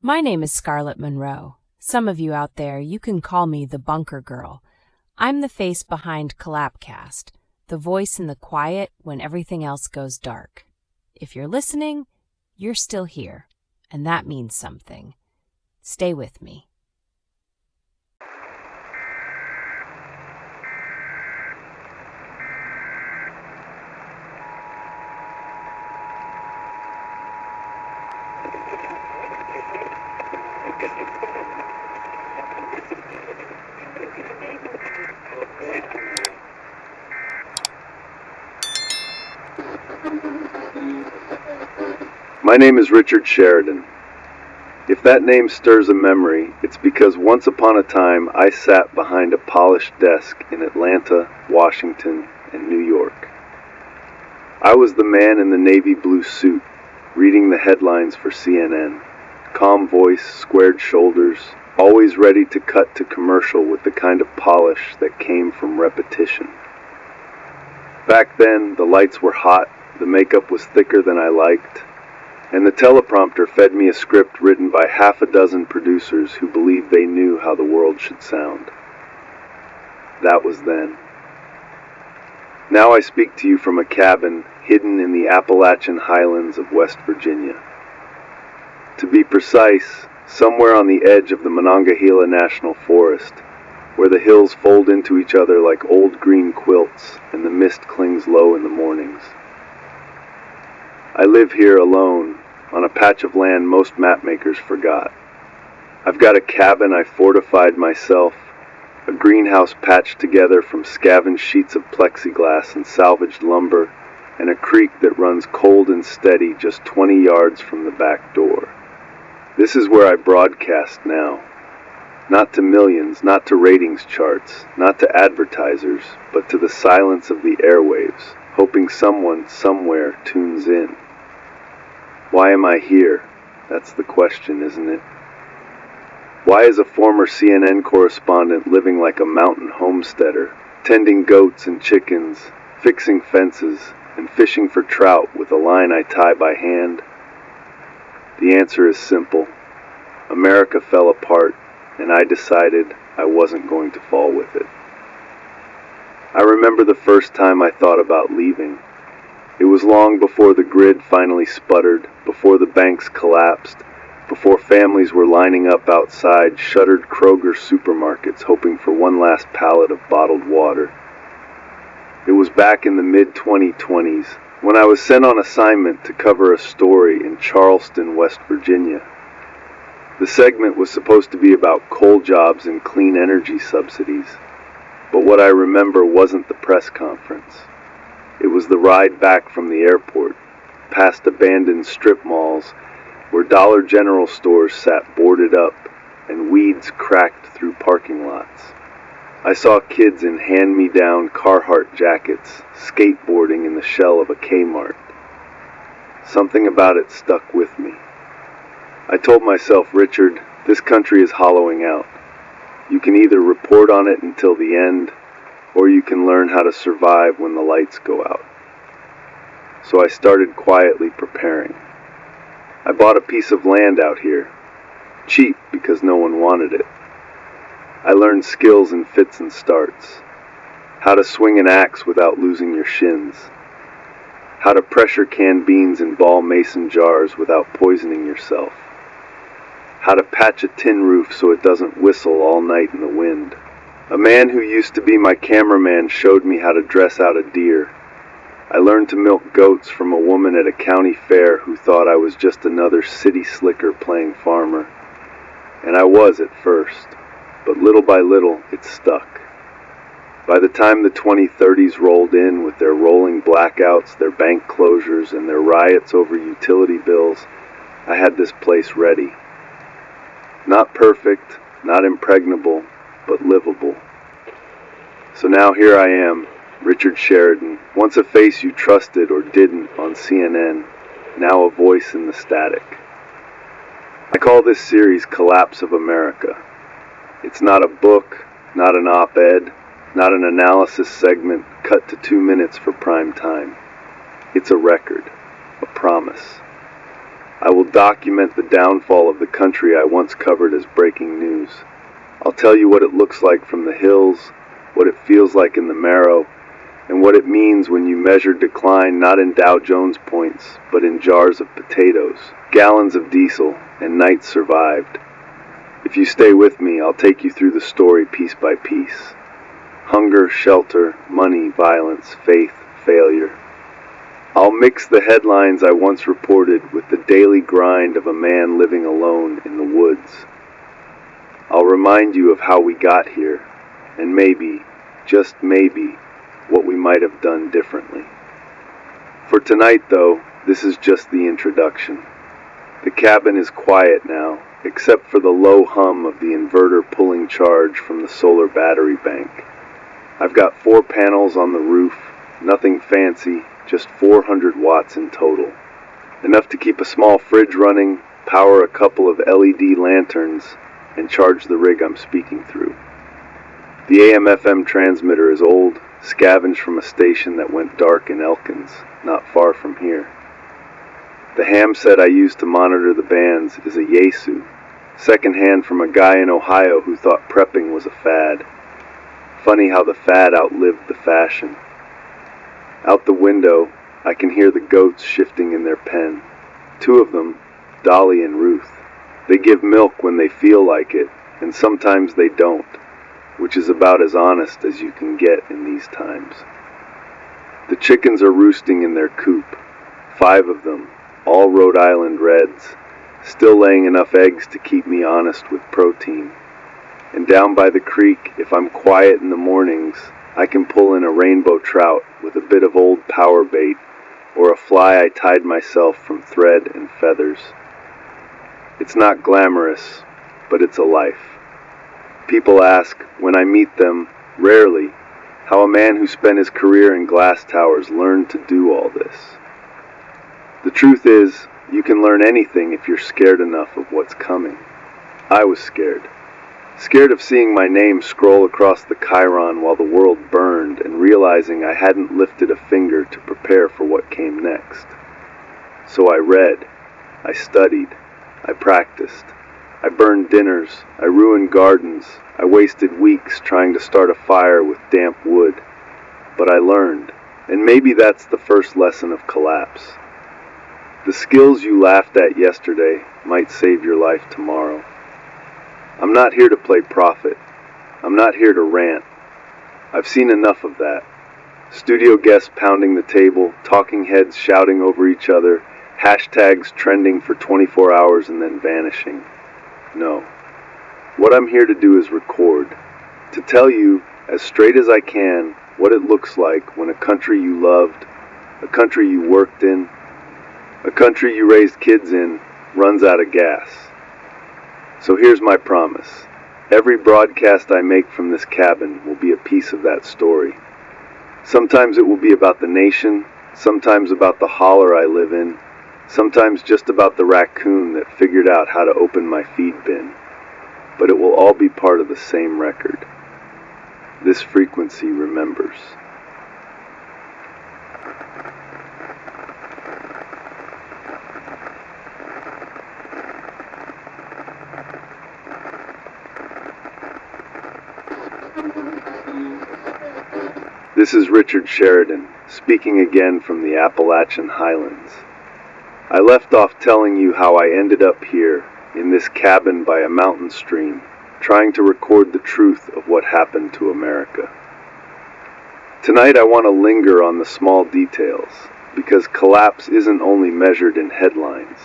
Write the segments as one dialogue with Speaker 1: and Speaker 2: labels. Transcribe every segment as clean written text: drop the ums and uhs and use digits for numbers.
Speaker 1: My name is Scarlett Monroe. Some of you out there, you can call me the Bunker Girl. I'm the face behind CollapCast, the voice in the quiet when everything else goes dark. If you're listening, you're still here, and that means something. Stay with me.
Speaker 2: My name is Richard Sheridan. If that name stirs a memory, it's because once upon a time I sat behind a polished desk in Atlanta, Washington, and New York. I was the man in the navy blue suit, reading the headlines for CNN. Calm voice, squared shoulders, always ready to cut to commercial with the kind of polish that came from repetition. Back then, the lights were hot, the makeup was thicker than I liked, and the teleprompter fed me a script written by half a dozen producers who believed they knew how the world should sound. That was then. Now I speak to you from a cabin hidden in the Appalachian highlands of West Virginia. To be precise, somewhere on the edge of the Monongahela National Forest, where the hills fold into each other like old green quilts and the mist clings low in the mornings. I live here alone, on a patch of land most mapmakers forgot. I've got a cabin I fortified myself, a greenhouse patched together from scavenged sheets of plexiglass and salvaged lumber, and a creek that runs cold and steady just 20 yards from the back door. This is where I broadcast now. Not to millions, not to ratings charts, not to advertisers, but to the silence of the airwaves, hoping someone somewhere tunes in. Why am I here? That's the question, isn't it? Why is a former CNN correspondent living like a mountain homesteader, tending goats and chickens, fixing fences, and fishing for trout with a line I tie by hand? The answer is simple. America fell apart, and I decided I wasn't going to fall with it. I remember the first time I thought about leaving. It was long before the grid finally sputtered, before the banks collapsed, before families were lining up outside shuttered Kroger supermarkets hoping for one last pallet of bottled water. It was back in the mid-2020s when I was sent on assignment to cover a story in Charleston, West Virginia. The segment was supposed to be about coal jobs and clean energy subsidies, but what I remember wasn't the press conference. It was the ride back from the airport, past abandoned strip malls where Dollar General stores sat boarded up and weeds cracked through parking lots. I saw kids in hand-me-down Carhartt jackets skateboarding in the shell of a Kmart. Something about it stuck with me. I told myself, Richard, this country is hollowing out. You can either report on it until the end, or you can learn how to survive when the lights go out. So I started quietly preparing. I bought a piece of land out here, cheap because no one wanted it. I learned skills in fits and starts, how to swing an axe without losing your shins, how to pressure can beans in ball mason jars without poisoning yourself, how to patch a tin roof so it doesn't whistle all night in the wind. A man who used to be my cameraman showed me how to dress out a deer. I learned to milk goats from a woman at a county fair who thought I was just another city slicker playing farmer. And I was at first, but little by little it stuck. By the time the 2030s rolled in with their rolling blackouts, their bank closures, and their riots over utility bills, I had this place ready. Not perfect, not impregnable, but livable. So now here I am, Richard Sheridan, once a face you trusted or didn't on CNN, now a voice in the static. I call this series Collapse of America. It's not a book, not an op-ed, not an analysis segment cut to 2 minutes for prime time. It's a record, a promise. I will document the downfall of the country I once covered as breaking news. I'll tell you what it looks like from the hills, what it feels like in the marrow, and what it means when you measure decline not in Dow Jones points, but in jars of potatoes, gallons of diesel, and nights survived. If you stay with me, I'll take you through the story piece by piece. Hunger, shelter, money, violence, faith, failure. I'll mix the headlines I once reported with the daily grind of a man living alone in the woods. I'll remind you of how we got here, and maybe, just maybe, what we might have done differently. For tonight, though, this is just the introduction. The cabin is quiet now, except for the low hum of the inverter pulling charge from the solar battery bank. I've got 4 panels on the roof, nothing fancy, just 400 watts in total. Enough to keep a small fridge running, power a couple of LED lanterns, and charge the rig I'm speaking through. The AM/FM transmitter is old, scavenged from a station that went dark in Elkins, not far from here. The ham set I use to monitor the bands is a Yaesu, secondhand from a guy in Ohio who thought prepping was a fad. Funny how the fad outlived the fashion. Out the window, I can hear the goats shifting in their pen. 2 of them, Dolly and Ruth. They give milk when they feel like it, and sometimes they don't, which is about as honest as you can get in these times. The chickens are roosting in their coop, 5 of them, all Rhode Island Reds, still laying enough eggs to keep me honest with protein. And down by the creek, if I'm quiet in the mornings, I can pull in a rainbow trout with a bit of old power bait, or a fly I tied myself from thread and feathers. It's not glamorous, but it's a life. People ask, when I meet them, rarely, how a man who spent his career in glass towers learned to do all this. The truth is, you can learn anything if you're scared enough of what's coming. I was scared. Scared of seeing my name scroll across the chyron while the world burned and realizing I hadn't lifted a finger to prepare for what came next. So I read, I studied, I practiced, I burned dinners, I ruined gardens, I wasted weeks trying to start a fire with damp wood. But I learned, and maybe that's the first lesson of collapse. The skills you laughed at yesterday might save your life tomorrow. I'm not here to play prophet. I'm not here to rant. I've seen enough of that. Studio guests pounding the table, talking heads shouting over each other, hashtags trending for 24 hours and then vanishing. No. What I'm here to do is record. To tell you, as straight as I can, what it looks like when a country you loved, a country you worked in, a country you raised kids in, runs out of gas. So here's my promise. Every broadcast I make from this cabin will be a piece of that story. Sometimes it will be about the nation, sometimes about the holler I live in, sometimes just about the raccoon that figured out how to open my feed bin. But it will all be part of the same record. This frequency remembers. This is Richard Sheridan, speaking again from the Appalachian Highlands. I left off telling you how I ended up here, in this cabin by a mountain stream, trying to record the truth of what happened to America. Tonight I want to linger on the small details, because collapse isn't only measured in headlines.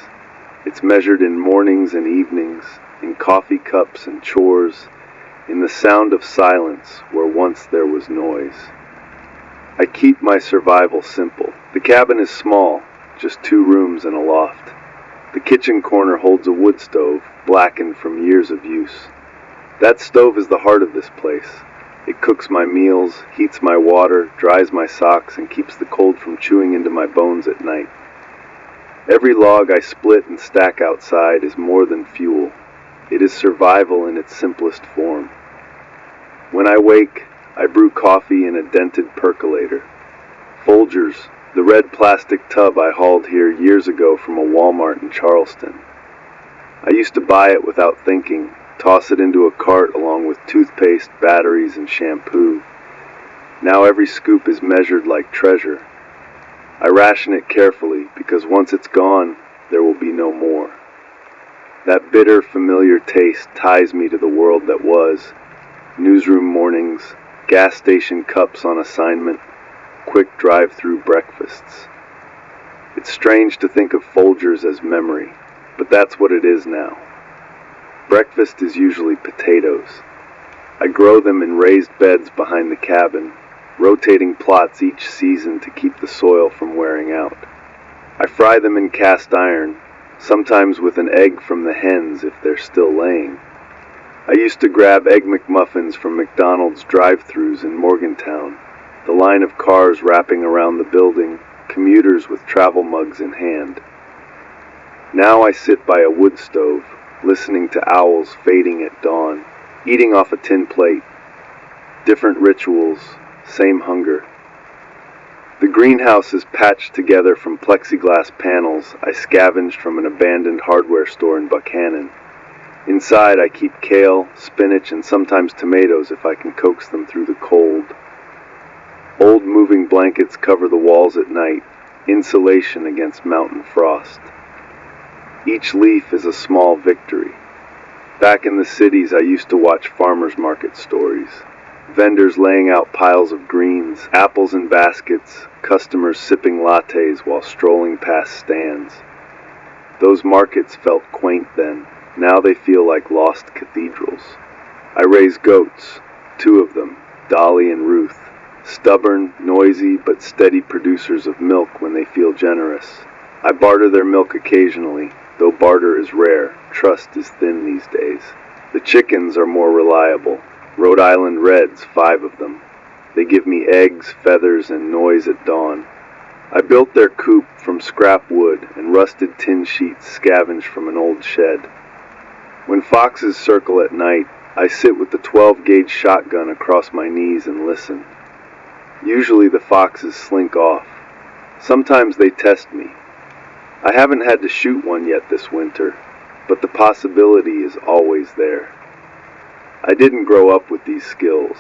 Speaker 2: It's measured in mornings and evenings, in coffee cups and chores, in the sound of silence where once there was noise. I keep my survival simple. The cabin is small, just 2 rooms and a loft. The kitchen corner holds a wood stove, blackened from years of use. That stove is the heart of this place. It cooks my meals, heats my water, dries my socks, and keeps the cold from chewing into my bones at night. Every log I split and stack outside is more than fuel. It is survival in its simplest form. When I wake, I brew coffee in a dented percolator. Folgers, The red plastic tub I hauled here years ago from a Walmart in Charleston. I used to buy it without thinking, toss it into a cart along with toothpaste, batteries, and shampoo. Now every scoop is measured like treasure. I ration it carefully because once it's gone, there will be no more. That bitter, familiar taste ties me to the world that was. Newsroom mornings, gas station cups on assignment, quick drive-through breakfasts. It's strange to think of Folgers as memory, but that's what it is now. Breakfast is usually potatoes. I grow them in raised beds behind the cabin, rotating plots each season to keep the soil from wearing out. I fry them in cast iron, sometimes with an egg from the hens if they're still laying. I used to grab Egg McMuffins from McDonald's drive-thrus in Morgantown, the line of cars wrapping around the building, commuters with travel mugs in hand. Now I sit by a wood stove, listening to owls fading at dawn, eating off a tin plate. Different rituals, same hunger. The greenhouse is patched together from plexiglass panels I scavenged from an abandoned hardware store in Buchanan. Inside I keep kale, spinach, and sometimes tomatoes if I can coax them through the cold. Old moving blankets cover the walls at night, insulation against mountain frost. Each leaf is a small victory. Back in the cities I used to watch farmers market stories. Vendors laying out piles of greens, apples in baskets, customers sipping lattes while strolling past stands. Those markets felt quaint then. Now they feel like lost cathedrals. I raise goats, 2 of them, Dolly and Ruth, stubborn, noisy, but steady producers of milk when they feel generous. I barter their milk occasionally, though barter is rare. Trust is thin these days. The chickens are more reliable. Rhode Island Reds, 5 of them. They give me eggs, feathers, and noise at dawn. I built their coop from scrap wood and rusted tin sheets scavenged from an old shed. When foxes circle at night, I sit with the 12-gauge shotgun across my knees and listen. Usually the foxes slink off. Sometimes they test me. I haven't had to shoot one yet this winter, but the possibility is always there. I didn't grow up with these skills.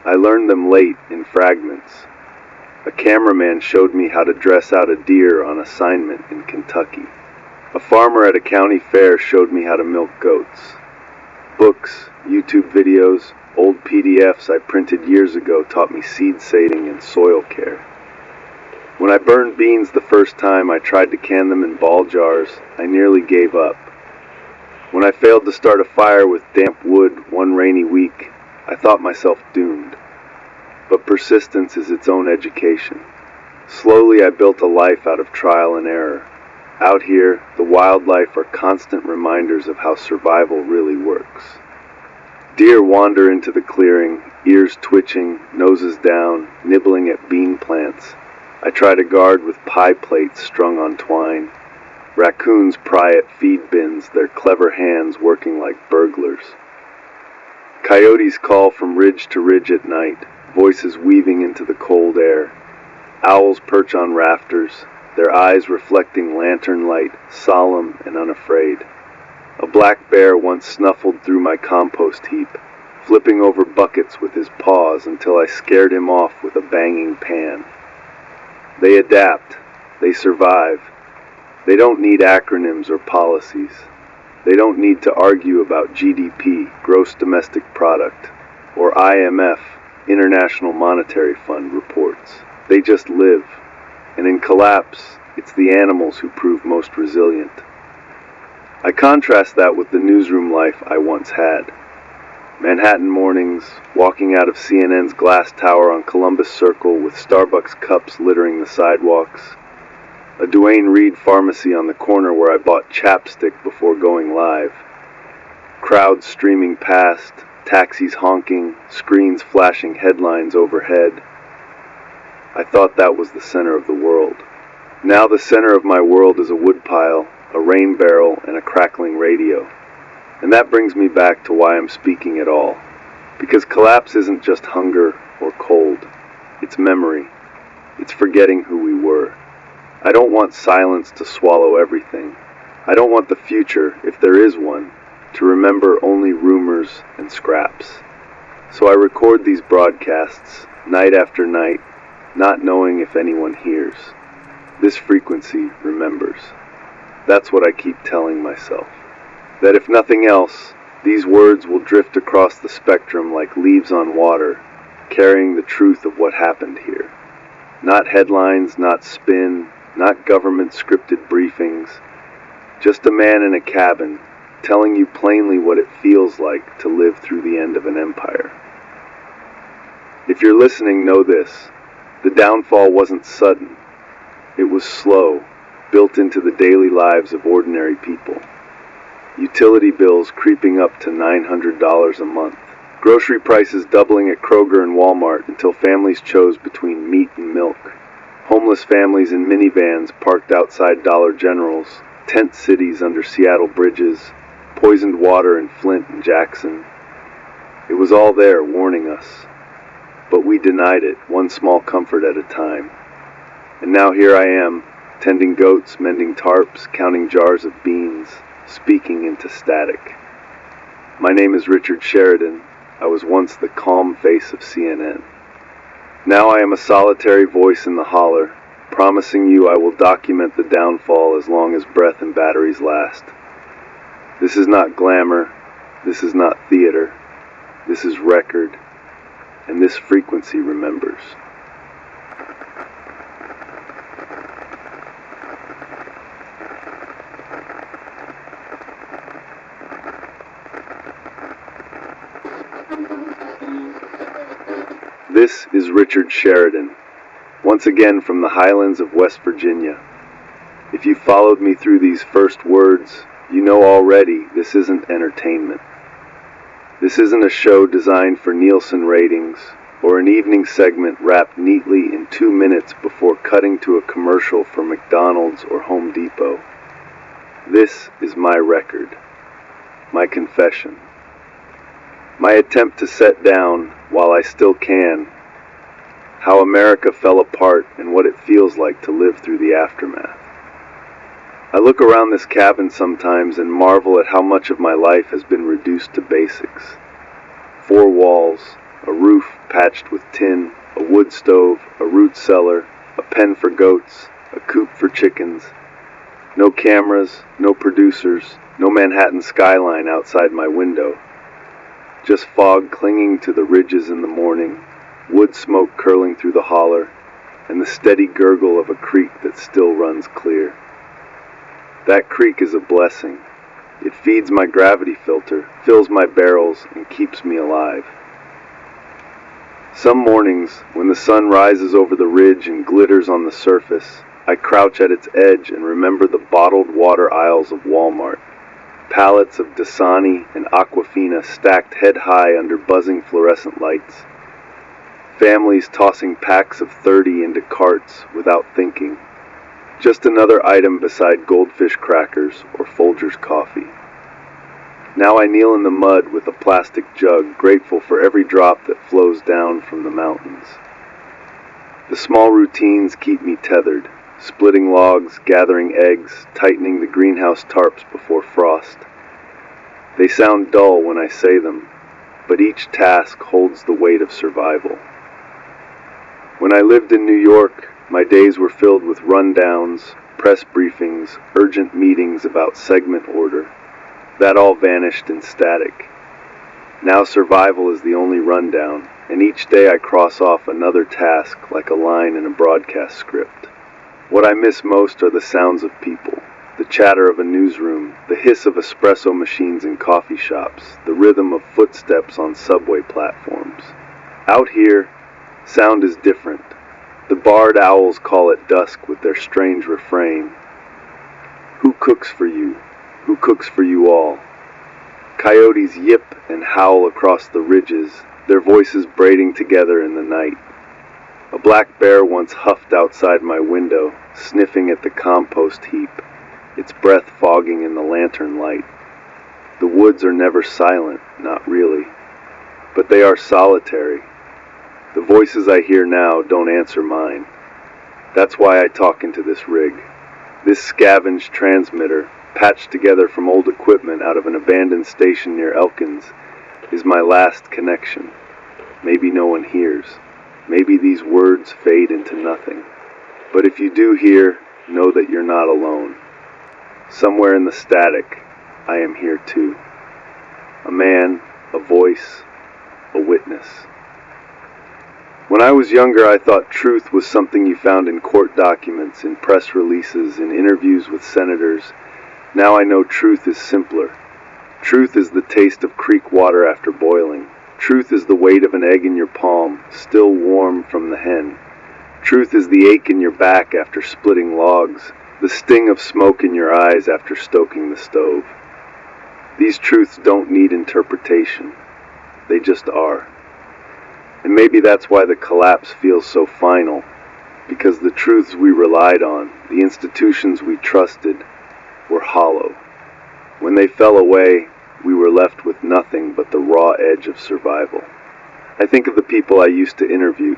Speaker 2: I learned them late in fragments. A cameraman showed me how to dress out a deer on assignment in Kentucky. A farmer at a county fair showed me how to milk goats. Books, YouTube videos, old PDFs I printed years ago taught me seed sading and soil care. When I burned beans the first time I tried to can them in ball jars, I nearly gave up. When I failed to start a fire with damp wood one rainy week, I thought myself doomed. But persistence is its own education. Slowly I built a life out of trial and error. Out here, the wildlife are constant reminders of how survival really works. Deer wander into the clearing, ears twitching, noses down, nibbling at bean plants. I try to guard with pie plates strung on twine. Raccoons pry at feed bins, their clever hands working like burglars. Coyotes call from ridge to ridge at night, voices weaving into the cold air. Owls perch on rafters, their eyes reflecting lantern light, solemn and unafraid. A black bear once snuffled through my compost heap, flipping over buckets with his paws until I scared him off with a banging pan. They adapt, they survive. They don't need acronyms or policies. They don't need to argue about GDP, gross domestic product, or IMF, International Monetary Fund reports. They just live. And in collapse, it's the animals who prove most resilient. I contrast that with the newsroom life I once had. Manhattan mornings, walking out of CNN's glass tower on Columbus Circle with Starbucks cups littering the sidewalks. A Duane Reade pharmacy on the corner where I bought chapstick before going live. Crowds streaming past, taxis honking, screens flashing headlines overhead. I thought that was the center of the world. Now the center of my world is a woodpile, a rain barrel, and a crackling radio. And that brings me back to why I'm speaking at all. Because collapse isn't just hunger or cold. It's memory. It's forgetting who we were. I don't want silence to swallow everything. I don't want the future, if there is one, to remember only rumors and scraps. So I record these broadcasts, night after night, not knowing if anyone hears. This frequency remembers. That's what I keep telling myself. That if nothing else, these words will drift across the spectrum like leaves on water, carrying the truth of what happened here. Not headlines, not spin, not government-scripted briefings. Just a man in a cabin, telling you plainly what it feels like to live through the end of an empire. If you're listening, know this. The downfall wasn't sudden. It was slow, built into the daily lives of ordinary people. Utility bills creeping up to $900 a month. Grocery prices doubling at Kroger and Walmart until families chose between meat and milk. Homeless families in minivans parked outside Dollar Generals. Tent cities under Seattle bridges. Poisoned water in Flint and Jackson. It was all there warning us. But we denied it, one small comfort at a time. And now here I am, tending goats, mending tarps, counting jars of beans, speaking into static. My name is Richard Sheridan. I was once the calm face of CNN. Now I am a solitary voice in the holler, promising you I will document the downfall as long as breath and batteries last. This is not glamour, this is not theater, this is record, and this frequency remembers. This is Richard Sheridan, once again from the highlands of West Virginia. If you followed me through these first words, you know already this isn't entertainment. This isn't a show designed for Nielsen ratings or an evening segment wrapped neatly in 2 minutes before cutting to a commercial for McDonald's or Home Depot. This is my record, my confession, my attempt to set down, while I still can, how America fell apart and what it feels like to live through the aftermath. I look around this cabin sometimes and marvel at how much of my life has been reduced to basics. 4 walls, a roof patched with tin, a wood stove, a root cellar, a pen for goats, a coop for chickens. No cameras, no producers, no Manhattan skyline outside my window. Just fog clinging to the ridges in the morning, wood smoke curling through the holler, and the steady gurgle of a creek that still runs clear. That creek is a blessing. It feeds my gravity filter, fills my barrels, and keeps me alive. Some mornings, when the sun rises over the ridge and glitters on the surface, I crouch at its edge and remember the bottled water aisles of Walmart. Pallets of Dasani and Aquafina stacked head-high under buzzing fluorescent lights. Families tossing packs of 30 into carts without thinking. Just another item beside Goldfish crackers or Folgers coffee. Now I kneel in the mud with a plastic jug, grateful for every drop that flows down from the mountains. The small routines keep me tethered. Splitting logs, gathering eggs, tightening the greenhouse tarps before frost. They sound dull when I say them, but each task holds the weight of survival. When I lived in New York, my days were filled with rundowns, press briefings, urgent meetings about segment order. That all vanished in static. Now survival is the only rundown, and each day I cross off another task like a line in a broadcast script. What I miss most are the sounds of people, the chatter of a newsroom, the hiss of espresso machines in coffee shops, the rhythm of footsteps on subway platforms. Out here, sound is different. The barred owls call at dusk with their strange refrain. Who cooks for you? Who cooks for you all? Coyotes yip and howl across the ridges, their voices braiding together in the night. A black bear once huffed outside my window, sniffing at the compost heap, its breath fogging in the lantern light. The woods are never silent, not really, but they are solitary. The voices I hear now don't answer mine. That's why I talk into this rig. This scavenged transmitter, patched together from old equipment out of an abandoned station near Elkins, is my last connection. Maybe no one hears. Maybe these words fade into nothing. But if you do hear, know that you're not alone. Somewhere in the static, I am here too. A man, a voice, a witness. When I was younger, I thought truth was something you found in court documents, in press releases, in interviews with senators. Now I know truth is simpler. Truth is the taste of creek water after boiling. Truth is the weight of an egg in your palm, still warm from the hen. Truth is the ache in your back after splitting logs, the sting of smoke in your eyes after stoking the stove. These truths don't need interpretation. They just are. And maybe that's why the collapse feels so final, because the truths we relied on, the institutions we trusted, were hollow. When they fell away, we were left with nothing but the raw edge of survival. I think of the people I used to interview,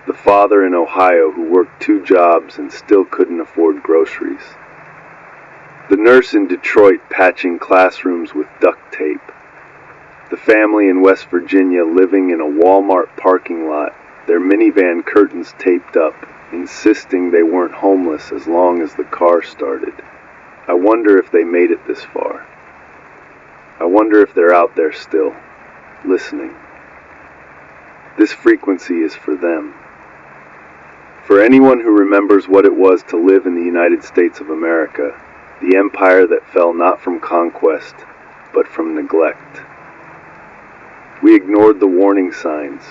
Speaker 2: the father in Ohio who worked 2 jobs and still couldn't afford groceries, the nurse in Detroit patching classrooms with duct tape, the family in West Virginia living in a Walmart parking lot, their minivan curtains taped up, insisting they weren't homeless as long as the car started. I wonder if they made it this far. I wonder if they're out there still, listening. This frequency is for them. For anyone who remembers what it was to live in the United States of America, the empire that fell not from conquest, but from neglect. We ignored the warning signs.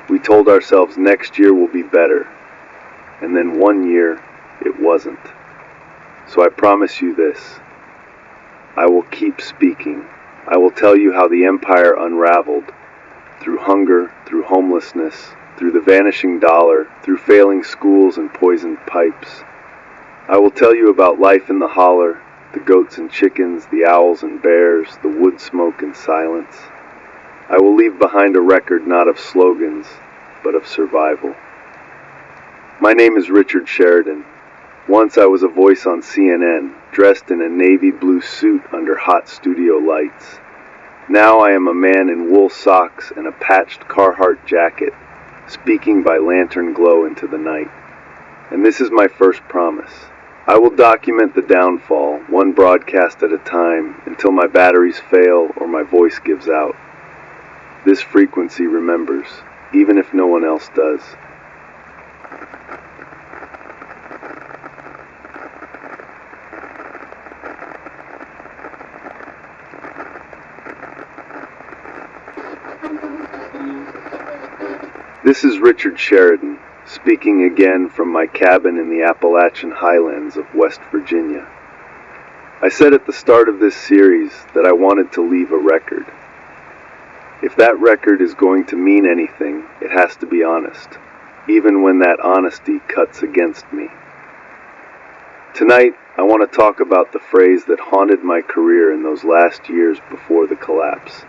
Speaker 2: We told ourselves next year will be better. And then one year, it wasn't. So I promise you this. I will keep speaking. I will tell you how the empire unraveled. Through hunger, through homelessness, through the vanishing dollar, through failing schools and poisoned pipes. I will tell you about life in the holler, the goats and chickens, the owls and bears, the wood smoke and silence. I will leave behind a record not of slogans, but of survival. My name is Richard Sheridan. Once I was a voice on CNN, dressed in a navy blue suit under hot studio lights. Now I am a man in wool socks and a patched Carhartt jacket, speaking by lantern glow into the night. And this is my first promise. I will document the downfall, one broadcast at a time, until my batteries fail or my voice gives out. This frequency remembers, even if no one else does. This is Richard Sheridan, speaking again from my cabin in the Appalachian Highlands of West Virginia. I said at the start of this series that I wanted to leave a record. If that record is going to mean anything, it has to be honest, even when that honesty cuts against me. Tonight, I want to talk about the phrase that haunted my career in those last years before the collapse: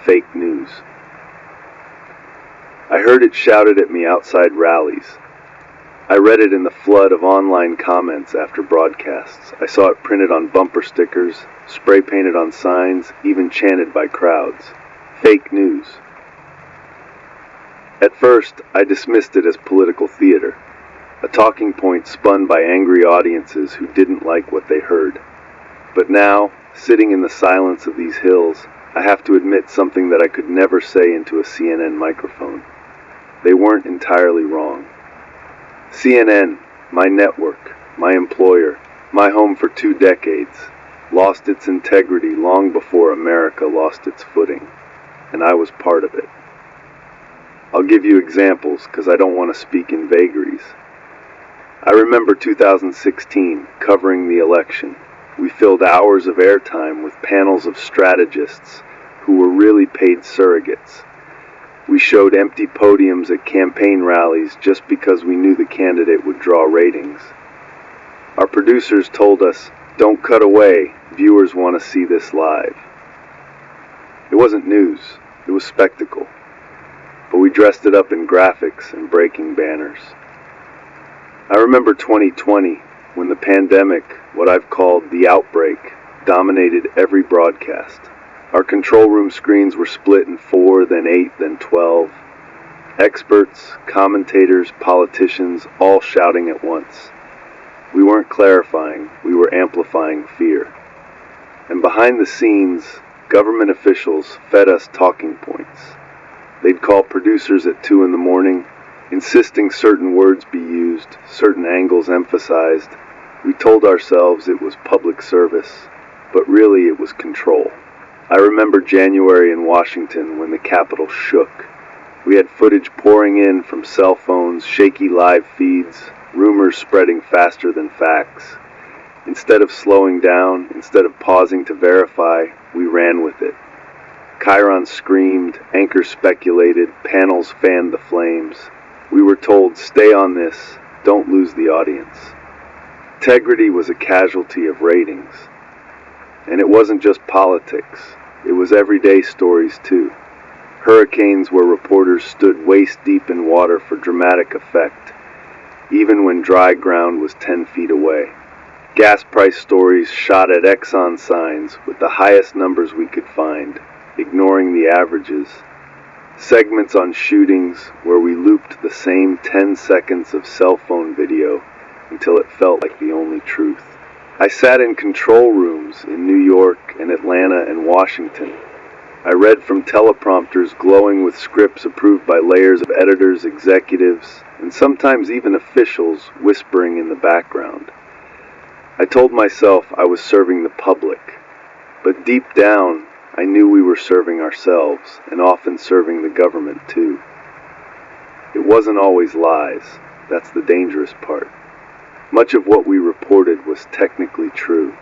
Speaker 2: fake news. I heard it shouted at me outside rallies. I read it in the flood of online comments after broadcasts. I saw it printed on bumper stickers, spray painted on signs, even chanted by crowds. Fake news. At first, I dismissed it as political theater, a talking point spun by angry audiences who didn't like what they heard. But now, sitting in the silence of these hills, I have to admit something that I could never say into a CNN microphone. They weren't entirely wrong. CNN, my network, my employer, my home for 2 decades, lost its integrity long before America lost its footing, and I was part of it. I'll give you examples because I don't want to speak in vagaries. I remember 2016, covering the election. We filled hours of airtime with panels of strategists who were really paid surrogates. We showed empty podiums at campaign rallies just because we knew the candidate would draw ratings. Our producers told us, "Don't cut away, viewers want to see this live." It wasn't news, it was spectacle. But we dressed it up in graphics and breaking banners. I remember 2020, when the pandemic, what I've called the outbreak, dominated every broadcast. Our control room screens were split in 4, then 8, then 12. Experts, commentators, politicians, all shouting at once. We weren't clarifying, we were amplifying fear. And behind the scenes, government officials fed us talking points. They'd call producers at 2 in the morning, insisting certain words be used, certain angles emphasized. We told ourselves it was public service, but really it was control. I remember January in Washington when the Capitol shook. We had footage pouring in from cell phones, shaky live feeds, rumors spreading faster than facts. Instead of slowing down, instead of pausing to verify, we ran with it. Chyrons screamed, anchors speculated, panels fanned the flames. We were told, stay on this, don't lose the audience. Integrity was a casualty of ratings. And it wasn't just politics, it was everyday stories too. Hurricanes where reporters stood waist deep in water for dramatic effect, even when dry ground was 10 feet away. Gas price stories shot at Exxon signs with the highest numbers we could find, ignoring the averages. Segments on shootings where we looped the same 10 seconds of cell phone video until it felt like the only truth. I sat in control rooms in New York and Atlanta and Washington. I read from teleprompters glowing with scripts approved by layers of editors, executives, and sometimes even officials whispering in the background. I told myself I was serving the public, but deep down, I knew we were serving ourselves, and often serving the government too. It wasn't always lies. That's the dangerous part. Much of what we reported was technically true,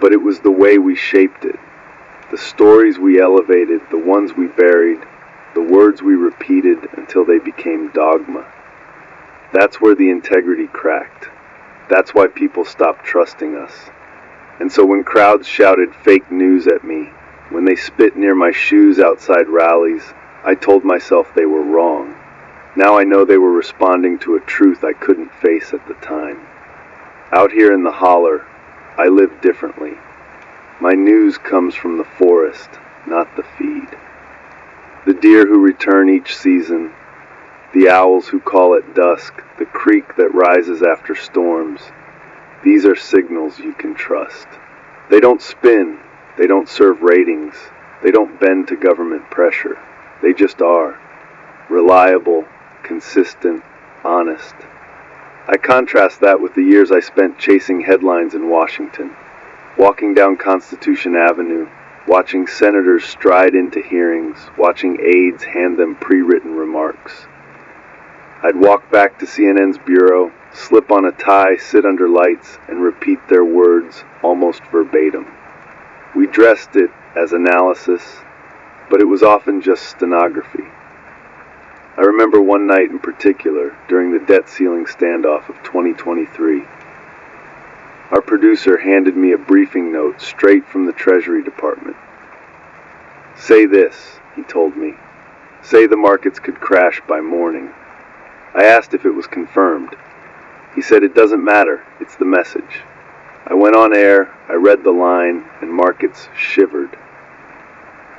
Speaker 2: but it was the way we shaped it. The stories we elevated, the ones we buried, the words we repeated until they became dogma. That's where the integrity cracked. That's why people stopped trusting us. And so when crowds shouted fake news at me, when they spit near my shoes outside rallies, I told myself they were wrong. Now I know they were responding to a truth I couldn't face at the time. Out here in the holler, I live differently. My news comes from the forest, not the feed. The deer who return each season, the owls who call at dusk, the creek that rises after storms. These are signals you can trust. They don't spin, they don't serve ratings, they don't bend to government pressure. They just are. Reliable, consistent, honest. I contrast that with the years I spent chasing headlines in Washington, walking down Constitution Avenue, watching senators stride into hearings, watching aides hand them pre-written remarks. I'd walk back to CNN's bureau, slip on a tie, sit under lights, and repeat their words almost verbatim. We dressed it as analysis, but it was often just stenography. I remember one night in particular, during the debt ceiling standoff of 2023. Our producer handed me a briefing note straight from the Treasury Department. Say this, he told me. Say the markets could crash by morning. I asked if it was confirmed. He said it doesn't matter, it's the message. I went on air, I read the line, and markets shivered.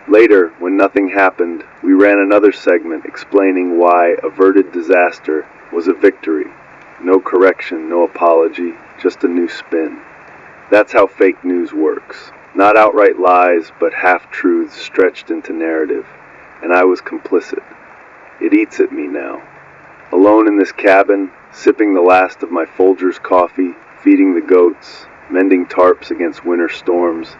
Speaker 2: Later, when nothing happened, we ran another segment explaining why averted disaster was a victory. No correction, no apology, just a new spin. That's how fake news works. Not outright lies, but half-truths stretched into narrative. And I was complicit. It eats at me now. Alone in this cabin, sipping the last of my Folgers coffee, feeding the goats, mending tarps against winter storms,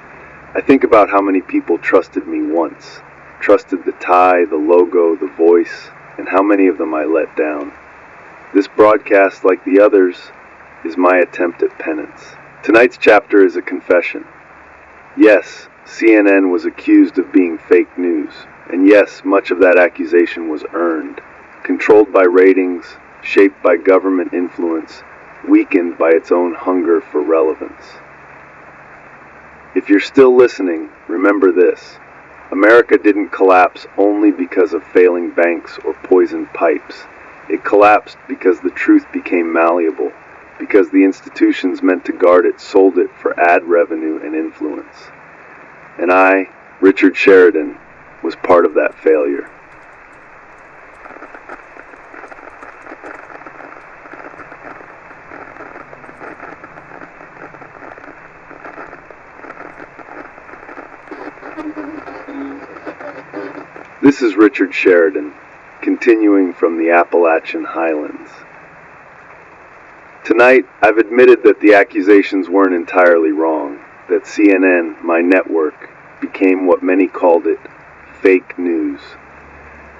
Speaker 2: I think about how many people trusted me once, trusted the tie, the logo, the voice, and how many of them I let down. This broadcast, like the others, is my attempt at penance. Tonight's chapter is a confession. Yes, CNN was accused of being fake news, and yes, much of that accusation was earned, controlled by ratings, shaped by government influence, weakened by its own hunger for relevance. If you're still listening, remember this. America didn't collapse only because of failing banks or poisoned pipes. It collapsed because the truth became malleable, because the institutions meant to guard it sold it for ad revenue and influence. And I, Richard Sheridan, was part of that failure. This is Richard Sheridan, continuing from the Appalachian Highlands. Tonight, I've admitted that the accusations weren't entirely wrong, that CNN, my network, became what many called it, fake news.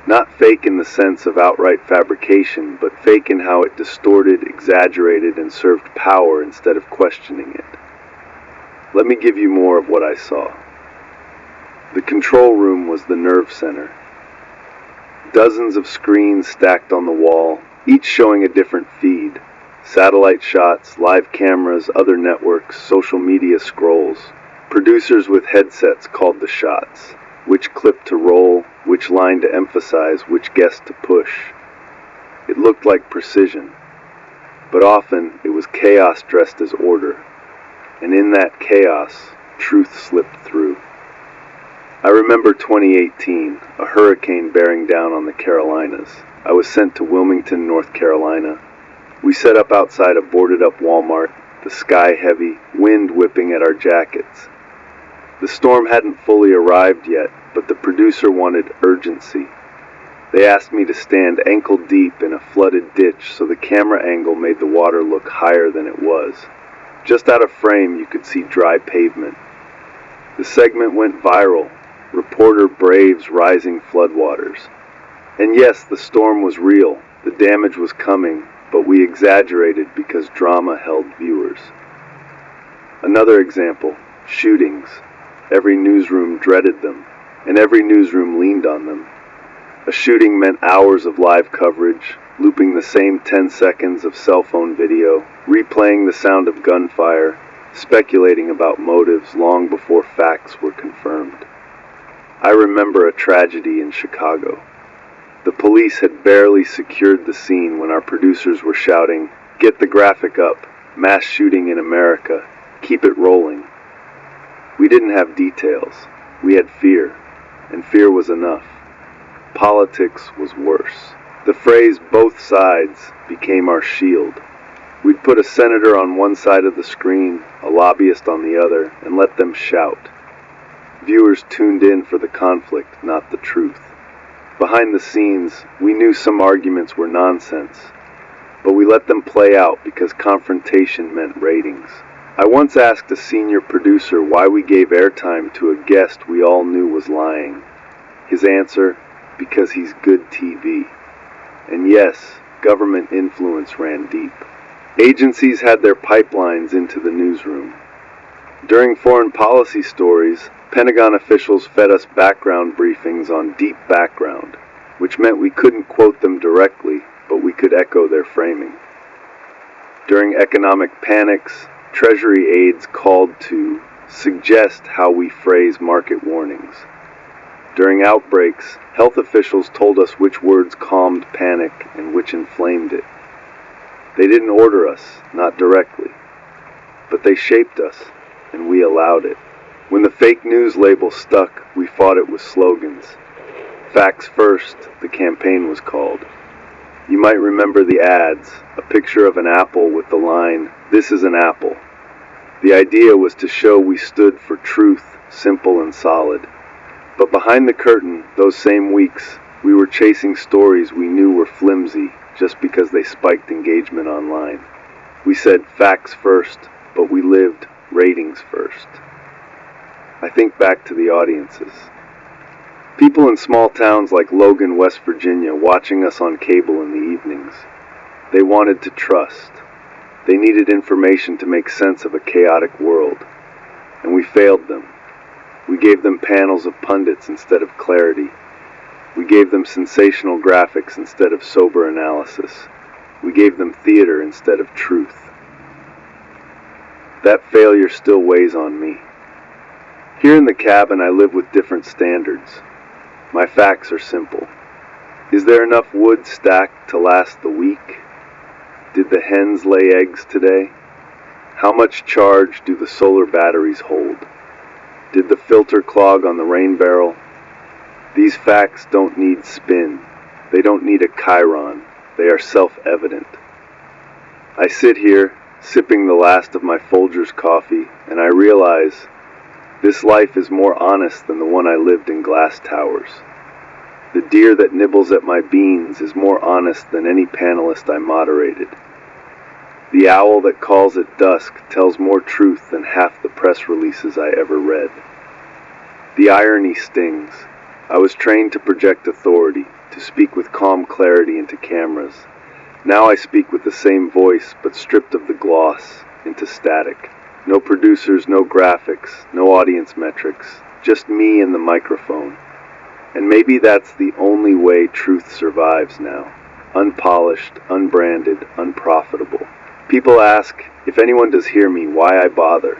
Speaker 2: Not fake in the sense of outright fabrication, but fake in how it distorted, exaggerated, and served power instead of questioning it. Let me give you more of what I saw. The control room was the nerve center. Dozens of screens stacked on the wall, each showing a different feed. Satellite shots, live cameras, other networks, social media scrolls. Producers with headsets called the shots. Which clip to roll, which line to emphasize, which guest to push. It looked like precision, but often it was chaos dressed as order. And in that chaos, truth slipped through. I remember 2018, a hurricane bearing down on the Carolinas. I was sent to Wilmington, North Carolina. We set up outside a boarded-up Walmart, the sky heavy, wind whipping at our jackets. The storm hadn't fully arrived yet, but the producer wanted urgency. They asked me to stand ankle-deep in a flooded ditch so the camera angle made the water look higher than it was. Just out of frame, you could see dry pavement. The segment went viral. Reporter braves rising floodwaters. And yes, the storm was real, the damage was coming, but we exaggerated because drama held viewers. Another example, shootings. Every newsroom dreaded them, and every newsroom leaned on them. A shooting meant hours of live coverage, looping the same 10 seconds of cell phone video, replaying the sound of gunfire, speculating about motives long before facts were confirmed. I remember a tragedy in Chicago. The police had barely secured the scene when our producers were shouting, "Get the graphic up, mass shooting in America, keep it rolling." We didn't have details. We had fear, and fear was enough. Politics was worse. The phrase "both sides" became our shield. We'd put a senator on one side of the screen, a lobbyist on the other, and let them shout. Viewers tuned in for the conflict, not the truth. Behind the scenes, we knew some arguments were nonsense, but we let them play out because confrontation meant ratings. I once asked a senior producer why we gave airtime to a guest we all knew was lying. His answer, because he's good TV. And yes, government influence ran deep. Agencies had their pipelines into the newsroom. During foreign policy stories, Pentagon officials fed us background briefings on deep background, which meant we couldn't quote them directly, but we could echo their framing. During economic panics, Treasury aides called to suggest how we phrase market warnings. During outbreaks, health officials told us which words calmed panic and which inflamed it. They didn't order us, not directly, but they shaped us, and we allowed it. When the fake news label stuck, we fought it with slogans. Facts First, the campaign was called. You might remember the ads, a picture of an apple with the line, "This is an apple." The idea was to show we stood for truth, simple and solid. But behind the curtain, those same weeks, we were chasing stories we knew were flimsy just because they spiked engagement online. We said facts first, but we lived ratings first. I think back to the audiences. People in small towns like Logan, West Virginia, watching us on cable in the evenings. They wanted to trust. They needed information to make sense of a chaotic world. And we failed them. We gave them panels of pundits instead of clarity. We gave them sensational graphics instead of sober analysis. We gave them theater instead of truth. That failure still weighs on me. Here in the cabin, I live with different standards. My facts are simple. Is there enough wood stacked to last the week? Did the hens lay eggs today? How much charge do the solar batteries hold? Did the filter clog on the rain barrel? These facts don't need spin. They don't need a chyron. They are self-evident. I sit here, sipping the last of my Folgers coffee, and I realize this life is more honest than the one I lived in glass towers. The deer that nibbles at my beans is more honest than any panelist I moderated. The owl that calls at dusk tells more truth than half the press releases I ever read. The irony stings. I was trained to project authority, to speak with calm clarity into cameras. Now I speak with the same voice, but stripped of the gloss, into static. No producers, no graphics, no audience metrics, just me and the microphone. And maybe that's the only way truth survives now. Unpolished, unbranded, unprofitable. People ask, if anyone does hear me, why I bother?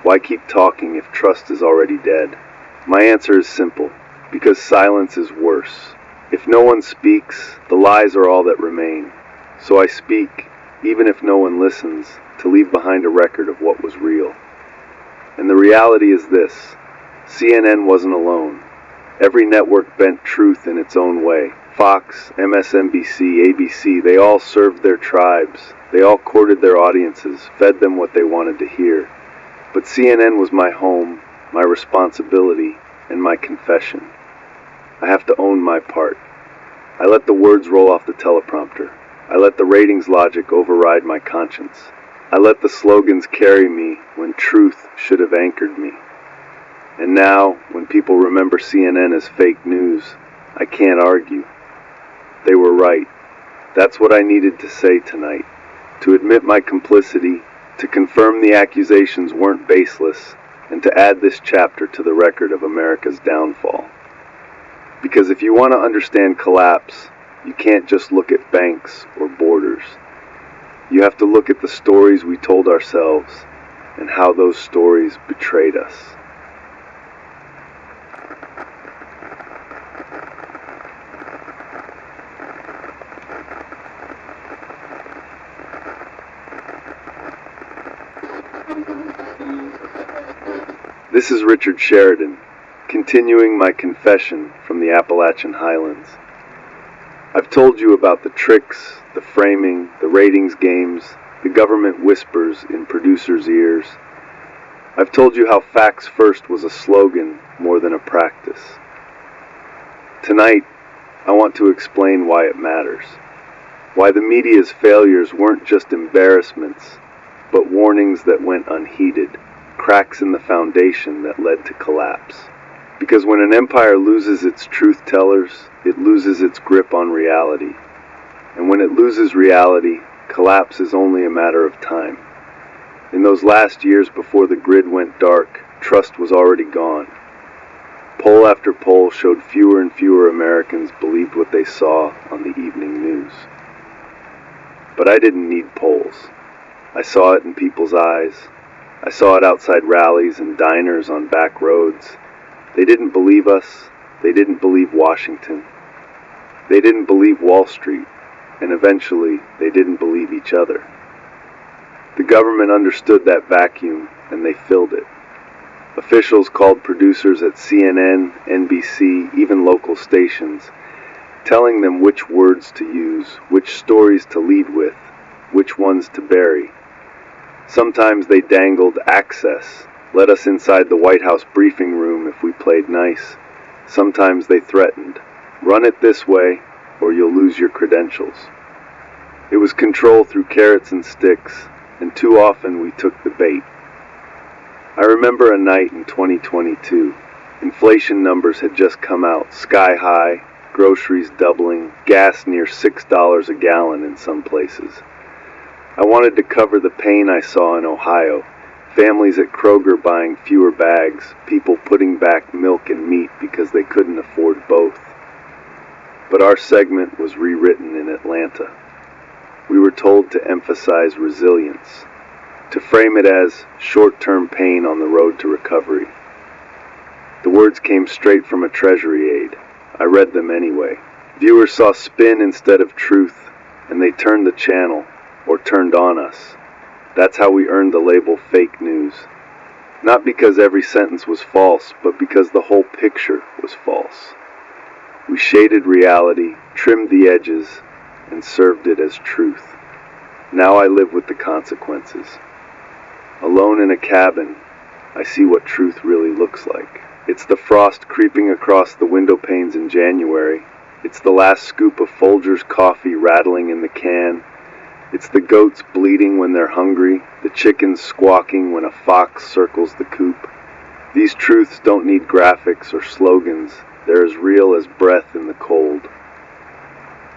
Speaker 2: Why keep talking if trust is already dead? My answer is simple. Because silence is worse. If no one speaks, the lies are all that remain. So I speak, even if no one listens, to leave behind a record of what was real. And the reality is this: CNN wasn't alone. Every network bent truth in its own way. Fox, MSNBC, ABC, they all served their tribes. They all courted their audiences, fed them what they wanted to hear. But CNN was my home, my responsibility, and my confession. I have to own my part. I let the words roll off the teleprompter. I let the ratings logic override my conscience. I let the slogans carry me when truth should have anchored me. And now, when people remember CNN as fake news, I can't argue. They were right. That's what I needed to say tonight. To admit my complicity, to confirm the accusations weren't baseless, and to add this chapter to the record of America's downfall. Because if you want to understand collapse, you can't just look at banks or borders. You have to look at the stories we told ourselves and how those stories betrayed us. This is Richard Sheridan, continuing my confession from the Appalachian Highlands. I've told you about the tricks, the framing, the ratings games, the government whispers in producers' ears. I've told you how facts first was a slogan more than a practice. Tonight, I want to explain why it matters. Why the media's failures weren't just embarrassments, but warnings that went unheeded, cracks in the foundation that led to collapse. Because when an empire loses its truth tellers, it loses its grip on reality. And when it loses reality, collapse is only a matter of time. In those last years before the grid went dark, trust was already gone. Poll after poll showed fewer and fewer Americans believed what they saw on the evening news. But I didn't need polls. I saw it in people's eyes. I saw it outside rallies and diners on back roads. They didn't believe us. They didn't believe Washington. They didn't believe Wall Street. And eventually, they didn't believe each other. The government understood that vacuum, and they filled it. Officials called producers at CNN, NBC, even local stations, telling them which words to use, which stories to lead with, which ones to bury. Sometimes they dangled access, let us inside the White House briefing room if we played nice. Sometimes they threatened, run it this way or you'll lose your credentials. It was control through carrots and sticks, and too often we took the bait. I remember a night in 2022. Inflation numbers had just come out, sky high, groceries doubling, gas near $6 a gallon in some places. I wanted to cover the pain I saw in Ohio, families at Kroger buying fewer bags, people putting back milk and meat because they couldn't afford both. But our segment was rewritten in Atlanta. We were told to emphasize resilience, to frame it as short-term pain on the road to recovery. The words came straight from a Treasury aide. I read them anyway. Viewers saw spin instead of truth, and they turned the channel, or turned on us. That's how we earned the label fake news. Not because every sentence was false, but because the whole picture was false. We shaded reality, trimmed the edges, and served it as truth. Now I live with the consequences. Alone in a cabin, I see what truth really looks like. It's the frost creeping across the window panes in January. It's the last scoop of Folgers coffee rattling in the can. It's the goats bleating when they're hungry, the chickens squawking when a fox circles the coop. These truths don't need graphics or slogans. They're as real as breath in the cold.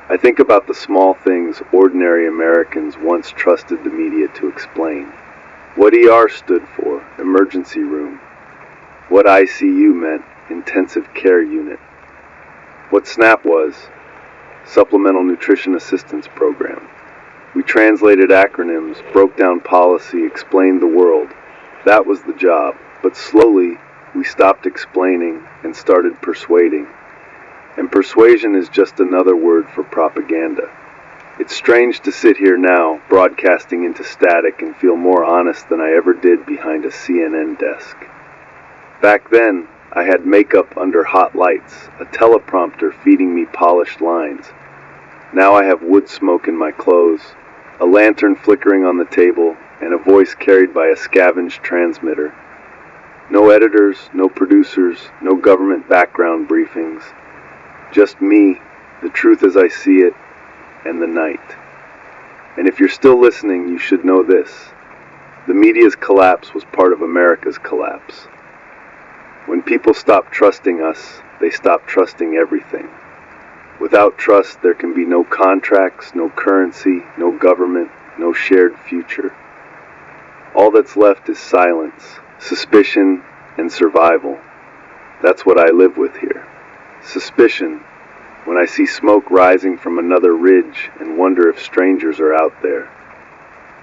Speaker 2: I think about the small things ordinary Americans once trusted the media to explain. What ER stood for, emergency room. What ICU meant, intensive care unit. What SNAP was, Supplemental Nutrition Assistance Program. We translated acronyms, broke down policy, explained the world. That was the job. But slowly, we stopped explaining and started persuading. And persuasion is just another word for propaganda. It's strange to sit here now, broadcasting into static, and feel more honest than I ever did behind a CNN desk. Back then, I had makeup under hot lights, a teleprompter feeding me polished lines. Now I have wood smoke in my clothes, a lantern flickering on the table, and a voice carried by a scavenged transmitter. No editors, no producers, no government background briefings. Just me, the truth as I see it, and the night. And if you're still listening, you should know this. The media's collapse was part of America's collapse. When people stop trusting us, they stop trusting everything. Without trust, there can be no contracts, no currency, no government, no shared future. All that's left is silence, suspicion, and survival. That's what I live with here. Suspicion, when I see smoke rising from another ridge and wonder if strangers are out there.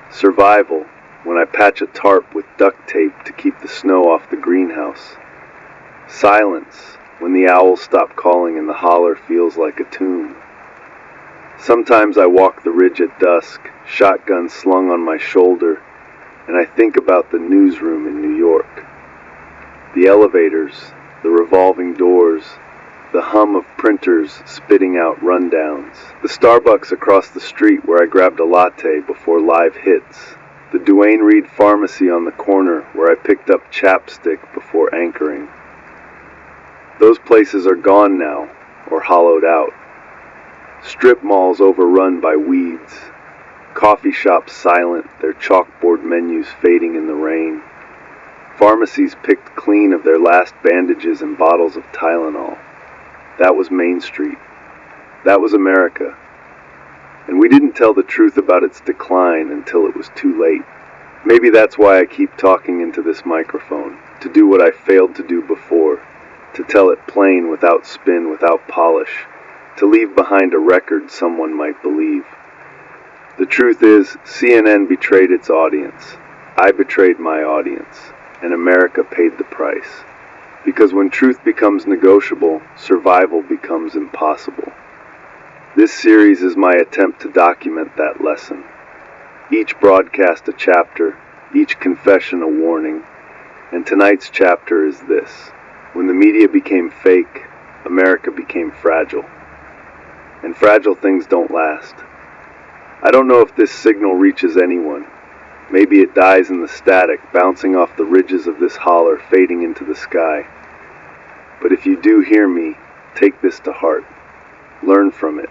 Speaker 2: Survival, when I patch a tarp with duct tape to keep the snow off the greenhouse. Silence, when the owls stop calling and the holler feels like a tomb. Sometimes I walk the ridge at dusk, shotgun slung on my shoulder, and I think about the newsroom in New York. The elevators, the revolving doors, the hum of printers spitting out rundowns. The Starbucks across the street where I grabbed a latte before live hits. The Duane Reade Pharmacy on the corner where I picked up chapstick before anchoring. Those places are gone now, or hollowed out. Strip malls overrun by weeds. Coffee shops silent, their chalkboard menus fading in the rain. Pharmacies picked clean of their last bandages and bottles of Tylenol. That was Main Street. That was America. And we didn't tell the truth about its decline until it was too late. Maybe that's why I keep talking into this microphone, to do what I failed to do before. To tell it plain, without spin, without polish, to leave behind a record someone might believe. The truth is, CNN betrayed its audience. I betrayed my audience, and America paid the price. Because when truth becomes negotiable, survival becomes impossible. This series is my attempt to document that lesson. Each broadcast a chapter, each confession a warning, and tonight's chapter is this. When the media became fake, America became fragile. And fragile things don't last. I don't know if this signal reaches anyone. Maybe it dies in the static, bouncing off the ridges of this holler, fading into the sky. But if you do hear me, take this to heart. Learn from it.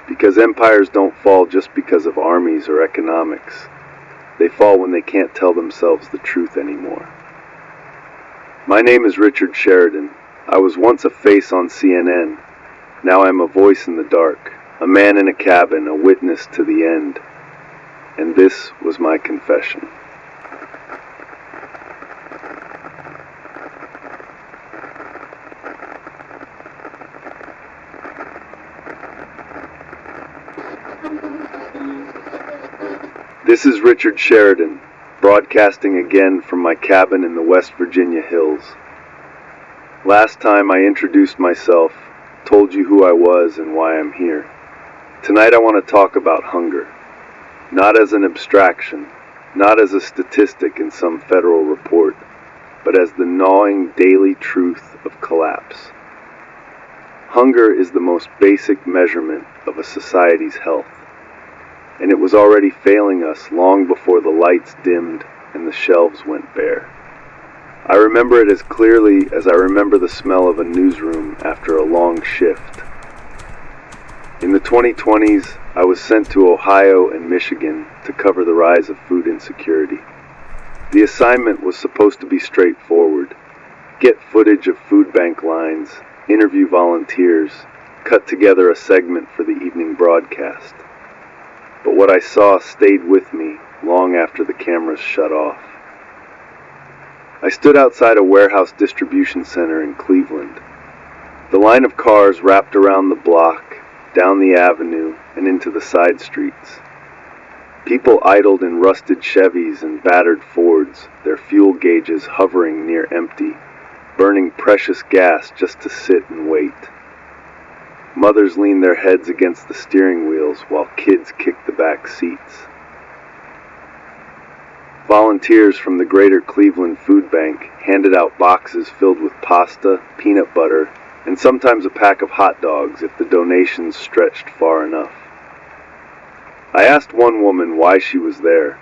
Speaker 2: Because empires don't fall just because of armies or economics. They fall when they can't tell themselves the truth anymore. My name is Richard Sheridan. I was once a face on CNN. Now I'm a voice in the dark, a man in a cabin, a witness to the end. And this was my confession. This is Richard Sheridan, broadcasting again from my cabin in the West Virginia hills. Last time I introduced myself, told you who I was and why I'm here. Tonight I want to talk about hunger, not as an abstraction, not as a statistic in some federal report, but as the gnawing daily truth of collapse. Hunger is the most basic measurement of a society's health, and it was already failing us long before the lights dimmed and the shelves went bare. I remember it as clearly as I remember the smell of a newsroom after a long shift. In the 2020s, I was sent to Ohio and Michigan to cover the rise of food insecurity. The assignment was supposed to be straightforward: get footage of food bank lines, interview volunteers, cut together a segment for the evening broadcast. But what I saw stayed with me long after the cameras shut off. I stood outside a warehouse distribution center in Cleveland. The line of cars wrapped around the block, down the avenue, and into the side streets. People idled in rusted Chevys and battered Fords, their fuel gauges hovering near empty, burning precious gas just to sit and wait. Mothers leaned their heads against the steering wheels while kids kicked the back seats. Volunteers from the Greater Cleveland Food Bank handed out boxes filled with pasta, peanut butter, and sometimes a pack of hot dogs if the donations stretched far enough. I asked one woman why she was there.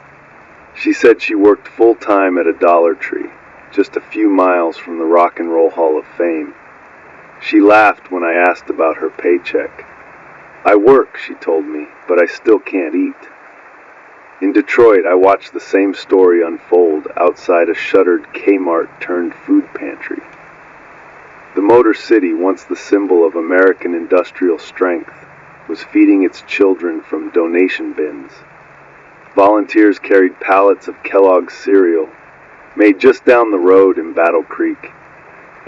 Speaker 2: She said she worked full-time at a Dollar Tree, just a few miles from the Rock and Roll Hall of Fame. She laughed when I asked about her paycheck. I work, she told me, but I still can't eat. In Detroit, I watched the same story unfold outside a shuttered Kmart-turned food pantry. The Motor City, once the symbol of American industrial strength, was feeding its children from donation bins. Volunteers carried pallets of Kellogg's cereal, made just down the road in Battle Creek,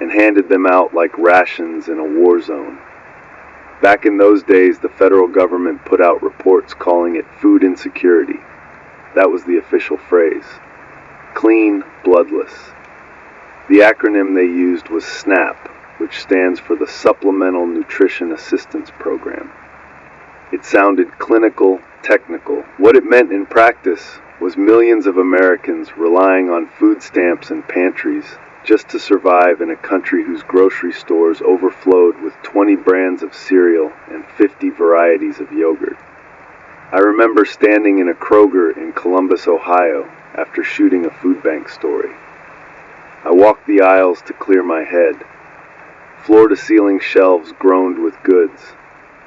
Speaker 2: and handed them out like rations in a war zone. Back in those days, the federal government put out reports calling it food insecurity. That was the official phrase. Clean, bloodless. The acronym they used was SNAP, which stands for the Supplemental Nutrition Assistance Program. It sounded clinical, technical. What it meant in practice was millions of Americans relying on food stamps and pantries just to survive in a country whose grocery stores overflowed with 20 brands of cereal and 50 varieties of yogurt. I remember standing in a Kroger in Columbus, Ohio, after shooting a food bank story. I walked the aisles to clear my head. Floor-to-ceiling shelves groaned with goods.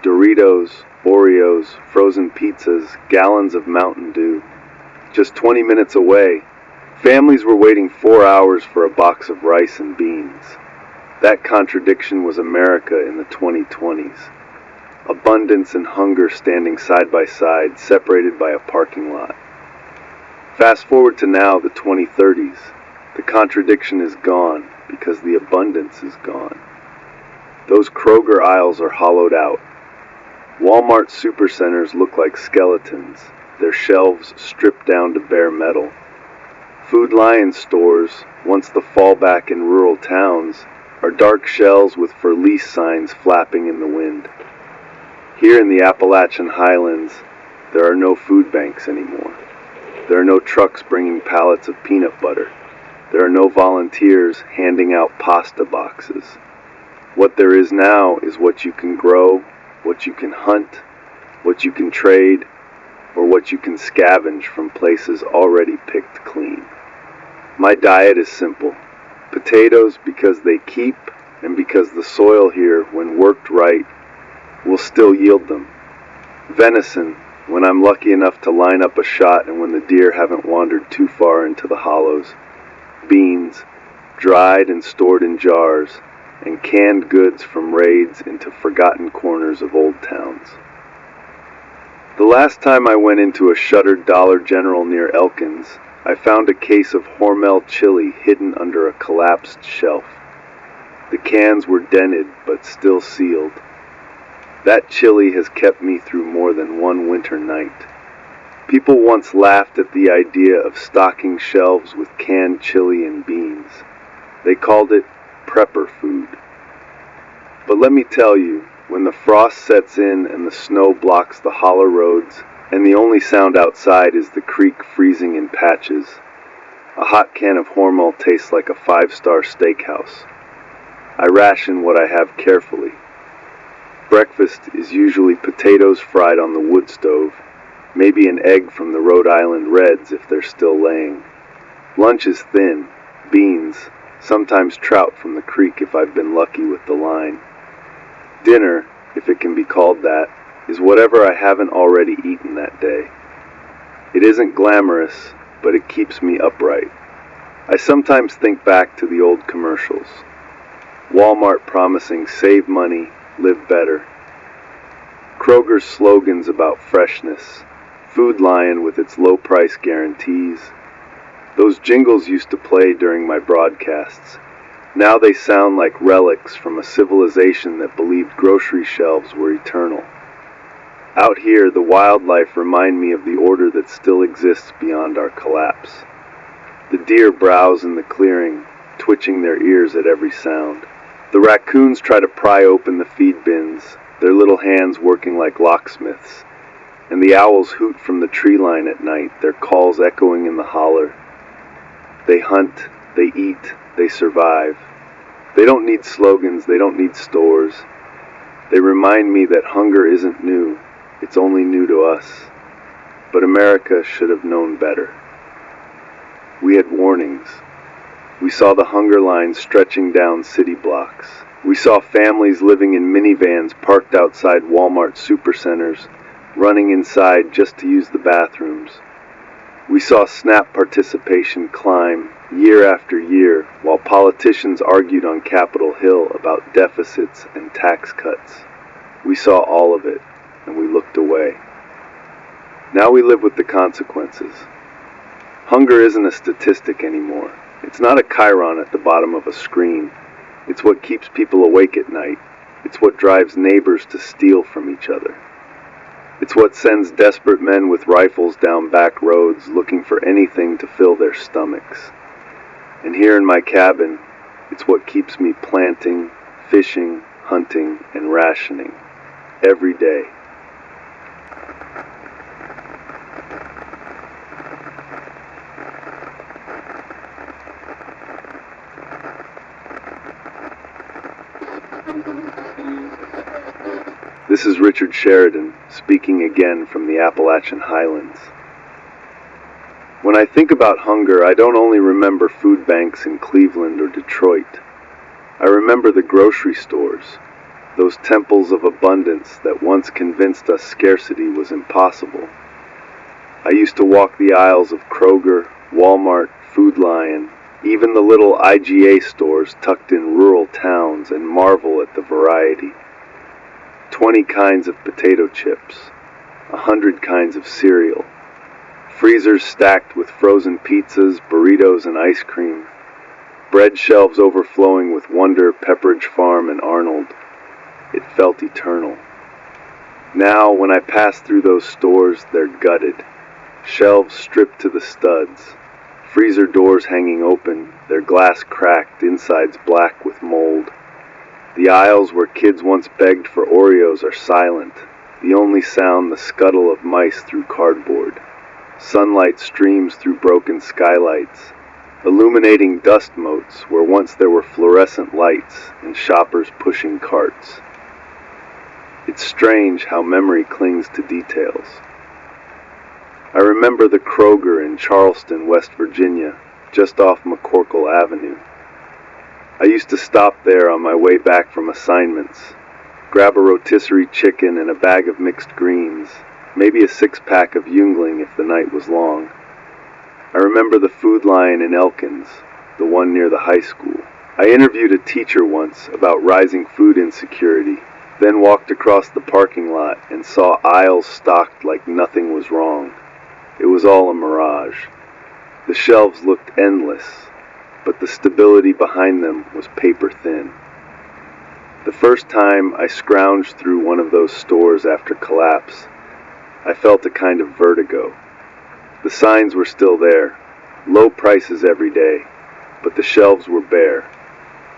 Speaker 2: Doritos, Oreos, frozen pizzas, gallons of Mountain Dew. Just 20 minutes away, families were waiting 4 hours for a box of rice and beans. That contradiction was America in the 2020s. Abundance and hunger standing side by side, separated by a parking lot. Fast forward to now, the 2030s. The contradiction is gone because the abundance is gone. Those Kroger aisles are hollowed out. Walmart supercenters look like skeletons, their shelves stripped down to bare metal. Food Lion stores, once the fallback in rural towns, are dark shells with for lease signs flapping in the wind. Here in the Appalachian Highlands, there are no food banks anymore. There are no trucks bringing pallets of peanut butter. There are no volunteers handing out pasta boxes. What there is now is what you can grow, what you can hunt, what you can trade, or what you can scavenge from places already picked clean. My diet is simple. Potatoes because they keep, and because the soil here, when worked right, will still yield them. Venison, when I'm lucky enough to line up a shot and when the deer haven't wandered too far into the hollows. Beans, dried and stored in jars, and canned goods from raids into forgotten corners of old towns. The last time I went into a shuttered Dollar General near Elkins, I found a case of Hormel chili hidden under a collapsed shelf. The cans were dented but still sealed. That chili has kept me through more than one winter night. People once laughed at the idea of stocking shelves with canned chili and beans. They called it prepper food. But let me tell you, when the frost sets in and the snow blocks the hollow roads, and the only sound outside is the creek freezing in patches, a hot can of Hormel tastes like a 5-star steakhouse. I ration what I have carefully. Breakfast is usually potatoes fried on the wood stove, maybe an egg from the Rhode Island Reds if they're still laying. Lunch is thin, beans, sometimes trout from the creek if I've been lucky with the line. Dinner, if it can be called that, is whatever I haven't already eaten that day. It isn't glamorous, but it keeps me upright. I sometimes think back to the old commercials. Walmart promising save money, live better. Kroger's slogans about freshness. Food Lion with its low price guarantees. Those jingles used to play during my broadcasts. Now they sound like relics from a civilization that believed grocery shelves were eternal. Out here, the wildlife remind me of the order that still exists beyond our collapse. The deer browse in the clearing, twitching their ears at every sound. The raccoons try to pry open the feed bins, their little hands working like locksmiths. And the owls hoot from the tree line at night, their calls echoing in the holler. They hunt, they eat, they survive. They don't need slogans, they don't need stores. They remind me that hunger isn't new, it's only new to us. But America should have known better. We had warnings. We saw the hunger lines stretching down city blocks. We saw families living in minivans parked outside Walmart supercenters, running inside just to use the bathrooms. We saw SNAP participation climb year after year while politicians argued on Capitol Hill about deficits and tax cuts. We saw all of it, and we looked away. Now we live with the consequences. Hunger isn't a statistic anymore. It's not a chyron at the bottom of a screen. It's what keeps people awake at night. It's what drives neighbors to steal from each other. It's what sends desperate men with rifles down back roads looking for anything to fill their stomachs. And here in my cabin, it's what keeps me planting, fishing, hunting, and rationing every day. This is Richard Sheridan, speaking again from the Appalachian Highlands. When I think about hunger, I don't only remember food banks in Cleveland or Detroit. I remember the grocery stores, those temples of abundance that once convinced us scarcity was impossible. I used to walk the aisles of Kroger, Walmart, Food Lion, even the little IGA stores tucked in rural towns, and marvel at the variety. 20 kinds of potato chips, 100 kinds of cereal, freezers stacked with frozen pizzas, burritos, and ice cream, bread shelves overflowing with Wonder, Pepperidge Farm, and Arnold. It felt eternal. Now, when I pass through those stores, they're gutted, shelves stripped to the studs, freezer doors hanging open, their glass cracked, insides black with mold. The aisles where kids once begged for Oreos are silent, the only sound the scuttle of mice through cardboard. Sunlight streams through broken skylights, illuminating dust motes where once there were fluorescent lights and shoppers pushing carts. It's strange how memory clings to details. I remember the Kroger in Charleston, West Virginia, just off McCorkle Avenue. I used to stop there on my way back from assignments, grab a rotisserie chicken and a bag of mixed greens, maybe a 6-pack of Yungling if the night was long. I remember the Food Lion in Elkins, the one near the high school. I interviewed a teacher once about rising food insecurity, then walked across the parking lot and saw aisles stocked like nothing was wrong. It was all a mirage. The shelves looked endless, but the stability behind them was paper thin. The first time I scrounged through one of those stores after collapse, I felt a kind of vertigo. The signs were still there, low prices every day, but the shelves were bare.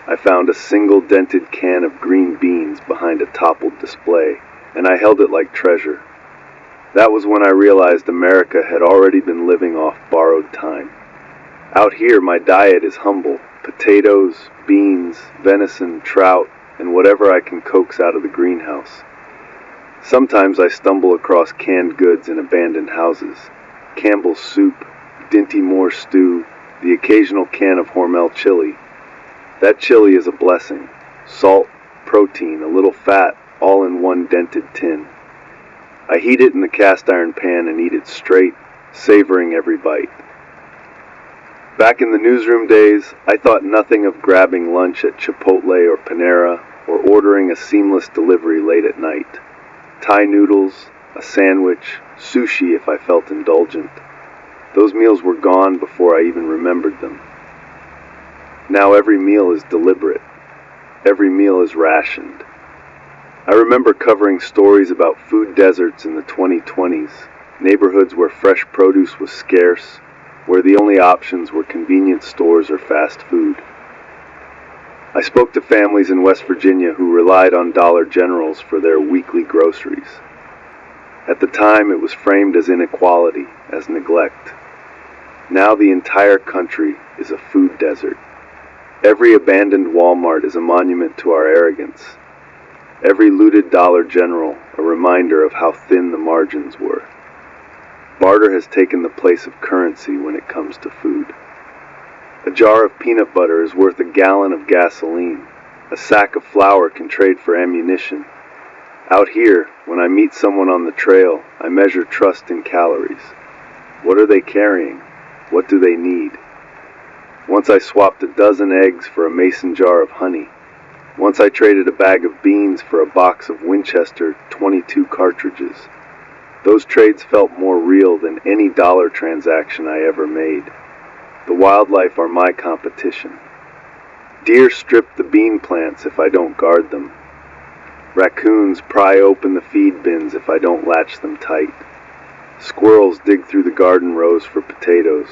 Speaker 2: I found a single dented can of green beans behind a toppled display, and I held it like treasure. That was when I realized America had already been living off borrowed time. Out here, my diet is humble: potatoes, beans, venison, trout, and whatever I can coax out of the greenhouse. Sometimes I stumble across canned goods in abandoned houses: Campbell's soup, Dinty Moore stew, the occasional can of Hormel chili. That chili is a blessing: salt, protein, a little fat, all in one dented tin. I heat it in the cast iron pan and eat it straight, savoring every bite. Back in the newsroom days, I thought nothing of grabbing lunch at Chipotle or Panera, or ordering a seamless delivery late at night. Thai noodles, a sandwich, sushi if I felt indulgent. Those meals were gone before I even remembered them. Now every meal is deliberate. Every meal is rationed. I remember covering stories about food deserts in the 2020s, neighborhoods where fresh produce was scarce, where the only options were convenience stores or fast food. I spoke to families in West Virginia who relied on Dollar Generals for their weekly groceries. At the time, it was framed as inequality, as neglect. Now the entire country is a food desert. Every abandoned Walmart is a monument to our arrogance. Every looted Dollar General a reminder of how thin the margins were. Barter has taken the place of currency when it comes to food. A jar of peanut butter is worth a gallon of gasoline. A sack of flour can trade for ammunition. Out here, when I meet someone on the trail, I measure trust in calories. What are they carrying? What do they need? Once I swapped a dozen eggs for a mason jar of honey. Once I traded a bag of beans for a box of Winchester 22 cartridges. Those trades felt more real than any dollar transaction I ever made. The wildlife are my competition. Deer strip the bean plants if I don't guard them. Raccoons pry open the feed bins if I don't latch them tight. Squirrels dig through the garden rows for potatoes.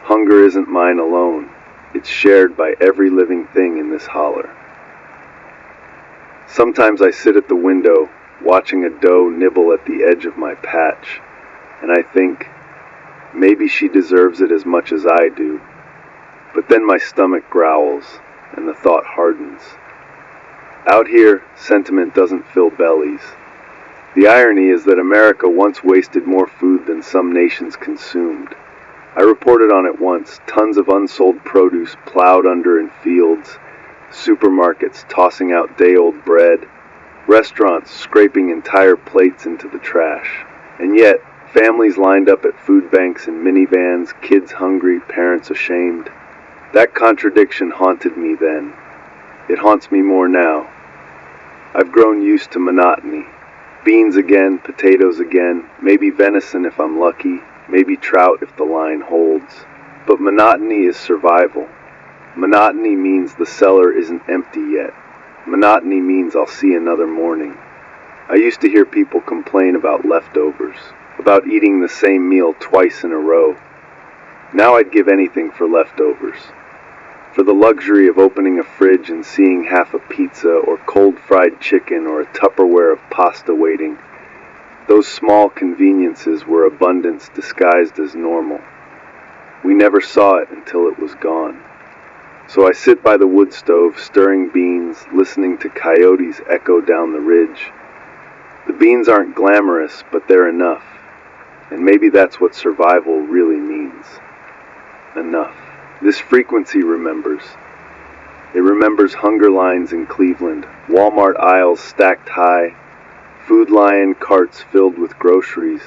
Speaker 2: Hunger isn't mine alone. It's shared by every living thing in this holler. Sometimes I sit at the window, watching a doe nibble at the edge of my patch, and I think, maybe she deserves it as much as I do. But then my stomach growls, and the thought hardens. Out here, sentiment doesn't fill bellies. The irony is that America once wasted more food than some nations consumed. I reported on it once: tons of unsold produce plowed under in fields, supermarkets tossing out day-old bread, restaurants scraping entire plates into the trash. And yet, families lined up at food banks in minivans, kids hungry, parents ashamed. That contradiction haunted me then. It haunts me more now. I've grown used to monotony. Beans again, potatoes again, maybe venison if I'm lucky, maybe trout if the line holds. But monotony is survival. Monotony means the cellar isn't empty yet. Monotony means I'll see another morning. I used to hear people complain about leftovers, about eating the same meal twice in a row. Now I'd give anything for leftovers. For the luxury of opening a fridge and seeing half a pizza or cold fried chicken or a Tupperware of pasta waiting. Those small conveniences were abundance disguised as normal. We never saw it until it was gone. So I sit by the wood stove, stirring beans, listening to coyotes echo down the ridge. The beans aren't glamorous, but they're enough. And maybe that's what survival really means. Enough. This frequency remembers. It remembers hunger lines in Cleveland, Walmart aisles stacked high, Food Lion carts filled with groceries.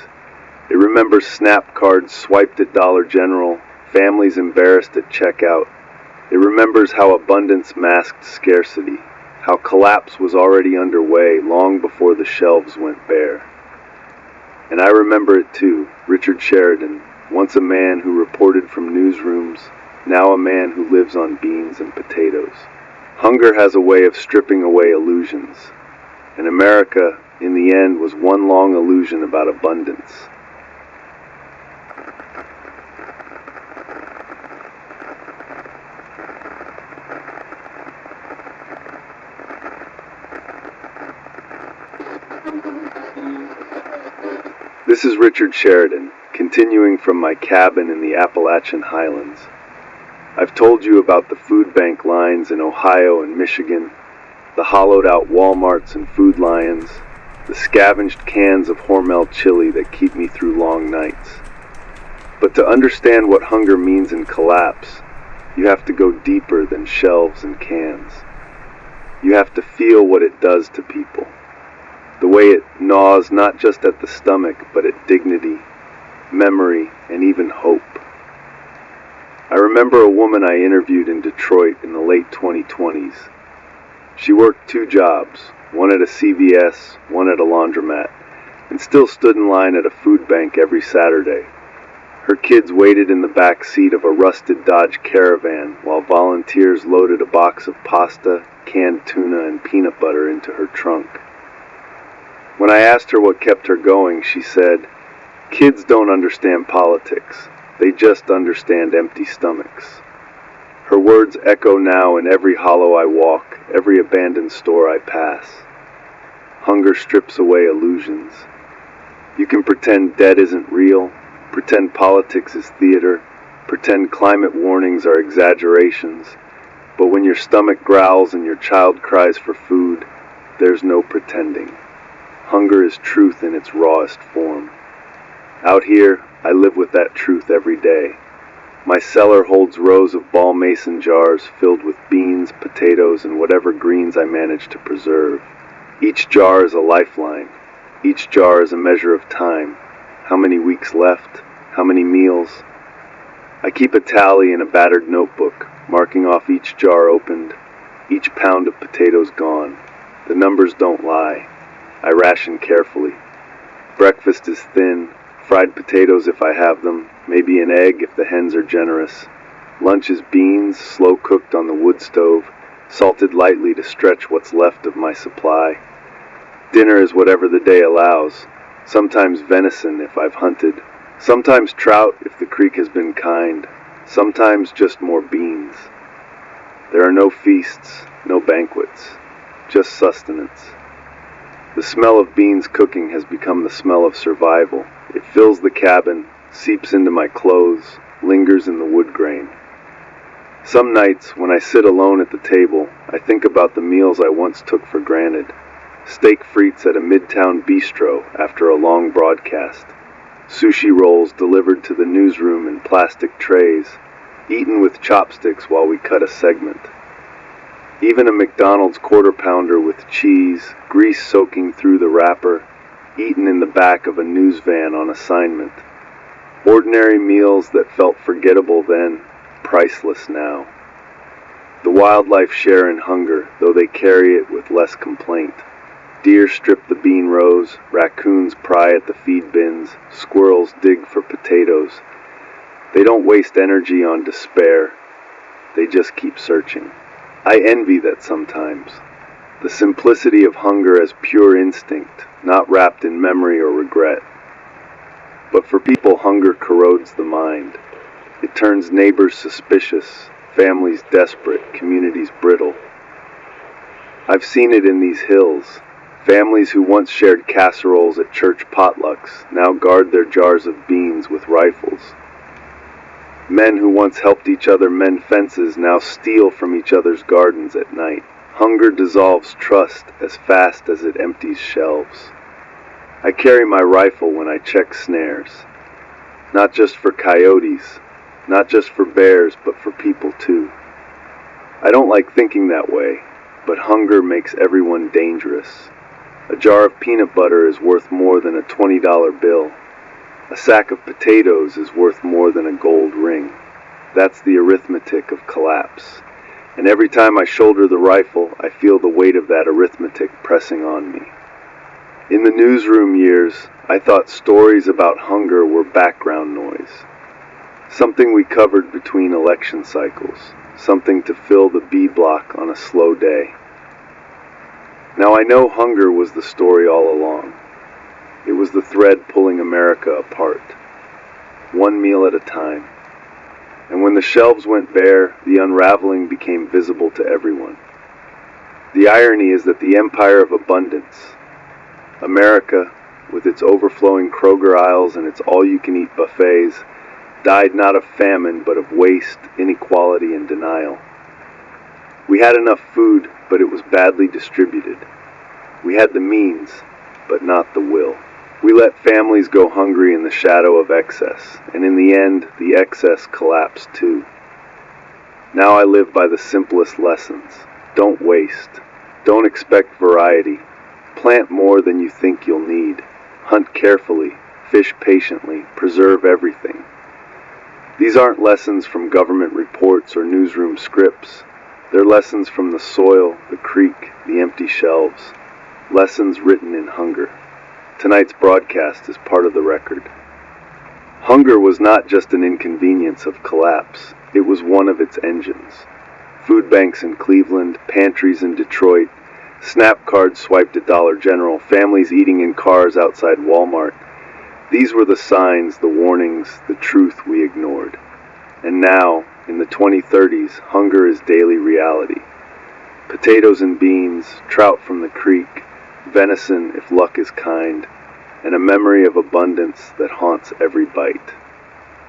Speaker 2: It remembers SNAP cards swiped at Dollar General, families embarrassed at checkout. It remembers how abundance masked scarcity, how collapse was already underway long before the shelves went bare. And I remember it too, Richard Sheridan, once a man who reported from newsrooms, now a man who lives on beans and potatoes. Hunger has a way of stripping away illusions, and America, in the end, was one long illusion about abundance. This is Richard Sheridan, continuing from my cabin in the Appalachian Highlands. I've told you about the food bank lines in Ohio and Michigan, the hollowed-out Walmarts and Food Lions, the scavenged cans of Hormel chili that keep me through long nights. But to understand what hunger means in collapse, you have to go deeper than shelves and cans. You have to feel what it does to people, the way it gnaws not just at the stomach, but at dignity, memory, and even hope. I remember a woman I interviewed in Detroit in the late 2020s. She worked 2 jobs, one at a CVS, one at a laundromat, and still stood in line at a food bank every Saturday. Her kids waited in the back seat of a rusted Dodge Caravan while volunteers loaded a box of pasta, canned tuna, and peanut butter into her trunk. When I asked her what kept her going, she said, "Kids don't understand politics. They just understand empty stomachs." Her words echo now in every hollow I walk, every abandoned store I pass. Hunger strips away illusions. You can pretend debt isn't real, pretend politics is theater, pretend climate warnings are exaggerations, but when your stomach growls and your child cries for food, there's no pretending. Hunger is truth in its rawest form. Out here, I live with that truth every day. My cellar holds rows of ball mason jars filled with beans, potatoes, and whatever greens I manage to preserve. Each jar is a lifeline. Each jar is a measure of time. How many weeks left? How many meals? I keep a tally in a battered notebook, marking off each jar opened, each pound of potatoes gone. The numbers don't lie. I ration carefully. Breakfast is thin, fried potatoes if I have them, maybe an egg if the hens are generous. Lunch is beans, slow cooked on the wood stove, salted lightly to stretch what's left of my supply. Dinner is whatever the day allows, sometimes venison if I've hunted, sometimes trout if the creek has been kind, sometimes just more beans. There are no feasts, no banquets, just sustenance. The smell of beans cooking has become the smell of survival. It fills the cabin, seeps into my clothes, lingers in the wood grain. Some nights, when I sit alone at the table, I think about the meals I once took for granted. Steak frites at a midtown bistro after a long broadcast. Sushi rolls delivered to the newsroom in plastic trays, eaten with chopsticks while we cut a segment. Even a McDonald's quarter pounder with cheese, grease soaking through the wrapper, eaten in the back of a news van on assignment. Ordinary meals that felt forgettable then, priceless now. The wildlife share in hunger, though they carry it with less complaint. Deer strip the bean rows, raccoons pry at the feed bins, squirrels dig for potatoes. They don't waste energy on despair. They just keep searching. I envy that sometimes. The simplicity of hunger as pure instinct, not wrapped in memory or regret. But for people, hunger corrodes the mind. It turns neighbors suspicious, families desperate, communities brittle. I've seen it in these hills. Families who once shared casseroles at church potlucks now guard their jars of beans with rifles. Men who once helped each other mend fences now steal from each other's gardens at night. Hunger dissolves trust as fast as it empties shelves. I carry my rifle when I check snares. Not just for coyotes, not just for bears, but for people too. I don't like thinking that way, but hunger makes everyone dangerous. A jar of peanut butter is worth more than a $20 bill. A sack of potatoes is worth more than a gold ring. That's the arithmetic of collapse. And every time I shoulder the rifle, I feel the weight of that arithmetic pressing on me. In the newsroom years, I thought stories about hunger were background noise. Something we covered between election cycles. Something to fill the B block on a slow day. Now I know hunger was the story all along. It was the thread pulling America apart, one meal at a time. And when the shelves went bare, the unraveling became visible to everyone. The irony is that the empire of abundance, America, with its overflowing Kroger aisles and its all-you-can-eat buffets, died not of famine but of waste, inequality, and denial. We had enough food, but it was badly distributed. We had the means, but not the will. We let families go hungry in the shadow of excess, and in the end, the excess collapsed too. Now I live by the simplest lessons. Don't waste. Don't expect variety. Plant more than you think you'll need. Hunt carefully. Fish patiently. Preserve everything. These aren't lessons from government reports or newsroom scripts. They're lessons from the soil, the creek, the empty shelves. Lessons written in hunger. Tonight's broadcast is part of the record. Hunger was not just an inconvenience of collapse. It was one of its engines. Food banks in Cleveland, pantries in Detroit, SNAP cards swiped at Dollar General, families eating in cars outside Walmart. These were the signs, the warnings, the truth we ignored. And now, in the 2030s, hunger is daily reality. Potatoes and beans, trout from the creek, venison if luck is kind, and a memory of abundance that haunts every bite.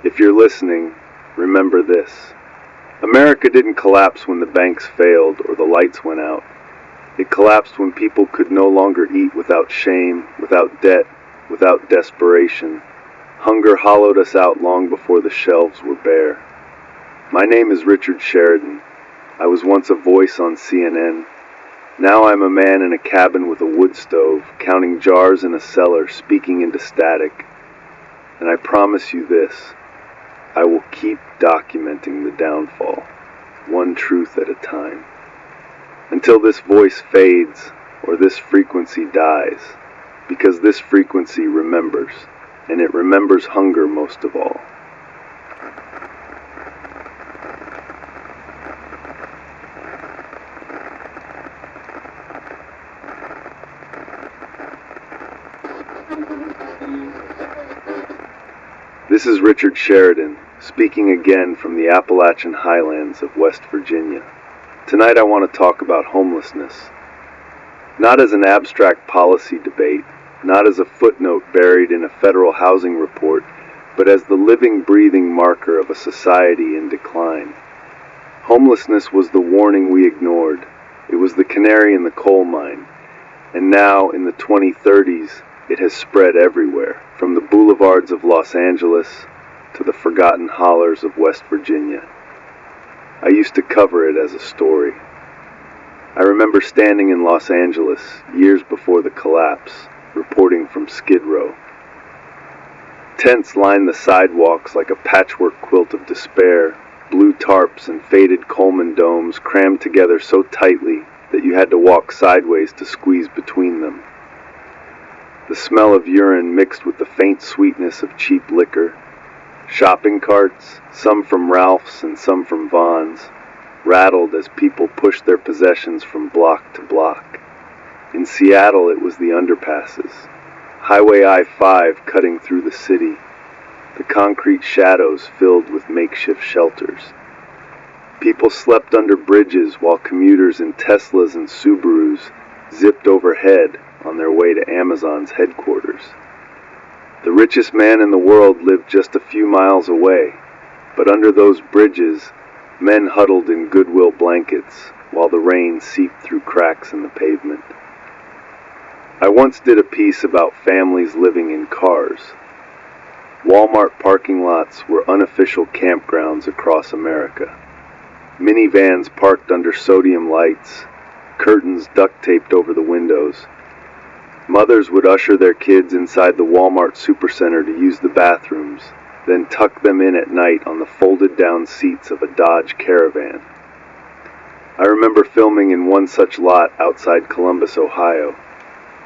Speaker 2: If you're listening, remember this. America didn't collapse when the banks failed or the lights went out. It collapsed when people could no longer eat without shame, without debt, without desperation. Hunger hollowed us out long before the shelves were bare. My name is Richard Sheridan. I was once a voice on CNN. Now I'm a man in a cabin with a wood stove, counting jars in a cellar, speaking into static. And I promise you this, I will keep documenting the downfall, one truth at a time, until this voice fades or this frequency dies, because this frequency remembers, and it remembers hunger most of all. This is Richard Sheridan, speaking again from the Appalachian highlands of West Virginia. Tonight I want to talk about homelessness. Not as an abstract policy debate, not as a footnote buried in a federal housing report, but as the living, breathing marker of a society in decline. Homelessness was the warning we ignored. It was the canary in the coal mine. And now, in the 2030s, it has spread everywhere, from the boulevards of Los Angeles to the forgotten hollers of West Virginia. I used to cover it as a story. I remember standing in Los Angeles years before the collapse, reporting from Skid Row. Tents lined the sidewalks like a patchwork quilt of despair, blue tarps and faded Coleman domes crammed together so tightly that you had to walk sideways to squeeze between them. The smell of urine mixed with the faint sweetness of cheap liquor. Shopping carts, some from Ralph's and some from Vaughn's, rattled as people pushed their possessions from block to block. In Seattle, it was the underpasses. Highway I-5 cutting through the city. The concrete shadows filled with makeshift shelters. People slept under bridges while commuters in Teslas and Subarus zipped overhead on their way to Amazon's headquarters. The richest man in the world lived just a few miles away, but under those bridges, men huddled in Goodwill blankets while the rain seeped through cracks in the pavement. I once did a piece about families living in cars. Walmart parking lots were unofficial campgrounds across America. Minivans parked under sodium lights, curtains duct taped over the windows. Mothers would usher their kids inside the Walmart supercenter to use the bathrooms, then tuck them in at night on the folded-down seats of a Dodge Caravan. I remember filming in one such lot outside Columbus, Ohio.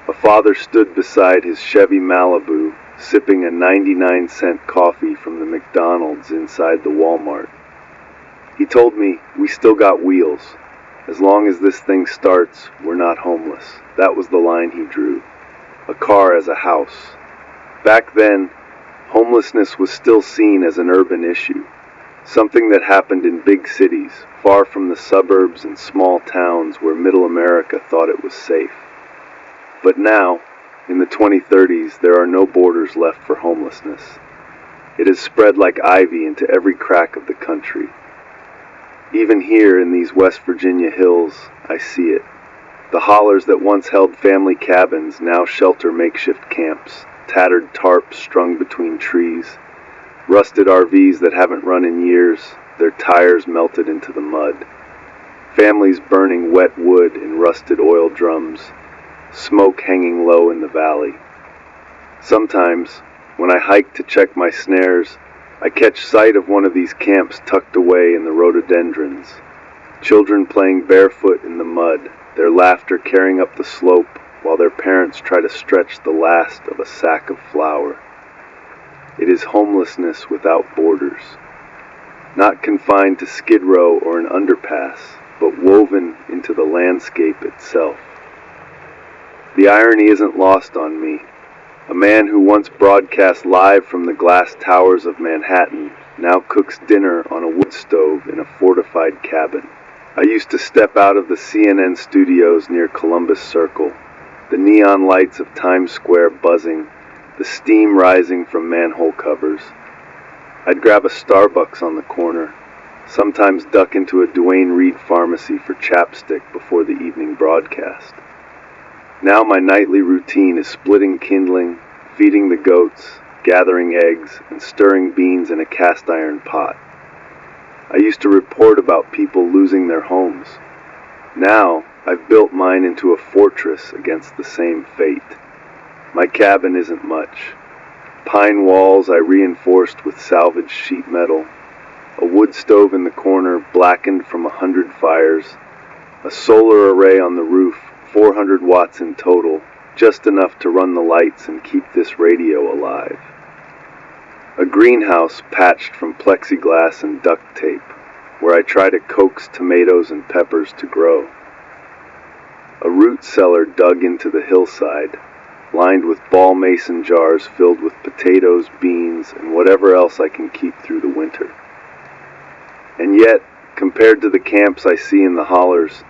Speaker 2: A father stood beside his Chevy Malibu, sipping a 99-cent coffee from the McDonald's inside the Walmart. He told me, "We still got wheels. As long as this thing starts, we're not homeless." That was the line he drew. A car as a house. Back then, homelessness was still seen as an urban issue, something that happened in big cities, far from the suburbs and small towns where middle America thought it was safe. But now, In the 2030s, there are no borders left for homelessness. It has spread like ivy into every crack of the country. Even here in these West Virginia hills, I see it. The hollers that once held family cabins now shelter makeshift camps, tattered tarps strung between trees, rusted RVs that haven't run in years, their tires melted into the mud. Families burning wet wood in rusted oil drums, smoke hanging low in the valley. Sometimes, when I hike to check my snares, I catch sight of one of these camps tucked away in the rhododendrons. Children playing barefoot in the mud, their laughter carrying up the slope while their parents try to stretch the last of a sack of flour. It is homelessness without borders, not confined to Skid Row or an underpass, but woven into the landscape itself. The irony isn't lost on me. A man who once broadcast live from the glass towers of Manhattan now cooks dinner on a wood stove in a fortified cabin. I used to step out of the CNN studios near Columbus Circle, the neon lights of Times Square buzzing, the steam rising from manhole covers. I'd grab a Starbucks on the corner, sometimes duck into a Duane Reade pharmacy for chapstick before the evening broadcast. Now my nightly routine is splitting kindling, feeding the goats, gathering eggs, and stirring beans in a cast iron pot. I used to report about people losing their homes. Now, I've built mine into a fortress against the same fate. My cabin isn't much. Pine walls I reinforced with salvaged sheet metal, a wood stove in the corner blackened from 100 fires, a solar array on the roof, 400 watts in total, just enough to run the lights and keep this radio alive. A greenhouse patched from plexiglass and duct tape, where I try to coax tomatoes and peppers to grow. A root cellar dug into the hillside, lined with ball mason jars filled with potatoes, beans, and whatever else I can keep through the winter. And yet, compared to the camps I see in the hollers,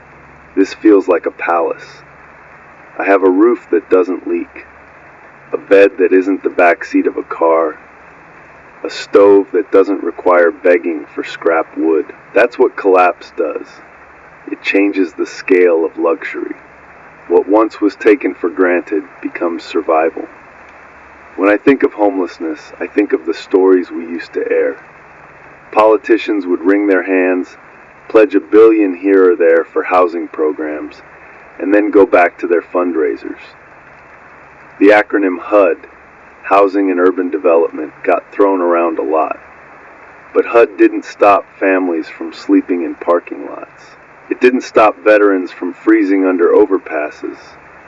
Speaker 2: this feels like a palace. I have a roof that doesn't leak, a bed that isn't the backseat of a car, a stove that doesn't require begging for scrap wood. That's what collapse does. It changes the scale of luxury. What once was taken for granted becomes survival. When I think of homelessness, I think of the stories we used to air. Politicians would wring their hands, pledge $1 billion here or there for housing programs, and then go back to their fundraisers. The acronym HUD, Housing and Urban Development, got thrown around a lot. But HUD didn't stop families from sleeping in parking lots. It didn't stop veterans from freezing under overpasses.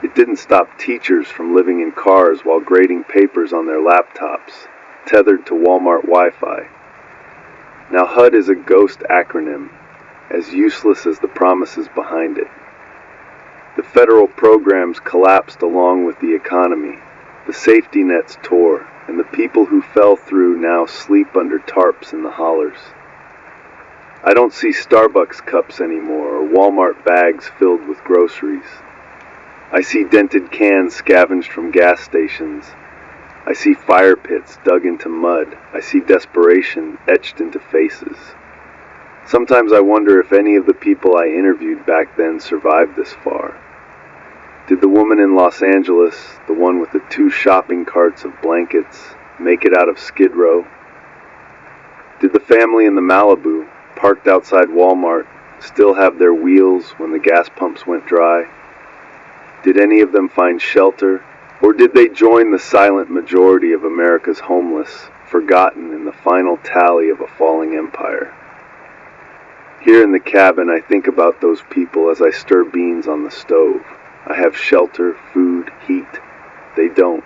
Speaker 2: It didn't stop teachers from living in cars while grading papers on their laptops, tethered to Walmart Wi-Fi. Now HUD is a ghost acronym, as useless as the promises behind it. The federal programs collapsed along with the economy. The safety nets tore, and the people who fell through now sleep under tarps in the hollers. I don't see Starbucks cups anymore or Walmart bags filled with groceries. I see dented cans scavenged from gas stations. I see fire pits dug into mud. I see desperation etched into faces. Sometimes I wonder if any of the people I interviewed back then survived this far. Did the woman in Los Angeles, the one with the 2 shopping carts of blankets, make it out of Skid Row? Did the family in the Malibu, parked outside Walmart, still have their wheels when the gas pumps went dry? Did any of them find shelter, or did they join the silent majority of America's homeless, forgotten in the final tally of a falling empire? Here in the cabin, I think about those people as I stir beans on the stove. I have shelter, food, heat. They don't.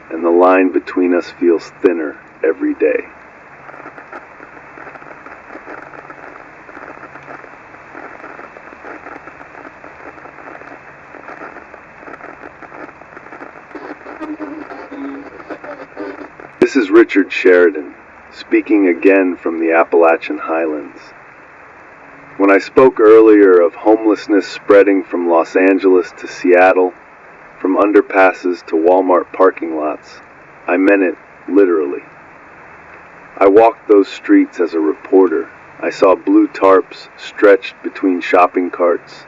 Speaker 2: And the line between us feels thinner every day. This is Richard Sheridan, speaking again from the Appalachian Highlands. When I spoke earlier of homelessness spreading from Los Angeles to Seattle, from underpasses to Walmart parking lots. I meant it literally. I walked those streets as a reporter. I saw blue tarps stretched between shopping carts,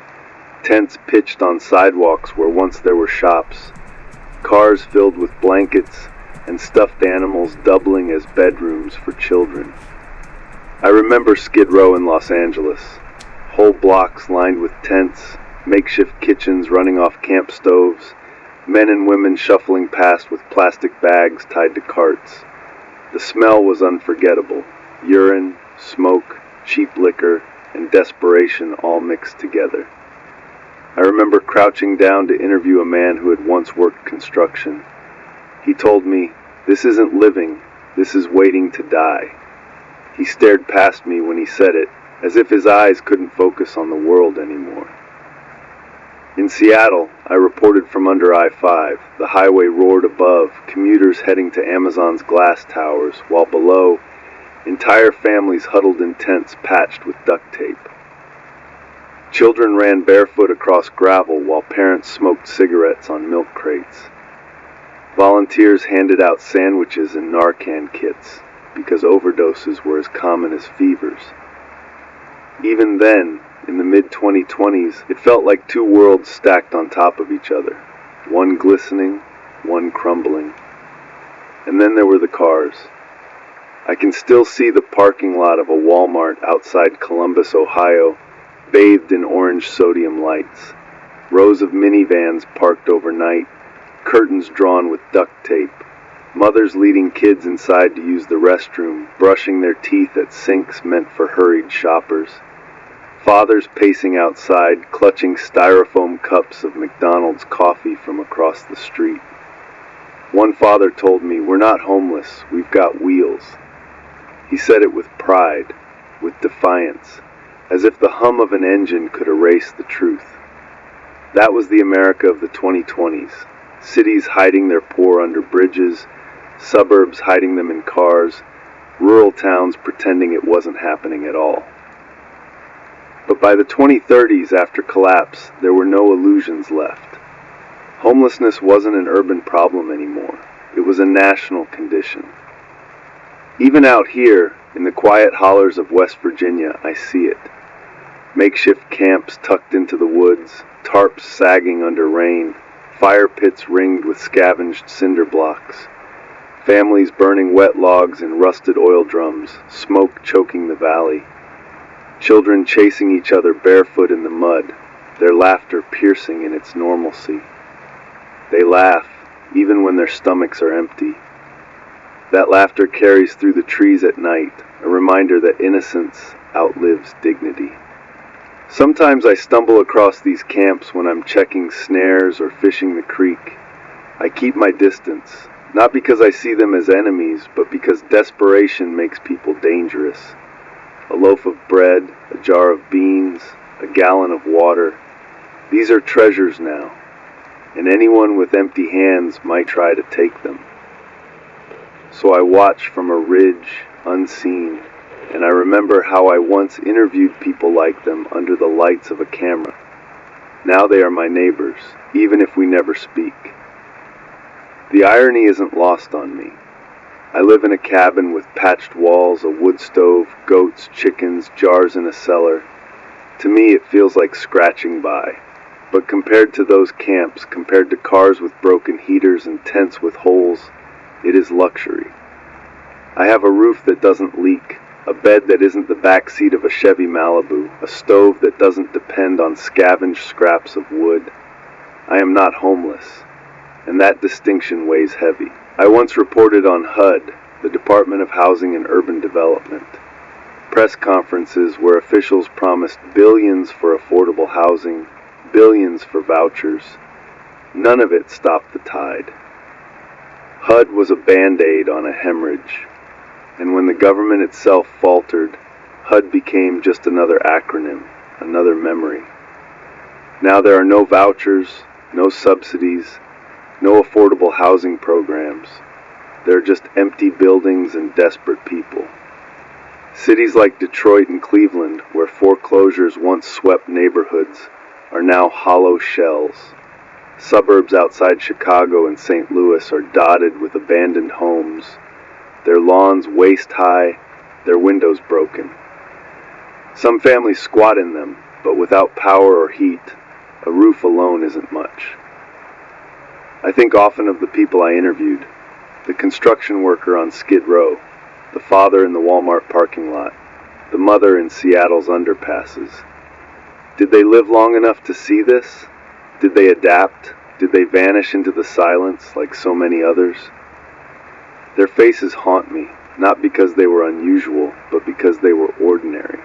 Speaker 2: tents pitched on sidewalks where once there were shops, cars filled with blankets, and stuffed animals doubling as bedrooms for children. I remember Skid Row in Los Angeles, whole blocks lined with tents, makeshift kitchens running off camp stoves, men and women shuffling past with plastic bags tied to carts. The smell was unforgettable. Urine, smoke, cheap liquor, and desperation all mixed together. I remember crouching down to interview a man who had once worked construction. He told me, "This isn't living, this is waiting to die." He stared past me when he said it, as if his eyes couldn't focus on the world anymore. In Seattle, I reported from under I-5. The highway roared above, commuters heading to Amazon's glass towers, while below, entire families huddled in tents patched with duct tape. Children ran barefoot across gravel while parents smoked cigarettes on milk crates. Volunteers handed out sandwiches and Narcan kits, because overdoses were as common as fevers. Even then, in the mid-2020s, it felt like two worlds stacked on top of each other, one glistening, one crumbling. And then there were the cars. I can still see the parking lot of a Walmart outside Columbus, Ohio, bathed in orange sodium lights. Rows of minivans parked overnight, curtains drawn with duct tape, mothers leading kids inside to use the restroom, brushing their teeth at sinks meant for hurried shoppers. Fathers pacing outside, clutching styrofoam cups of McDonald's coffee from across the street. One father told me, "We're not homeless, we've got wheels." He said it with pride, with defiance, as if the hum of an engine could erase the truth. That was the America of the 2020s. Cities hiding their poor under bridges, suburbs hiding them in cars, rural towns pretending it wasn't happening at all. But by the 2030s, after collapse, there were no illusions left. Homelessness wasn't an urban problem anymore. It was a national condition. Even out here, in the quiet hollers of West Virginia, I see it. Makeshift camps tucked into the woods, tarps sagging under rain, fire pits ringed with scavenged cinder blocks, families burning wet logs in rusted oil drums, smoke choking the valley, children chasing each other barefoot in the mud, their laughter piercing in its normalcy. They laugh, even when their stomachs are empty. That laughter carries through the trees at night, a reminder that innocence outlives dignity. Sometimes I stumble across these camps when I'm checking snares or fishing the creek. I keep my distance, not because I see them as enemies, but because desperation makes people dangerous. A loaf of bread, a jar of beans, a gallon of water. These are treasures now, and anyone with empty hands might try to take them. So I watch from a ridge, unseen, and I remember how I once interviewed people like them under the lights of a camera. Now they are my neighbors, even if we never speak. The irony isn't lost on me. I live in a cabin with patched walls, a wood stove, goats, chickens, jars in a cellar. To me, it feels like scratching by. But compared to those camps, compared to cars with broken heaters and tents with holes, it is luxury. I have a roof that doesn't leak, a bed that isn't the back seat of a Chevy Malibu, a stove that doesn't depend on scavenged scraps of wood. I am not homeless, and that distinction weighs heavy. I once reported on HUD, the Department of Housing and Urban Development. Press conferences where officials promised billions for affordable housing, billions for vouchers. None of it stopped the tide. HUD was a band-aid on a hemorrhage, and when the government itself faltered, HUD became just another acronym, another memory. Now there are no vouchers, no subsidies, no affordable housing programs. There are just empty buildings and desperate people. Cities like Detroit and Cleveland, where foreclosures once swept neighborhoods, are now hollow shells. Suburbs outside Chicago and St. Louis are dotted with abandoned homes, their lawns waist-high, their windows broken. Some families squat in them, but without power or heat, a roof alone isn't much. I think often of the people I interviewed, the construction worker on Skid Row, the father in the Walmart parking lot, the mother in Seattle's underpasses. Did they live long enough to see this? Did they adapt? Did they vanish into the silence like so many others? Their faces haunt me, not because they were unusual, but because they were ordinary.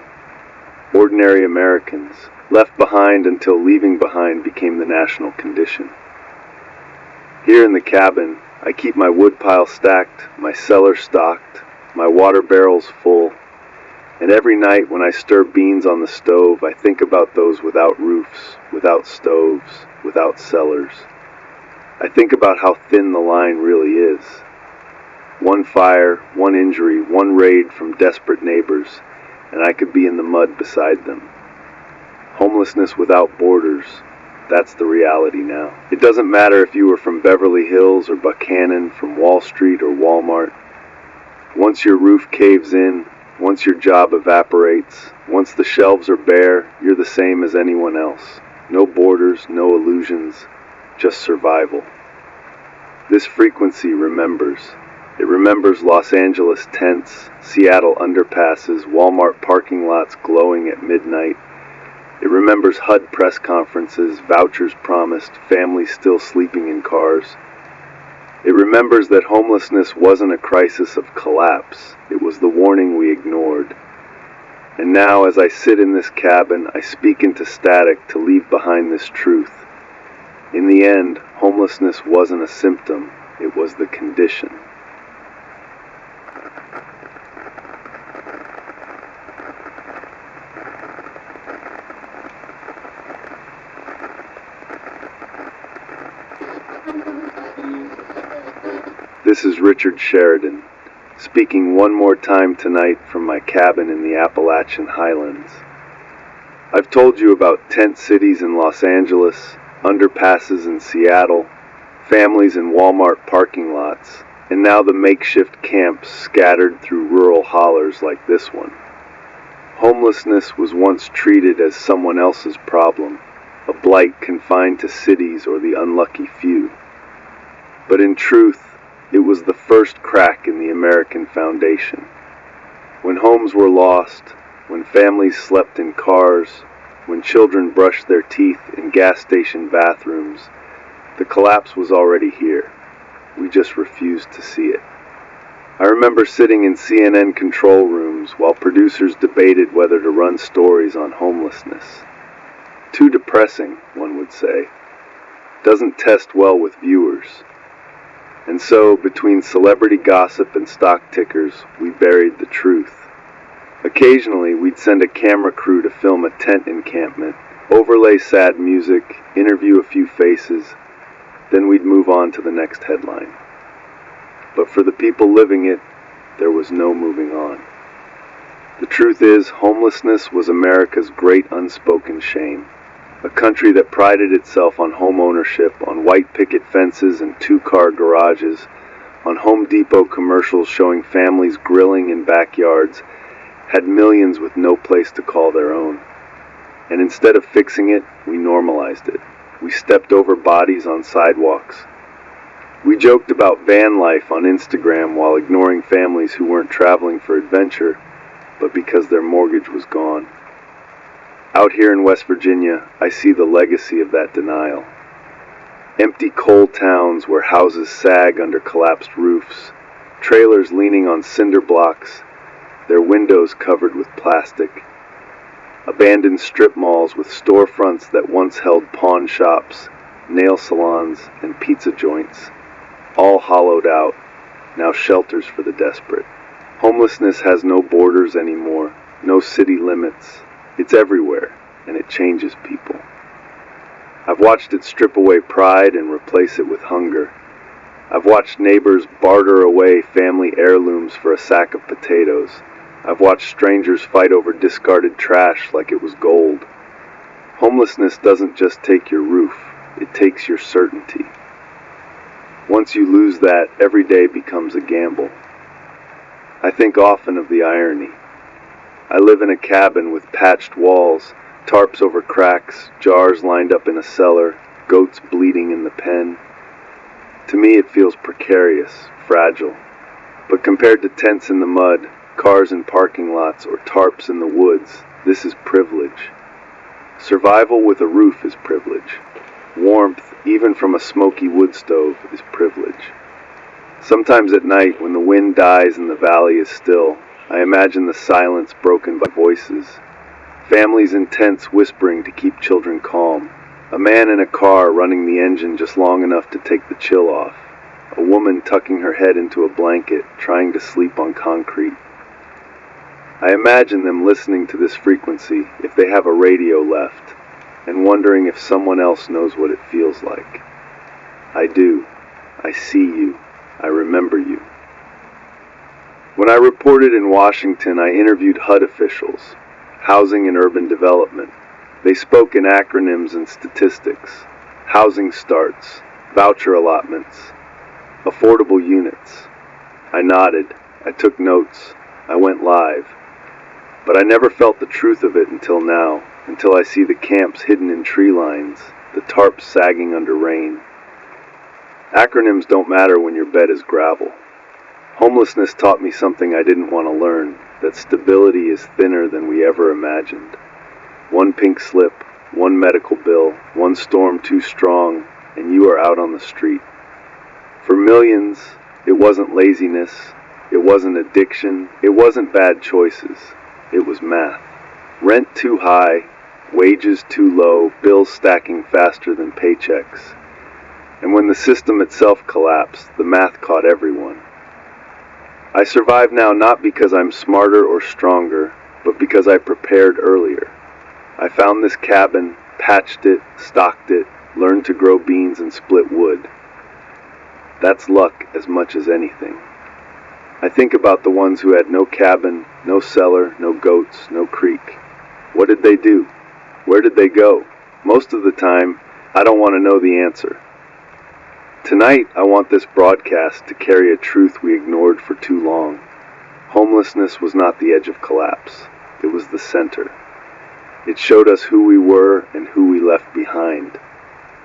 Speaker 2: Ordinary Americans, left behind until leaving behind became the national condition. Here in the cabin, I keep my woodpile stacked, my cellar stocked, my water barrels full, and every night when I stir beans on the stove, I think about those without roofs, without stoves, without cellars. I think about how thin the line really is. One fire, one injury, one raid from desperate neighbors, and I could be in the mud beside them. Homelessness without borders, that's the reality now. It doesn't matter if you were from Beverly Hills or Buchanan, from Wall Street or Walmart. Once your roof caves in, once your job evaporates, once the shelves are bare, you're the same as anyone else. No borders, no illusions, just survival. This frequency remembers. It remembers Los Angeles tents, Seattle underpasses, Walmart parking lots glowing at midnight. It remembers HUD press conferences, vouchers promised, families still sleeping in cars. It remembers that homelessness wasn't a crisis of collapse. It was the warning we ignored. And now, as I sit in this cabin, I speak into static to leave behind this truth. In the end, homelessness wasn't a symptom, it was the condition. This is Richard Sheridan, speaking one more time tonight from my cabin in the Appalachian Highlands. I've told you about tent cities in Los Angeles, underpasses in Seattle, families in Walmart parking lots, and now the makeshift camps scattered through rural hollers like this one. Homelessness was once treated as someone else's problem, a blight confined to cities or the unlucky few. But in truth, it was the first crack in the American foundation. When homes were lost, when families slept in cars, when children brushed their teeth in gas station bathrooms, the collapse was already here. We just refused to see it. I remember sitting in CNN control rooms while producers debated whether to run stories on homelessness. Too depressing, one would say. Doesn't test well with viewers. And so, between celebrity gossip and stock tickers, we buried the truth. Occasionally, we'd send a camera crew to film a tent encampment, overlay sad music, interview a few faces, then we'd move on to the next headline. But for the people living it, there was no moving on. The truth is, homelessness was America's great unspoken shame. A country that prided itself on home ownership, on white picket fences and two-car garages, on Home Depot commercials showing families grilling in backyards, had millions with no place to call their own. And instead of fixing it, we normalized it. We stepped over bodies on sidewalks. We joked about van life on Instagram while ignoring families who weren't traveling for adventure, but because their mortgage was gone. Out here in West Virginia, I see the legacy of that denial. Empty coal towns where houses sag under collapsed roofs, trailers leaning on cinder blocks, their windows covered with plastic. Abandoned strip malls with storefronts that once held pawn shops, nail salons, and pizza joints, all hollowed out, now shelters for the desperate. Homelessness has no borders anymore, no city limits. It's everywhere, and it changes people. I've watched it strip away pride and replace it with hunger. I've watched neighbors barter away family heirlooms for a sack of potatoes. I've watched strangers fight over discarded trash like it was gold. Homelessness doesn't just take your roof, it takes your certainty. Once you lose that, every day becomes a gamble. I think often of the irony. I live in a cabin with patched walls, tarps over cracks, jars lined up in a cellar, goats bleeding in the pen. To me it feels precarious, fragile. But compared to tents in the mud, cars in parking lots, or tarps in the woods, this is privilege. Survival with a roof is privilege. Warmth, even from a smoky wood stove, is privilege. Sometimes at night, when the wind dies and the valley is still, I imagine the silence broken by voices. Families in tents whispering to keep children calm. A man in a car running the engine just long enough to take the chill off. A woman tucking her head into a blanket, trying to sleep on concrete. I imagine them listening to this frequency, if they have a radio left, and wondering if someone else knows what it feels like. I do. I see you. I remember you. When I reported in Washington, I interviewed HUD officials, Housing and Urban Development. They spoke in acronyms and statistics, housing starts, voucher allotments, affordable units. I nodded, I took notes, I went live. But I never felt the truth of it until now, until I see the camps hidden in tree lines, the tarps sagging under rain. Acronyms don't matter when your bed is gravel. Homelessness taught me something I didn't want to learn, that stability is thinner than we ever imagined. One pink slip, one medical bill, one storm too strong, and you are out on the street. For millions, it wasn't laziness, it wasn't addiction, it wasn't bad choices, it was math. Rent too high, wages too low, bills stacking faster than paychecks. And when the system itself collapsed, the math caught everyone. I survive now not because I'm smarter or stronger, but because I prepared earlier. I found this cabin, patched it, stocked it, learned to grow beans and split wood. That's luck as much as anything. I think about the ones who had no cabin, no cellar, no goats, no creek. What did they do? Where did they go? Most of the time, I don't want to know the answer. Tonight, I want this broadcast to carry a truth we ignored for too long. Homelessness was not the edge of collapse. It was the center. It showed us who we were and who we left behind.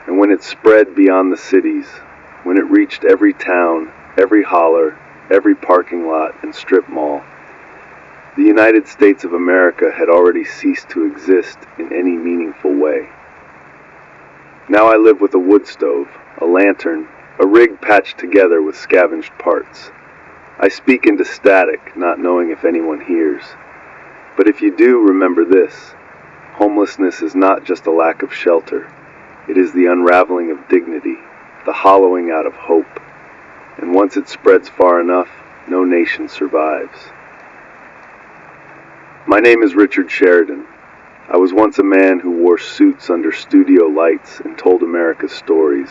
Speaker 2: And when it spread beyond the cities, when it reached every town, every holler, every parking lot and strip mall, the United States of America had already ceased to exist in any meaningful way. Now I live with a wood stove, a lantern, a rig patched together with scavenged parts. I speak into static, not knowing if anyone hears. But if you do, remember this. Homelessness is not just a lack of shelter. It is the unraveling of dignity, the hollowing out of hope. And once it spreads far enough, no nation survives. My name is Richard Sheridan. I was once a man who wore suits under studio lights and told America's stories.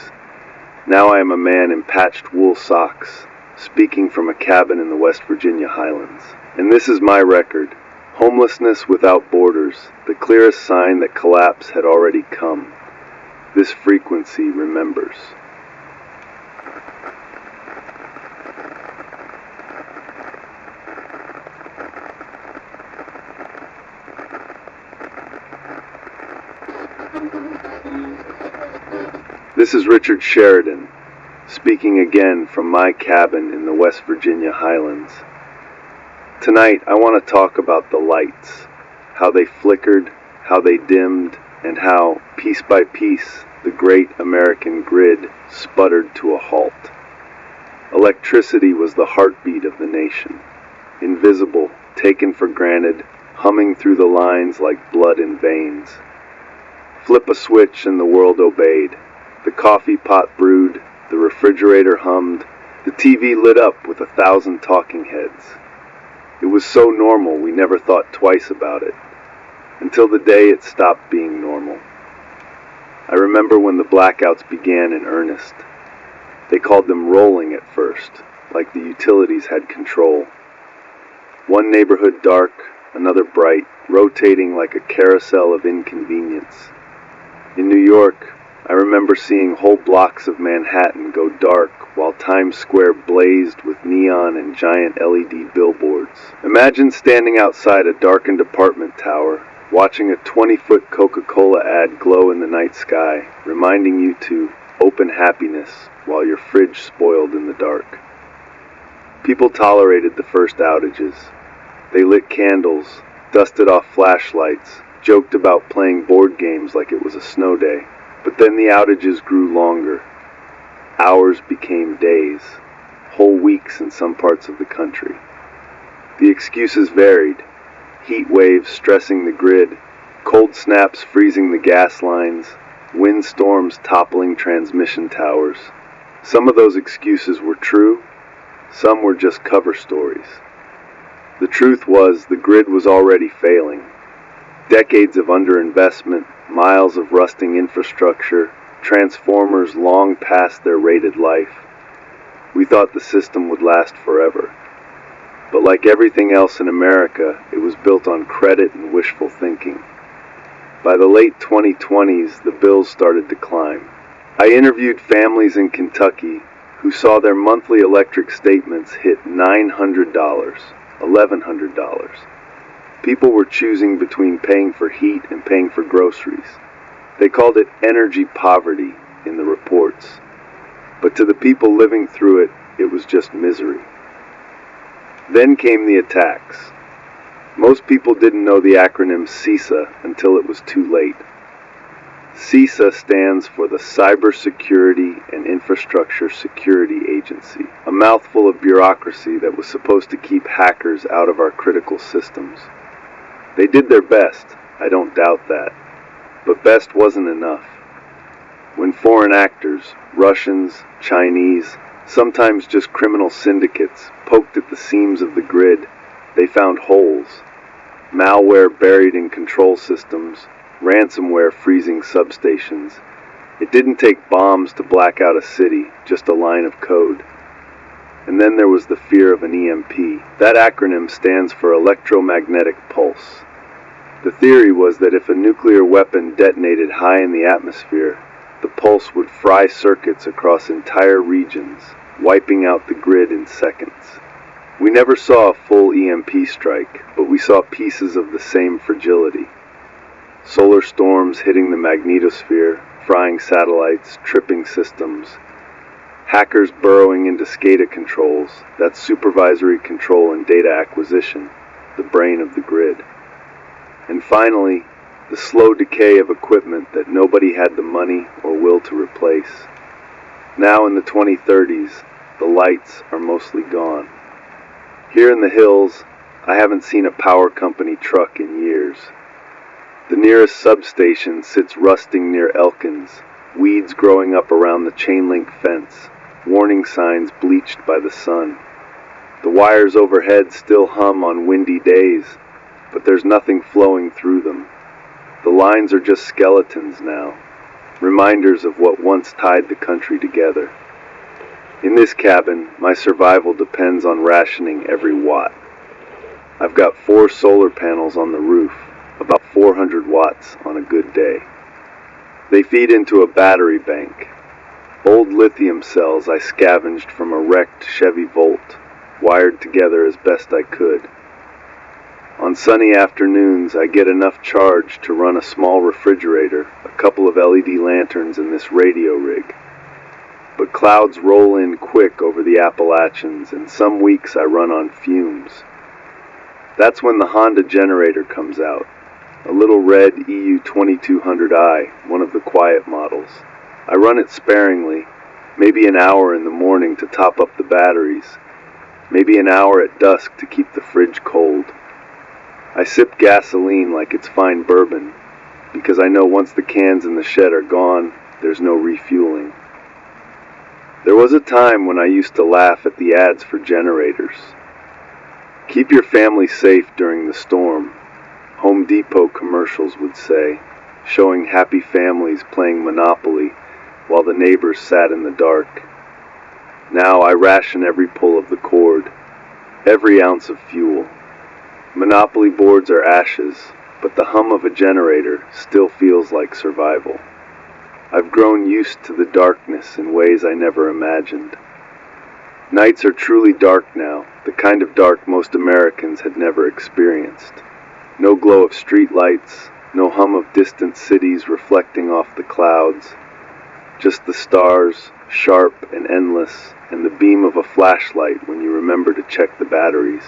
Speaker 2: Now I am a man in patched wool socks, speaking from a cabin in the West Virginia highlands. And this is my record, Homelessness Without Borders, the clearest sign that collapse had already come. This frequency remembers. This is Richard Sheridan, speaking again from my cabin in the West Virginia highlands. Tonight, I want to talk about the lights, how they flickered, how they dimmed, and how, piece by piece, the great American grid sputtered to a halt. Electricity was the heartbeat of the nation, invisible, taken for granted, humming through the lines like blood in veins. Flip a switch and the world obeyed. The coffee pot brewed, the refrigerator hummed, the TV lit up with 1,000 talking heads. It was so normal we never thought twice about it, until the day it stopped being normal. I remember when the blackouts began in earnest. They called them rolling at first, like the utilities had control. One neighborhood dark, another bright, rotating like a carousel of inconvenience. In New York, I remember seeing whole blocks of Manhattan go dark while Times Square blazed with neon and giant LED billboards. Imagine standing outside a darkened apartment tower, watching a 20-foot Coca-Cola ad glow in the night sky, reminding you to open happiness while your fridge spoiled in the dark. People tolerated the first outages. They lit candles, dusted off flashlights, joked about playing board games like it was a snow day. But then the outages grew longer. Hours became days, whole weeks in some parts of the country. The excuses varied. Heat waves stressing the grid, cold snaps freezing the gas lines, windstorms toppling transmission towers. Some of those excuses were true, some were just cover stories. The truth was the grid was already failing. Decades of underinvestment, miles of rusting infrastructure, transformers long past their rated life. We thought the system would last forever. But like everything else in America, it was built on credit and wishful thinking. By the late 2020s, the bills started to climb. I interviewed families in Kentucky who saw their monthly electric statements hit $900, $1,100. People were choosing between paying for heat and paying for groceries. They called it energy poverty in the reports. But to the people living through it, it was just misery. Then came the attacks. Most people didn't know the acronym CISA until it was too late. CISA stands for the Cybersecurity and Infrastructure Security Agency, a mouthful of bureaucracy that was supposed to keep hackers out of our critical systems. They did their best, I don't doubt that, but best wasn't enough. When foreign actors, Russians, Chinese, sometimes just criminal syndicates, poked at the seams of the grid, they found holes. Malware buried in control systems, ransomware freezing substations. It didn't take bombs to black out a city, just a line of code. And then there was the fear of an EMP. That acronym stands for electromagnetic pulse. The theory was that if a nuclear weapon detonated high in the atmosphere, the pulse would fry circuits across entire regions, wiping out the grid in seconds. We never saw a full EMP strike, but we saw pieces of the same fragility. Solar storms hitting the magnetosphere, frying satellites, tripping systems. Hackers burrowing into SCADA controls, that's supervisory control and data acquisition, the brain of the grid. And finally, the slow decay of equipment that nobody had the money or will to replace. Now in the 2030s, the lights are mostly gone. Here in the hills, I haven't seen a power company truck in years. The nearest substation sits rusting near Elkins, weeds growing up around the chain-link fence, warning signs bleached by the sun. The wires overhead still hum on windy days, but there's nothing flowing through them. The lines are just skeletons now, reminders of what once tied the country together. In this cabin, my survival depends on rationing every watt. I've got 4 solar panels on the roof, about 400 watts on a good day. They feed into a battery bank. Old lithium cells I scavenged from a wrecked Chevy Volt, wired together as best I could. On sunny afternoons, I get enough charge to run a small refrigerator, a couple of LED lanterns, and this radio rig. But clouds roll in quick over the Appalachians, and some weeks I run on fumes. That's when the Honda generator comes out, a little red EU 2200i, one of the quiet models. I run it sparingly, maybe an hour in the morning to top up the batteries, maybe an hour at dusk to keep the fridge cold. I sip gasoline like it's fine bourbon, because I know once the cans in the shed are gone, there's no refueling. There was a time when I used to laugh at the ads for generators. Keep your family safe during the storm, Home Depot commercials would say, showing happy families playing Monopoly while the neighbors sat in the dark. Now I ration every pull of the cord, every ounce of fuel. Monopoly boards are ashes, but the hum of a generator still feels like survival. I've grown used to the darkness in ways I never imagined. Nights are truly dark now, the kind of dark most Americans had never experienced. No glow of streetlights, no hum of distant cities reflecting off the clouds, just the stars, sharp and endless, and the beam of a flashlight when you remember to check the batteries.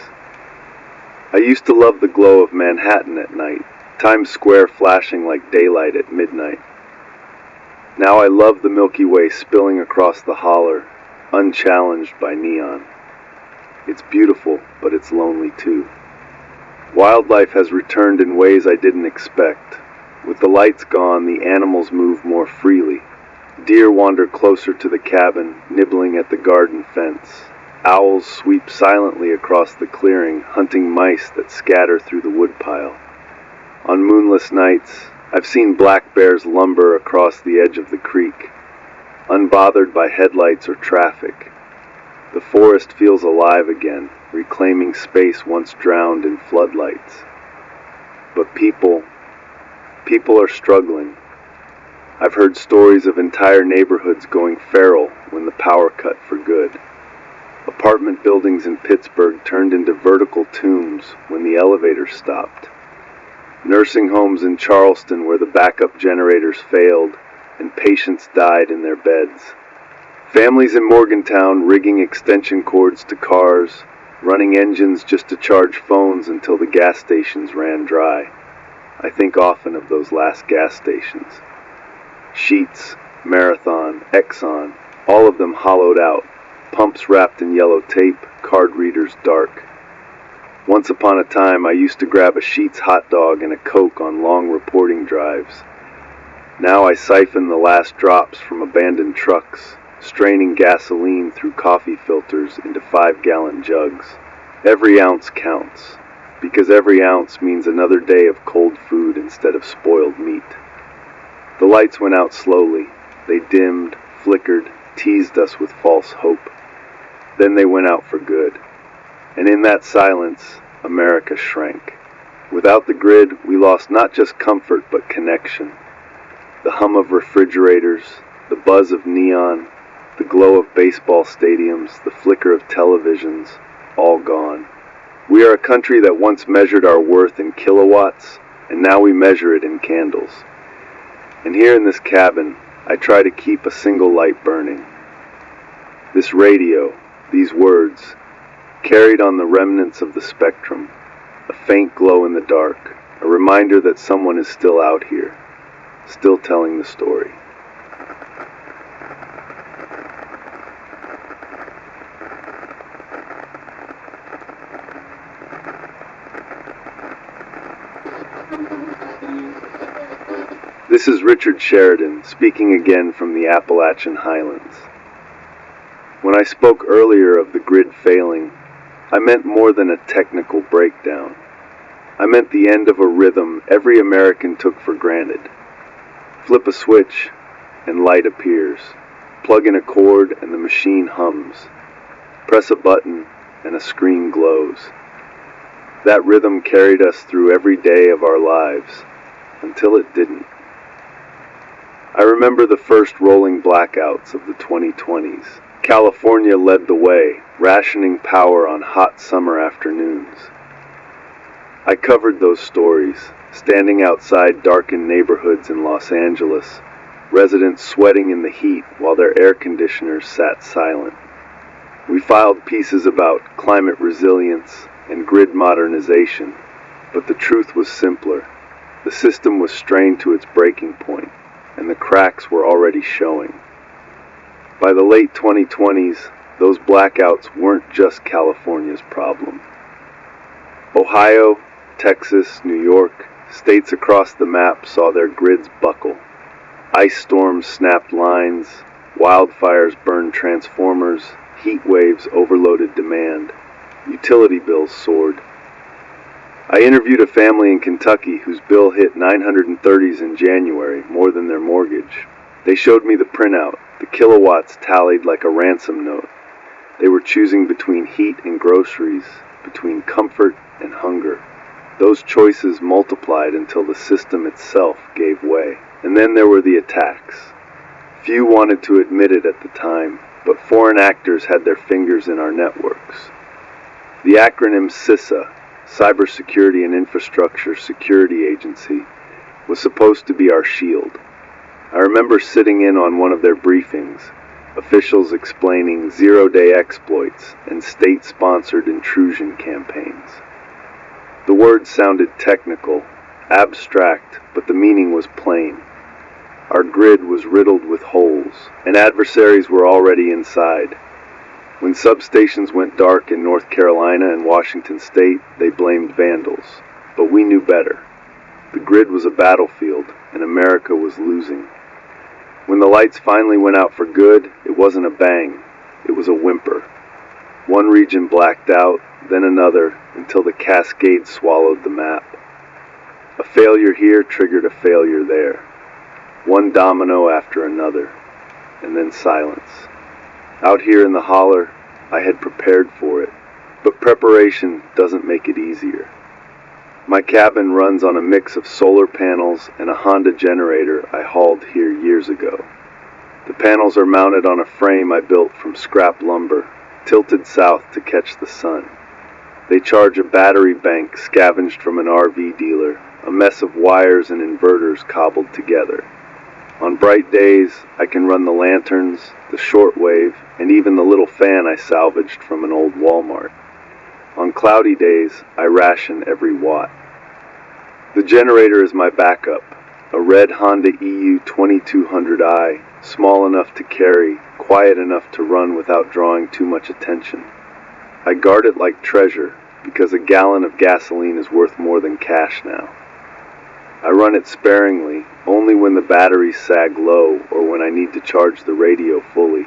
Speaker 2: I used to love the glow of Manhattan at night, Times Square flashing like daylight at midnight. Now I love the Milky Way spilling across the holler, unchallenged by neon. It's beautiful, but it's lonely too. Wildlife has returned in ways I didn't expect. With the lights gone, the animals move more freely. Deer wander closer to the cabin, nibbling at the garden fence. Owls sweep silently across the clearing, hunting mice that scatter through the woodpile. On moonless nights, I've seen black bears lumber across the edge of the creek, unbothered by headlights or traffic. The forest feels alive again, reclaiming space once drowned in floodlights. But people are struggling. I've heard stories of entire neighborhoods going feral when the power cut for good. Apartment buildings in Pittsburgh turned into vertical tombs when the elevator stopped. Nursing homes in Charleston where the backup generators failed and patients died in their beds. Families in Morgantown rigging extension cords to cars, running engines just to charge phones until the gas stations ran dry. I think often of those last gas stations. Sheetz, Marathon, Exxon, all of them hollowed out, pumps wrapped in yellow tape, card readers dark. Once upon a time, I used to grab a Sheetz hot dog and a Coke on long reporting drives. Now I siphon the last drops from abandoned trucks, straining gasoline through coffee filters into 5-gallon jugs. Every ounce counts, because every ounce means another day of cold food instead of spoiled meat. The lights went out slowly. They dimmed, flickered, teased us with false hope. Then they went out for good. And in that silence, America shrank. Without the grid, we lost not just comfort but connection. The hum of refrigerators, the buzz of neon, the glow of baseball stadiums, the flicker of televisions, all gone. We are a country that once measured our worth in kilowatts, and now we measure it in candles. And here in this cabin, I try to keep a single light burning. This radio, these words, carried on the remnants of the spectrum, a faint glow in the dark, a reminder that someone is still out here, still telling the story. This is Richard Sheridan, speaking again from the Appalachian Highlands. When I spoke earlier of the grid failing, I meant more than a technical breakdown. I meant the end of a rhythm every American took for granted. Flip a switch, and light appears. Plug in a cord, and the machine hums. Press a button, and a screen glows. That rhythm carried us through every day of our lives, until it didn't. I remember the first rolling blackouts of the 2020s. California led the way, rationing power on hot summer afternoons. I covered those stories, standing outside darkened neighborhoods in Los Angeles, residents sweating in the heat while their air conditioners sat silent. We filed pieces about climate resilience and grid modernization, but the truth was simpler. The system was strained to its breaking point, and the cracks were already showing. By the late 2020s, those blackouts weren't just California's problem. Ohio, Texas, New York, states across the map saw their grids buckle. Ice storms snapped lines, wildfires burned transformers, heat waves overloaded demand, utility bills soared. I interviewed a family in Kentucky whose bill hit 930s in January, more than their mortgage. They showed me the printout. The kilowatts tallied like a ransom note. They were choosing between heat and groceries, between comfort and hunger. Those choices multiplied until the system itself gave way. And then there were the attacks. Few wanted to admit it at the time, but foreign actors had their fingers in our networks. The acronym CISA, Cybersecurity and Infrastructure Security Agency, was supposed to be our shield. I remember sitting in on one of their briefings, officials explaining zero-day exploits and state-sponsored intrusion campaigns. The words sounded technical, abstract, but the meaning was plain. Our grid was riddled with holes, and adversaries were already inside. When substations went dark in North Carolina and Washington State, they blamed vandals. But we knew better. The grid was a battlefield, and America was losing. When the lights finally went out for good, it wasn't a bang, it was a whimper. One region blacked out, then another, until the cascade swallowed the map. A failure here triggered a failure there. One domino after another, and then silence. Out here in the holler, I had prepared for it, but preparation doesn't make it easier. My cabin runs on a mix of solar panels and a Honda generator I hauled here years ago. The panels are mounted on a frame I built from scrap lumber, tilted south to catch the sun. They charge a battery bank scavenged from an RV dealer, a mess of wires and inverters cobbled together. On bright days, I can run the lanterns, the shortwave, and even the little fan I salvaged from an old Walmart. On cloudy days, I ration every watt. The generator is my backup, a red Honda EU 2200i, small enough to carry, quiet enough to run without drawing too much attention. I guard it like treasure, because a gallon of gasoline is worth more than cash now. I run it sparingly, only when the batteries sag low or when I need to charge the radio fully.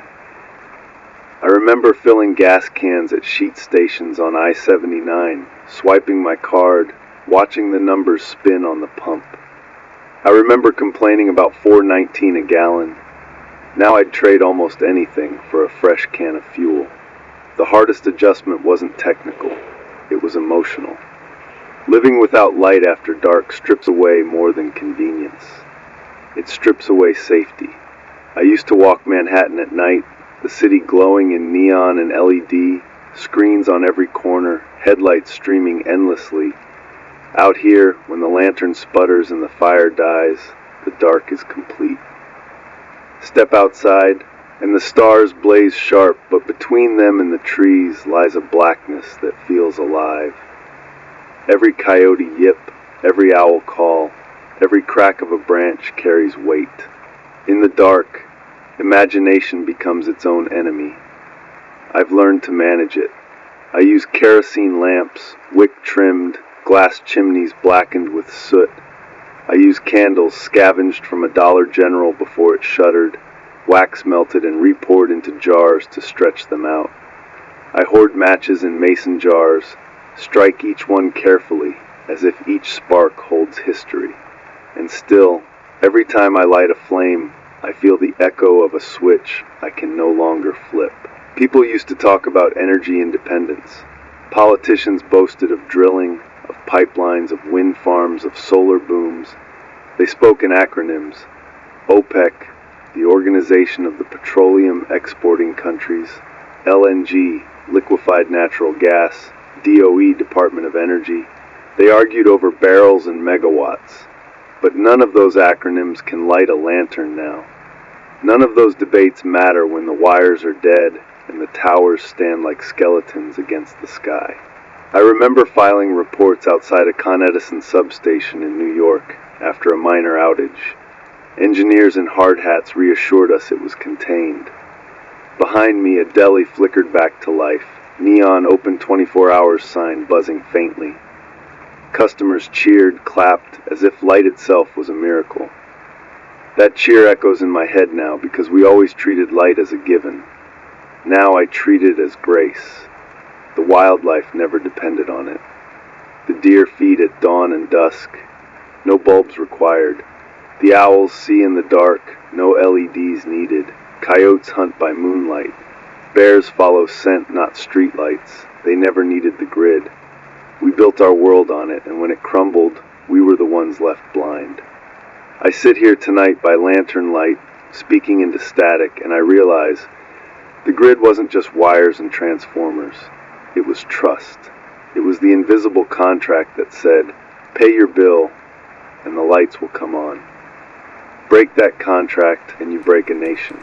Speaker 2: I remember filling gas cans at sheet stations on I-79, swiping my card, watching the numbers spin on the pump. I remember complaining about $4.19 a gallon. Now I'd trade almost anything for a fresh can of fuel. The hardest adjustment wasn't technical, it was emotional. Living without light after dark strips away more than convenience. It strips away safety. I used to walk Manhattan at night, the city glowing in neon and LED, screens on every corner, headlights streaming endlessly. Out here, when the lantern sputters and the fire dies, the dark is complete. Step outside, and the stars blaze sharp, but between them and the trees lies a blackness that feels alive. Every coyote yip, every owl call, every crack of a branch carries weight. In the dark, imagination becomes its own enemy. I've learned to manage it. I use kerosene lamps, wick-trimmed, glass chimneys blackened with soot. I use candles scavenged from a Dollar General before it shuttered, wax melted and re-poured into jars to stretch them out. I hoard matches in mason jars, strike each one carefully, as if each spark holds history. And still, every time I light a flame, I feel the echo of a switch I can no longer flip. People used to talk about energy independence. Politicians boasted of drilling, of pipelines, of wind farms, of solar booms. They spoke in acronyms. OPEC, the Organization of the Petroleum Exporting Countries, LNG, liquefied natural gas, DOE, Department of Energy. They argued over barrels and megawatts. But none of those acronyms can light a lantern now. None of those debates matter when the wires are dead and the towers stand like skeletons against the sky. I remember filing reports outside a Con Edison substation in New York after a minor outage. Engineers in hard hats reassured us it was contained. Behind me, a deli flickered back to life, neon open 24 hours sign buzzing faintly. Customers cheered, clapped, as if light itself was a miracle. That cheer echoes in my head now because we always treated light as a given. Now I treat it as grace. The wildlife never depended on it. The deer feed at dawn and dusk. No bulbs required. The owls see in the dark. No LEDs needed. Coyotes hunt by moonlight. Bears follow scent, not streetlights. They never needed the grid. We built our world on it, and when it crumbled, we were the ones left blind. I sit here tonight by lantern light, speaking into static, and I realize the grid wasn't just wires and transformers. It was trust. It was the invisible contract that said, pay your bill and the lights will come on. Break that contract and you break a nation.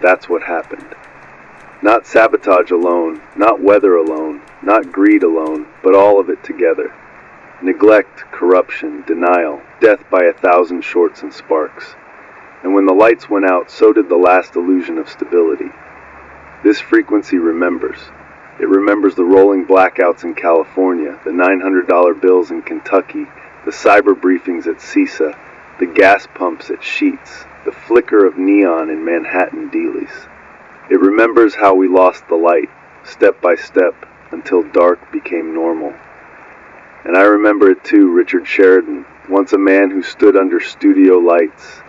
Speaker 2: That's what happened. Not sabotage alone, not weather alone, not greed alone, but all of it together. Neglect, corruption, denial, death by 1,000 shorts and sparks. And when the lights went out, so did the last illusion of stability. This frequency remembers. It remembers the rolling blackouts in California, the $900 bills in Kentucky, the cyber briefings at CISA, the gas pumps at Sheetz, the flicker of neon in Manhattan dealies. It remembers how we lost the light, step by step, until dark became normal. And I remember it too, Richard Sheridan, once a man who stood under studio lights,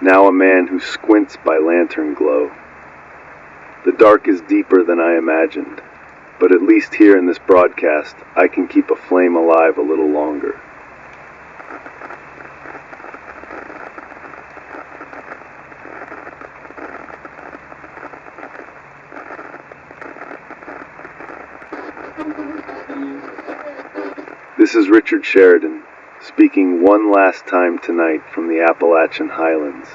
Speaker 2: now a man who squints by lantern glow. The dark is deeper than I imagined, but at least here in this broadcast, I can keep a flame alive a little longer. This is Richard Sheridan, speaking one last time tonight from the Appalachian Highlands.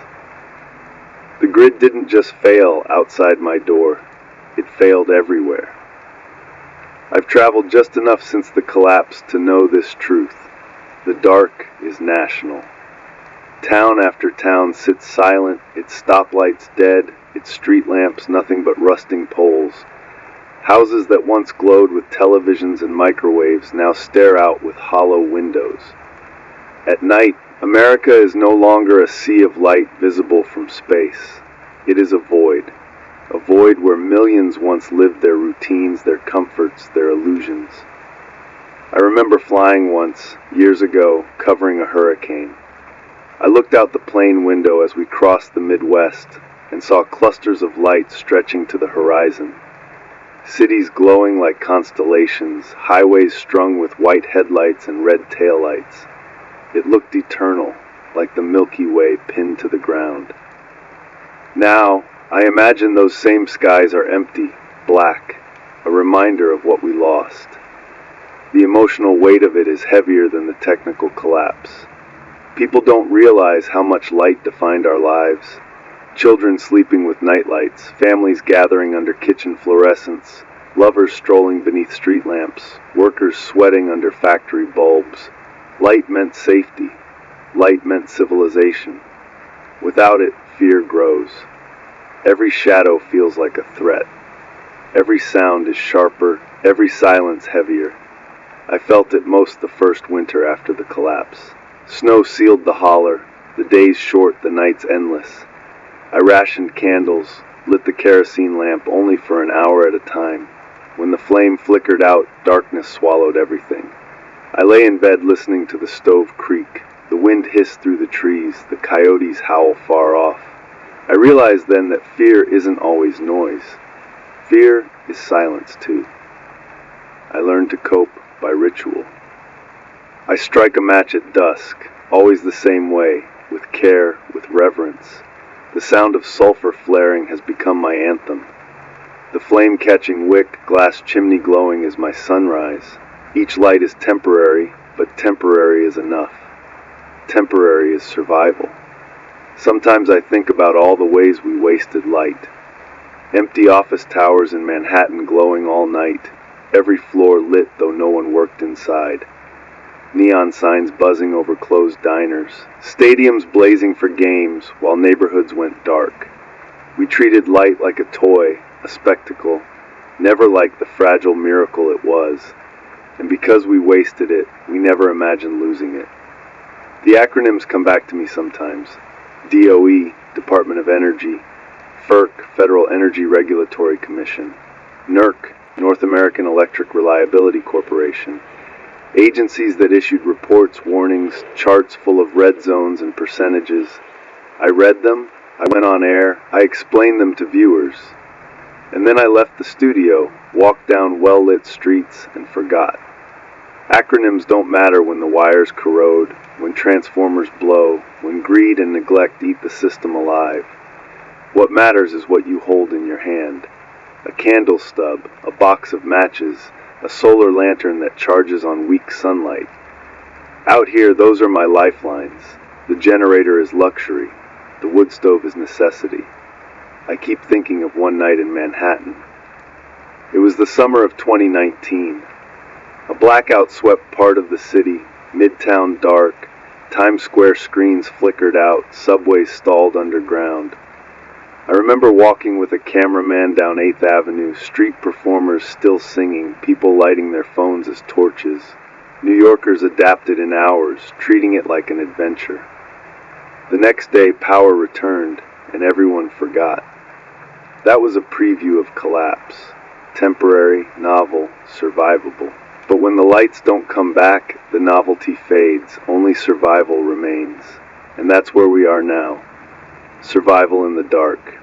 Speaker 2: The grid didn't just fail outside my door, it failed everywhere. I've traveled just enough since the collapse to know this truth. The dark is national. Town after town sits silent, its stoplights dead, its street lamps nothing but rusting poles. Houses that once glowed with televisions and microwaves now stare out with hollow windows. At night, America is no longer a sea of light visible from space. It is a void where millions once lived their routines, their comforts, their illusions. I remember flying once, years ago, covering a hurricane. I looked out the plane window as we crossed the Midwest and saw clusters of light stretching to the horizon. Cities glowing like constellations, highways strung with white headlights and red taillights. It looked eternal, like the Milky Way pinned to the ground. Now, I imagine those same skies are empty, black, a reminder of what we lost. The emotional weight of it is heavier than the technical collapse. People don't realize how much light defined our lives. Children sleeping with nightlights, families gathering under kitchen fluorescents, lovers strolling beneath street lamps, workers sweating under factory bulbs. Light meant safety. Light meant civilization. Without it, fear grows. Every shadow feels like a threat. Every sound is sharper, every silence heavier. I felt it most the first winter after the collapse. Snow sealed the holler, the days short, the nights endless. I rationed candles, lit the kerosene lamp only for an hour at a time. When the flame flickered out, darkness swallowed everything. I lay in bed listening to the stove creak. The wind hissed through the trees, the coyotes howl far off. I realized then that fear isn't always noise. Fear is silence too. I learned to cope by ritual. I strike a match at dusk, always the same way, with care, with reverence. The sound of sulfur flaring has become my anthem. The flame-catching wick, glass chimney glowing is my sunrise. Each light is temporary, but temporary is enough. Temporary is survival. Sometimes I think about all the ways we wasted light. Empty office towers in Manhattan glowing all night, every floor lit though no one worked inside. Neon signs buzzing over closed diners, stadiums blazing for games while neighborhoods went dark. We treated light like a toy, a spectacle, never like the fragile miracle it was. And because we wasted it, we never imagined losing it. The acronyms come back to me sometimes. DOE, Department of Energy, FERC, Federal Energy Regulatory Commission, NERC, North American Electric Reliability Corporation, agencies that issued reports, warnings, charts full of red zones and percentages. I read them, I went on air, I explained them to viewers. And then I left the studio, walked down well-lit streets, and forgot. Acronyms don't matter when the wires corrode, when transformers blow, when greed and neglect eat the system alive. What matters is what you hold in your hand. A candle stub, a box of matches, a solar lantern that charges on weak sunlight. Out here, those are my lifelines. The generator is luxury. The wood stove is necessity. I keep thinking of one night in Manhattan. It was the summer of 2019. A blackout swept part of the city, Midtown dark, Times Square screens flickered out, subways stalled underground. I remember walking with a cameraman down 8th Avenue, street performers still singing, people lighting their phones as torches. New Yorkers adapted in hours, treating it like an adventure. The next day, power returned, and everyone forgot. That was a preview of collapse. Temporary, novel, survivable. But when the lights don't come back, the novelty fades, only survival remains. And that's where we are now. Survival in the dark.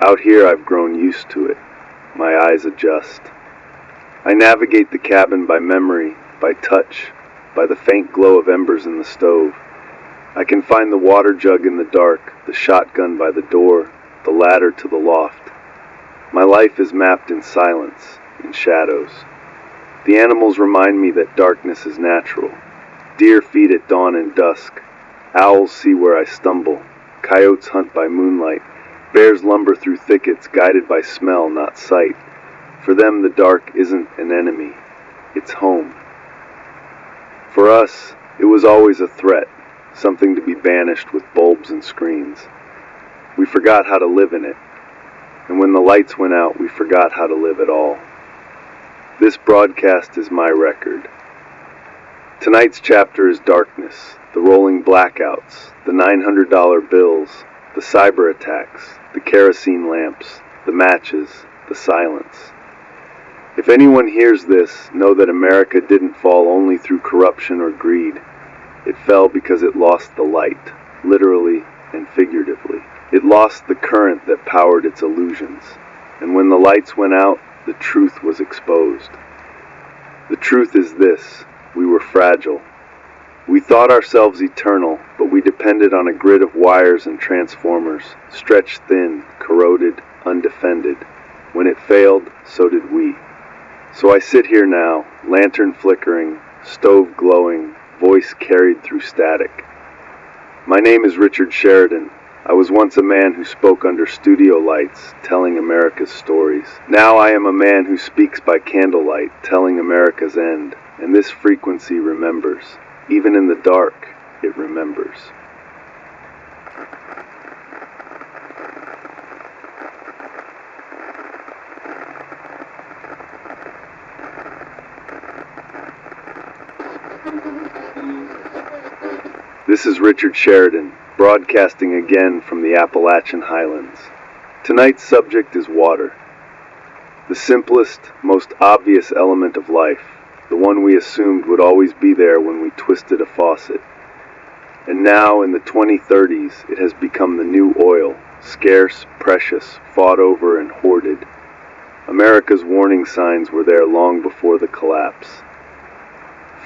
Speaker 2: Out here I've grown used to it. My eyes adjust. I navigate the cabin by memory, by touch, by the faint glow of embers in the stove. I can find the water jug in the dark, the shotgun by the door, the ladder to the loft. My life is mapped in silence, in shadows. The animals remind me that darkness is natural. Deer feed at dawn and dusk. Owls see where I stumble. Coyotes hunt by moonlight. Bears lumber through thickets, guided by smell, not sight. For them, the dark isn't an enemy. It's home. For us, it was always a threat, something to be banished with bulbs and screens. We forgot how to live in it. And when the lights went out, we forgot how to live at all. This broadcast is my record. Tonight's chapter is darkness, the rolling blackouts, the $900 bills, the cyber attacks, the kerosene lamps, the matches, the silence. If anyone hears this, know that America didn't fall only through corruption or greed. It fell because it lost the light, literally and figuratively. It lost the current that powered its illusions. And when the lights went out, the truth was exposed. The truth is this: we were fragile. We thought ourselves eternal, but we depended on a grid of wires and transformers, stretched thin, corroded, undefended. When it failed, so did we. So I sit here now, lantern flickering, stove glowing, voice carried through static. My name is Richard Sheridan. I was once a man who spoke under studio lights, telling America's stories. Now I am a man who speaks by candlelight, telling America's end. And this frequency remembers. Even in the dark, it remembers. This is Richard Sheridan, broadcasting again from the Appalachian Highlands. Tonight's subject is water. The simplest, most obvious element of life, the one we assumed would always be there when we twisted a faucet. And now, in the 2030s, it has become the new oil, scarce, precious, fought over and hoarded. America's warning signs were there long before the collapse.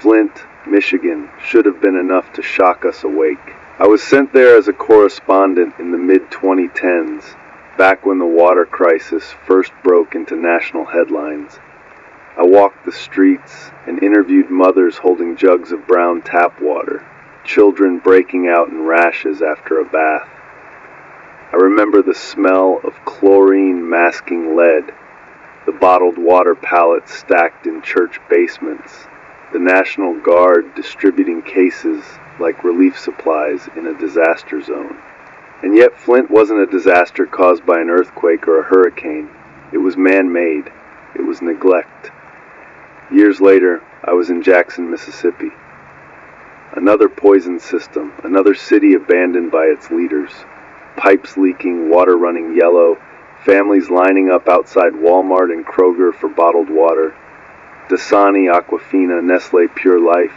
Speaker 2: Flint, Michigan, should have been enough to shock us awake. I was sent there as a correspondent in the mid-2010s, back when the water crisis first broke into national headlines. I walked the streets and interviewed mothers holding jugs of brown tap water, children breaking out in rashes after a bath. I remember the smell of chlorine masking lead, the bottled water pallets stacked in church basements, the National Guard distributing cases like relief supplies in a disaster zone. And yet Flint wasn't a disaster caused by an earthquake or a hurricane. It was man-made. It was neglect. Years later, I was in Jackson, Mississippi. Another poison system, another city abandoned by its leaders. Pipes leaking, water running yellow, families lining up outside Walmart and Kroger for bottled water. Dasani, Aquafina, Nestle Pure Life,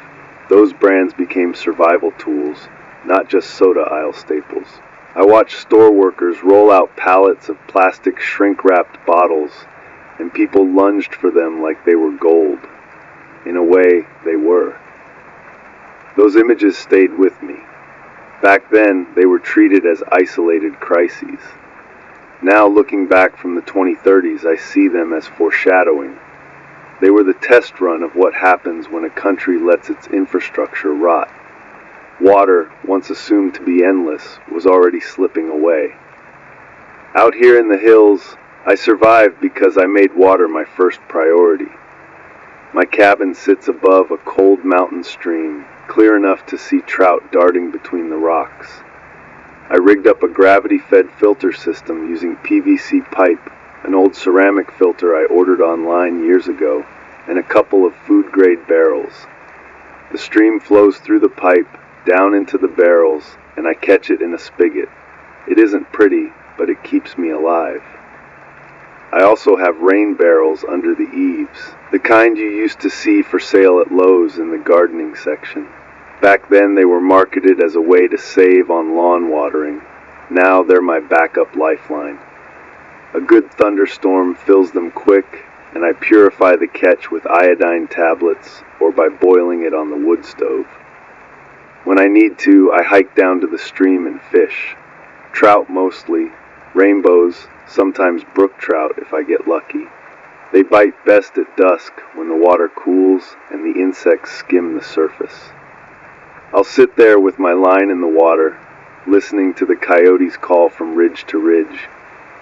Speaker 2: those brands became survival tools, not just soda aisle staples. I watched store workers roll out pallets of plastic shrink-wrapped bottles, and people lunged for them like they were gold. in a way, they were. Those images stayed with me. Back then, they were treated as isolated crises. Now, looking back from the 2030s, I see them as foreshadowing. They were the test run of what happens when a country lets its infrastructure rot. Water, once assumed to be endless, was already slipping away. Out here in the hills, I survived because I made water my first priority. My cabin sits above a cold mountain stream, clear enough to see trout darting between the rocks. I rigged up a gravity-fed filter system using PVC pipe, an old ceramic filter I ordered online years ago, and a couple of food-grade barrels. The stream flows through the pipe, down into the barrels, and I catch it in a spigot. It isn't pretty, but it keeps me alive. I also have rain barrels under the eaves, the kind you used to see for sale at Lowe's in the gardening section. Back then they were marketed as a way to save on lawn watering. Now they're my backup lifeline. A good thunderstorm fills them quick, and I purify the catch with iodine tablets or by boiling it on the wood stove. When I need to, I hike down to the stream and fish. Trout mostly, rainbows, sometimes brook trout if I get lucky. They bite best at dusk when the water cools and the insects skim the surface. I'll sit there with my line in the water, listening to the coyotes call from ridge to ridge.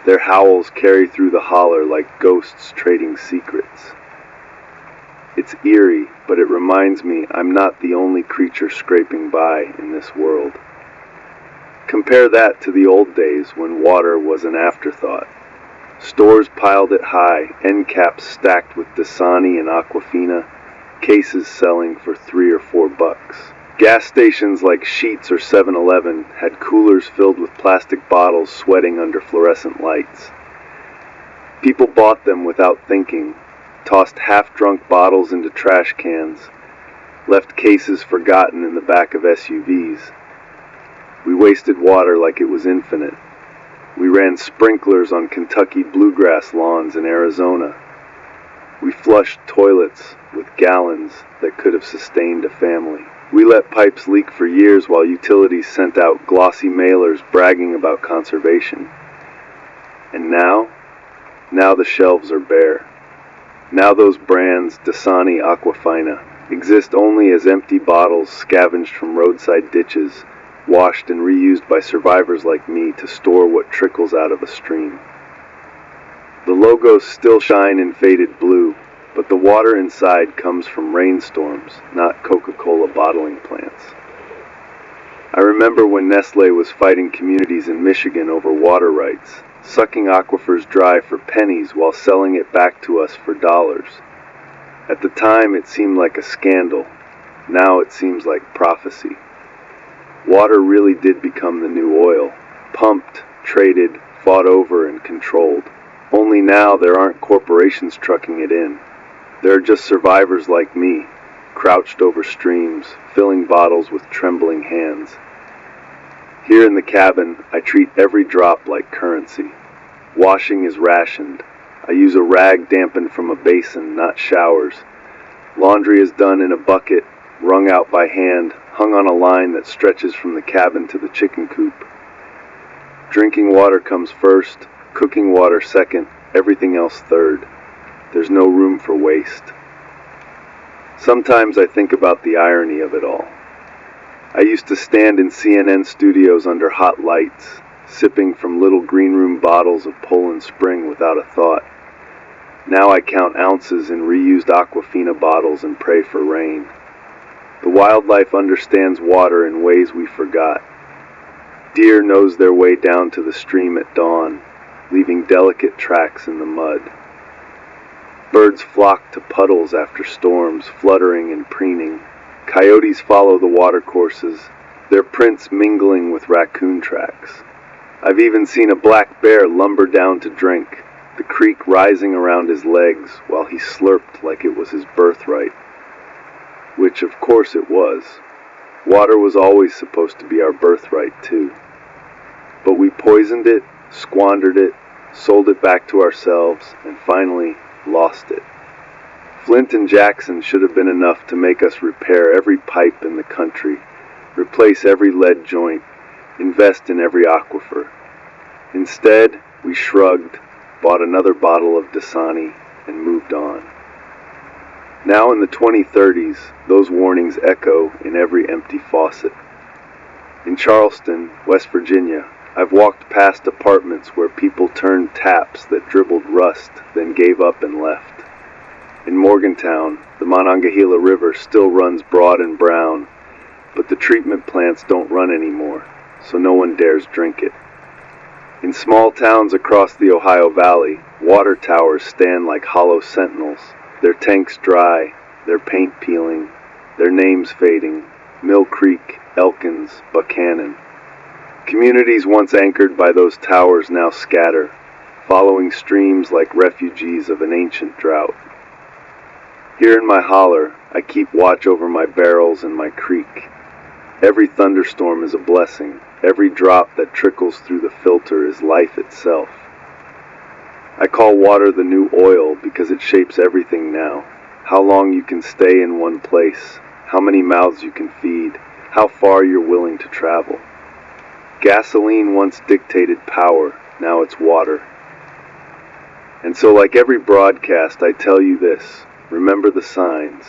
Speaker 2: Their howls carry through the holler like ghosts trading secrets. It's eerie, but it reminds me I'm not the only creature scraping by in this world. Compare that to the old days when water was an afterthought. Stores piled it high, end caps stacked with Dasani and Aquafina, cases selling for $3 or $4. Gas stations like Sheetz or 7-Eleven had coolers filled with plastic bottles sweating under fluorescent lights. People bought them without thinking, tossed half-drunk bottles into trash cans, left cases forgotten in the back of SUVs. We wasted water like it was infinite. We ran sprinklers on Kentucky bluegrass lawns in Arizona. We flushed toilets with gallons that could have sustained a family. We let pipes leak for years while utilities sent out glossy mailers bragging about conservation. And now the shelves are bare. Now those brands, Dasani, Aquafina, exist only as empty bottles scavenged from roadside ditches, washed and reused by survivors like me to store what trickles out of a stream. The logos still shine in faded blue, but the water inside comes from rainstorms, not Coca-Cola bottling plants. I remember when Nestle was fighting communities in Michigan over water rights, sucking aquifers dry for pennies while selling it back to us for dollars. At the time it seemed like a scandal. Now it seems like prophecy. Water really did become the new oil, pumped, traded, fought over, and controlled. Only now there aren't corporations trucking it in. There are just survivors like me, crouched over streams, filling bottles with trembling hands. Here in the cabin, I treat every drop like currency. Washing is rationed. I use a rag dampened from a basin, not showers. Laundry is done in a bucket, wrung out by hand, hung on a line that stretches from the cabin to the chicken coop. Drinking water comes first, cooking water second, everything else third. There's no room for waste. Sometimes I think about the irony of it all. I used to stand in CNN studios under hot lights, sipping from little green room bottles of Poland Spring without a thought. Now I count ounces in reused Aquafina bottles and pray for rain. The wildlife understands water in ways we forgot. Deer nose their way down to the stream at dawn, leaving delicate tracks in the mud. Birds flock to puddles after storms, fluttering and preening. Coyotes follow the watercourses, their prints mingling with raccoon tracks. I've even seen a black bear lumber down to drink, the creek rising around his legs while he slurped like it was his birthright. Which of course it was. Water was always supposed to be our birthright too. But we poisoned it, squandered it, sold it back to ourselves, and finally lost it. Flint and Jackson should have been enough to make us repair every pipe in the country, replace every lead joint, invest in every aquifer. Instead, we shrugged, bought another bottle of Dasani, and moved on. Now in the 2030s, those warnings echo in every empty faucet. In Charleston, West Virginia, I've walked past apartments where people turned taps that dribbled rust, then gave up and left. In Morgantown, the Monongahela River still runs broad and brown, but the treatment plants don't run anymore, so no one dares drink it. In small towns across the Ohio Valley, water towers stand like hollow sentinels, their tanks dry, their paint peeling, their names fading, Mill Creek, Elkins, Buchanan. Communities once anchored by those towers now scatter, following streams like refugees of an ancient drought. Here in my holler, I keep watch over my barrels and my creek. Every thunderstorm is a blessing. Every drop that trickles through the filter is life itself. I call water the new oil because it shapes everything now. How long you can stay in one place, how many mouths you can feed, how far you're willing to travel. Gasoline once dictated power, now it's water. And so like every broadcast, I tell you this, remember the signs.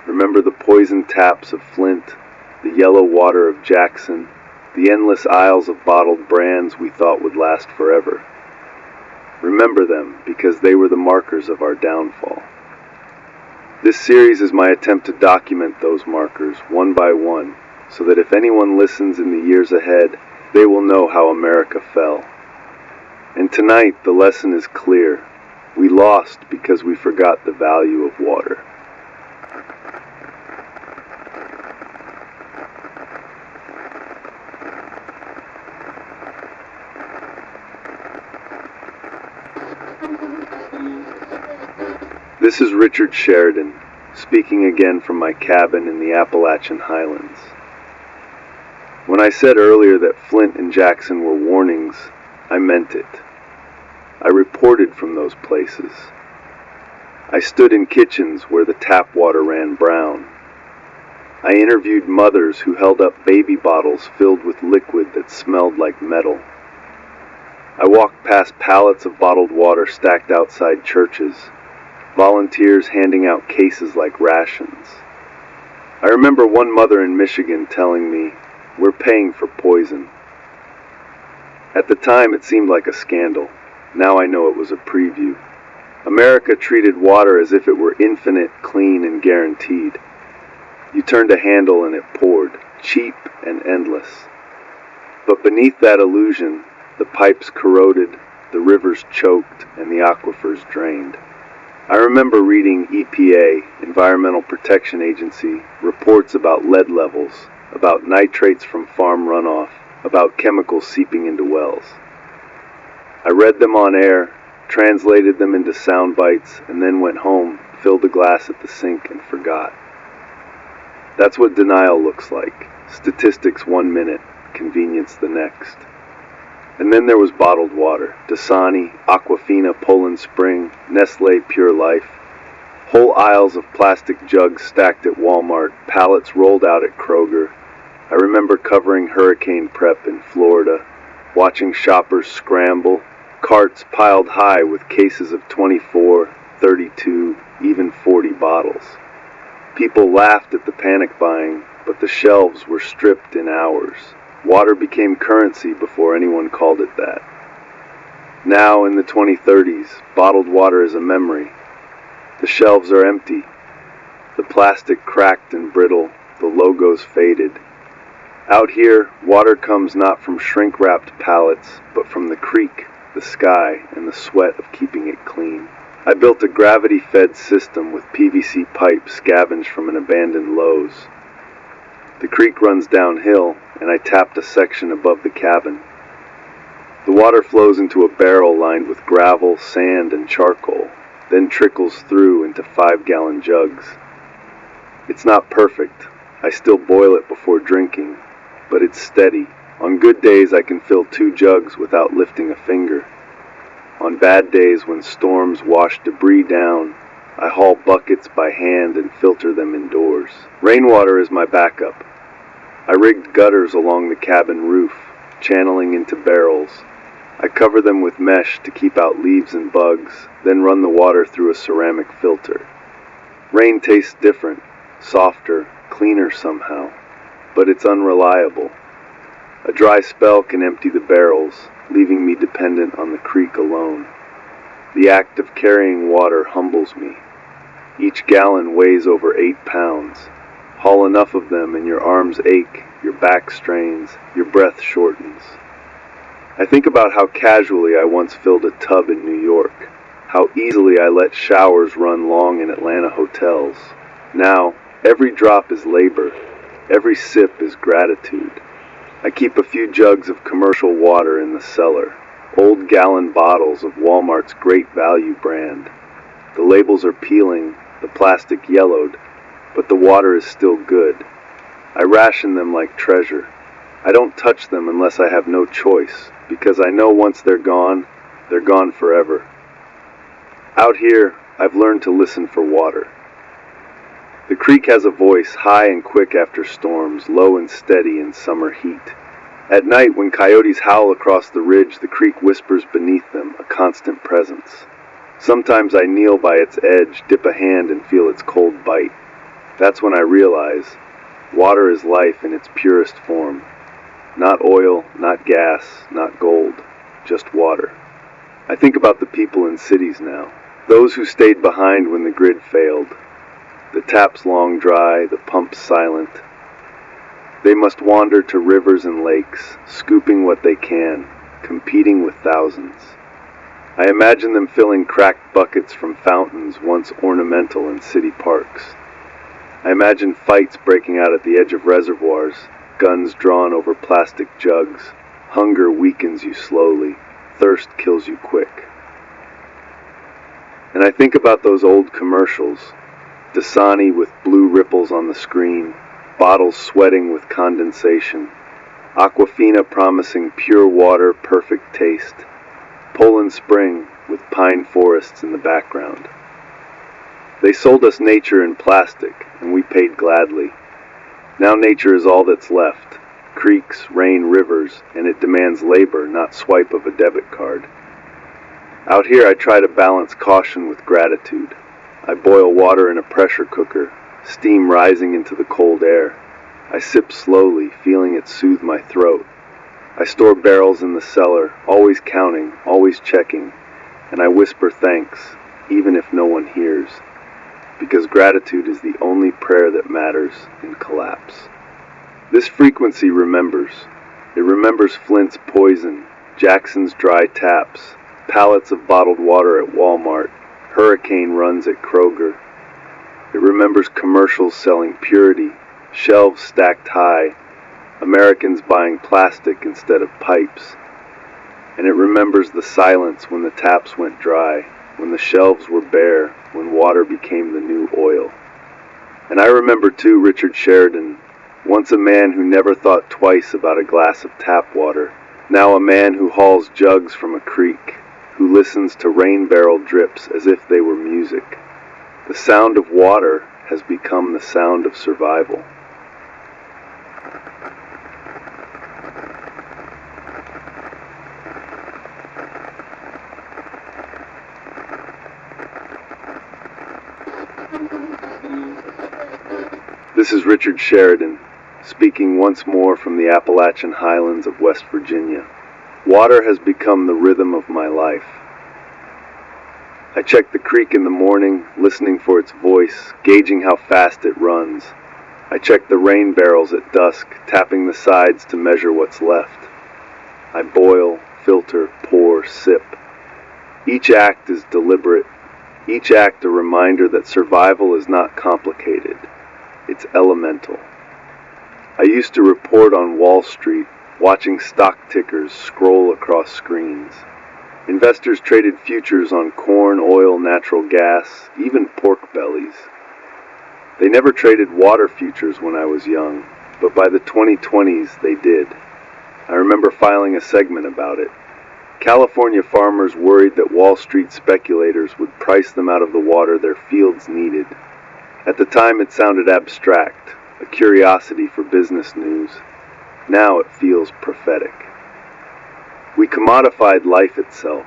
Speaker 2: Remember the poison taps of Flint, the yellow water of Jackson, the endless aisles of bottled brands we thought would last forever. Remember them because they were the markers of our downfall. This series is my attempt to document those markers one by one, so that if anyone listens in the years ahead, they will know how America fell. And tonight the lesson is clear. We lost because we forgot the value of water. This is Richard Sheridan, speaking again from my cabin in the Appalachian Highlands. When I said earlier that Flint and Jackson were warnings, I meant it. I reported from those places. I stood in kitchens where the tap water ran brown. I interviewed mothers who held up baby bottles filled with liquid that smelled like metal. I walked past pallets of bottled water stacked outside churches, volunteers handing out cases like rations. I remember one mother in Michigan telling me, "We're paying for poison." At the time it seemed like a scandal. Now I know it was a preview. America treated water as if it were infinite, clean, and guaranteed. You turned a handle and it poured, cheap and endless. But beneath that illusion, the pipes corroded, the rivers choked, and the aquifers drained. I remember reading EPA, Environmental Protection Agency, reports about lead levels, about nitrates from farm runoff, about chemicals seeping into wells. I read them on air, translated them into sound bites, and then went home, filled a glass at the sink, and forgot. That's what denial looks like. Statistics 1 minute, convenience the next. And then there was bottled water, Dasani, Aquafina, Poland Spring, Nestle Pure Life, whole aisles of plastic jugs stacked at Walmart, pallets rolled out at Kroger. I remember covering hurricane prep in Florida, watching shoppers scramble, carts piled high with cases of 24, 32, even 40 bottles. People laughed at the panic buying, but the shelves were stripped in hours. Water became currency before anyone called it that. Now, in the 2030s, bottled water is a memory. The shelves are empty. The plastic cracked and brittle, the logos faded. Out here, water comes not from shrink-wrapped pallets, but from the creek, the sky, and the sweat of keeping it clean. I built a gravity-fed system with PVC pipes scavenged from an abandoned Lowe's. The creek runs downhill, and I tapped a section above the cabin. The water flows into a barrel lined with gravel, sand, and charcoal, then trickles through into 5-gallon jugs. It's not perfect. I still boil it before drinking, but it's steady. On good days, I can fill 2 jugs without lifting a finger. On bad days, when storms wash debris down, I haul buckets by hand and filter them indoors. Rainwater is my backup. I rigged gutters along the cabin roof, channeling into barrels. I cover them with mesh to keep out leaves and bugs, then run the water through a ceramic filter. Rain tastes different, softer, cleaner somehow, but it's unreliable. A dry spell can empty the barrels, leaving me dependent on the creek alone. The act of carrying water humbles me. Each gallon weighs over 8 pounds. Haul enough of them and your arms ache, your back strains, your breath shortens. I think about how casually I once filled a tub in New York, how easily I let showers run long in Atlanta hotels. Now, every drop is labor, every sip is gratitude. I keep a few jugs of commercial water in the cellar, old gallon bottles of Walmart's Great Value brand. The labels are peeling, the plastic yellowed, but the water is still good. I ration them like treasure. I don't touch them unless I have no choice, because I know once they're gone forever. Out here, I've learned to listen for water. The creek has a voice, high and quick after storms, low and steady in summer heat. At night, when coyotes howl across the ridge, the creek whispers beneath them, a constant presence. Sometimes I kneel by its edge, dip a hand, and feel its cold bite. That's when I realize water is life in its purest form. Not oil, not gas, not gold, just water. I think about the people in cities now, those who stayed behind when the grid failed. The taps long dry, the pumps silent. They must wander to rivers and lakes, scooping what they can, competing with thousands. I imagine them filling cracked buckets from fountains once ornamental in city parks. I imagine fights breaking out at the edge of reservoirs, guns drawn over plastic jugs. Hunger weakens you slowly, thirst kills you quick. And I think about those old commercials, Dasani with blue ripples on the screen, bottles sweating with condensation, Aquafina promising pure water, perfect taste, Poland Spring with pine forests in the background. They sold us nature in plastic, and we paid gladly. Now nature is all that's left, creeks, rain, rivers, and it demands labor, not swipe of a debit card. Out here I try to balance caution with gratitude. I boil water in a pressure cooker, steam rising into the cold air. I sip slowly, feeling it soothe my throat. I store barrels in the cellar, always counting, always checking, and I whisper thanks, even if no one hears, because gratitude is the only prayer that matters in collapse. This frequency remembers. It remembers Flint's poison, Jackson's dry taps, pallets of bottled water at Walmart, hurricane runs at Kroger. It remembers commercials selling purity, shelves stacked high, Americans buying plastic instead of pipes. And it remembers the silence when the taps went dry, when the shelves were bare, when water became the new oil. And I remember too Richard Sheridan, once a man who never thought twice about a glass of tap water, now a man who hauls jugs from a creek, who listens to rain barrel drips as if they were music. The sound of water has become the sound of survival. This is Richard Sheridan, speaking once more from the Appalachian Highlands of West Virginia. Water has become the rhythm of my life. I check the creek in the morning, listening for its voice, gauging how fast it runs. I check the rain barrels at dusk, tapping the sides to measure what's left. I boil, filter, pour, sip. Each act is deliberate, each act a reminder that survival is not complicated. It's elemental. I used to report on Wall Street, watching stock tickers scroll across screens. Investors traded futures on corn, oil, natural gas, even pork bellies. They never traded water futures when I was young, but by the 2020s they did. I remember filing a segment about it. California farmers worried that Wall Street speculators would price them out of the water their fields needed. At the time it sounded abstract, a curiosity for business news. Now it feels prophetic. We commodified life itself,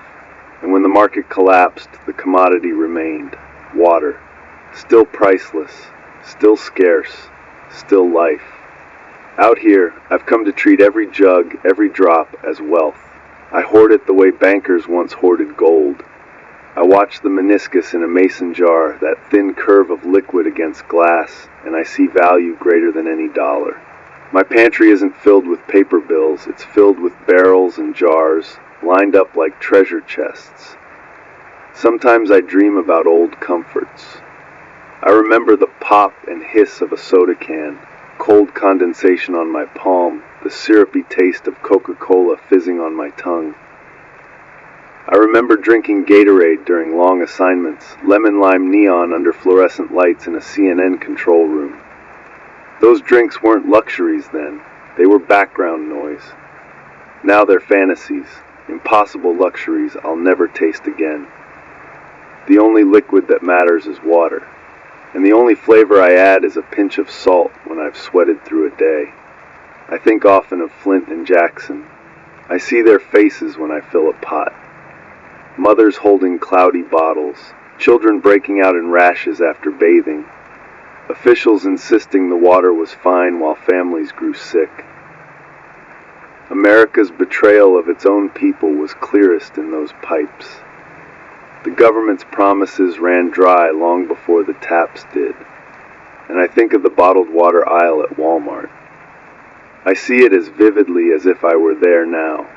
Speaker 2: and when the market collapsed, the commodity remained. Water. Still priceless, still scarce, still life. Out here, I've come to treat every jug, every drop, as wealth. I hoard it the way bankers once hoarded gold. I watch the meniscus in a mason jar, that thin curve of liquid against glass, and I see value greater than any dollar. My pantry isn't filled with paper bills, it's filled with barrels and jars, lined up like treasure chests. Sometimes I dream about old comforts. I remember the pop and hiss of a soda can, cold condensation on my palm, the syrupy taste of Coca-Cola fizzing on my tongue. I remember drinking Gatorade during long assignments, lemon-lime neon under fluorescent lights in a CNN control room. Those drinks weren't luxuries then, they were background noise. Now they're fantasies, impossible luxuries I'll never taste again. The only liquid that matters is water, and the only flavor I add is a pinch of salt when I've sweated through a day. I think often of Flint and Jackson. I see their faces when I fill a pot. Mothers holding cloudy bottles, children breaking out in rashes after bathing, officials insisting the water was fine while families grew sick. America's betrayal of its own people was clearest in those pipes. The government's promises ran dry long before the taps did, and I think of the bottled water aisle at Walmart. I see it as vividly as if I were there now.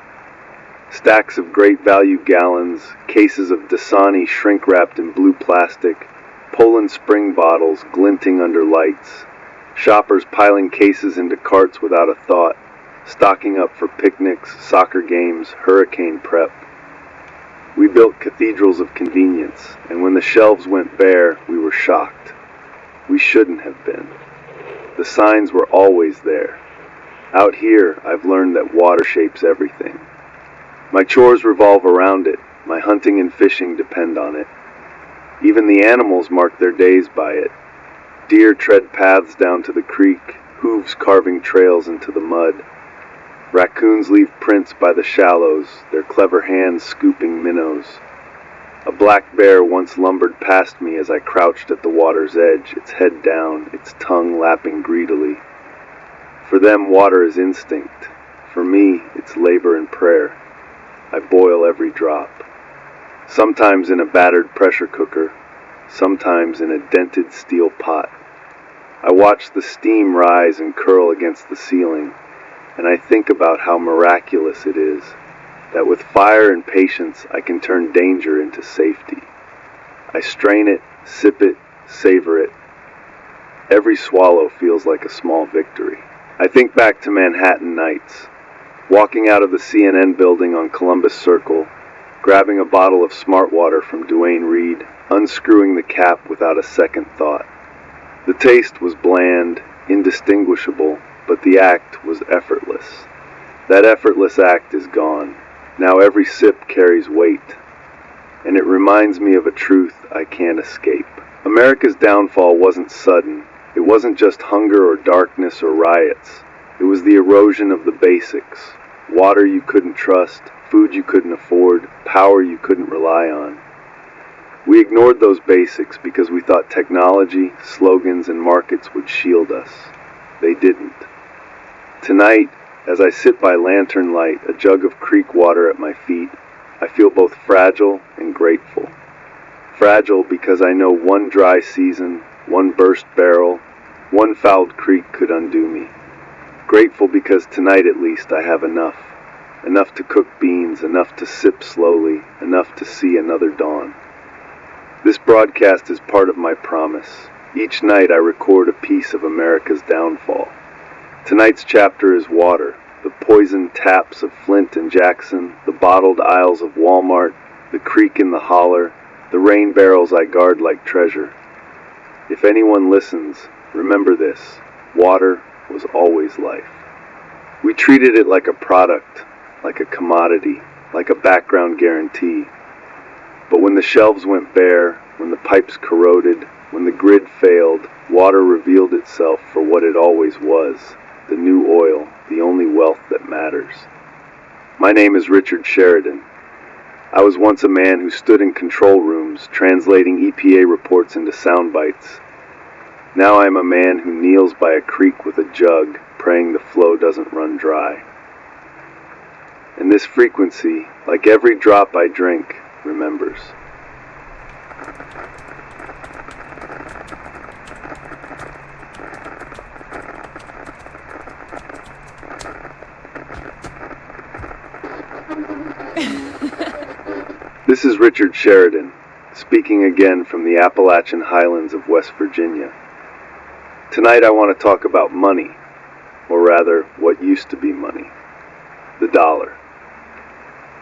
Speaker 2: Stacks of great value gallons, cases of Dasani shrink-wrapped in blue plastic, Poland Spring bottles glinting under lights, shoppers piling cases into carts without a thought, stocking up for picnics, soccer games, hurricane prep. We built cathedrals of convenience, and when the shelves went bare, we were shocked. We shouldn't have been. The signs were always there. Out here, I've learned that water shapes everything. My chores revolve around it. My hunting and fishing depend on it. Even the animals mark their days by it. Deer tread paths down to the creek, hooves carving trails into the mud. Raccoons leave prints by the shallows, their clever hands scooping minnows. A black bear once lumbered past me as I crouched at the water's edge, its head down, its tongue lapping greedily. For them, water is instinct. For me, it's labor and prayer. I boil every drop. Sometimes in a battered pressure cooker, sometimes in a dented steel pot. I watch the steam rise and curl against the ceiling, and I think about how miraculous it is that with fire and patience I can turn danger into safety. I strain it, sip it, savor it. Every swallow feels like a small victory. I think back to Manhattan nights, walking out of the CNN building on Columbus Circle, grabbing a bottle of smart water from Duane Reade, unscrewing the cap without a second thought. The taste was bland, indistinguishable, but the act was effortless. That effortless act is gone. Now every sip carries weight, and it reminds me of a truth I can't escape. America's downfall wasn't sudden. It wasn't just hunger or darkness or riots. It was the erosion of the basics. Water you couldn't trust, food you couldn't afford, power you couldn't rely on. We ignored those basics because we thought technology, slogans, and markets would shield us. They didn't. Tonight, as I sit by lantern light, a jug of creek water at my feet, I feel both fragile and grateful. Fragile because I know one dry season, one burst barrel, one fouled creek could undo me. Grateful because tonight at least I have enough. Enough to cook beans, enough to sip slowly, enough to see another dawn. This broadcast is part of my promise. Each night I record a piece of America's downfall. Tonight's chapter is water, the poisoned taps of Flint and Jackson, the bottled aisles of Walmart, the creek in the holler, the rain barrels I guard like treasure. If anyone listens, remember this: water was always life. We treated it like a product, like a commodity, like a background guarantee. But when the shelves went bare, when the pipes corroded, when the grid failed, water revealed itself for what it always was, the new oil, the only wealth that matters. My name is Richard Sheridan. I was once a man who stood in control rooms, translating EPA reports into sound bites. Now I am a man who kneels by a creek with a jug, praying the flow doesn't run dry. And this frequency, like every drop I drink, remembers. This is Richard Sheridan, speaking again from the Appalachian Highlands of West Virginia. Tonight I want to talk about money, or rather, what used to be money. The dollar.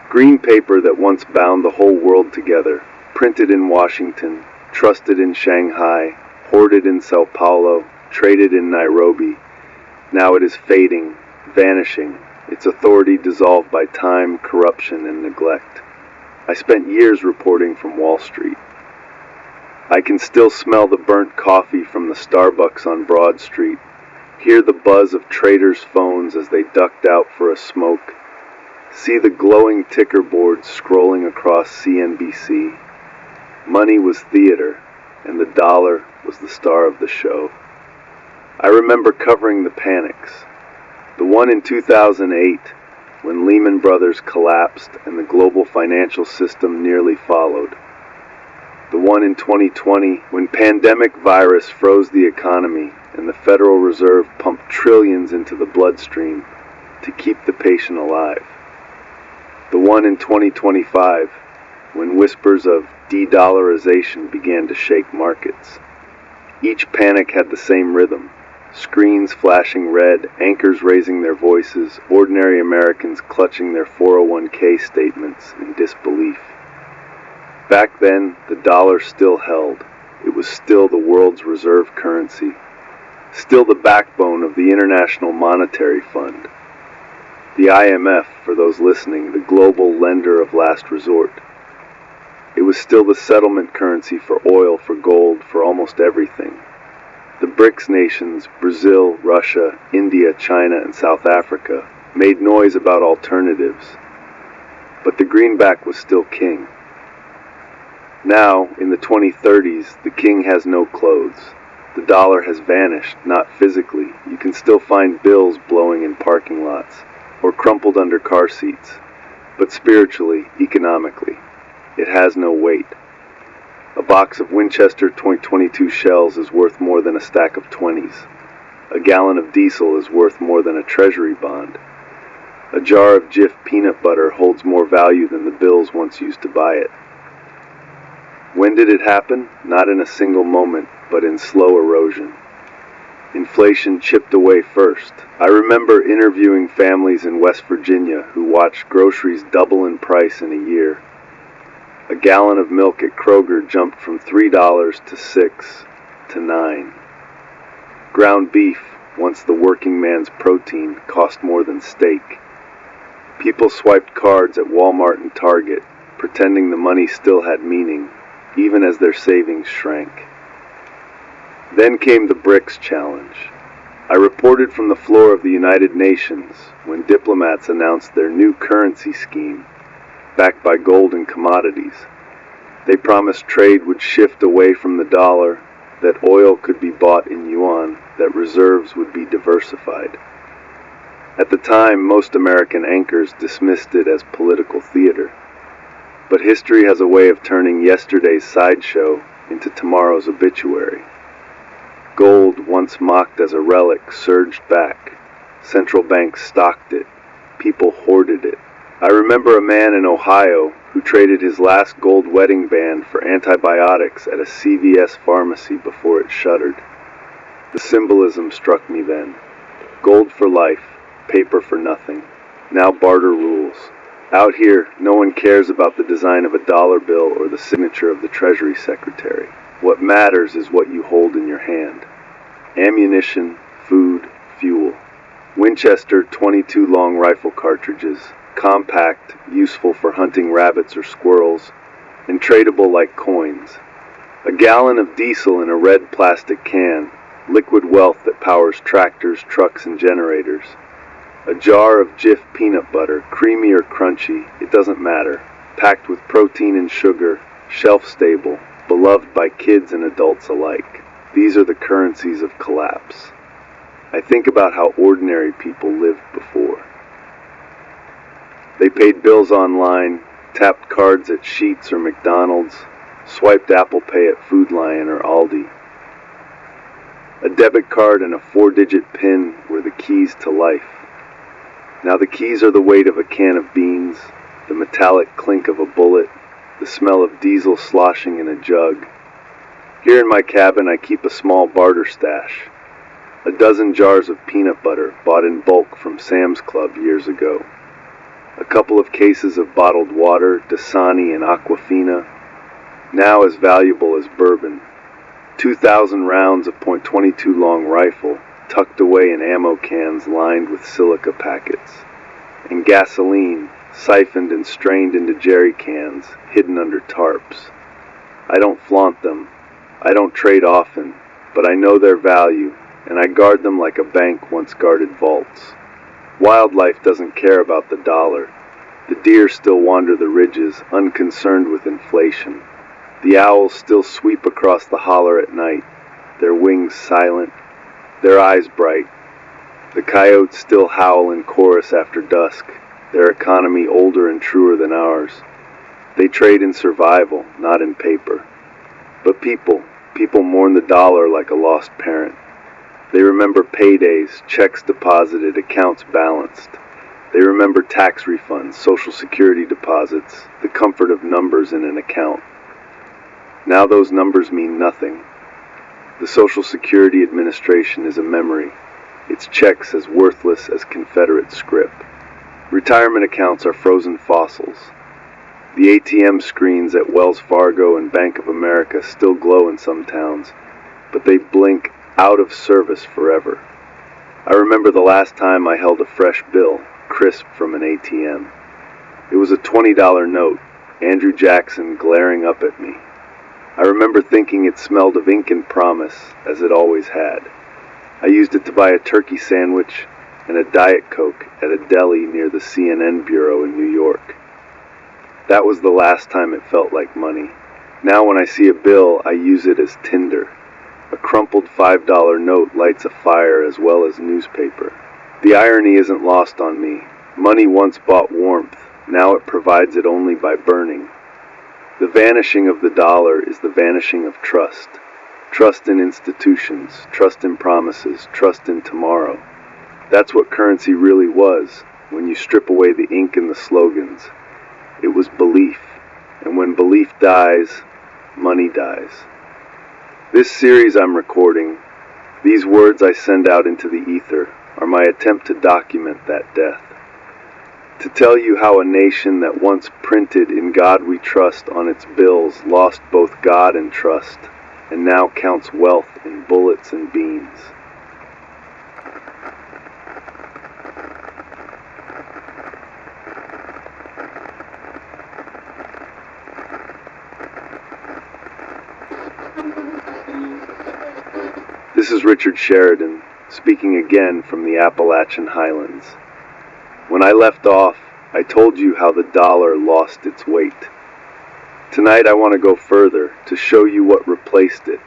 Speaker 2: Green paper that once bound the whole world together, printed in Washington, trusted in Shanghai, hoarded in Sao Paulo, traded in Nairobi. Now it is fading, vanishing, its authority dissolved by time, corruption, and neglect. I spent years reporting from Wall Street. I can still smell the burnt coffee from the Starbucks on Broad Street, hear the buzz of traders' phones as they ducked out for a smoke, see the glowing ticker boards scrolling across CNBC. Money was theater, and the dollar was the star of the show. I remember covering the panics. The one in 2008, when Lehman Brothers collapsed and the global financial system nearly followed. The one in 2020, when pandemic virus froze the economy and the Federal Reserve pumped trillions into the bloodstream to keep the patient alive. The one in 2025, when whispers of de-dollarization began to shake markets. Each panic had the same rhythm. Screens flashing red, anchors raising their voices, ordinary Americans clutching their 401k statements in disbelief. Back then, the dollar still held. It was still the world's reserve currency, still the backbone of the International Monetary Fund. The IMF, for those listening, the global lender of last resort. It was still the settlement currency for oil, for gold, for almost everything. The BRICS nations, Brazil, Russia, India, China, and South Africa, made noise about alternatives. But the greenback was still king. Now, in the 2030s, the king has no clothes. The dollar has vanished, not physically. You can still find bills blowing in parking lots, or crumpled under car seats. But spiritually, economically, it has no weight. A box of Winchester .22 shells is worth more than a stack of 20s. A gallon of diesel is worth more than a treasury bond. A jar of Jif peanut butter holds more value than the bills once used to buy it. When did it happen? Not in a single moment, but in slow erosion. Inflation chipped away first. I remember interviewing families in West Virginia who watched groceries double in price in a year. A gallon of milk at Kroger jumped from $3 to $6 to $9. Ground beef, once the working man's protein, cost more than steak. People swiped cards at Walmart and Target, pretending the money still had meaning, even as their savings shrank. Then came the BRICS challenge. I reported from the floor of the United Nations when diplomats announced their new currency scheme, backed by gold and commodities. They promised trade would shift away from the dollar, that oil could be bought in yuan, that reserves would be diversified. At the time, most American anchors dismissed it as political theater. But history has a way of turning yesterday's sideshow into tomorrow's obituary. Gold, once mocked as a relic, surged back. Central banks stocked it. People hoarded it. I remember a man in Ohio who traded his last gold wedding band for antibiotics at a CVS pharmacy before it shuttered. The symbolism struck me then. Gold for life, paper for nothing. Now barter rules. Out here, no one cares about the design of a dollar bill or the signature of the Treasury Secretary. What matters is what you hold in your hand. Ammunition, food, fuel. Winchester .22 long rifle cartridges, compact, useful for hunting rabbits or squirrels, and tradable like coins. A gallon of diesel in a red plastic can, liquid wealth that powers tractors, trucks, and generators. A jar of Jif peanut butter, creamy or crunchy, it doesn't matter, packed with protein and sugar, shelf-stable, beloved by kids and adults alike. These are the currencies of collapse. I think about how ordinary people lived before. They paid bills online, tapped cards at Sheetz or McDonald's, swiped Apple Pay at Food Lion or Aldi. A debit card and a 4-digit PIN were the keys to life. Now the keys are the weight of a can of beans, the metallic clink of a bullet, the smell of diesel sloshing in a jug. Here in my cabin I keep a small barter stash. A dozen jars of peanut butter bought in bulk from Sam's Club years ago. A couple of cases of bottled water, Dasani and Aquafina, now as valuable as bourbon. 2,000 rounds of .22 long rifle, tucked away in ammo cans lined with silica packets. And gasoline, siphoned and strained into jerry cans, hidden under tarps. I don't flaunt them. I don't trade often, but I know their value, and I guard them like a bank once guarded vaults. Wildlife doesn't care about the dollar. The deer still wander the ridges, unconcerned with inflation. The owls still sweep across the holler at night, their wings silent, their eyes bright. The coyotes still howl in chorus after dusk, their economy older and truer than ours. They trade in survival, not in paper. But people mourn the dollar like a lost parent. They remember paydays, checks deposited, accounts balanced. They remember tax refunds, Social Security deposits, the comfort of numbers in an account. Now those numbers mean nothing. The Social Security Administration is a memory, its checks as worthless as Confederate scrip. Retirement accounts are frozen fossils. The ATM screens at Wells Fargo and Bank of America still glow in some towns, but they blink out of service forever. I remember the last time I held a fresh bill, crisp from an ATM. It was a $20 note, Andrew Jackson glaring up at me. I remember thinking it smelled of ink and promise, as it always had. I used it to buy a turkey sandwich and a Diet Coke at a deli near the CNN bureau in New York. That was the last time it felt like money. Now when I see a bill, I use it as tinder. A crumpled $5 note lights a fire as well as newspaper. The irony isn't lost on me. Money once bought warmth, now it provides it only by burning. The vanishing of the dollar is the vanishing of trust. Trust in institutions, trust in promises, trust in tomorrow. That's what currency really was, when you strip away the ink and the slogans. It was belief, and when belief dies, money dies. This series I'm recording, these words I send out into the ether, are my attempt to document that death. To tell you how a nation that once printed "In God We Trust" on its bills lost both God and trust, and now counts wealth in bullets and beans. This is Richard Sheridan, speaking again from the Appalachian Highlands. When I left off, I told you how the dollar lost its weight. Tonight I want to go further to show you what replaced it,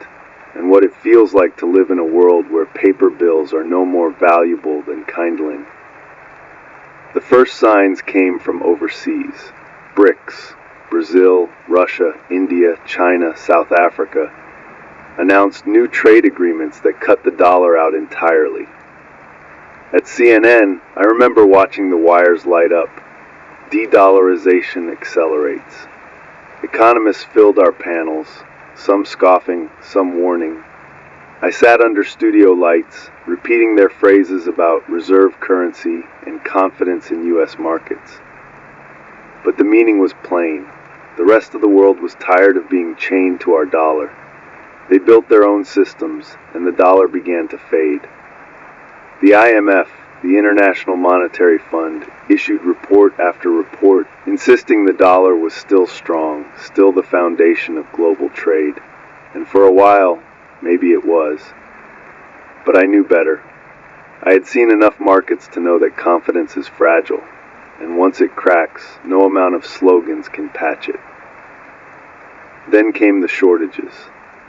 Speaker 2: and what it feels like to live in a world where paper bills are no more valuable than kindling. The first signs came from overseas. BRICS, Brazil, Russia, India, China, South Africa, announced new trade agreements that cut the dollar out entirely. At CNN, I remember watching the wires light up. De-dollarization accelerates. Economists filled our panels, some scoffing, some warning. I sat under studio lights, repeating their phrases about reserve currency and confidence in U.S. markets. But the meaning was plain. The rest of the world was tired of being chained to our dollar. They built their own systems, and the dollar began to fade. The IMF, The International Monetary Fund issued report after report, insisting the dollar was still strong, still the foundation of global trade. And for a while, maybe it was. But I knew better. I had seen enough markets to know that confidence is fragile, and once it cracks, no amount of slogans can patch it. Then came the shortages.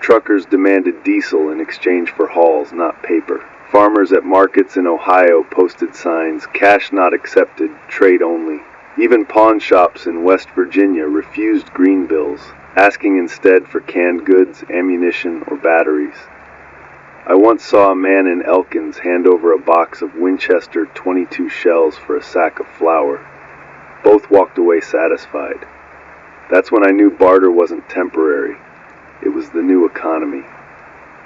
Speaker 2: Truckers demanded diesel in exchange for hauls, not paper. Farmers at markets in Ohio posted signs, cash not accepted, trade only. Even pawn shops in West Virginia refused green bills, asking instead for canned goods, ammunition, or batteries. I once saw a man in Elkins hand over a box of Winchester .22 shells for a sack of flour. Both walked away satisfied. That's when I knew barter wasn't temporary. It was the new economy.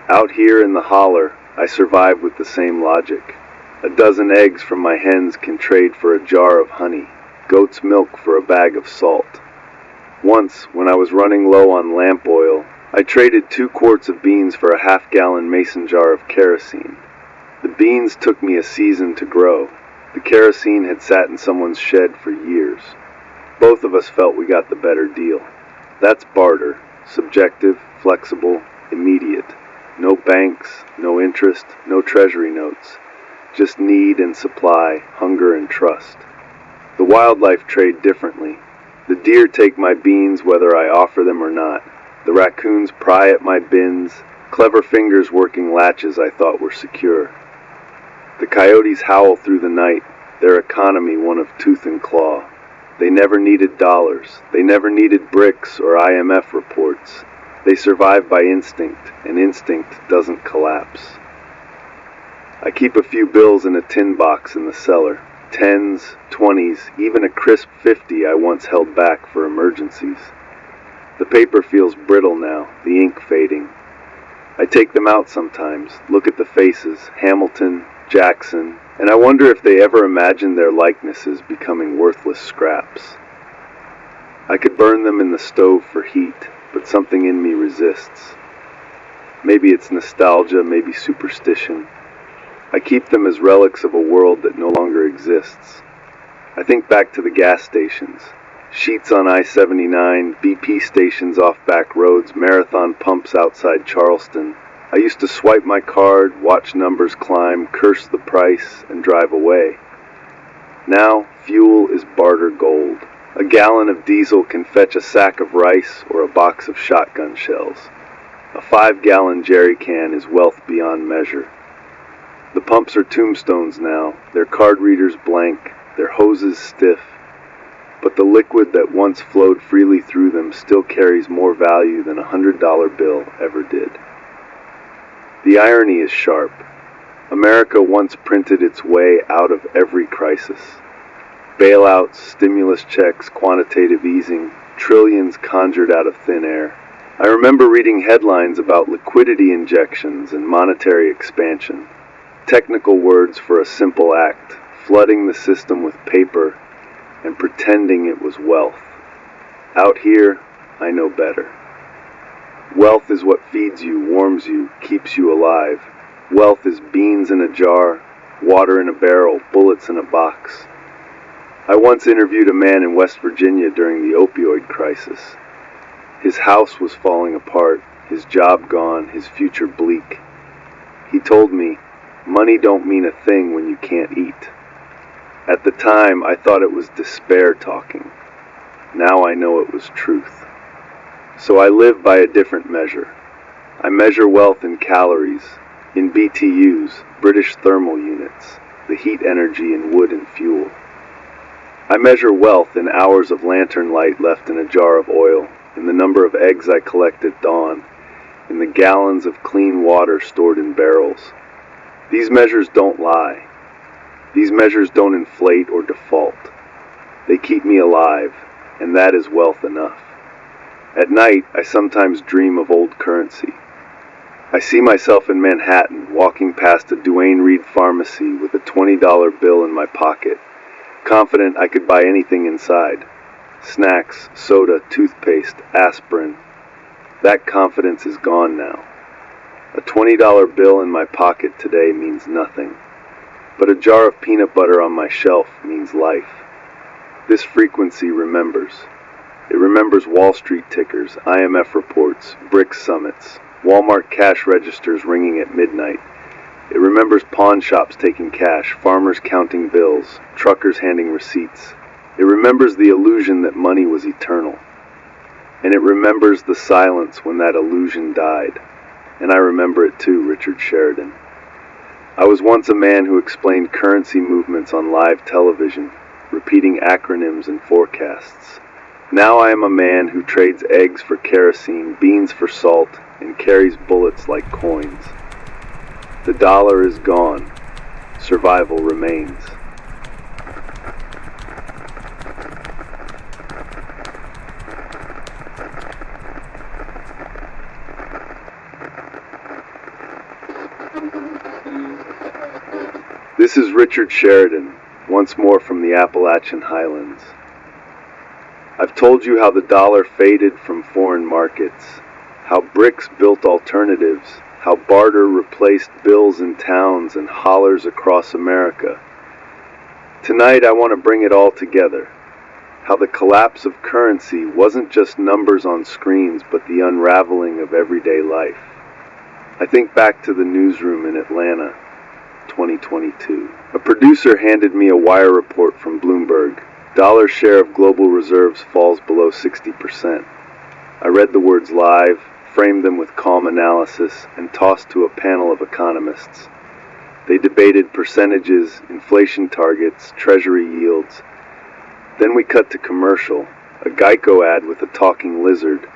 Speaker 2: Out here in the holler, I survive with the same logic. A dozen eggs from my hens can trade for a jar of honey, goat's milk for a bag of salt. Once, when I was running low on lamp oil, I traded 2 quarts of beans for a half-gallon mason jar of kerosene. The beans took me a season to grow. The kerosene had sat in someone's shed for years. Both of us felt we got the better deal. That's barter, subjective, flexible, immediate. No banks, no interest, no treasury notes. Just need and supply, hunger and trust. The wildlife trade differently. The deer take my beans whether I offer them or not. The raccoons pry at my bins, clever fingers working latches I thought were secure. The coyotes howl through the night, their economy one of tooth and claw. They never needed dollars. They never needed bricks or IMF reports. They survive by instinct, and instinct doesn't collapse. I keep a few bills in a tin box in the cellar. 10s, 20s, even a crisp 50 I once held back for emergencies. The paper feels brittle now, the ink fading. I take them out sometimes, look at the faces, Hamilton, Jackson, and I wonder if they ever imagined their likenesses becoming worthless scraps. I could burn them in the stove for heat, but something in me resists. Maybe it's nostalgia, maybe superstition. I keep them as relics of a world that no longer exists. I think back to the gas stations. Sheets on I-79, BP stations off back roads, marathon pumps outside Charleston. I used to swipe my card, watch numbers climb, curse the price, and drive away. Now, fuel is barter gold. A gallon of diesel can fetch a sack of rice or a box of shotgun shells. A 5-gallon jerry can is wealth beyond measure. The pumps are tombstones now, their card readers blank, their hoses stiff, but the liquid that once flowed freely through them still carries more value than a $100 bill ever did. The irony is sharp. America once printed its way out of every crisis. Bailouts, stimulus checks, quantitative easing, trillions conjured out of thin air. I remember reading headlines about liquidity injections and monetary expansion. Technical words for a simple act, flooding the system with paper and pretending it was wealth. Out here, I know better. Wealth is what feeds you, warms you, keeps you alive. Wealth is beans in a jar, water in a barrel, bullets in a box. I once interviewed a man in West Virginia during the opioid crisis. His house was falling apart, his job gone, his future bleak. He told me, money don't mean a thing when you can't eat. At the time, I thought it was despair talking. Now I know it was truth. So I live by a different measure. I measure wealth in calories, in BTUs, British thermal units, the heat energy in wood and fuel. I measure wealth in hours of lantern light left in a jar of oil, in the number of eggs I collect at dawn, in the gallons of clean water stored in barrels. These measures don't lie. These measures don't inflate or default. They keep me alive, and that is wealth enough. At night, I sometimes dream of old currency. I see myself in Manhattan, walking past a Duane Reade pharmacy with a $20 bill in my pocket, confident I could buy anything inside. Snacks, soda, toothpaste, aspirin. That confidence is gone now. A $20 bill in my pocket today means nothing. but a jar of peanut butter on my shelf means life. This frequency remembers. It remembers Wall Street tickers, IMF reports, BRICS summits, Walmart cash registers ringing at midnight. It remembers pawn shops taking cash, farmers counting bills, truckers handing receipts. It remembers the illusion that money was eternal. And it remembers the silence when that illusion died. And I remember it too, Richard Sheridan. I was once a man who explained currency movements on live television, repeating acronyms and forecasts. Now I am a man who trades eggs for kerosene, beans for salt, and carries bullets like coins. The dollar is gone. Survival remains. This is Richard Sheridan, once more from the Appalachian Highlands. I've told you how the dollar faded from foreign markets, how BRICS built alternatives, how barter replaced bills in towns and hollers across America. Tonight I want to bring it all together, how the collapse of currency wasn't just numbers on screens but the unraveling of everyday life. I think back to the newsroom in Atlanta, 2022. A producer handed me a wire report from Bloomberg. Dollar share of global reserves falls below 60%. I read the words live, framed them with calm analysis, and tossed to a panel of economists. They debated percentages, inflation targets, treasury yields. Then we cut to commercial, a Geico ad with a talking lizard,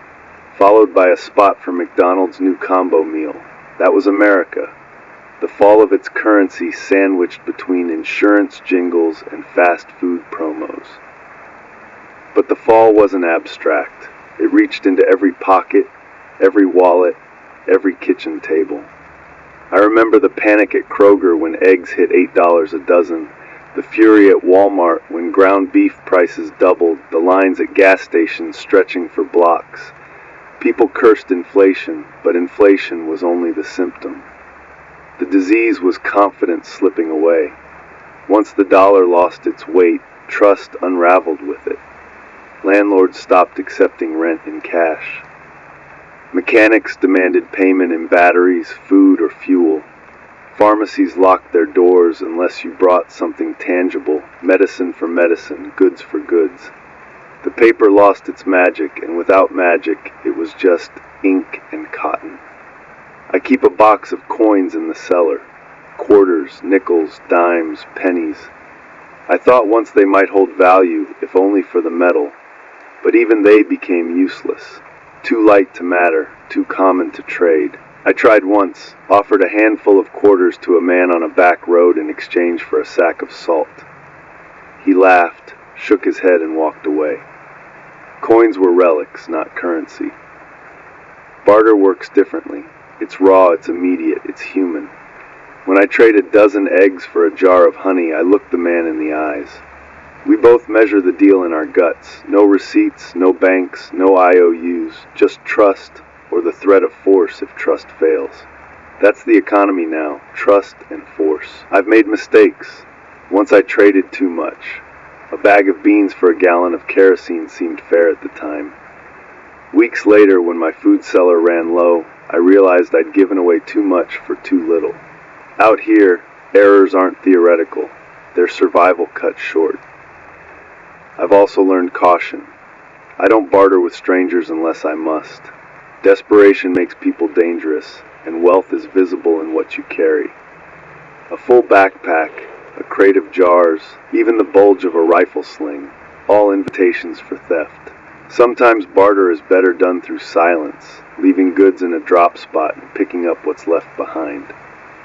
Speaker 2: followed by a spot for McDonald's new combo meal. That was America. The fall of its currency sandwiched between insurance jingles and fast food promos. But the fall wasn't abstract. It reached into every pocket, every wallet, every kitchen table. I remember the panic at Kroger when eggs hit $8 a dozen, the fury at Walmart when ground beef prices doubled, the lines at gas stations stretching for blocks. People cursed inflation, but inflation was only the symptom. The disease was confidence slipping away. Once the dollar lost its weight, trust unraveled with it. Landlords stopped accepting rent in cash. Mechanics demanded payment in batteries, food, or fuel. Pharmacies locked their doors unless you brought something tangible, medicine for medicine, goods for goods. The paper lost its magic, and without magic, it was just ink and cotton. I keep a box of coins in the cellar. Quarters, nickels, dimes, pennies. I thought once they might hold value, if only for the metal, but even they became useless. Too light to matter, too common to trade. I tried once, offered a handful of quarters to a man on a back road in exchange for a sack of salt. He laughed, shook his head, and walked away. Coins were relics, not currency. Barter works differently. It's raw, it's immediate, it's human. When I trade a dozen eggs for a jar of honey, I look the man in the eyes. We both measure the deal in our guts. No receipts, no banks, no IOUs, just trust or the threat of force if trust fails. That's the economy now, trust and force. I've made mistakes. Once I traded too much. A bag of beans for a gallon of kerosene seemed fair at the time. Weeks later, when my food cellar ran low, I realized I'd given away too much for too little. Out here, errors aren't theoretical. They're survival cut short. I've also learned caution. I don't barter with strangers unless I must. Desperation makes people dangerous, and wealth is visible in what you carry. A full backpack, a crate of jars, even the bulge of a rifle sling, all invitations for theft. Sometimes barter is better done through silence, leaving goods in a drop spot and picking up what's left behind.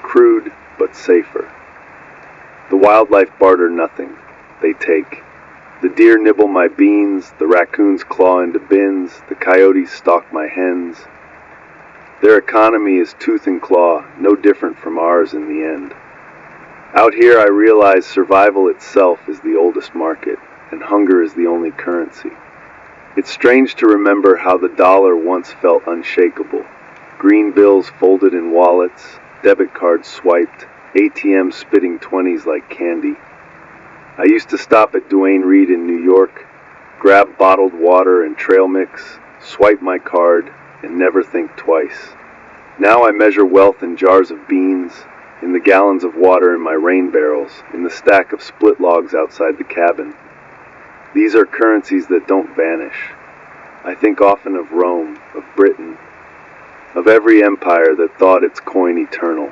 Speaker 2: Crude, but safer. The wildlife barter nothing. They take. The deer nibble my beans, the raccoons claw into bins, the coyotes stalk my hens. Their economy is tooth and claw, no different from ours in the end. Out here I realize survival itself is the oldest market, and hunger is the only currency. It's strange to remember how the dollar once felt unshakable. Green bills folded in wallets, debit cards swiped, ATMs spitting 20s like candy. I used to stop at Duane Reade in New York, grab bottled water and trail mix, swipe my card, and never think twice. Now I measure wealth in jars of beans, in the gallons of water in my rain barrels, in the stack of split logs outside the cabin. These are currencies that don't vanish. I think often of Rome, of Britain, of every empire that thought its coin eternal.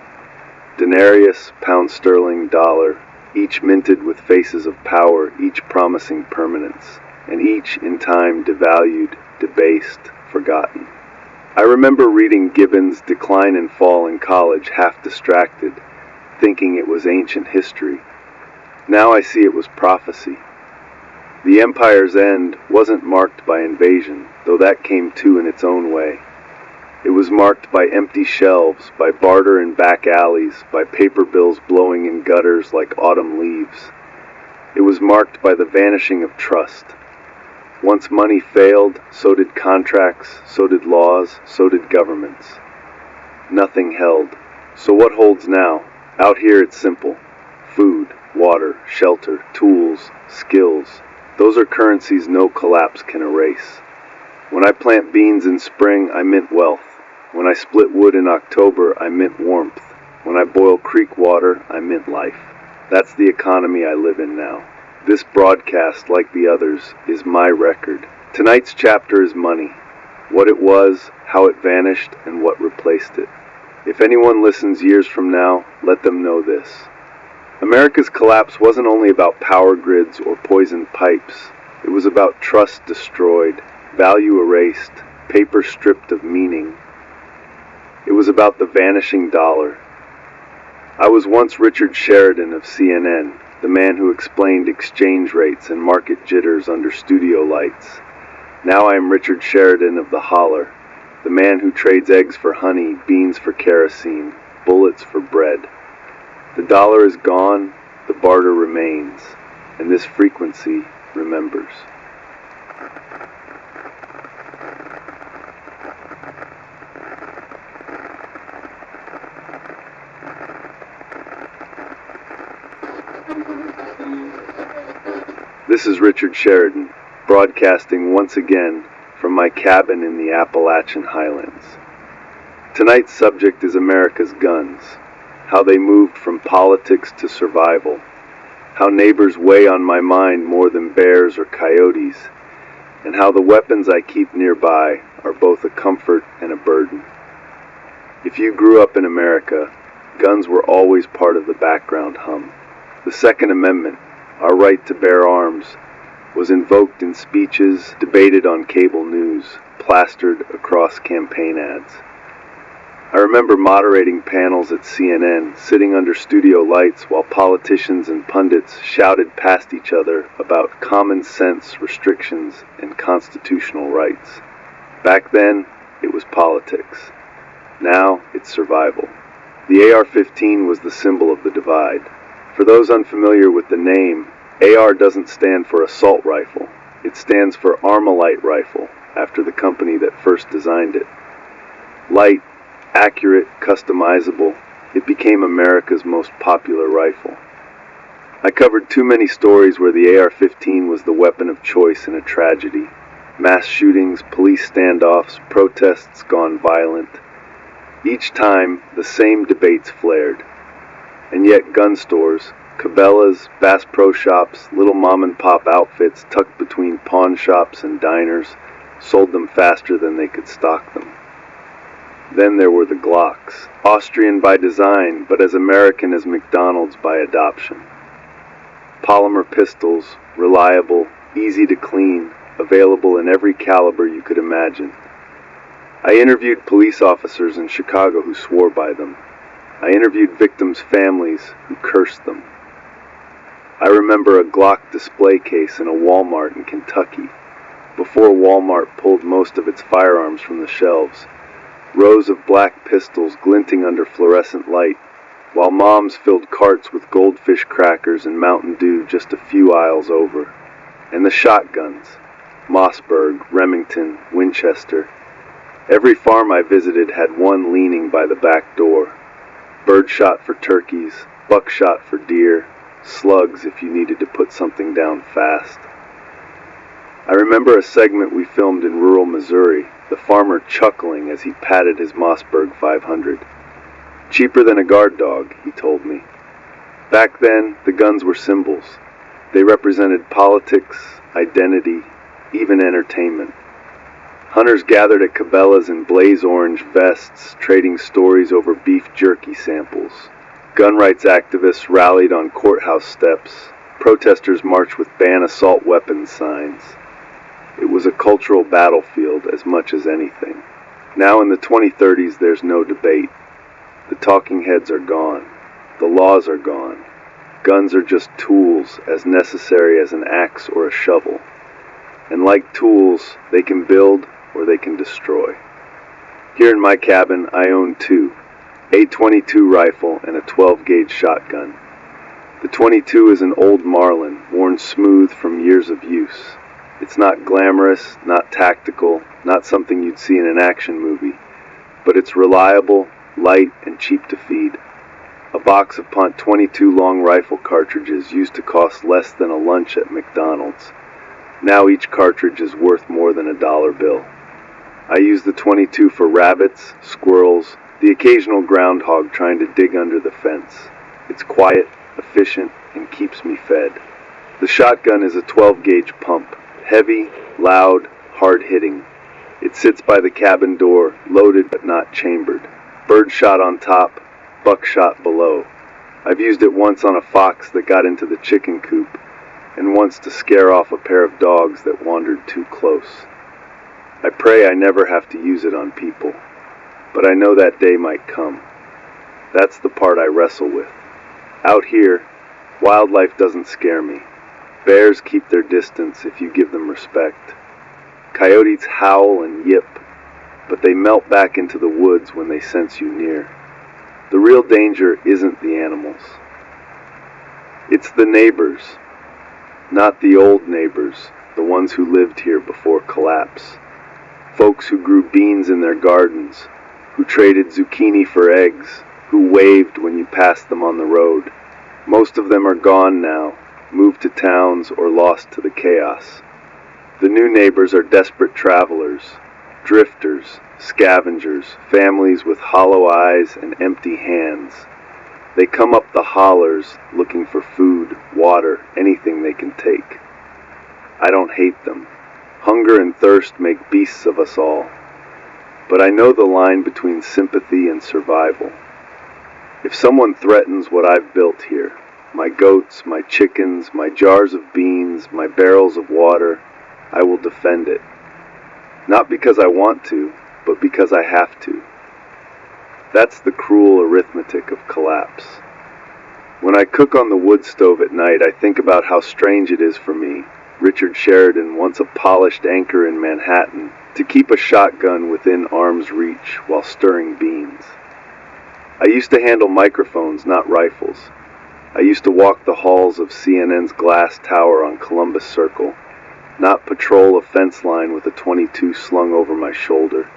Speaker 2: Denarius, pound sterling, dollar, each minted with faces of power, each promising permanence, and each in time devalued, debased, forgotten. I remember reading Gibbon's Decline and Fall in college half distracted, thinking it was ancient history. Now I see it was prophecy. The empire's end wasn't marked by invasion, though that came too in its own way. It was marked by empty shelves, by barter in back alleys, by paper bills blowing in gutters like autumn leaves. It was marked by the vanishing of trust. Once money failed, so did contracts, so did laws, so did governments. Nothing held. So what holds now? Out here it's simple. Food, water, shelter, tools, skills. Those are currencies no collapse can erase. When I plant beans in spring, I mint wealth. When I split wood in October, I mint warmth. When I boil creek water, I mint life. That's the economy I live in now. This broadcast, like the others, is my record. Tonight's chapter is money. What it was, how it vanished, and what replaced it. If anyone listens years from now, let them know this. America's collapse wasn't only about power grids or poisoned pipes. It was about trust destroyed, value erased, paper stripped of meaning. It was about the vanishing dollar. I was once Richard Sheridan of CNN, the man who explained exchange rates and market jitters under studio lights. Now I am Richard Sheridan of the Holler, the man who trades eggs for honey, beans for kerosene, bullets for bread. The dollar is gone, the barter remains, and this frequency remembers. This is Richard Sheridan, broadcasting once again from my cabin in the Appalachian Highlands. Tonight's subject is America's guns, how they moved from politics to survival, how neighbors weigh on my mind more than bears or coyotes, and how the weapons I keep nearby are both a comfort and a burden. If you grew up in America, guns were always part of the background hum. The Second Amendment, our right to bear arms, was invoked in speeches, debated on cable news, plastered across campaign ads. I remember moderating panels at CNN, sitting under studio lights while politicians and pundits shouted past each other about common sense restrictions and constitutional rights. Back then, it was politics. Now, it's survival. The AR-15 was the symbol of the divide. For those unfamiliar with the name, AR doesn't stand for assault rifle. It stands for Armalite rifle, after the company that first designed it. Light, accurate, customizable, it became America's most popular rifle. I covered too many stories where the AR-15 was the weapon of choice in a tragedy. Mass shootings, police standoffs, protests gone violent. Each time, the same debates flared. And yet gun stores, Cabela's, Bass Pro Shops, little mom-and-pop outfits tucked between pawn shops and diners, sold them faster than they could stock them. Then there were the Glocks, Austrian by design, but as American as McDonald's by adoption. Polymer pistols, reliable, easy to clean, available in every caliber you could imagine. I interviewed police officers in Chicago who swore by them. I interviewed victims' families who cursed them. I remember a Glock display case in a Walmart in Kentucky, before Walmart pulled most of its firearms from the shelves. Rows of black pistols glinting under fluorescent light, while moms filled carts with goldfish crackers and Mountain Dew just a few aisles over. And the shotguns, Mossberg, Remington, Winchester. Every farm I visited had one leaning by the back door. Birdshot for turkeys, buckshot for deer, slugs if you needed to put something down fast. I remember a segment we filmed in rural Missouri, the farmer chuckling as he patted his Mossberg 500. Cheaper than a guard dog, he told me. Back then, the guns were symbols. They represented politics, identity, even entertainment. Hunters gathered at Cabela's in blaze orange vests, trading stories over beef jerky samples. Gun rights activists rallied on courthouse steps. Protesters marched with ban assault weapons signs. It was a cultural battlefield as much as anything. Now in the 2030s, there's no debate. The talking heads are gone. The laws are gone. Guns are just tools as necessary as an axe or a shovel. And like tools, they can build or they can destroy. Here in my cabin, I own two, a .22 rifle and a 12-gauge shotgun. The .22 is an old Marlin, worn smooth from years of use. It's not glamorous, not tactical, not something you'd see in an action movie, but it's reliable, light, and cheap to feed. A box of .22 long rifle cartridges used to cost less than a lunch at McDonald's. Now each cartridge is worth more than a dollar bill. I use the .22 for rabbits, squirrels, the occasional groundhog trying to dig under the fence. It's quiet, efficient, and keeps me fed. The shotgun is a 12-gauge pump, heavy, loud, hard-hitting. It sits by the cabin door, loaded but not chambered. Birdshot on top, buckshot below. I've used it once on a fox that got into the chicken coop, and once to scare off a pair of dogs that wandered too close. I pray I never have to use it on people, but I know that day might come. That's the part I wrestle with. Out here, wildlife doesn't scare me. Bears keep their distance if you give them respect. Coyotes howl and yip, but they melt back into the woods when they sense you near. The real danger isn't the animals. It's the neighbors. Not the old neighbors, the ones who lived here before collapse. Folks who grew beans in their gardens, who traded zucchini for eggs, who waved when you passed them on the road. Most of them are gone now, moved to towns or lost to the chaos. The new neighbors are desperate travelers, drifters, scavengers, families with hollow eyes and empty hands. They come up the hollers looking for food, water, anything they can take. I don't hate them. Hunger and thirst make beasts of us all. But I know the line between sympathy and survival. If someone threatens what I've built here, my goats, my chickens, my jars of beans, my barrels of water, I will defend it. Not because I want to, but because I have to. That's the cruel arithmetic of collapse. When I cook on the wood stove at night, I think about how strange it is for me, Richard Sheridan, once a polished anchor in Manhattan, to keep a shotgun within arm's reach while stirring beans. I used to handle microphones, not rifles. I used to walk the halls of CNN's glass tower on Columbus Circle, not patrol a fence line with a .22 slung over my shoulder.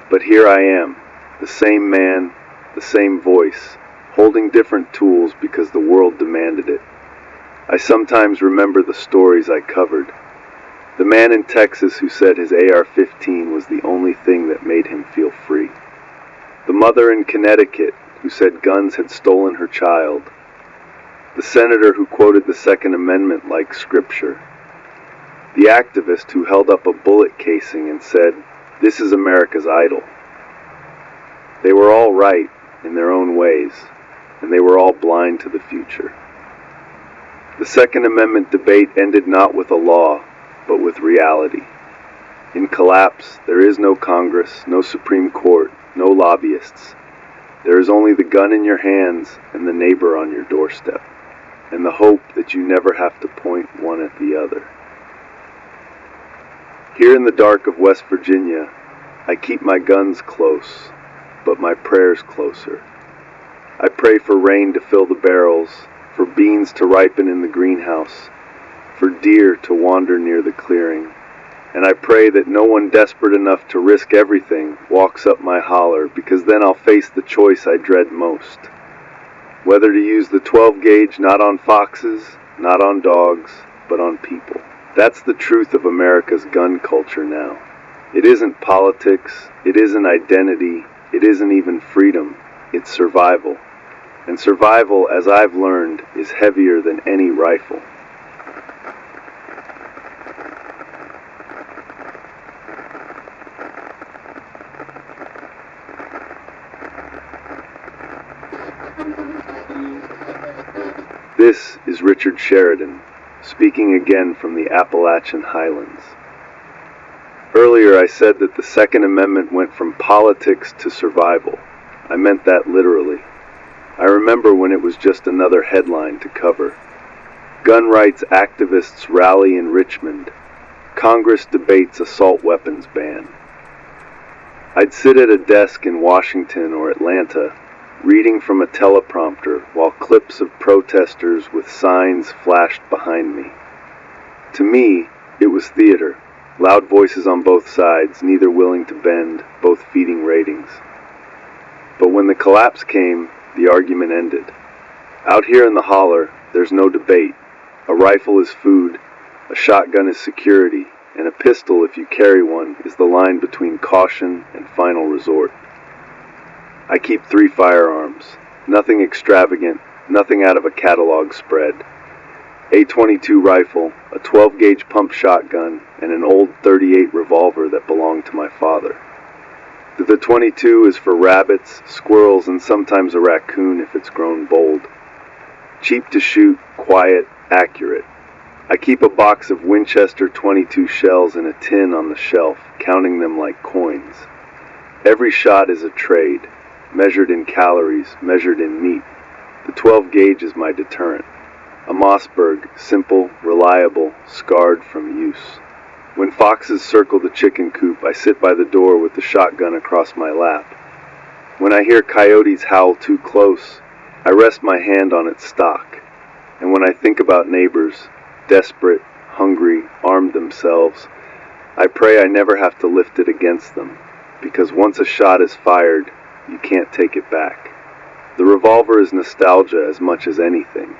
Speaker 2: But here I am, the same man, the same voice, holding different tools because the world demanded it. I sometimes remember the stories I covered. The man in Texas who said his AR-15 was the only thing that made him feel free. The mother in Connecticut who said guns had stolen her child. The senator who quoted the Second Amendment like scripture. The activist who held up a bullet casing and said, "This is America's idol." They were all right in their own ways, and they were all blind to the future. The Second Amendment debate ended not with a law, but with reality. In collapse, there is no Congress, no Supreme Court, no lobbyists. There is only the gun in your hands and the neighbor on your doorstep, and the hope that you never have to point one at the other. Here in the dark of West Virginia, I keep my guns close, but my prayers closer. I pray for rain to fill the barrels, for beans to ripen in the greenhouse, for deer to wander near the clearing, and I pray that no one desperate enough to risk everything walks up my holler, because then I'll face the choice I dread most. Whether to use the 12 gauge not on foxes, not on dogs, but on people. That's the truth of America's gun culture now. It isn't politics, it isn't identity, it isn't even freedom, it's survival. And survival, as I've learned, is heavier than any rifle. This is Richard Sheridan, speaking again from the Appalachian Highlands. Earlier I said that the Second Amendment went from politics to survival. I meant that literally. I remember when it was just another headline to cover. Gun rights activists rally in Richmond. Congress debates assault weapons ban. I'd sit at a desk in Washington or Atlanta, reading from a teleprompter while clips of protesters with signs flashed behind me. To me, it was theater. Loud voices on both sides, neither willing to bend, both feeding ratings. But when the collapse came, the argument ended. Out here in the holler, there's no debate. A rifle is food, a shotgun is security, and a pistol, if you carry one, is the line between caution and final resort. I keep 3 firearms, nothing extravagant, nothing out of a catalog spread. A-22 rifle, a 12-gauge pump shotgun, and an old .38 revolver that belonged to my father. The .22 is for rabbits, squirrels, and sometimes a raccoon if it's grown bold. Cheap to shoot, quiet, accurate. I keep a box of Winchester .22 shells in a tin on the shelf, counting them like coins. Every shot is a trade, measured in calories, measured in meat. The 12-gauge is my deterrent. A Mossberg, simple, reliable, scarred from use. When foxes circle the chicken coop, I sit by the door with the shotgun across my lap. When I hear coyotes howl too close, I rest my hand on its stock. And when I think about neighbors, desperate, hungry, armed themselves, I pray I never have to lift it against them, because once a shot is fired, you can't take it back. The revolver is nostalgia as much as anything.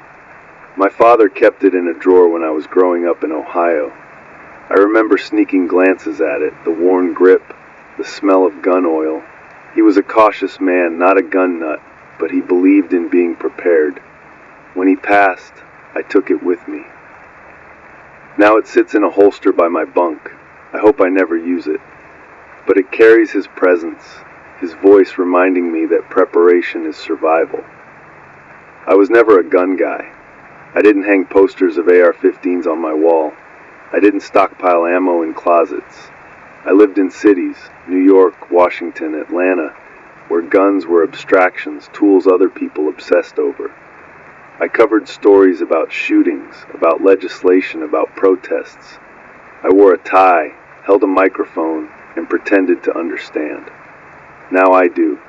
Speaker 2: My father kept it in a drawer when I was growing up in Ohio. I remember sneaking glances at it, the worn grip, the smell of gun oil. He was a cautious man, not a gun nut, but he believed in being prepared. When he passed, I took it with me. Now it sits in a holster by my bunk. I hope I never use it. But it carries his presence, his voice reminding me that preparation is survival. I was never a gun guy. I didn't hang posters of AR-15s on my wall. I didn't stockpile ammo in closets. I lived in cities, New York, Washington, Atlanta, where guns were abstractions, tools other people obsessed over. I covered stories about shootings, about legislation, about protests. I wore a tie, held a microphone, and pretended to understand. Now I do.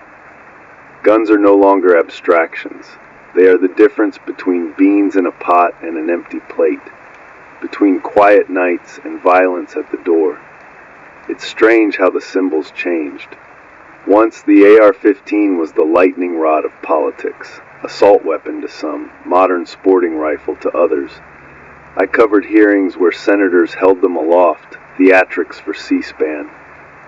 Speaker 2: Guns are no longer abstractions. They are the difference between beans in a pot and an empty plate, between quiet nights and violence at the door. It's strange how the symbols changed. Once the AR-15 was the lightning rod of politics, assault weapon to some, modern sporting rifle to others. I covered hearings where senators held them aloft, theatrics for C-SPAN.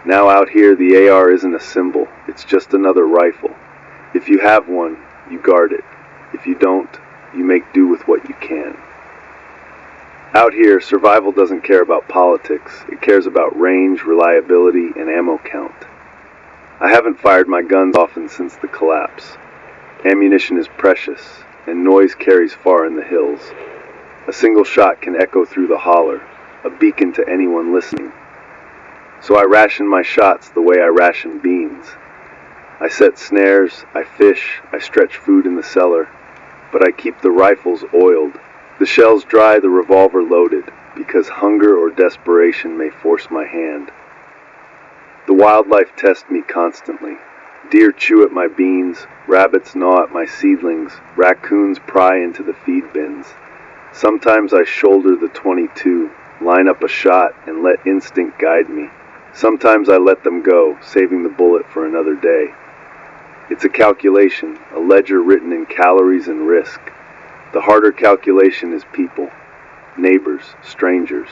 Speaker 2: Now out here the AR isn't a symbol, it's just another rifle. If you have one, you guard it. If you don't, you make do with what you can. Out here, survival doesn't care about politics. It cares about range, reliability, and ammo count. I haven't fired my guns often since the collapse. Ammunition is precious, and noise carries far in the hills. A single shot can echo through the holler, a beacon to anyone listening. So I ration my shots the way I ration beans. I set snares, I fish, I stretch food in the cellar, but I keep the rifles oiled, the shells dry, the revolver loaded, because hunger or desperation may force my hand. The wildlife test me constantly. Deer chew at my beans, rabbits gnaw at my seedlings, raccoons pry into the feed bins. Sometimes I shoulder the .22, line up a shot, and let instinct guide me. Sometimes I let them go, saving the bullet for another day. It's a calculation, a ledger written in calories and risk. The harder calculation is people, neighbors, strangers.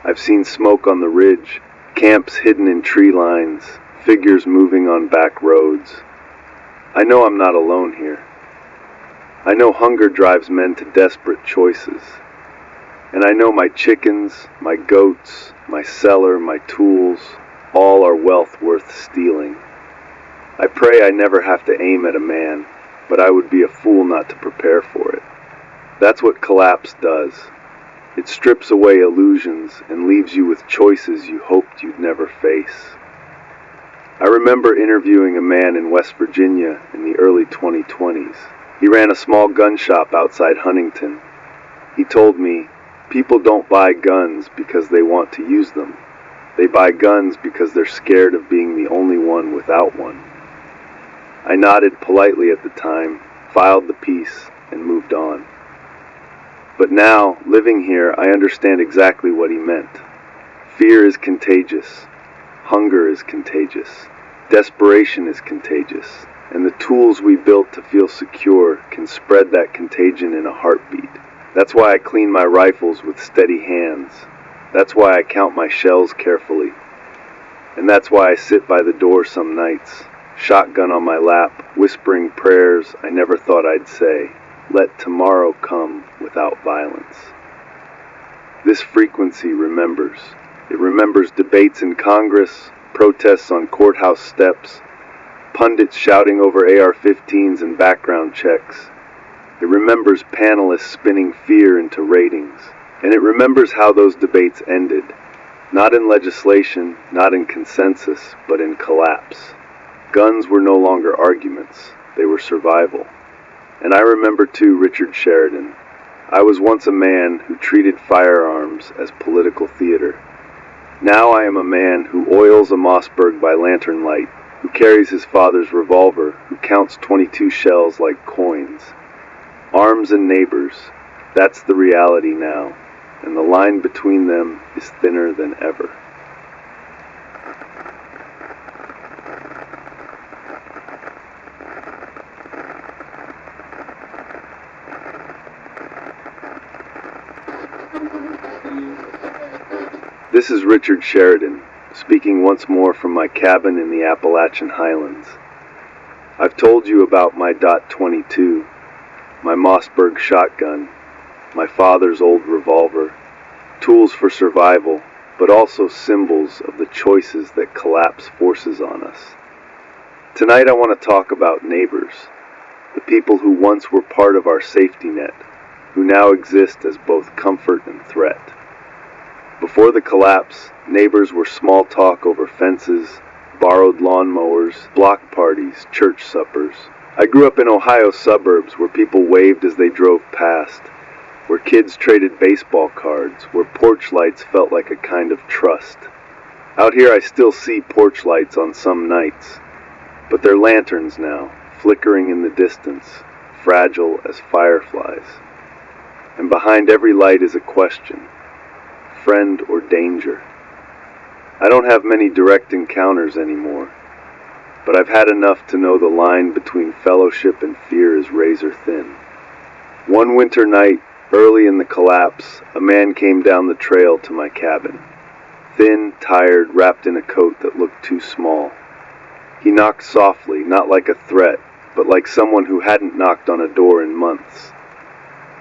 Speaker 2: I've seen smoke on the ridge, camps hidden in tree lines, figures moving on back roads. I know I'm not alone here. I know hunger drives men to desperate choices. And I know my chickens, my goats, my cellar, my tools, all are wealth worth stealing. I pray I never have to aim at a man, but I would be a fool not to prepare for it. That's what collapse does. It strips away illusions and leaves you with choices you hoped you'd never face. I remember interviewing a man in West Virginia in the early 2020s. He ran a small gun shop outside Huntington. He told me, people don't buy guns because they want to use them. They buy guns because they're scared of being the only one without one. I nodded politely at the time, filed the piece, and moved on. But now, living here, I understand exactly what he meant. Fear is contagious. Hunger is contagious. Desperation is contagious. And the tools we built to feel secure can spread that contagion in a heartbeat. That's why I clean my rifles with steady hands. That's why I count my shells carefully. And that's why I sit by the door some nights, shotgun on my lap, whispering prayers I never thought I'd say. Let tomorrow come without violence. This frequency remembers. It remembers debates in Congress, protests on courthouse steps, pundits shouting over AR-15s and background checks. It remembers panelists spinning fear into ratings. And it remembers how those debates ended. Not in legislation, not in consensus, but in collapse. Guns were no longer arguments. They were survival. And I remember too Richard Sheridan. I was once a man who treated firearms as political theater. Now I am a man who oils a Mossberg by lantern light, who carries his father's revolver, who counts 22 shells like coins. Arms and neighbors, that's the reality now, and the line between them is thinner than ever. This is Richard Sheridan, speaking once more from my cabin in the Appalachian Highlands. I've told you about my .22, my Mossberg shotgun, my father's old revolver, tools for survival, but also symbols of the choices that collapse forces on us. Tonight I want to talk about neighbors, the people who once were part of our safety net, who now exist as both comfort and threat. Before the collapse, neighbors were small talk over fences, borrowed lawnmowers, block parties, church suppers. I grew up in Ohio suburbs where people waved as they drove past, where kids traded baseball cards, where porch lights felt like a kind of trust. Out here I still see porch lights on some nights, but they're lanterns now, flickering in the distance, fragile as fireflies. And behind every light is a question, friend or danger. I don't have many direct encounters anymore, but I've had enough to know the line between fellowship and fear is razor thin. One winter night, early in the collapse, a man came down the trail to my cabin. Thin, tired, wrapped in a coat that looked too small. He knocked softly, not like a threat, but like someone who hadn't knocked on a door in months.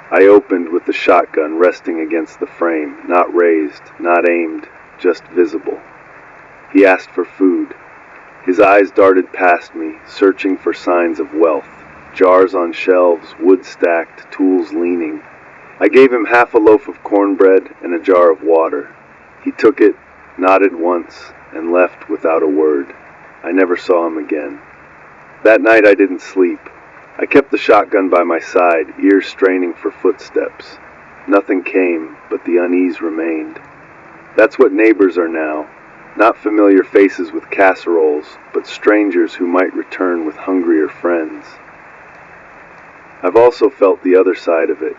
Speaker 2: I opened with the shotgun resting against the frame, not raised, not aimed, just visible. He asked for food. His eyes darted past me, searching for signs of wealth. Jars on shelves, wood stacked, tools leaning. I gave him half a loaf of cornbread and a jar of water. He took it, nodded once, and left without a word. I never saw him again. That night I didn't sleep. I kept the shotgun by my side, ears straining for footsteps. Nothing came, but the unease remained. That's what neighbors are now. Not familiar faces with casseroles, but strangers who might return with hungrier friends. I've also felt the other side of it.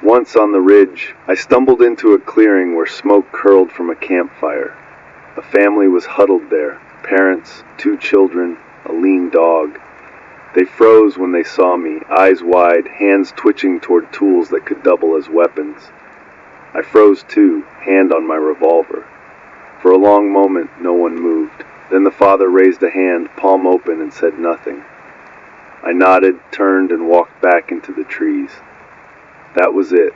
Speaker 2: Once on the ridge, I stumbled into a clearing where smoke curled from a campfire. A family was huddled there, parents, 2 children, a lean dog. They froze when they saw me, eyes wide, hands twitching toward tools that could double as weapons. I froze too, hand on my revolver. For a long moment, no one moved. Then the father raised a hand, palm open, and said nothing. I nodded, turned, and walked back into the trees. That was it.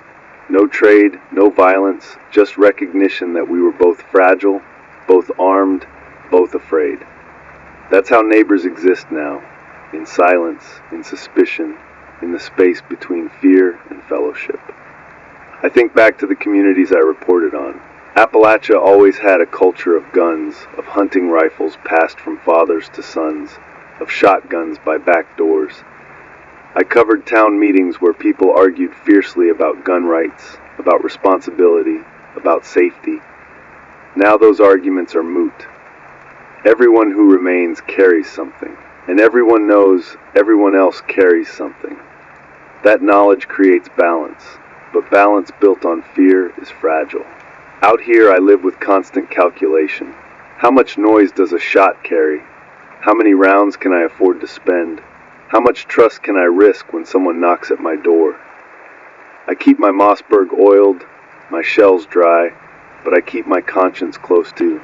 Speaker 2: No trade, no violence, just recognition that we were both fragile, both armed, both afraid. That's how neighbors exist now, in silence, in suspicion, in the space between fear and fellowship. I think back to the communities I reported on. Appalachia always had a culture of guns, of hunting rifles passed from fathers to sons, of shotguns by back doors. I covered town meetings where people argued fiercely about gun rights, about responsibility, about safety. Now those arguments are moot. Everyone who remains carries something, and everyone knows everyone else carries something. That knowledge creates balance, but balance built on fear is fragile. Out here I live with constant calculation. How much noise does a shot carry? How many rounds can I afford to spend? How much trust can I risk when someone knocks at my door? I keep my Mossberg oiled, my shells dry, but I keep my conscience close too.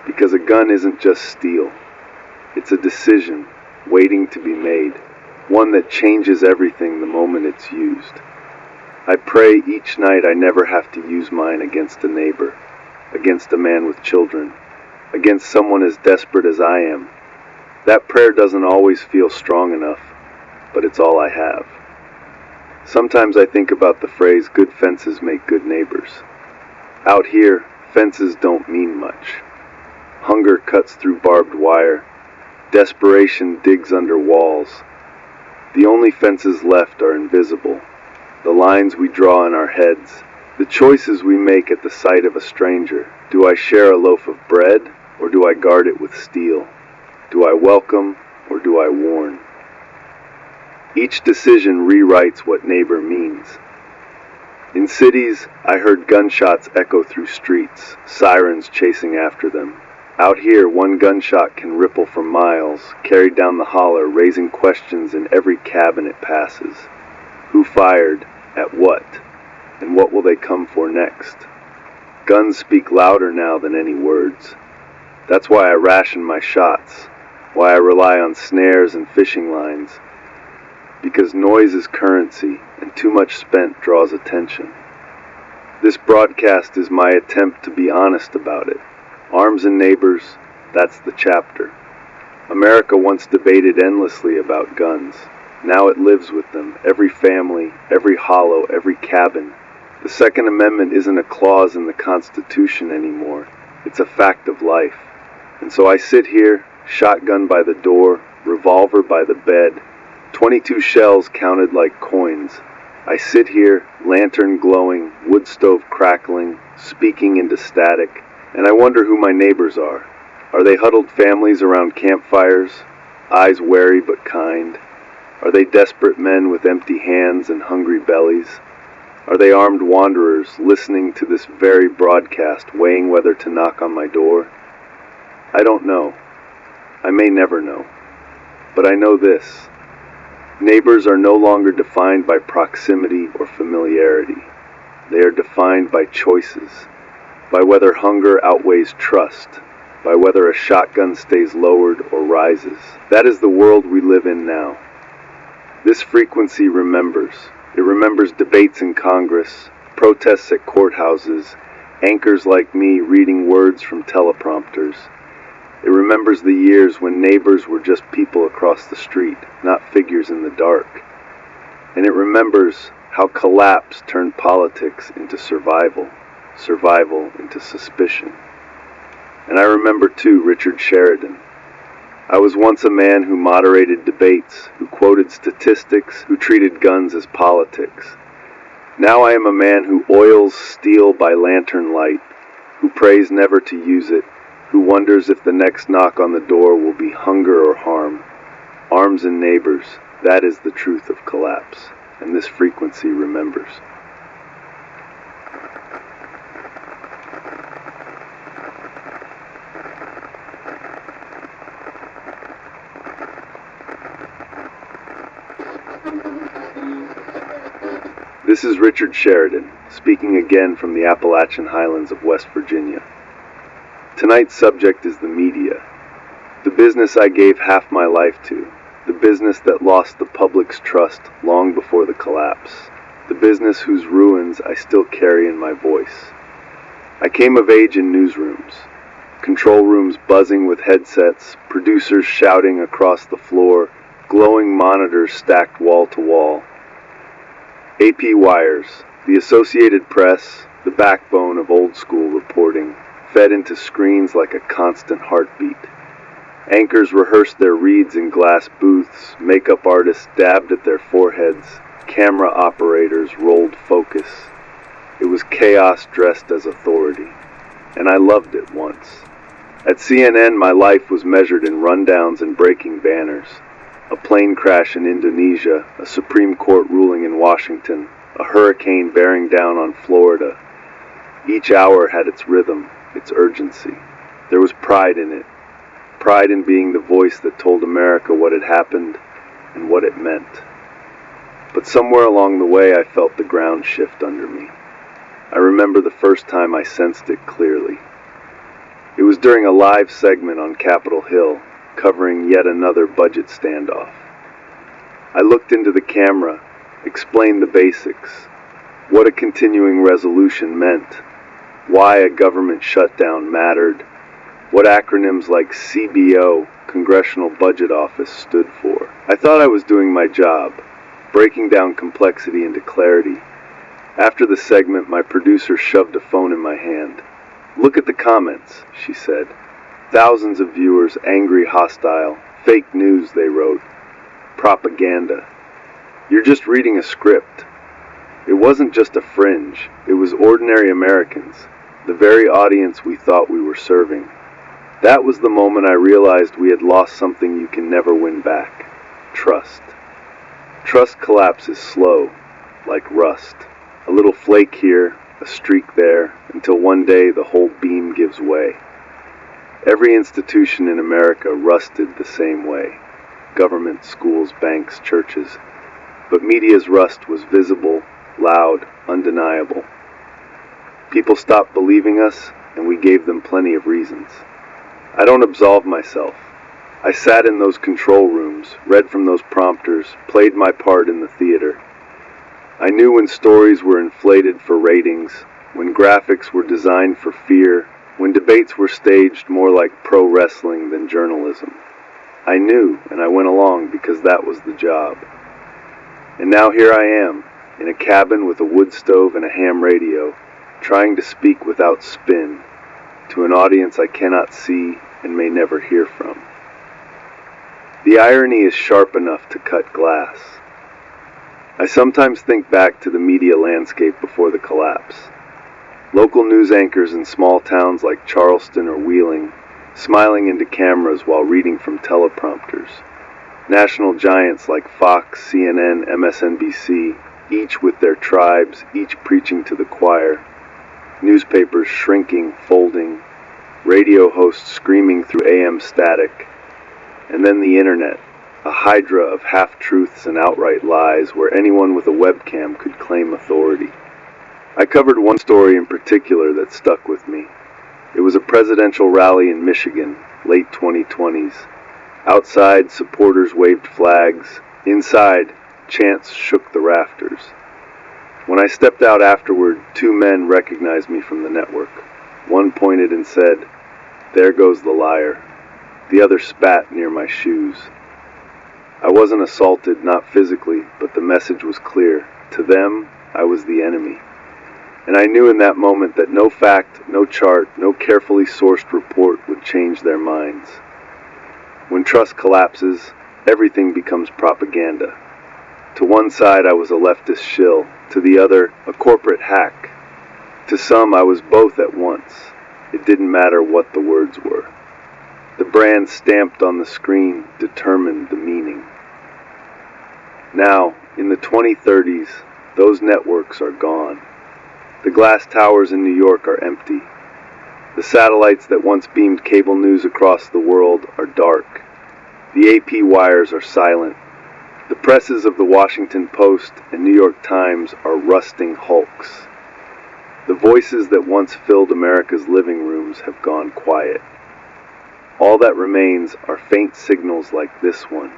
Speaker 2: Because a gun isn't just steel. It's a decision waiting to be made, one that changes everything the moment it's used. I pray each night I never have to use mine against a neighbor, against a man with children, against someone as desperate as I am. That prayer doesn't always feel strong enough, but it's all I have. Sometimes I think about the phrase, good fences make good neighbors. Out here, fences don't mean much. Hunger cuts through barbed wire. Desperation digs under walls. The only fences left are invisible. The lines we draw in our heads. The choices we make at the sight of a stranger. Do I share a loaf of bread, or do I guard it with steel? Do I welcome, or do I warn? Each decision rewrites what neighbor means. In cities, I heard gunshots echo through streets, sirens chasing after them. Out here, one gunshot can ripple for miles, carry down the holler, raising questions in every cabin it passes. Who fired? At what? And what will they come for next? Guns speak louder now than any words. That's why I ration my shots, why I rely on snares and fishing lines. Because noise is currency, and too much spent draws attention. This broadcast is my attempt to be honest about it. Arms and neighbors, that's the chapter. America once debated endlessly about guns. Now it lives with them, every family, every hollow, every cabin. The Second Amendment isn't a clause in the Constitution anymore. It's a fact of life. And so I sit here, shotgun by the door, revolver by the bed, 22 shells counted like coins. I sit here, lantern glowing, wood stove crackling, speaking into static, and I wonder who my neighbors are. Are they huddled families around campfires, eyes wary but kind? Are they desperate men with empty hands and hungry bellies? Are they armed wanderers listening to this very broadcast, weighing whether to knock on my door? I don't know. I may never know. But I know this. Neighbors are no longer defined by proximity or familiarity. They are defined by choices, by whether hunger outweighs trust, by whether a shotgun stays lowered or rises. That is the world we live in now. This frequency remembers. It remembers debates in Congress, protests at courthouses, anchors like me reading words from teleprompters. It remembers the years when neighbors were just people across the street, not figures in the dark. And it remembers how collapse turned politics into survival, survival into suspicion. And I remember too Richard Sheridan. I was once a man who moderated debates, who quoted statistics, who treated guns as politics. Now I am a man who oils steel by lantern light, who prays never to use it, who wonders if the next knock on the door will be hunger or harm. Arms and neighbors, that is the truth of collapse, and this frequency remembers. This is Richard Sheridan, speaking again from the Appalachian Highlands of West Virginia. Tonight's subject is the media, the business I gave half my life to, the business that lost the public's trust long before the collapse, the business whose ruins I still carry in my voice. I came of age in newsrooms, control rooms buzzing with headsets, producers shouting across the floor, glowing monitors stacked wall to wall. AP wires, the Associated Press, the backbone of old-school reporting, fed into screens like a constant heartbeat. Anchors rehearsed their reads in glass booths, makeup artists dabbed at their foreheads, camera operators rolled focus. It was chaos dressed as authority, and I loved it once. At CNN, my life was measured in rundowns and breaking banners. A plane crash in Indonesia, a Supreme Court ruling in Washington, a hurricane bearing down on Florida. Each hour had its rhythm, its urgency. There was pride in it. Pride in being the voice that told America what had happened and what it meant. But somewhere along the way I felt the ground shift under me. I remember the first time I sensed it clearly. It was during a live segment on Capitol Hill, covering yet another budget standoff. I looked into the camera, explained the basics, what a continuing resolution meant, why a government shutdown mattered, what acronyms like CBO, Congressional Budget Office, stood for. I thought I was doing my job, breaking down complexity into clarity. After the segment, my producer shoved a phone in my hand. "Look at the comments," she said. Thousands of viewers, angry, hostile. Fake news, they wrote. Propaganda. You're just reading a script. It wasn't just a fringe. It was ordinary Americans, the very audience we thought we were serving. That was the moment I realized we had lost something you can never win back. Trust. Trust collapses slow, like rust. A little flake here, a streak there, until one day the whole beam gives way. Every institution in America rusted the same way. Government, schools, banks, churches. But media's rust was visible, loud, undeniable. People stopped believing us, and we gave them plenty of reasons. I don't absolve myself. I sat in those control rooms, read from those prompters, played my part in the theater. I knew when stories were inflated for ratings, when graphics were designed for fear, when debates were staged more like pro wrestling than journalism. I knew, and I went along because that was the job. And now here I am, in a cabin with a wood stove and a ham radio, trying to speak without spin, to an audience I cannot see and may never hear from. The irony is sharp enough to cut glass. I sometimes think back to the media landscape before the collapse. Local news anchors in small towns like Charleston or Wheeling, smiling into cameras while reading from teleprompters. National giants like Fox, CNN, MSNBC, each with their tribes, each preaching to the choir. Newspapers shrinking, folding. Radio hosts screaming through AM static. And then the internet, a hydra of half-truths and outright lies where anyone with a webcam could claim authority. I covered one story in particular that stuck with me. It was a presidential rally in Michigan, late 2020s. Outside, supporters waved flags. Inside, chants shook the rafters. When I stepped out afterward, two men recognized me from the network. One pointed and said, "There goes the liar." The other spat near my shoes. I wasn't assaulted, not physically, but the message was clear. To them, I was the enemy. And I knew in that moment that no fact, no chart, no carefully sourced report would change their minds. When trust collapses, everything becomes propaganda. To one side I was a leftist shill, to the other a corporate hack. To some I was both at once. It didn't matter what the words were. The brand stamped on the screen determined the meaning. Now, in the 2030s, those networks are gone. The glass towers in New York are empty. The satellites that once beamed cable news across the world are dark. The AP wires are silent. The presses of the Washington Post and New York Times are rusting hulks. The voices that once filled America's living rooms have gone quiet. All that remains are faint signals like this one,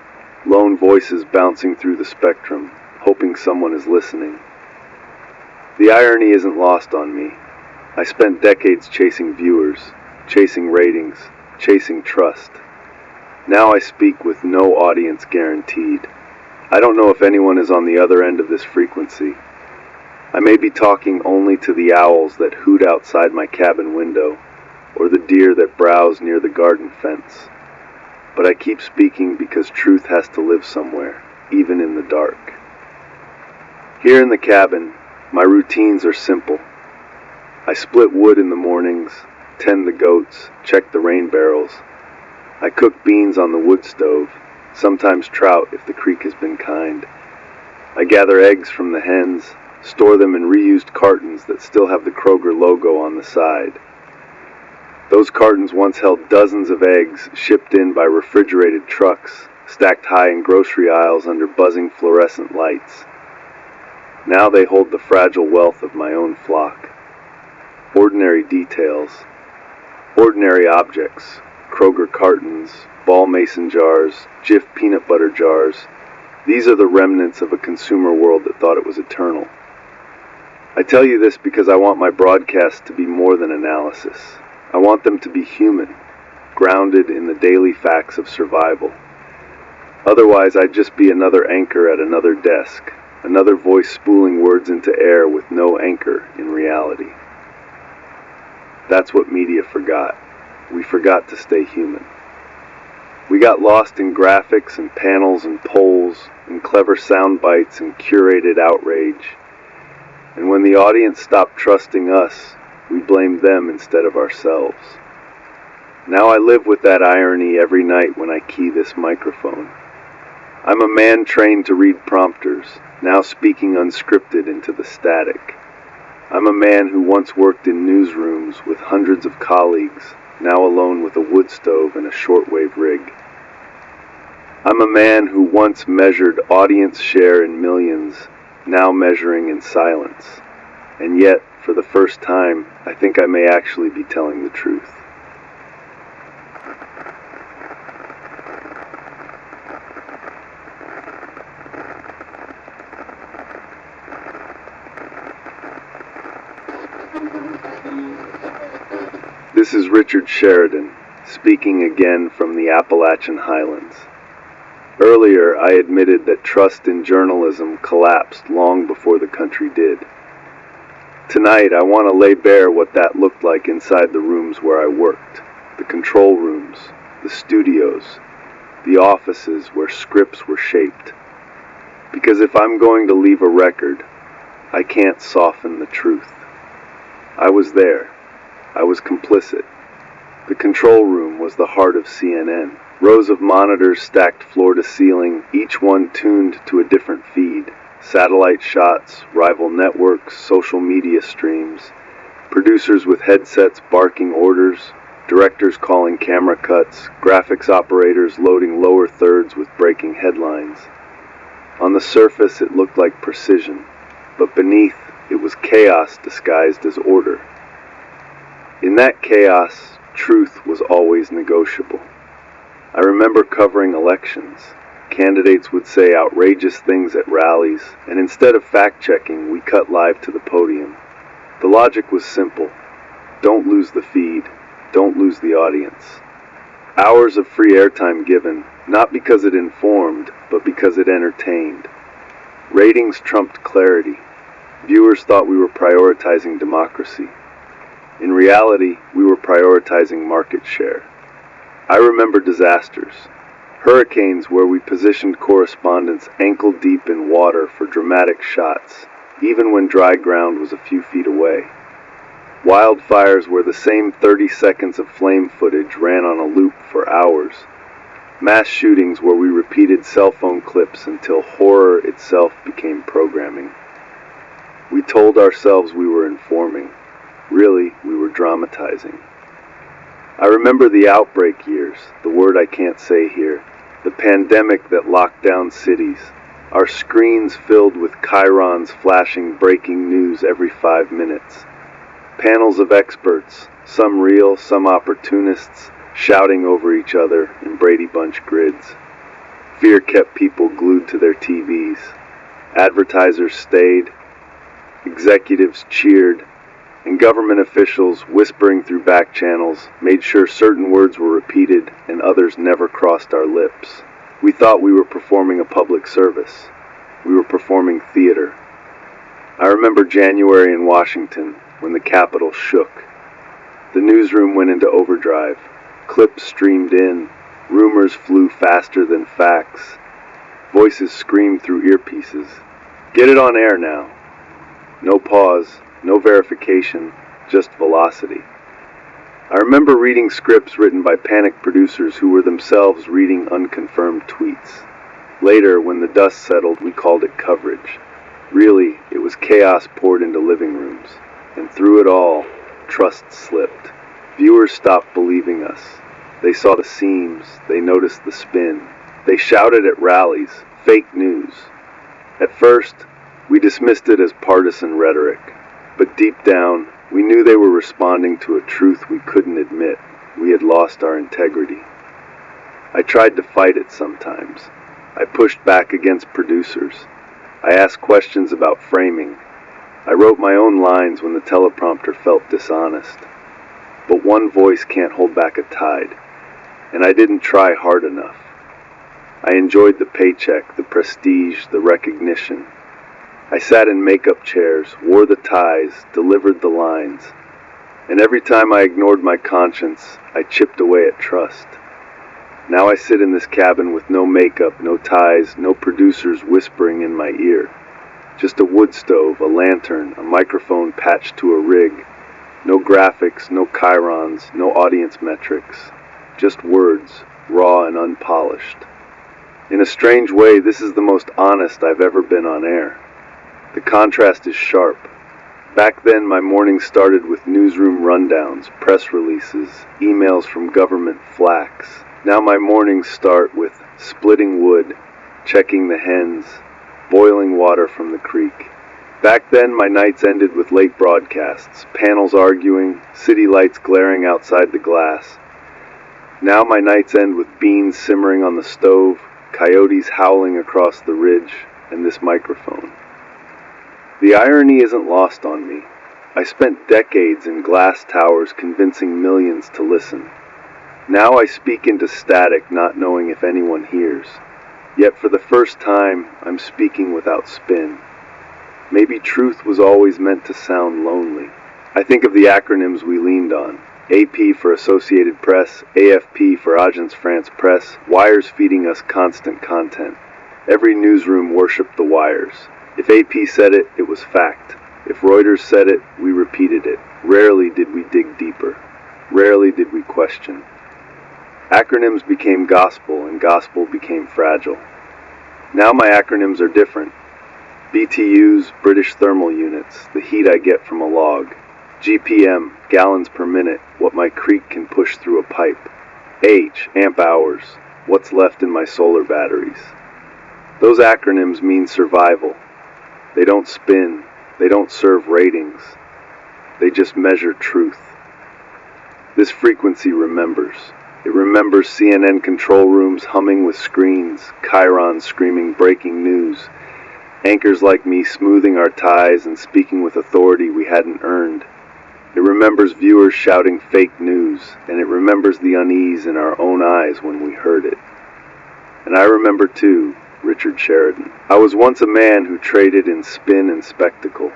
Speaker 2: lone voices bouncing through the spectrum, hoping someone is listening. The irony isn't lost on me. I spent decades chasing viewers, chasing ratings, chasing trust. Now I speak with no audience guaranteed. I don't know if anyone is on the other end of this frequency. I may be talking only to the owls that hoot outside my cabin window, or the deer that browse near the garden fence. But I keep speaking because truth has to live somewhere, even in the dark. Here in the cabin, my routines are simple. I split wood in the mornings, tend the goats, check the rain barrels. I cook beans on the wood stove, sometimes trout if the creek has been kind. I gather eggs from the hens, store them in reused cartons that still have the Kroger logo on the side. Those cartons once held dozens of eggs shipped in by refrigerated trucks, stacked high in grocery aisles under buzzing fluorescent lights. Now they hold the fragile wealth of my own flock. Ordinary details, ordinary objects, Kroger cartons, Ball Mason jars, Jif peanut butter jars. These are the remnants of a consumer world that thought it was eternal. I tell you this because I want my broadcasts to be more than analysis. I want them to be human, grounded in the daily facts of survival. Otherwise, I'd just be another anchor at another desk, another voice spooling words into air with no anchor in reality. That's what media forgot. We forgot to stay human. We got lost in graphics and panels and polls and clever sound bites and curated outrage. And when the audience stopped trusting us, we blamed them instead of ourselves. Now I live with that irony every night when I key this microphone. I'm a man trained to read prompters, now speaking unscripted into the static. I'm a man who once worked in newsrooms with hundreds of colleagues, now alone with a wood stove and a shortwave rig. I'm a man who once measured audience share in millions, now measuring in silence. And yet, for the first time, I think I may actually be telling the truth. This is Richard Sheridan, speaking again from the Appalachian Highlands. Earlier, I admitted that trust in journalism collapsed long before the country did. Tonight, I want to lay bare what that looked like inside the rooms where I worked, the control rooms, the studios, the offices where scripts were shaped. Because if I'm going to leave a record, I can't soften the truth. I was there. I was complicit. The control room was the heart of CNN. Rows of monitors stacked floor to ceiling, each one tuned to a different feed. Satellite shots, rival networks, social media streams. Producers with headsets barking orders. Directors calling camera cuts. Graphics operators loading lower thirds with breaking headlines. On the surface, it looked like precision, but beneath, it was chaos disguised as order. In that chaos, truth was always negotiable. I remember covering elections. Candidates would say outrageous things at rallies, and instead of fact-checking, we cut live to the podium. The logic was simple. Don't lose the feed. Don't lose the audience. Hours of free airtime given, not because it informed, but because it entertained. Ratings trumped clarity. Viewers thought we were prioritizing democracy. In reality, we were prioritizing market share. I remember disasters. Hurricanes where we positioned correspondents ankle-deep in water for dramatic shots, even when dry ground was a few feet away. Wildfires where the same 30 seconds of flame footage ran on a loop for hours. Mass shootings where we repeated cell phone clips until horror itself became programming. We told ourselves we were informing. Really, we were dramatizing. I remember the outbreak years, the word I can't say here, the pandemic that locked down cities, our screens filled with chyrons flashing breaking news every 5 minutes. Panels of experts, some real, some opportunists, shouting over each other in Brady Bunch grids. Fear kept people glued to their TVs. Advertisers stayed, executives cheered, and government officials, whispering through back channels, made sure certain words were repeated and others never crossed our lips. We thought we were performing a public service. We were performing theater. I remember January in Washington, when the Capitol shook. The newsroom went into overdrive. Clips streamed in. Rumors flew faster than facts. Voices screamed through earpieces. Get it on air now. No pause, no verification, just velocity. I remember reading scripts written by panicked producers who were themselves reading unconfirmed tweets. Later, when the dust settled, we called it coverage. Really, it was chaos poured into living rooms. And through it all, trust slipped. Viewers stopped believing us. They saw the seams, they noticed the spin. They shouted at rallies, fake news. At first, we dismissed it as partisan rhetoric. But deep down, we knew they were responding to a truth we couldn't admit. We had lost our integrity. I tried to fight it sometimes. I pushed back against producers. I asked questions about framing. I wrote my own lines when the teleprompter felt dishonest. But one voice can't hold back a tide, and I didn't try hard enough. I enjoyed the paycheck, the prestige, the recognition. I sat in makeup chairs, wore the ties, delivered the lines, and every time I ignored my conscience, I chipped away at trust. Now I sit in this cabin with no makeup, no ties, no producers whispering in my ear. Just a wood stove, a lantern, a microphone patched to a rig. No graphics, no chyrons, no audience metrics. Just words, raw and unpolished. In a strange way, this is the most honest I've ever been on air. The contrast is sharp. Back then, my mornings started with newsroom rundowns, press releases, emails from government flacks. Now my mornings start with splitting wood, checking the hens, boiling water from the creek. Back then, my nights ended with late broadcasts, panels arguing, city lights glaring outside the glass. Now my nights end with beans simmering on the stove, coyotes howling across the ridge, and this microphone. The irony isn't lost on me. I spent decades in glass towers convincing millions to listen. Now I speak into static, not knowing if anyone hears. Yet for the first time, I'm speaking without spin. Maybe truth was always meant to sound lonely. I think of the acronyms we leaned on. AP for Associated Press, AFP for Agence France Presse, wires feeding us constant content. Every newsroom worshipped the wires. If AP said it, it was fact. If Reuters said it, we repeated it. Rarely did we dig deeper. Rarely did we question. Acronyms became gospel, and gospel became fragile. Now my acronyms are different. BTUs, British thermal units, the heat I get from a log. GPM, gallons per minute, what my creek can push through a pipe. H, amp hours, what's left in my solar batteries. Those acronyms mean survival. They don't spin, they don't serve ratings. They just measure truth. This frequency remembers. It remembers CNN control rooms humming with screens, chyrons screaming breaking news, anchors like me smoothing our ties and speaking with authority we hadn't earned. It remembers viewers shouting fake news, and it remembers the unease in our own eyes when we heard it. And I remember too, Richard Sheridan. I was once a man who traded in spin and spectacle.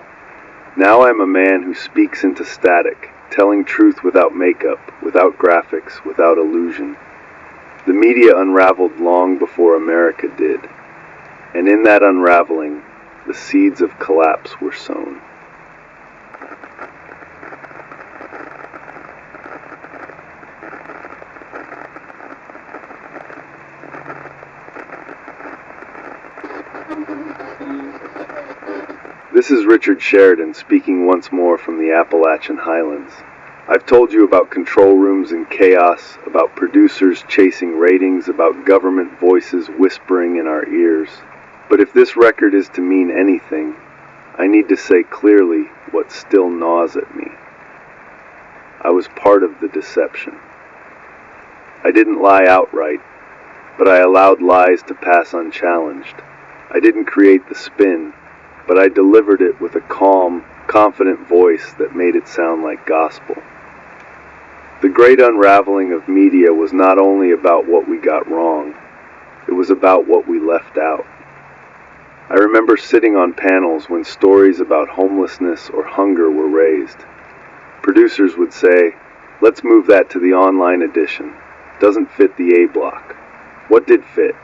Speaker 2: Now I'm a man who speaks into static, telling truth without makeup, without graphics, without illusion. The media unraveled long before America did, and in that unraveling, the seeds of collapse were sown. This is Richard Sheridan speaking once more from the Appalachian Highlands. I've told you about control rooms and chaos, about producers chasing ratings, about government voices whispering in our ears. But if this record is to mean anything, I need to say clearly what still gnaws at me. I was part of the deception. I didn't lie outright, but I allowed lies to pass unchallenged. I didn't create the spin, but I delivered it with a calm, confident voice that made it sound like gospel. The great unraveling of media was not only about what we got wrong, it was about what we left out. I remember sitting on panels when stories about homelessness or hunger were raised. Producers would say, "Let's move that to the online edition. Doesn't fit the A block." What did fit?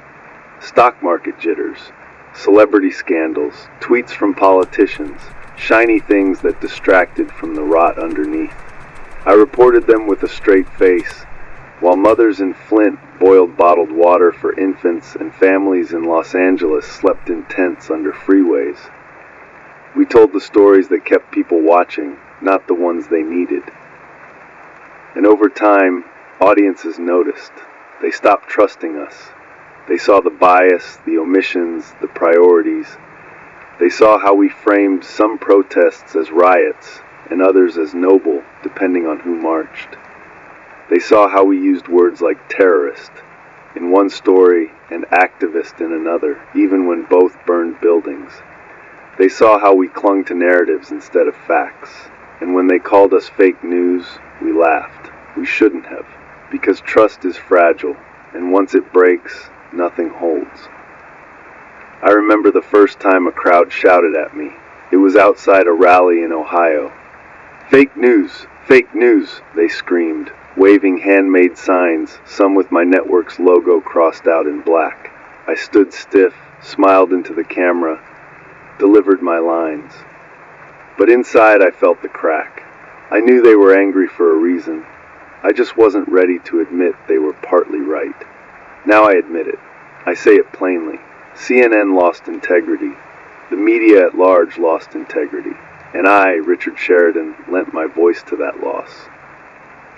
Speaker 2: Stock market jitters, celebrity scandals, tweets from politicians, shiny things that distracted from the rot underneath. I reported them with a straight face, while mothers in Flint boiled bottled water for infants and families in Los Angeles slept in tents under freeways. We told the stories that kept people watching, not the ones they needed. And over time, audiences noticed. They stopped trusting us. They saw the bias, the omissions, the priorities. They saw how we framed some protests as riots and others as noble, depending on who marched. They saw how we used words like terrorist in one story and activist in another, even when both burned buildings. They saw how we clung to narratives instead of facts. And when they called us fake news, we laughed. We shouldn't have, because trust is fragile, and once it breaks, nothing holds. I remember the first time a crowd shouted at me. It was outside a rally in Ohio. "Fake news! Fake news!" they screamed, waving handmade signs, some with my network's logo crossed out in black. I stood stiff, smiled into the camera, delivered my lines. But inside I felt the crack. I knew they were angry for a reason. I just wasn't ready to admit they were partly right. Now I admit it. I say it plainly. CNN lost integrity. The media at large lost integrity. And I, Richard Sheridan, lent my voice to that loss.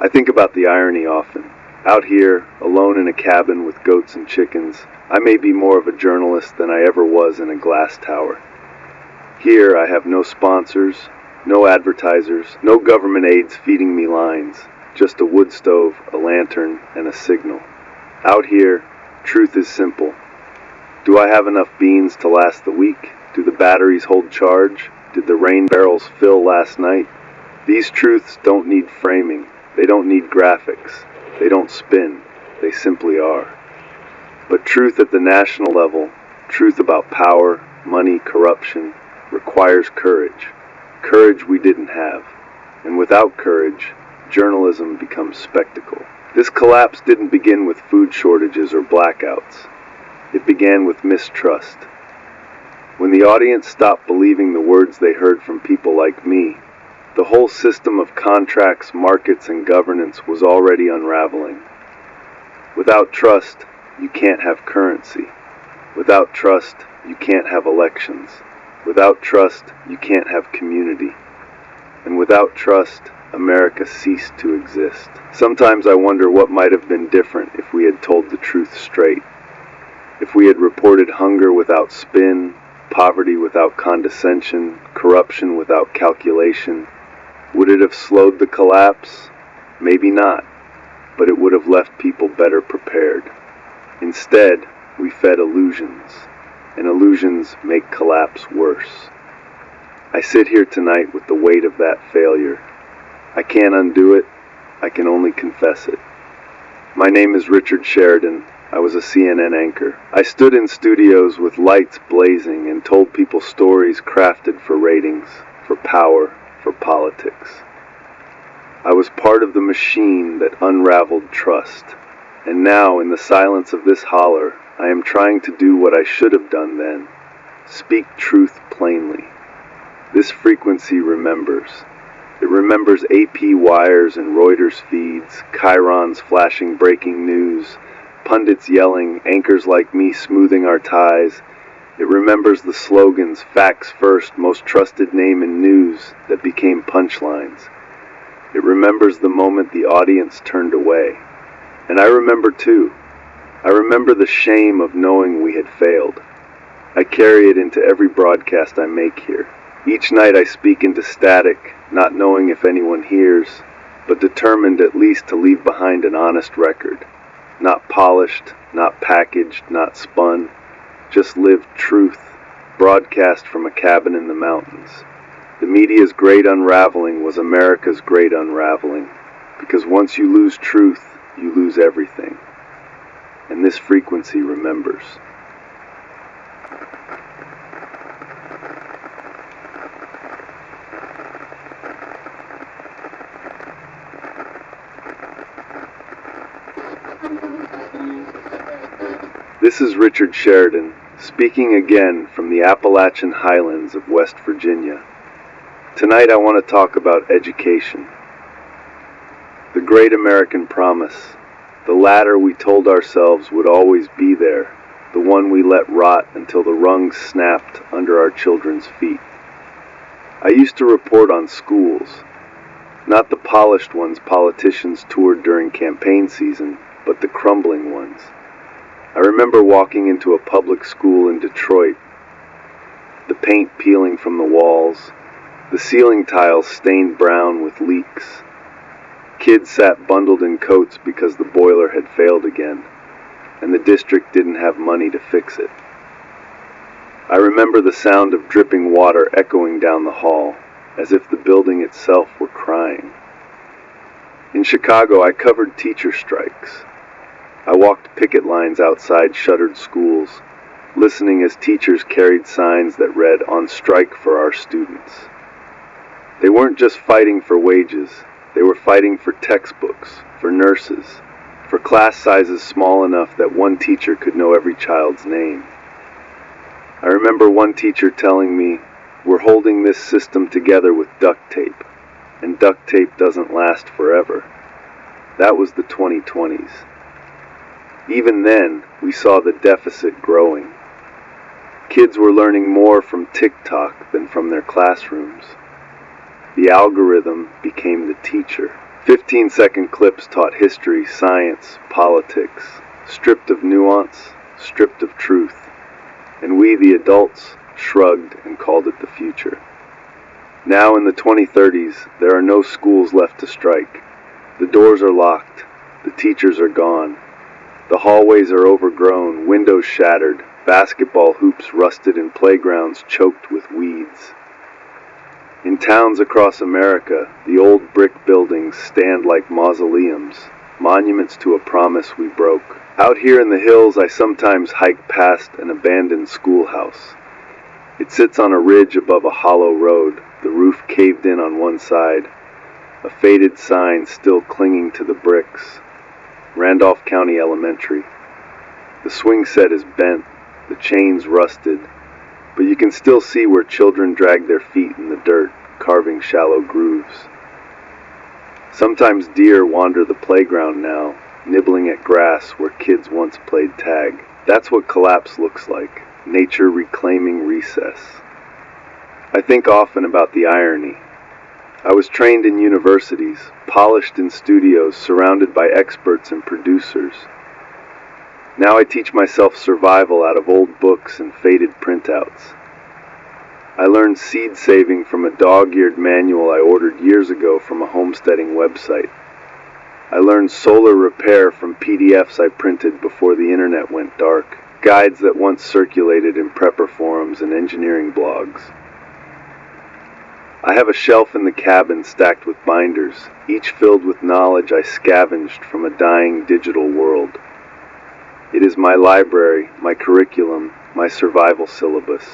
Speaker 2: I think about the irony often. Out here, alone in a cabin with goats and chickens, I may be more of a journalist than I ever was in a glass tower. Here, I have no sponsors, no advertisers, no government aides feeding me lines, just a wood stove, a lantern, and a signal. Out here, truth is simple. Do I have enough beans to last the week? Do the batteries hold charge? Did the rain barrels fill last night? These truths don't need framing. They don't need graphics. They don't spin. They simply are. But truth at the national level, truth about power, money, corruption, requires courage. Courage we didn't have. And without courage, journalism becomes spectacle. This collapse didn't begin with food shortages or blackouts. It began with mistrust. When the audience stopped believing the words they heard from people like me, the whole system of contracts, markets, and governance was already unraveling. Without trust, you can't have currency. Without trust, you can't have elections. Without trust, you can't have community. And without trust, America ceased to exist. Sometimes I wonder what might have been different if we had told the truth straight. If we had reported hunger without spin, poverty without condescension, corruption without calculation. Would it have slowed the collapse? Maybe not, but it would have left people better prepared. Instead, we fed illusions, and illusions make collapse worse. I sit here tonight with the weight of that failure. I can't undo it, I can only confess it. My name is Richard Sheridan. I was a CNN anchor. I stood in studios with lights blazing and told people stories crafted for ratings, for power, for politics. I was part of the machine that unraveled trust. And now, in the silence of this holler, I am trying to do what I should have done then. Speak truth plainly. This frequency remembers. It remembers AP wires and Reuters feeds, chyrons flashing breaking news, pundits yelling, anchors like me smoothing our ties. It remembers the slogans, facts first, most trusted name in news, that became punchlines. It remembers the moment the audience turned away. And I remember too. I remember the shame of knowing we had failed. I carry it into every broadcast I make here. Each night I speak into static, not knowing if anyone hears, but determined at least to leave behind an honest record. Not polished, not packaged, not spun, just lived truth, broadcast from a cabin in the mountains. The media's great unraveling was America's great unraveling, because once you lose truth, you lose everything. And this frequency remembers. This is Richard Sheridan, speaking again from the Appalachian Highlands of West Virginia. Tonight I want to talk about education. The great American promise, the ladder we told ourselves would always be there, the one we let rot until the rungs snapped under our children's feet. I used to report on schools, not the polished ones politicians toured during campaign season, but the crumbling ones. I remember walking into a public school in Detroit, the paint peeling from the walls, the ceiling tiles stained brown with leaks. Kids sat bundled in coats because the boiler had failed again, and the district didn't have money to fix it. I remember the sound of dripping water echoing down the hall, as if the building itself were crying. In Chicago, I covered teacher strikes. I walked picket lines outside shuttered schools, listening as teachers carried signs that read, "On strike for our students." They weren't just fighting for wages, they were fighting for textbooks, for nurses, for class sizes small enough that one teacher could know every child's name. I remember one teacher telling me, "We're holding this system together with duct tape, and duct tape doesn't last forever." That was the 2020s. Even then, we saw the deficit growing. Kids were learning more from TikTok than from their classrooms. The algorithm became the teacher. 15-second clips taught history, science, politics, stripped of nuance, stripped of truth. And we, the adults, shrugged and called it the future. Now in the 2030s, there are no schools left to strike. The doors are locked. The teachers are gone. The hallways are overgrown, windows shattered, basketball hoops rusted and playgrounds choked with weeds. In towns across America, the old brick buildings stand like mausoleums, monuments to a promise we broke. Out here in the hills, I sometimes hike past an abandoned schoolhouse. It sits on a ridge above a hollow road, the roof caved in on one side, a faded sign still clinging to the bricks. Randolph County Elementary. The swing set is bent, the chains rusted, but you can still see where children drag their feet in the dirt, carving shallow grooves. Sometimes deer wander the playground now, nibbling at grass where kids once played tag. That's what collapse looks like, nature reclaiming recess. I think often about the irony. I was trained in universities, polished in studios, surrounded by experts and producers. Now I teach myself survival out of old books and faded printouts. I learned seed saving from a dog-eared manual I ordered years ago from a homesteading website. I learned solar repair from PDFs I printed before the internet went dark, guides that once circulated in prepper forums and engineering blogs. I have a shelf in the cabin stacked with binders, each filled with knowledge I scavenged from a dying digital world. It is my library, my curriculum, my survival syllabus.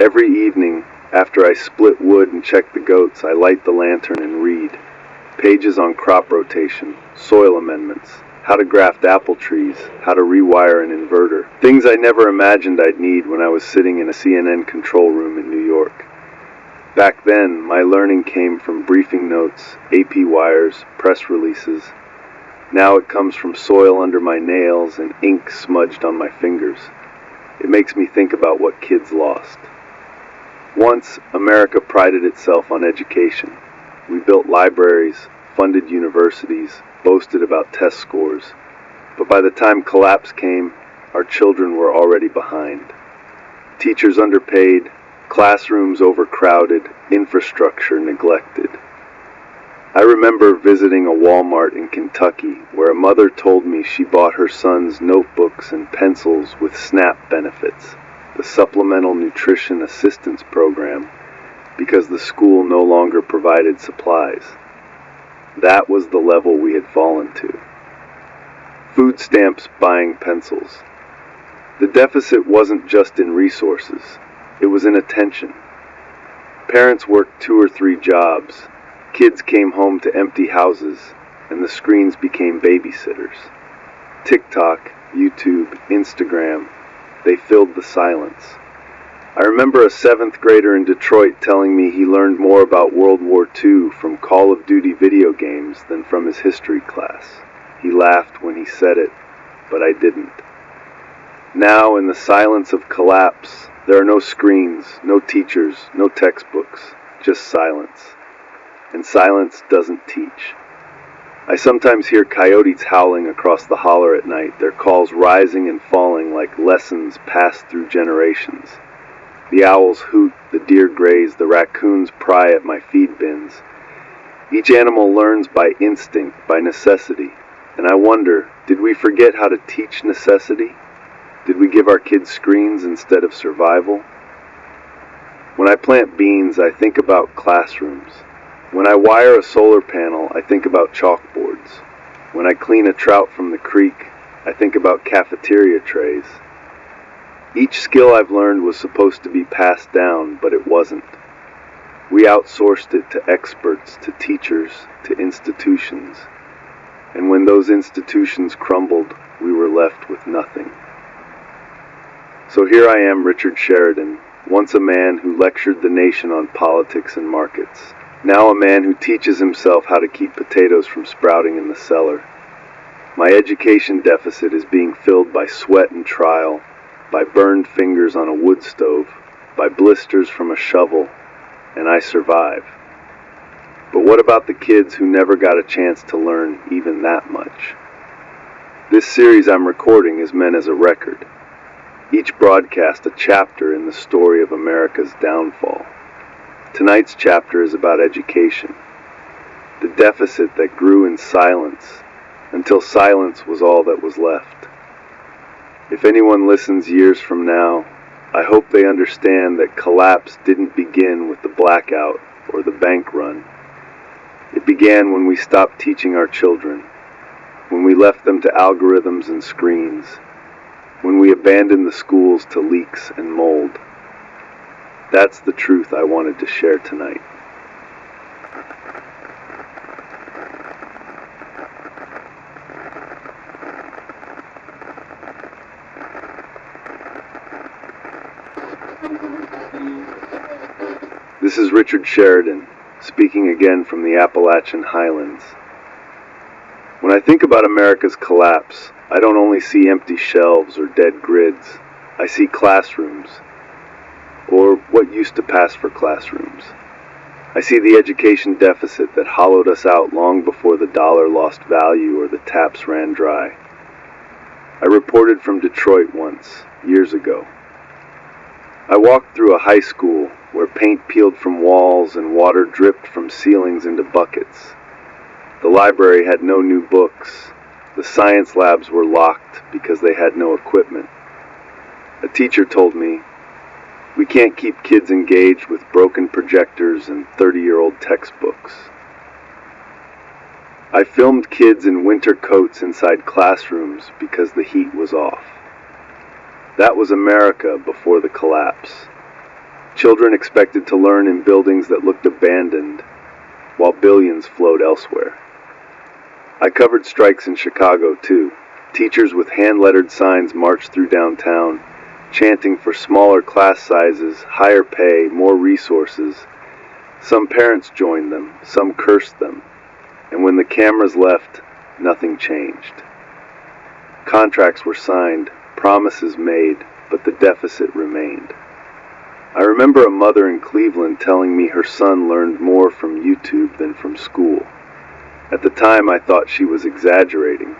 Speaker 2: Every evening, after I split wood and check the goats, I light the lantern and read. Pages on crop rotation, soil amendments, how to graft apple trees, how to rewire an inverter. Things I never imagined I'd need when I was sitting in a CNN control room in New York. Back then, my learning came from briefing notes, AP wires, press releases. Now it comes from soil under my nails and ink smudged on my fingers. It makes me think about what kids lost. Once, America prided itself on education. We built libraries, funded universities, boasted about test scores. But by the time collapse came, our children were already behind. Teachers underpaid, classrooms overcrowded, infrastructure neglected. I remember visiting a Walmart in Kentucky where a mother told me she bought her son's notebooks and pencils with SNAP benefits, the Supplemental Nutrition Assistance Program, because the school no longer provided supplies. That was the level we had fallen to. Food stamps buying pencils. The deficit wasn't just in resources, it was in attention. Parents worked 2 or 3 jobs, kids came home to empty houses, and the screens became babysitters. TikTok, YouTube, Instagram, they filled the silence. I remember a 7th grader in Detroit telling me he learned more about World War II from Call of Duty video games than from his history class. He laughed when he said it, but I didn't. Now, in the silence of collapse, there are no screens, no teachers, no textbooks, just silence. And silence doesn't teach. I sometimes hear coyotes howling across the holler at night, their calls rising and falling like lessons passed through generations. The owls hoot, the deer graze, the raccoons pry at my feed bins. Each animal learns by instinct, by necessity. And I wonder, did we forget how to teach necessity? Did we give our kids screens instead of survival? When I plant beans, I think about classrooms. When I wire a solar panel, I think about chalkboards. When I clean a trout from the creek, I think about cafeteria trays. Each skill I've learned was supposed to be passed down, but it wasn't. We outsourced it to experts, to teachers, to institutions. And when those institutions crumbled, we were left with nothing. So here I am, Richard Sheridan, once a man who lectured the nation on politics and markets, now a man who teaches himself how to keep potatoes from sprouting in the cellar. My education deficit is being filled by sweat and trial, by burned fingers on a wood stove, by blisters from a shovel, and I survive. But what about the kids who never got a chance to learn even that much? This series I'm recording is meant as a record. Each broadcast a chapter in the story of America's downfall. Tonight's chapter is about education, the deficit that grew in silence until silence was all that was left. If anyone listens years from now, I hope they understand that collapse didn't begin with the blackout or the bank run. It began when we stopped teaching our children, when we left them to algorithms and screens, when we abandoned the schools to leaks and mold. That's the truth I wanted to share tonight. This is Richard Sheridan, speaking again from the Appalachian Highlands. When I think about America's collapse, I don't only see empty shelves or dead grids. I see classrooms, or what used to pass for classrooms. I see the education deficit that hollowed us out long before the dollar lost value or the taps ran dry. I reported from Detroit once, years ago. I walked through a high school where paint peeled from walls and water dripped from ceilings into buckets. The library had no new books. The science labs were locked because they had no equipment. A teacher told me, "We can't keep kids engaged with broken projectors and 30-year-old textbooks." I filmed kids in winter coats inside classrooms because the heat was off. That was America before the collapse. Children expected to learn in buildings that looked abandoned, while billions flowed elsewhere. I covered strikes in Chicago, too. Teachers with hand-lettered signs marched through downtown, chanting for smaller class sizes, higher pay, more resources. Some parents joined them, some cursed them, and when the cameras left, nothing changed. Contracts were signed, promises made, but the deficit remained. I remember a mother in Cleveland telling me her son learned more from YouTube than from school. At the time, I thought she was exaggerating,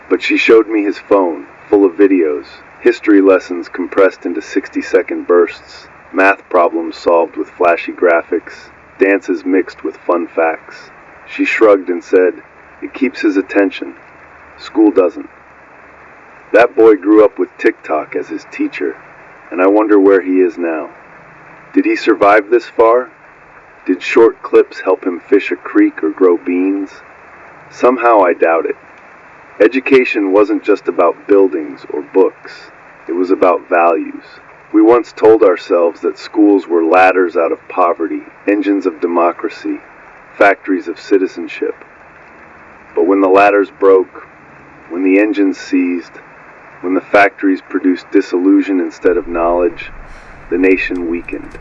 Speaker 2: but she showed me his phone, full of videos, History lessons compressed into 60-second bursts, math problems solved with flashy graphics, dances mixed with fun facts. She shrugged and said, "It keeps his attention. School doesn't." That boy grew up with TikTok as his teacher, and I wonder where he is now. Did he survive this far? Did short clips help him fish a creek or grow beans? Somehow I doubt it. Education wasn't just about buildings or books. It was about values. We once told ourselves that schools were ladders out of poverty, engines of democracy, factories of citizenship. But when the ladders broke, when the engines seized, when the factories produced disillusion instead of knowledge, the nation weakened.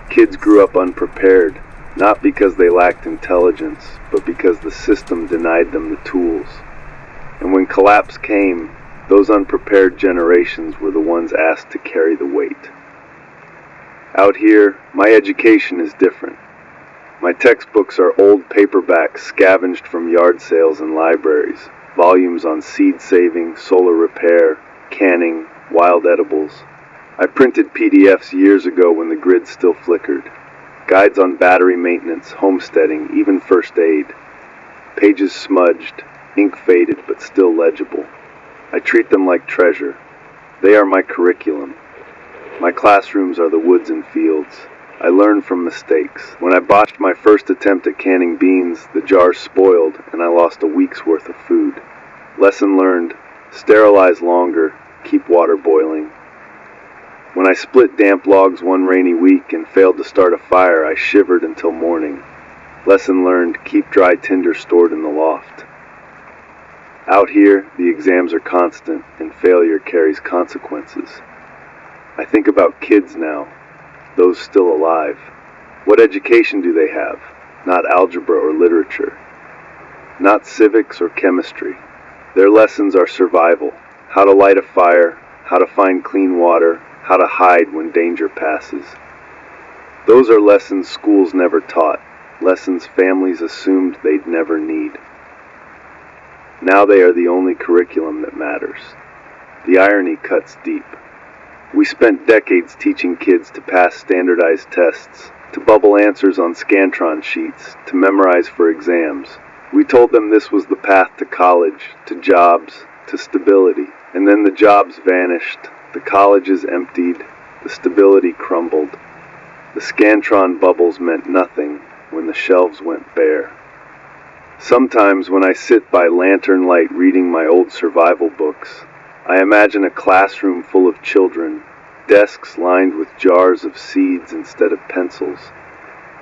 Speaker 2: Kids grew up unprepared, not because they lacked intelligence, but because the system denied them the tools. And when collapse came, those unprepared generations were the ones asked to carry the weight. Out here, my education is different. My textbooks are old paperbacks scavenged from yard sales and libraries, volumes on seed saving, solar repair, canning, wild edibles. I printed PDFs years ago when the grid still flickered. Guides on battery maintenance, homesteading, even first aid. Pages smudged, ink faded but still legible. I treat them like treasure. They are my curriculum. My classrooms are the woods and fields. I learn from mistakes. When I botched my first attempt at canning beans, the jars spoiled and I lost a week's worth of food. Lesson learned: sterilize longer, keep water boiling. When I split damp logs one rainy week and failed to start a fire, I shivered until morning. Lesson learned: keep dry tinder stored in the loft. Out here, the exams are constant and failure carries consequences. I think about kids now, those still alive. What education do they have? Not algebra or literature. Not civics or chemistry. Their lessons are survival. How to light a fire, how to find clean water, how to hide when danger passes. Those are lessons schools never taught, lessons families assumed they'd never need. Now they are the only curriculum that matters. The irony cuts deep. We spent decades teaching kids to pass standardized tests, to bubble answers on Scantron sheets, to memorize for exams. We told them this was the path to college, to jobs, to stability. And then the jobs vanished, the colleges emptied, the stability crumbled. The Scantron bubbles meant nothing when the shelves went bare. Sometimes when I sit by lantern light reading my old survival books, I imagine a classroom full of children, desks lined with jars of seeds instead of pencils.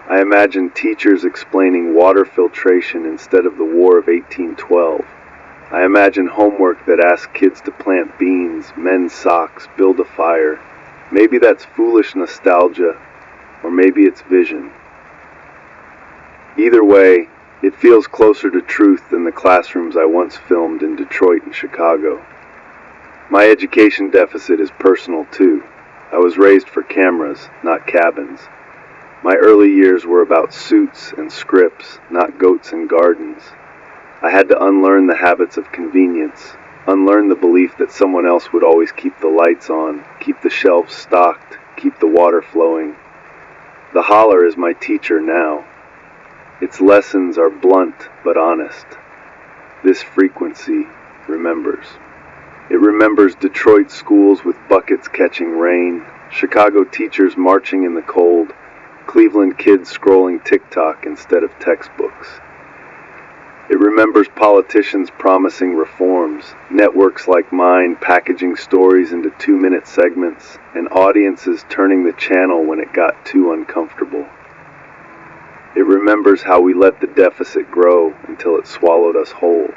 Speaker 2: I imagine teachers explaining water filtration instead of the War of 1812. I imagine homework that asks kids to plant beans, mend socks, build a fire. Maybe that's foolish nostalgia, or maybe it's vision. Either way, it feels closer to truth than the classrooms I once filmed in Detroit and Chicago. My education deficit is personal too. I was raised for cameras, not cabins. My early years were about suits and scripts, not goats and gardens. I had to unlearn the habits of convenience, unlearn the belief that someone else would always keep the lights on, keep the shelves stocked, keep the water flowing. The holler is my teacher now. Its lessons are blunt but honest. This frequency remembers. It remembers Detroit schools with buckets catching rain, Chicago teachers marching in the cold, Cleveland kids scrolling TikTok instead of textbooks. It remembers politicians promising reforms, networks like mine packaging stories into 2-minute segments, and audiences turning the channel when it got too uncomfortable. It remembers how we let the deficit grow until it swallowed us whole.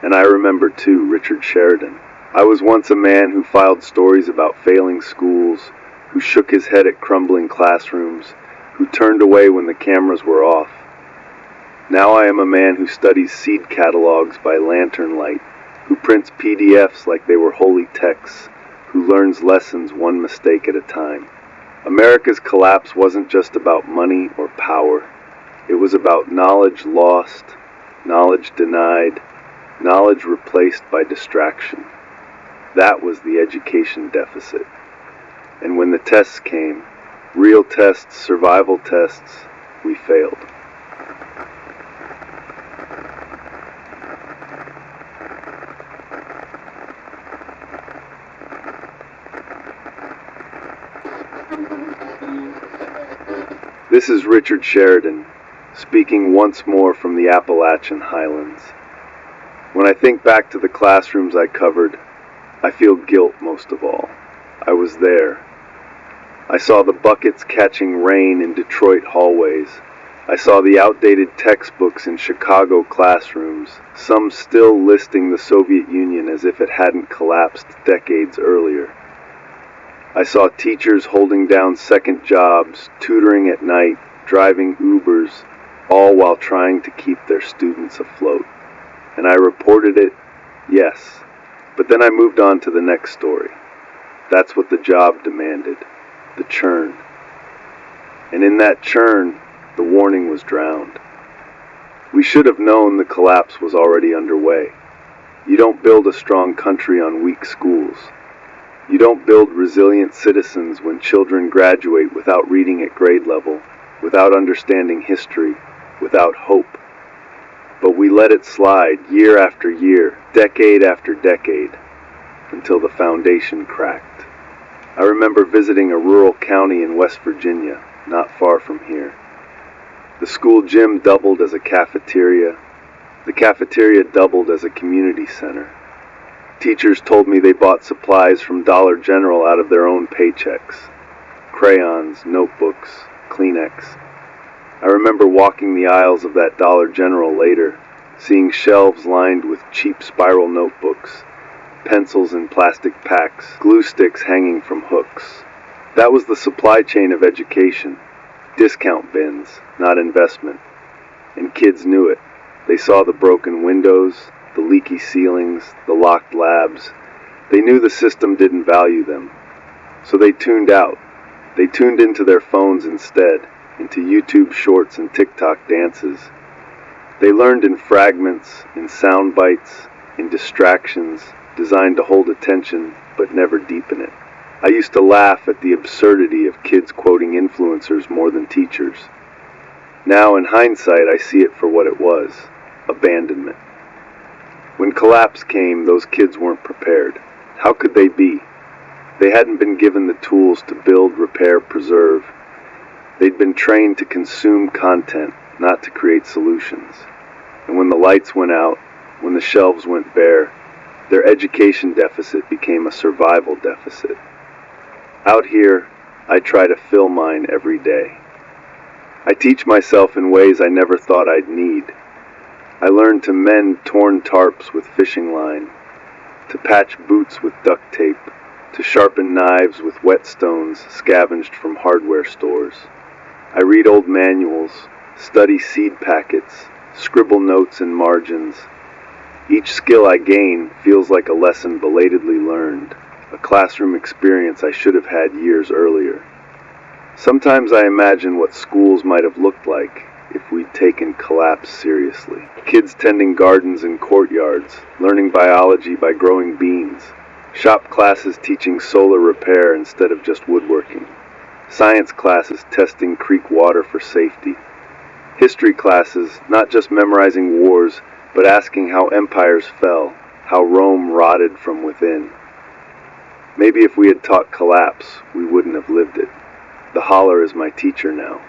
Speaker 2: And I remember too Richard Sheridan. I was once a man who filed stories about failing schools, who shook his head at crumbling classrooms, who turned away when the cameras were off. Now I am a man who studies seed catalogs by lantern light, who prints PDFs like they were holy texts, who learns lessons one mistake at a time. America's collapse wasn't just about money or power. It was about knowledge lost, knowledge denied, knowledge replaced by distraction. That was the education deficit. And when the tests came, real tests, survival tests, we failed. This is Richard Sheridan, speaking once more from the Appalachian Highlands. When I think back to the classrooms I covered, I feel guilt most of all. I was there. I saw the buckets catching rain in Detroit hallways. I saw the outdated textbooks in Chicago classrooms, some still listing the Soviet Union as if it hadn't collapsed decades earlier. I saw teachers holding down second jobs, tutoring at night, driving Ubers, all while trying to keep their students afloat. And I reported it, yes, but then I moved on to the next story. That's what the job demanded, the churn. And in that churn, the warning was drowned. We should have known the collapse was already underway. You don't build a strong country on weak schools. You don't build resilient citizens when children graduate without reading at grade level, without understanding history, without hope. But we let it slide year after year, decade after decade, until the foundation cracked. I remember visiting a rural county in West Virginia, not far from here. The school gym doubled as a cafeteria. The cafeteria doubled as a community center. Teachers told me they bought supplies from Dollar General out of their own paychecks. Crayons, notebooks, Kleenex. I remember walking the aisles of that Dollar General later, seeing shelves lined with cheap spiral notebooks, pencils in plastic packs, glue sticks hanging from hooks. That was the supply chain of education. Discount bins, not investment. And kids knew it. They saw the broken windows, the leaky ceilings, the locked labs. They knew the system didn't value them. So they tuned out. They tuned into their phones instead, into YouTube shorts and TikTok dances. They learned in fragments, in sound bites, in distractions, designed to hold attention but never deepen it. I used to laugh at the absurdity of kids quoting influencers more than teachers. Now, in hindsight, I see it for what it was, abandonment. When collapse came, those kids weren't prepared. How could they be? They hadn't been given the tools to build, repair, preserve. They'd been trained to consume content, not to create solutions. And when the lights went out, when the shelves went bare, their education deficit became a survival deficit. Out here, I try to fill mine every day. I teach myself in ways I never thought I'd need. I learned to mend torn tarps with fishing line, to patch boots with duct tape, to sharpen knives with whetstones scavenged from hardware stores. I read old manuals, study seed packets, scribble notes in margins. Each skill I gain feels like a lesson belatedly learned, a classroom experience I should have had years earlier. Sometimes I imagine what schools might have looked like if we'd taken collapse seriously. Kids tending gardens in courtyards, learning biology by growing beans. Shop classes teaching solar repair instead of just woodworking. Science classes testing creek water for safety. History classes not just memorizing wars, but asking how empires fell, how Rome rotted from within. Maybe if we had taught collapse, we wouldn't have lived it. The holler is my teacher now.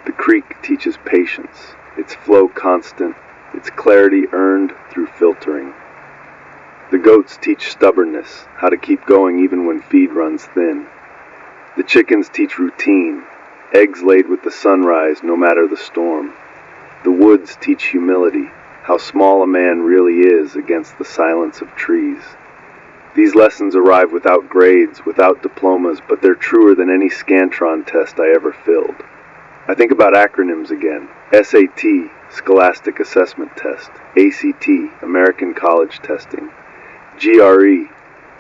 Speaker 2: The creek teaches patience, its flow constant, its clarity earned through filtering. The goats teach stubbornness, how to keep going even when feed runs thin. The chickens teach routine, eggs laid with the sunrise no matter the storm. The woods teach humility, how small a man really is against the silence of trees. These lessons arrive without grades, without diplomas, but they're truer than any Scantron test I ever filled. I think about acronyms again. SAT, Scholastic Assessment Test. ACT, American College Testing. GRE,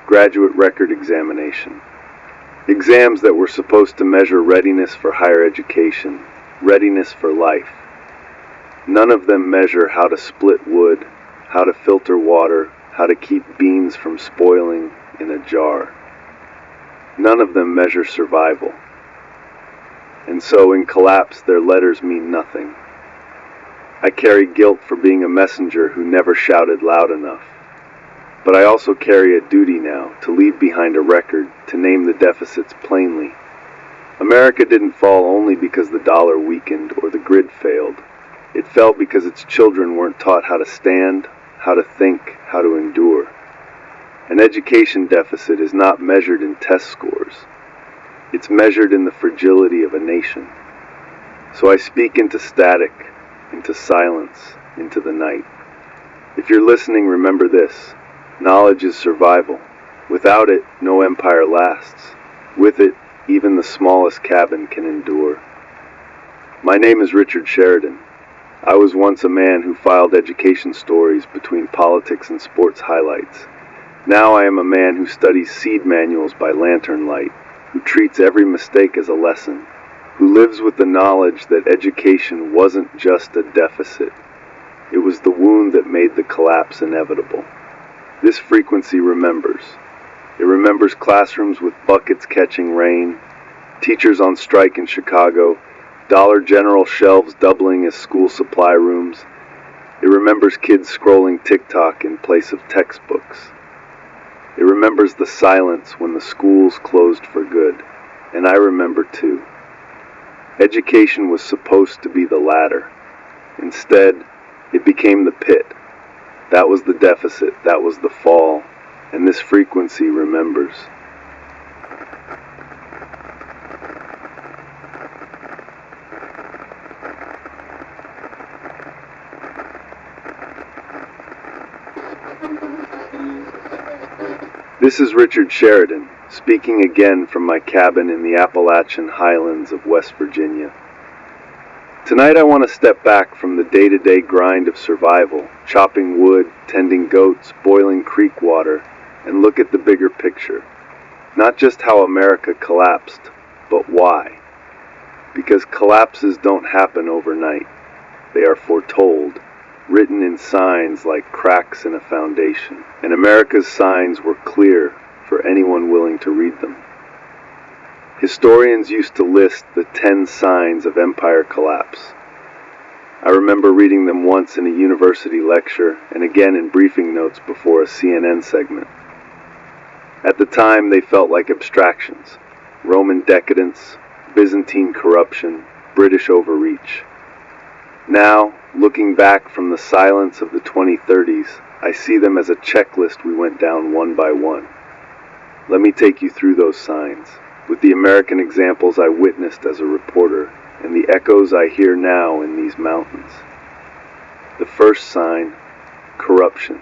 Speaker 2: Graduate Record Examination. Exams that were supposed to measure readiness for higher education, readiness for life. None of them measure how to split wood, how to filter water, how to keep beans from spoiling, in a jar. None of them measure survival. And so in collapse, their letters mean nothing. I carry guilt for being a messenger who never shouted loud enough. But I also carry a duty now to leave behind a record, to name the deficits plainly. America didn't fall only because the dollar weakened or the grid failed. It fell because its children weren't taught how to stand, how to think, how to endure. An education deficit is not measured in test scores. It's measured in the fragility of a nation. So I speak into static, into silence, into the night. If you're listening, remember this. Knowledge is survival. Without it, no empire lasts. With it, even the smallest cabin can endure. My name is Richard Sheridan. I was once a man who filed education stories between politics and sports highlights. Now I am a man who studies seed manuals by lantern light, who treats every mistake as a lesson, who lives with the knowledge that education wasn't just a deficit. It was the wound that made the collapse inevitable. This frequency remembers. It remembers classrooms with buckets catching rain, teachers on strike in Chicago, Dollar General shelves doubling as school supply rooms. It remembers kids scrolling TikTok in place of textbooks. It remembers the silence when the schools closed for good, and I remember too. Education was supposed to be the ladder. Instead, it became the pit. That was the deficit, that was the fall, and this frequency remembers. This is Richard Sheridan, speaking again from my cabin in the Appalachian Highlands of West Virginia. Tonight I want to step back from the day-to-day grind of survival, chopping wood, tending goats, boiling creek water, and look at the bigger picture. Not just how America collapsed, but why. Because collapses don't happen overnight. They are foretold, written in signs like cracks in a foundation, and America's signs were clear for anyone willing to read them. Historians used to list the 10 signs of empire collapse. I remember reading them once in a university lecture and again in briefing notes before a CNN segment. At the time, they felt like abstractions: Roman decadence, Byzantine corruption, British overreach. Now, looking back from the silence of the 2030s, I see them as a checklist we went down one by one. Let me take you through those signs, with the American examples I witnessed as a reporter, and the echoes I hear now in these mountains. The first sign, corruption.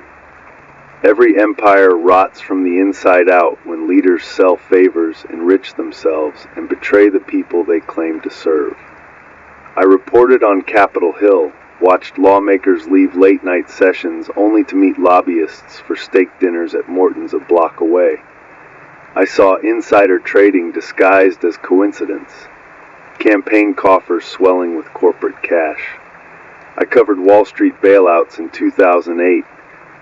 Speaker 2: Every empire rots from the inside out when leaders sell favors, enrich themselves, and betray the people they claim to serve. I reported on Capitol Hill, watched lawmakers leave late-night sessions only to meet lobbyists for steak dinners at Morton's a block away. I saw insider trading disguised as coincidence, campaign coffers swelling with corporate cash. I covered Wall Street bailouts in 2008,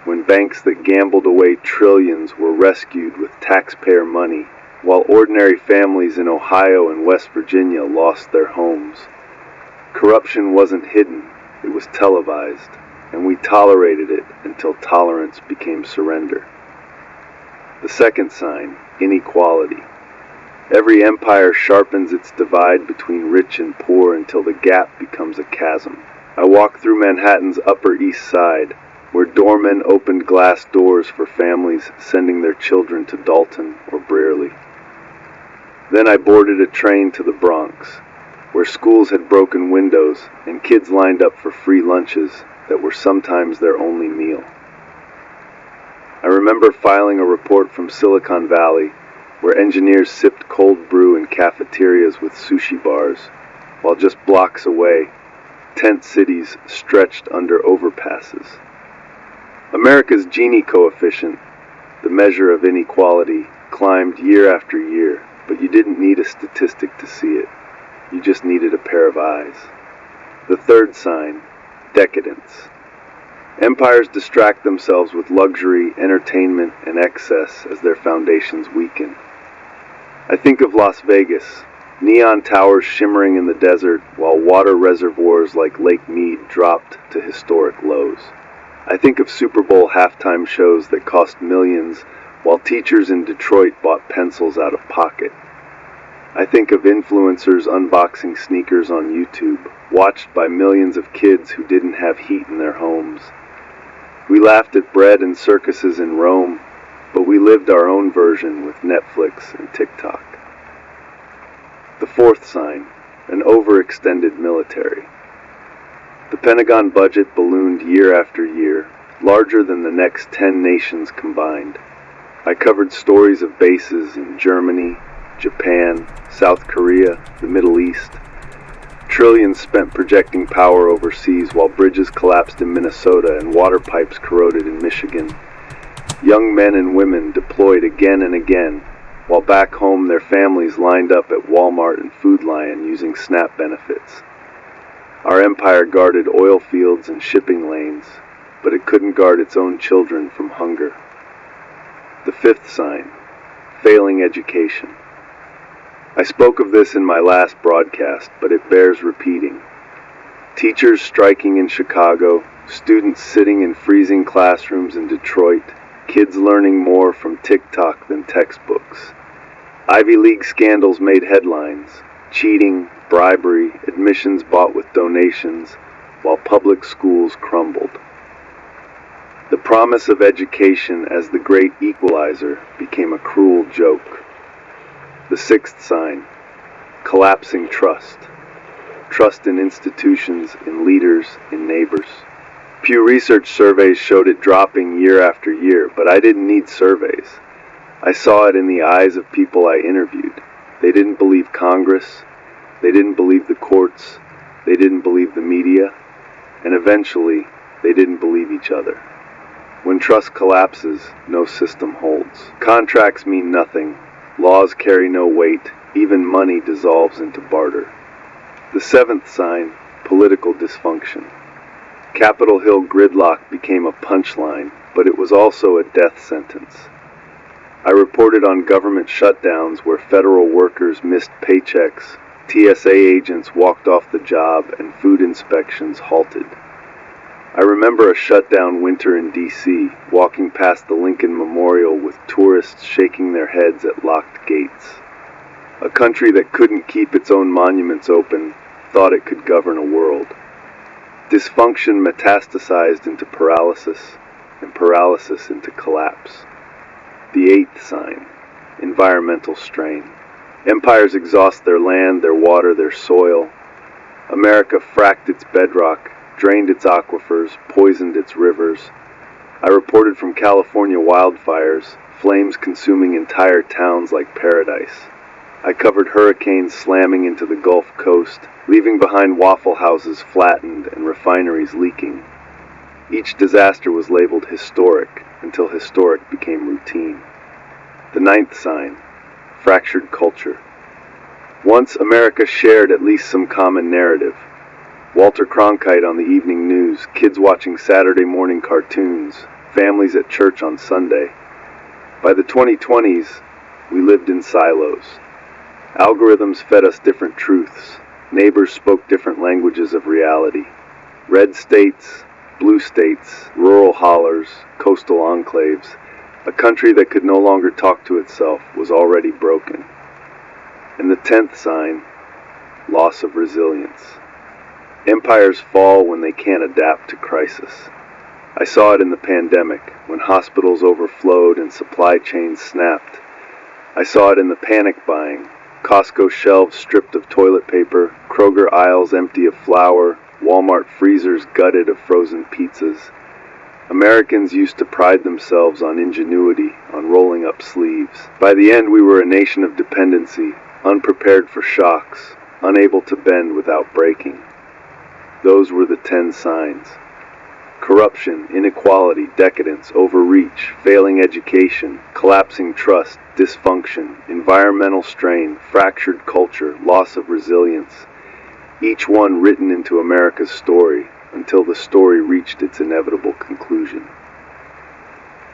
Speaker 2: when banks that gambled away trillions were rescued with taxpayer money, while ordinary families in Ohio and West Virginia lost their homes. Corruption wasn't hidden, it was televised, and we tolerated it until tolerance became surrender. The second sign, inequality. Every empire sharpens its divide between rich and poor until the gap becomes a chasm. I walked through Manhattan's Upper East Side, where doormen opened glass doors for families sending their children to Dalton or Brearley. Then I boarded a train to the Bronx, where schools had broken windows and kids lined up for free lunches that were sometimes their only meal. I remember filing a report from Silicon Valley, where engineers sipped cold brew in cafeterias with sushi bars, while just blocks away, tent cities stretched under overpasses. America's Gini coefficient, the measure of inequality, climbed year after year, but you didn't need a statistic to see it. You just needed a pair of eyes. The third sign, decadence. Empires distract themselves with luxury, entertainment, and excess as their foundations weaken. I think of Las Vegas, neon towers shimmering in the desert while water reservoirs like Lake Mead dropped to historic lows. I think of Super Bowl halftime shows that cost millions while teachers in Detroit bought pencils out of pocket. I think of influencers unboxing sneakers on YouTube, watched by millions of kids who didn't have heat in their homes. We laughed at bread and circuses in Rome, but we lived our own version with Netflix and TikTok. The fourth sign, an overextended military. The Pentagon budget ballooned year after year, larger than the next 10 nations combined. I covered stories of bases in Germany, Japan, South Korea, the Middle East. Trillions spent projecting power overseas while bridges collapsed in Minnesota and water pipes corroded in Michigan. Young men and women deployed again and again, while back home their families lined up at Walmart and Food Lion using SNAP benefits. Our empire guarded oil fields and shipping lanes, but it couldn't guard its own children from hunger. The fifth sign, failing education. I spoke of this in my last broadcast, but it bears repeating. Teachers striking in Chicago, students sitting in freezing classrooms in Detroit, kids learning more from TikTok than textbooks. Ivy League scandals made headlines, cheating, bribery, admissions bought with donations, while public schools crumbled. The promise of education as the great equalizer became a cruel joke. The sixth sign, collapsing trust. Trust in institutions, in leaders, in neighbors. Pew Research surveys showed it dropping year after year, but I didn't need surveys. I saw it in the eyes of people I interviewed. They didn't believe Congress, they didn't believe the courts, they didn't believe the media, and eventually, they didn't believe each other. When trust collapses, no system holds. Contracts mean nothing. Laws carry no weight, even money dissolves into barter. The seventh sign, political dysfunction. Capitol Hill gridlock became a punchline, but it was also a death sentence. I reported on government shutdowns where federal workers missed paychecks, TSA agents walked off the job, and food inspections halted. I remember a shutdown winter in D.C., walking past the Lincoln Memorial with tourists shaking their heads at locked gates. A country that couldn't keep its own monuments open thought it could govern a world. Dysfunction metastasized into paralysis, and paralysis into collapse. The eighth sign, environmental strain. Empires exhaust their land, their water, their soil. America fracked its bedrock, drained its aquifers, poisoned its rivers. I reported from California wildfires, flames consuming entire towns like paradise. I covered hurricanes slamming into the Gulf Coast, leaving behind waffle houses flattened and refineries leaking. Each disaster was labeled historic until historic became routine. The ninth sign, fractured culture. Once America shared at least some common narrative. Walter Cronkite on the evening news, kids watching Saturday morning cartoons, families at church on Sunday. By the 2020s, we lived in silos. Algorithms fed us different truths. Neighbors spoke different languages of reality. Red states, blue states, rural hollers, coastal enclaves. A country that could no longer talk to itself was already broken. And the 10th sign, loss of resilience. Empires fall when they can't adapt to crisis. I saw it in the pandemic, when hospitals overflowed and supply chains snapped. I saw it in the panic buying, Costco shelves stripped of toilet paper, Kroger aisles empty of flour, Walmart freezers gutted of frozen pizzas. Americans used to pride themselves on ingenuity, on rolling up sleeves. By the end, we were a nation of dependency, unprepared for shocks, unable to bend without breaking. Those were the 10 signs. Corruption, inequality, decadence, overreach, failing education, collapsing trust, dysfunction, environmental strain, fractured culture, loss of resilience. Each one written into America's story, until the story reached its inevitable conclusion.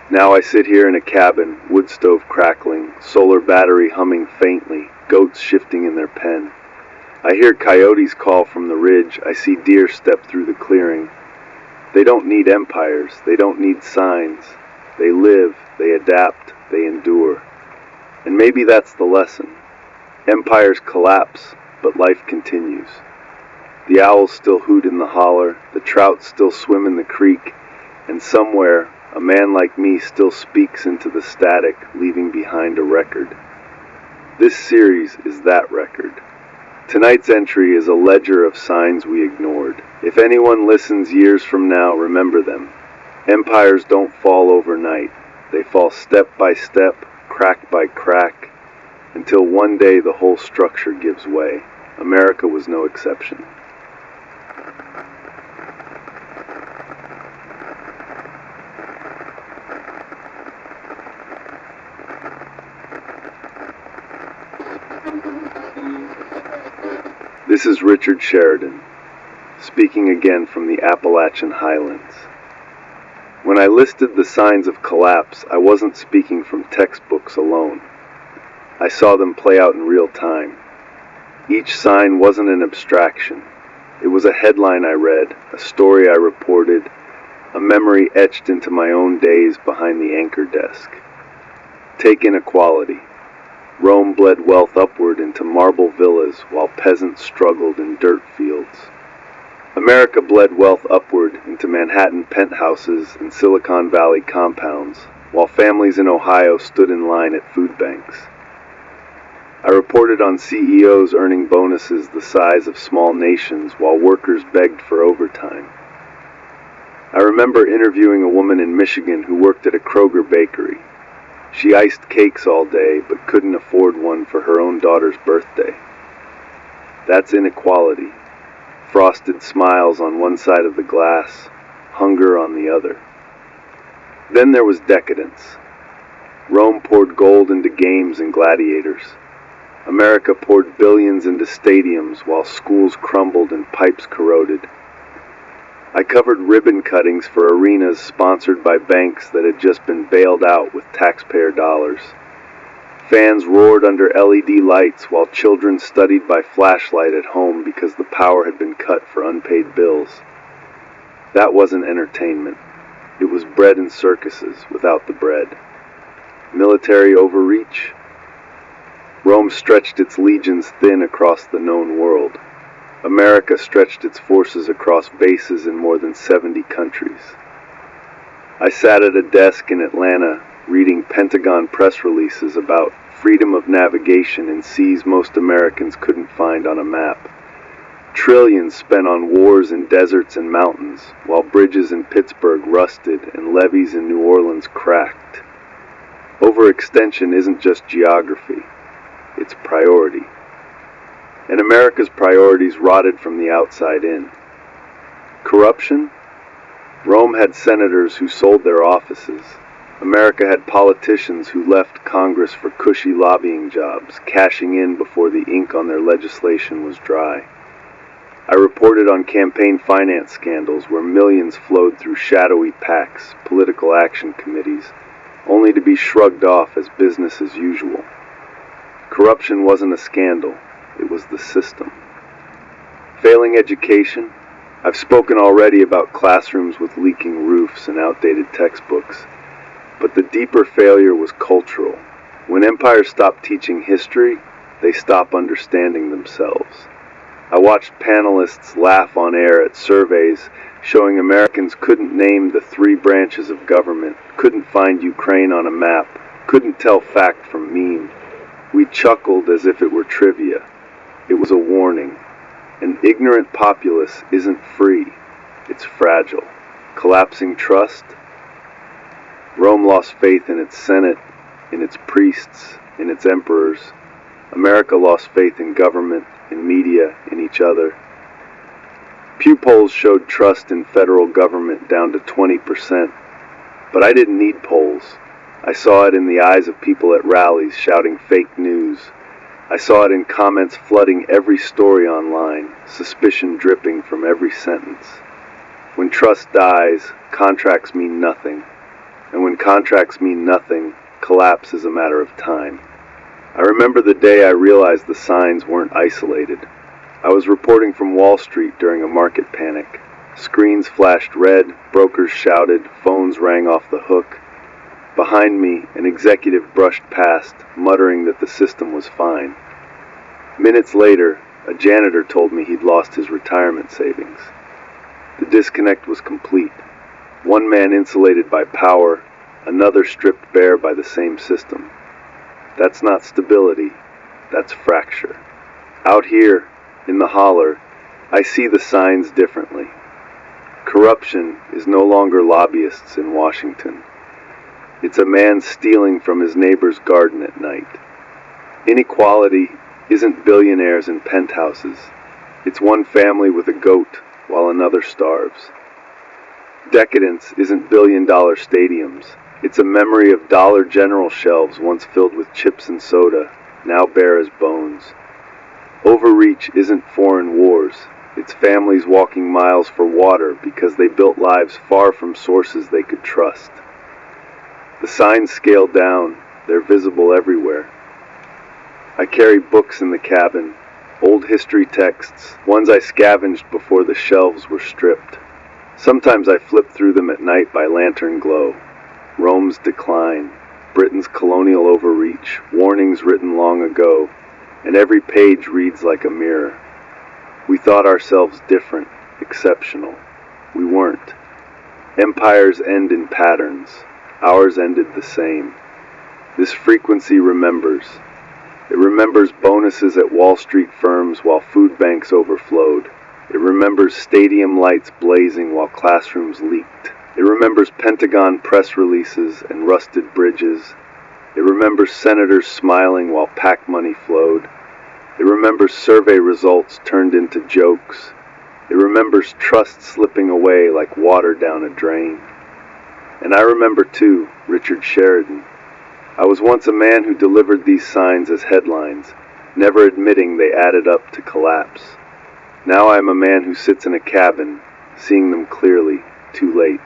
Speaker 2: Now I sit here in a cabin, wood stove crackling, solar battery humming faintly, goats shifting in their pen. I hear coyotes call from the ridge, I see deer step through the clearing. They don't need empires, they don't need signs. They live, they adapt, they endure. And maybe that's the lesson. Empires collapse, but life continues. The owls still hoot in the holler, the trout still swim in the creek, and somewhere, a man like me still speaks into the static, leaving behind a record. This series is that record. Tonight's entry is a ledger of signs we ignored. If anyone listens years from now, remember them. Empires don't fall overnight. They fall step by step, crack by crack, until one day the whole structure gives way. America was no exception. This is Richard Sheridan, speaking again from the Appalachian Highlands. When I listed the signs of collapse, I wasn't speaking from textbooks alone. I saw them play out in real time. Each sign wasn't an abstraction. It was a headline I read, a story I reported, a memory etched into my own days behind the anchor desk. Take inequality. Rome bled wealth upward into marble villas while peasants struggled in dirt fields. America bled wealth upward into Manhattan penthouses and Silicon Valley compounds, while families in Ohio stood in line at food banks. I reported on CEOs earning bonuses the size of small nations while workers begged for overtime. I remember interviewing a woman in Michigan who worked at a Kroger bakery. She iced cakes all day, but couldn't afford one for her own daughter's birthday. That's inequality. Frosted smiles on one side of the glass, hunger on the other. Then there was decadence. Rome poured gold into games and gladiators. America poured billions into stadiums while schools crumbled and pipes corroded. I covered ribbon cuttings for arenas sponsored by banks that had just been bailed out with taxpayer dollars. Fans roared under LED lights while children studied by flashlight at home because the power had been cut for unpaid bills. That wasn't entertainment. It was bread and circuses without the bread. Military overreach? Rome stretched its legions thin across the known world. America stretched its forces across bases in more than 70 countries. I sat at a desk in Atlanta reading Pentagon press releases about freedom of navigation in seas most Americans couldn't find on a map. Trillions spent on wars in deserts and mountains, while bridges in Pittsburgh rusted and levees in New Orleans cracked. Overextension isn't just geography, it's priority. And America's priorities rotted from the outside in. Corruption? Rome had senators who sold their offices. America had politicians who left Congress for cushy lobbying jobs, cashing in before the ink on their legislation was dry. I reported on campaign finance scandals where millions flowed through shadowy PACs, political action committees, only to be shrugged off as business as usual. Corruption wasn't a scandal. It was the system. Failing education? I've spoken already about classrooms with leaking roofs and outdated textbooks. But the deeper failure was cultural. When empires stop teaching history, they stop understanding themselves. I watched panelists laugh on air at surveys showing Americans couldn't name the 3 branches of government, couldn't find Ukraine on a map, couldn't tell fact from meme. We chuckled as if it were trivia. It was a warning. An ignorant populace isn't free. It's fragile. Collapsing trust? Rome lost faith in its Senate, in its priests, in its emperors. America lost faith in government, in media, in each other. Pew polls showed trust in federal government down to 20%, but I didn't need polls. I saw it in the eyes of people at rallies shouting fake news. I saw it in comments flooding every story online, suspicion dripping from every sentence. When trust dies, contracts mean nothing. And when contracts mean nothing, collapse is a matter of time. I remember the day I realized the signs weren't isolated. I was reporting from Wall Street during a market panic. Screens flashed red, brokers shouted, phones rang off the hook. Behind me, an executive brushed past, muttering that the system was fine. Minutes later, a janitor told me he'd lost his retirement savings. The disconnect was complete. One man insulated by power, another stripped bare by the same system. That's not stability, that's fracture. Out here, in the holler, I see the signs differently. Corruption is no longer lobbyists in Washington. It's a man stealing from his neighbor's garden at night. Inequality isn't billionaires in penthouses. It's one family with a goat while another starves. Decadence isn't billion-dollar stadiums. It's a memory of Dollar General shelves once filled with chips and soda, now bare as bones. Overreach isn't foreign wars. It's families walking miles for water because they built lives far from sources they could trust. The signs scale down. They're visible everywhere. I carry books in the cabin, old history texts, ones I scavenged before the shelves were stripped. Sometimes I flip through them at night by lantern glow. Rome's decline, Britain's colonial overreach, warnings written long ago, and every page reads like a mirror. We thought ourselves different, exceptional. We weren't. Empires end in patterns. Ours ended the same. This frequency remembers. It remembers bonuses at Wall Street firms while food banks overflowed. It remembers stadium lights blazing while classrooms leaked. It remembers Pentagon press releases and rusted bridges. It remembers senators smiling while PAC money flowed. It remembers survey results turned into jokes. It remembers trust slipping away like water down a drain. And I remember too, Richard Sheridan. I was once a man who delivered these signs as headlines, never admitting they added up to collapse. Now I am a man who sits in a cabin, seeing them clearly, too late.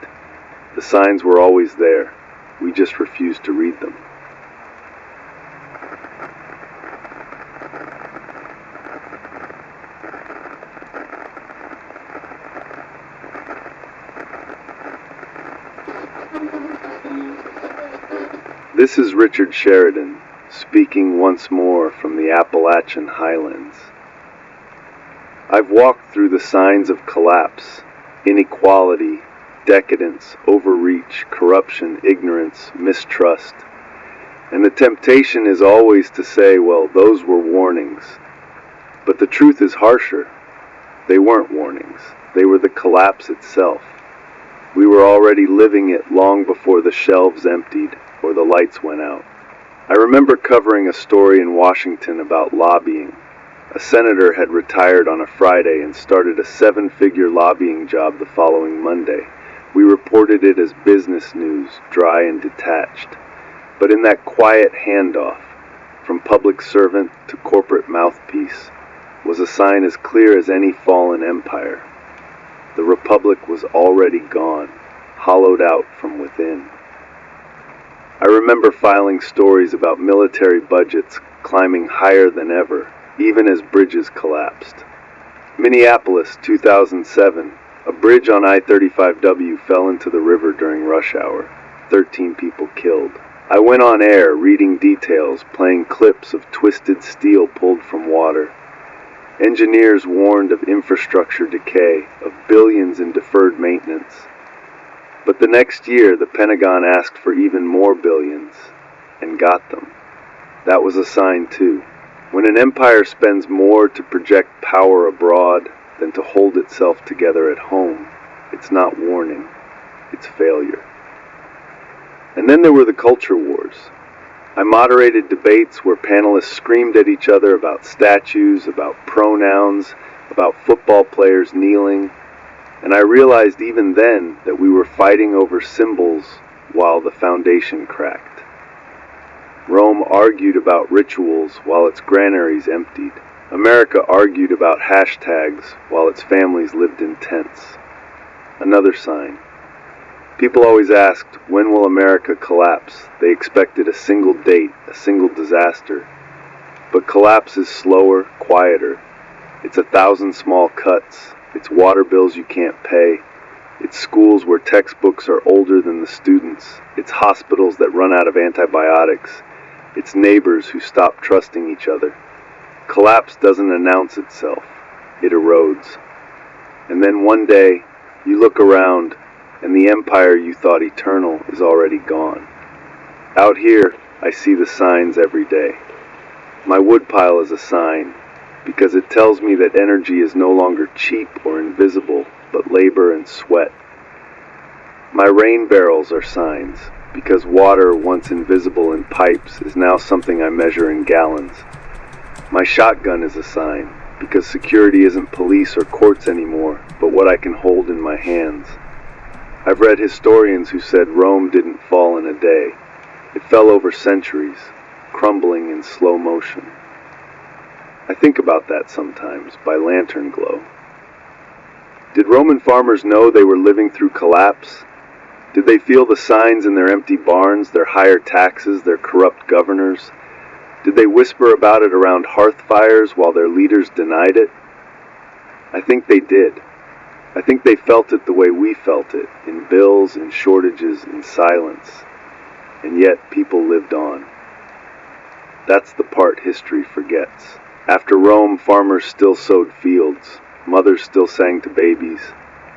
Speaker 2: The signs were always there. We just refused to read them. This is Richard Sheridan, speaking once more from the Appalachian highlands. I've walked through the signs of collapse, inequality, decadence, overreach, corruption, ignorance, mistrust. And the temptation is always to say, well, those were warnings. But the truth is harsher. They weren't warnings. They were the collapse itself. We were already living it long before the shelves emptied or the lights went out. I remember covering a story in Washington about lobbying. A senator had retired on a Friday and started a 7-figure lobbying job the following Monday. We reported it as business news, dry and detached. But in that quiet handoff, from public servant to corporate mouthpiece, was a sign as clear as any fallen empire. The republic was already gone, hollowed out from within. I remember filing stories about military budgets climbing higher than ever, even as bridges collapsed. Minneapolis, 2007, a bridge on I-35W fell into the river during rush hour. 13 people killed. I went on air reading details, playing clips of twisted steel pulled from water. Engineers warned of infrastructure decay, of billions in deferred maintenance. But the next year, the Pentagon asked for even more billions, and got them. That was a sign too. When an empire spends more to project power abroad than to hold itself together at home, it's not warning, it's failure. And then there were the culture wars. I moderated debates where panelists screamed at each other about statues, about pronouns, about football players kneeling, and I realized even then that we were fighting over symbols while the foundation cracked. Rome argued about rituals while its granaries emptied. America argued about hashtags while its families lived in tents. Another sign. People always asked, when will America collapse? They expected a single date, a single disaster. But collapse is slower, quieter. It's 1,000 small cuts. It's water bills you can't pay. It's schools where textbooks are older than the students. It's hospitals that run out of antibiotics. It's neighbors who stop trusting each other. Collapse doesn't announce itself. It erodes. And then one day, you look around, and the empire you thought eternal is already gone. Out here, I see the signs every day. My woodpile is a sign, because it tells me that energy is no longer cheap or invisible, but labor and sweat. My rain barrels are signs, because water once invisible in pipes is now something I measure in gallons. My shotgun is a sign, because security isn't police or courts anymore, but what I can hold in my hands. I've read historians who said Rome didn't fall in a day. It fell over centuries, crumbling in slow motion. I think about that sometimes by lantern glow. Did Roman farmers know they were living through collapse? Did they feel the signs in their empty barns, their higher taxes, their corrupt governors? Did they whisper about it around hearth fires while their leaders denied it? I think they did. I think they felt it the way we felt it, in bills, in shortages, in silence. And yet people lived on. That's the part history forgets. After Rome, farmers still sowed fields, mothers still sang to babies,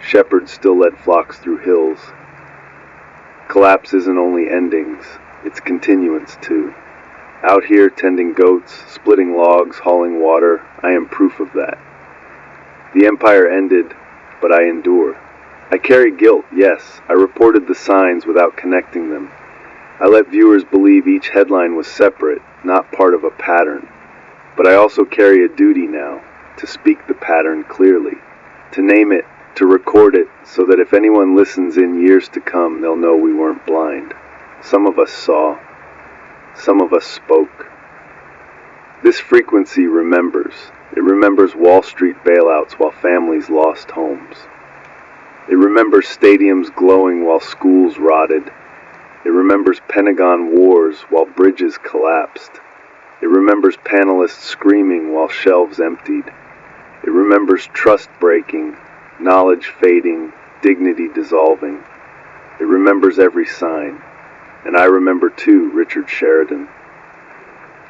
Speaker 2: shepherds still led flocks through hills. Collapse isn't only endings, it's continuance too. Out here tending goats, splitting logs, hauling water, I am proof of that. The empire ended, but I endure. I carry guilt, yes. I reported the signs without connecting them. I let viewers believe each headline was separate, not part of a pattern. But I also carry a duty now, to speak the pattern clearly, to name it, to record it, so that if anyone listens in years to come, they'll know we weren't blind. Some of us saw. Some of us spoke. This frequency remembers. It remembers Wall Street bailouts while families lost homes. It remembers stadiums glowing while schools rotted. It remembers Pentagon wars while bridges collapsed. It remembers panelists screaming while shelves emptied. It remembers trust breaking, knowledge fading, dignity dissolving. It remembers every sign. And I remember too, Richard Sheridan.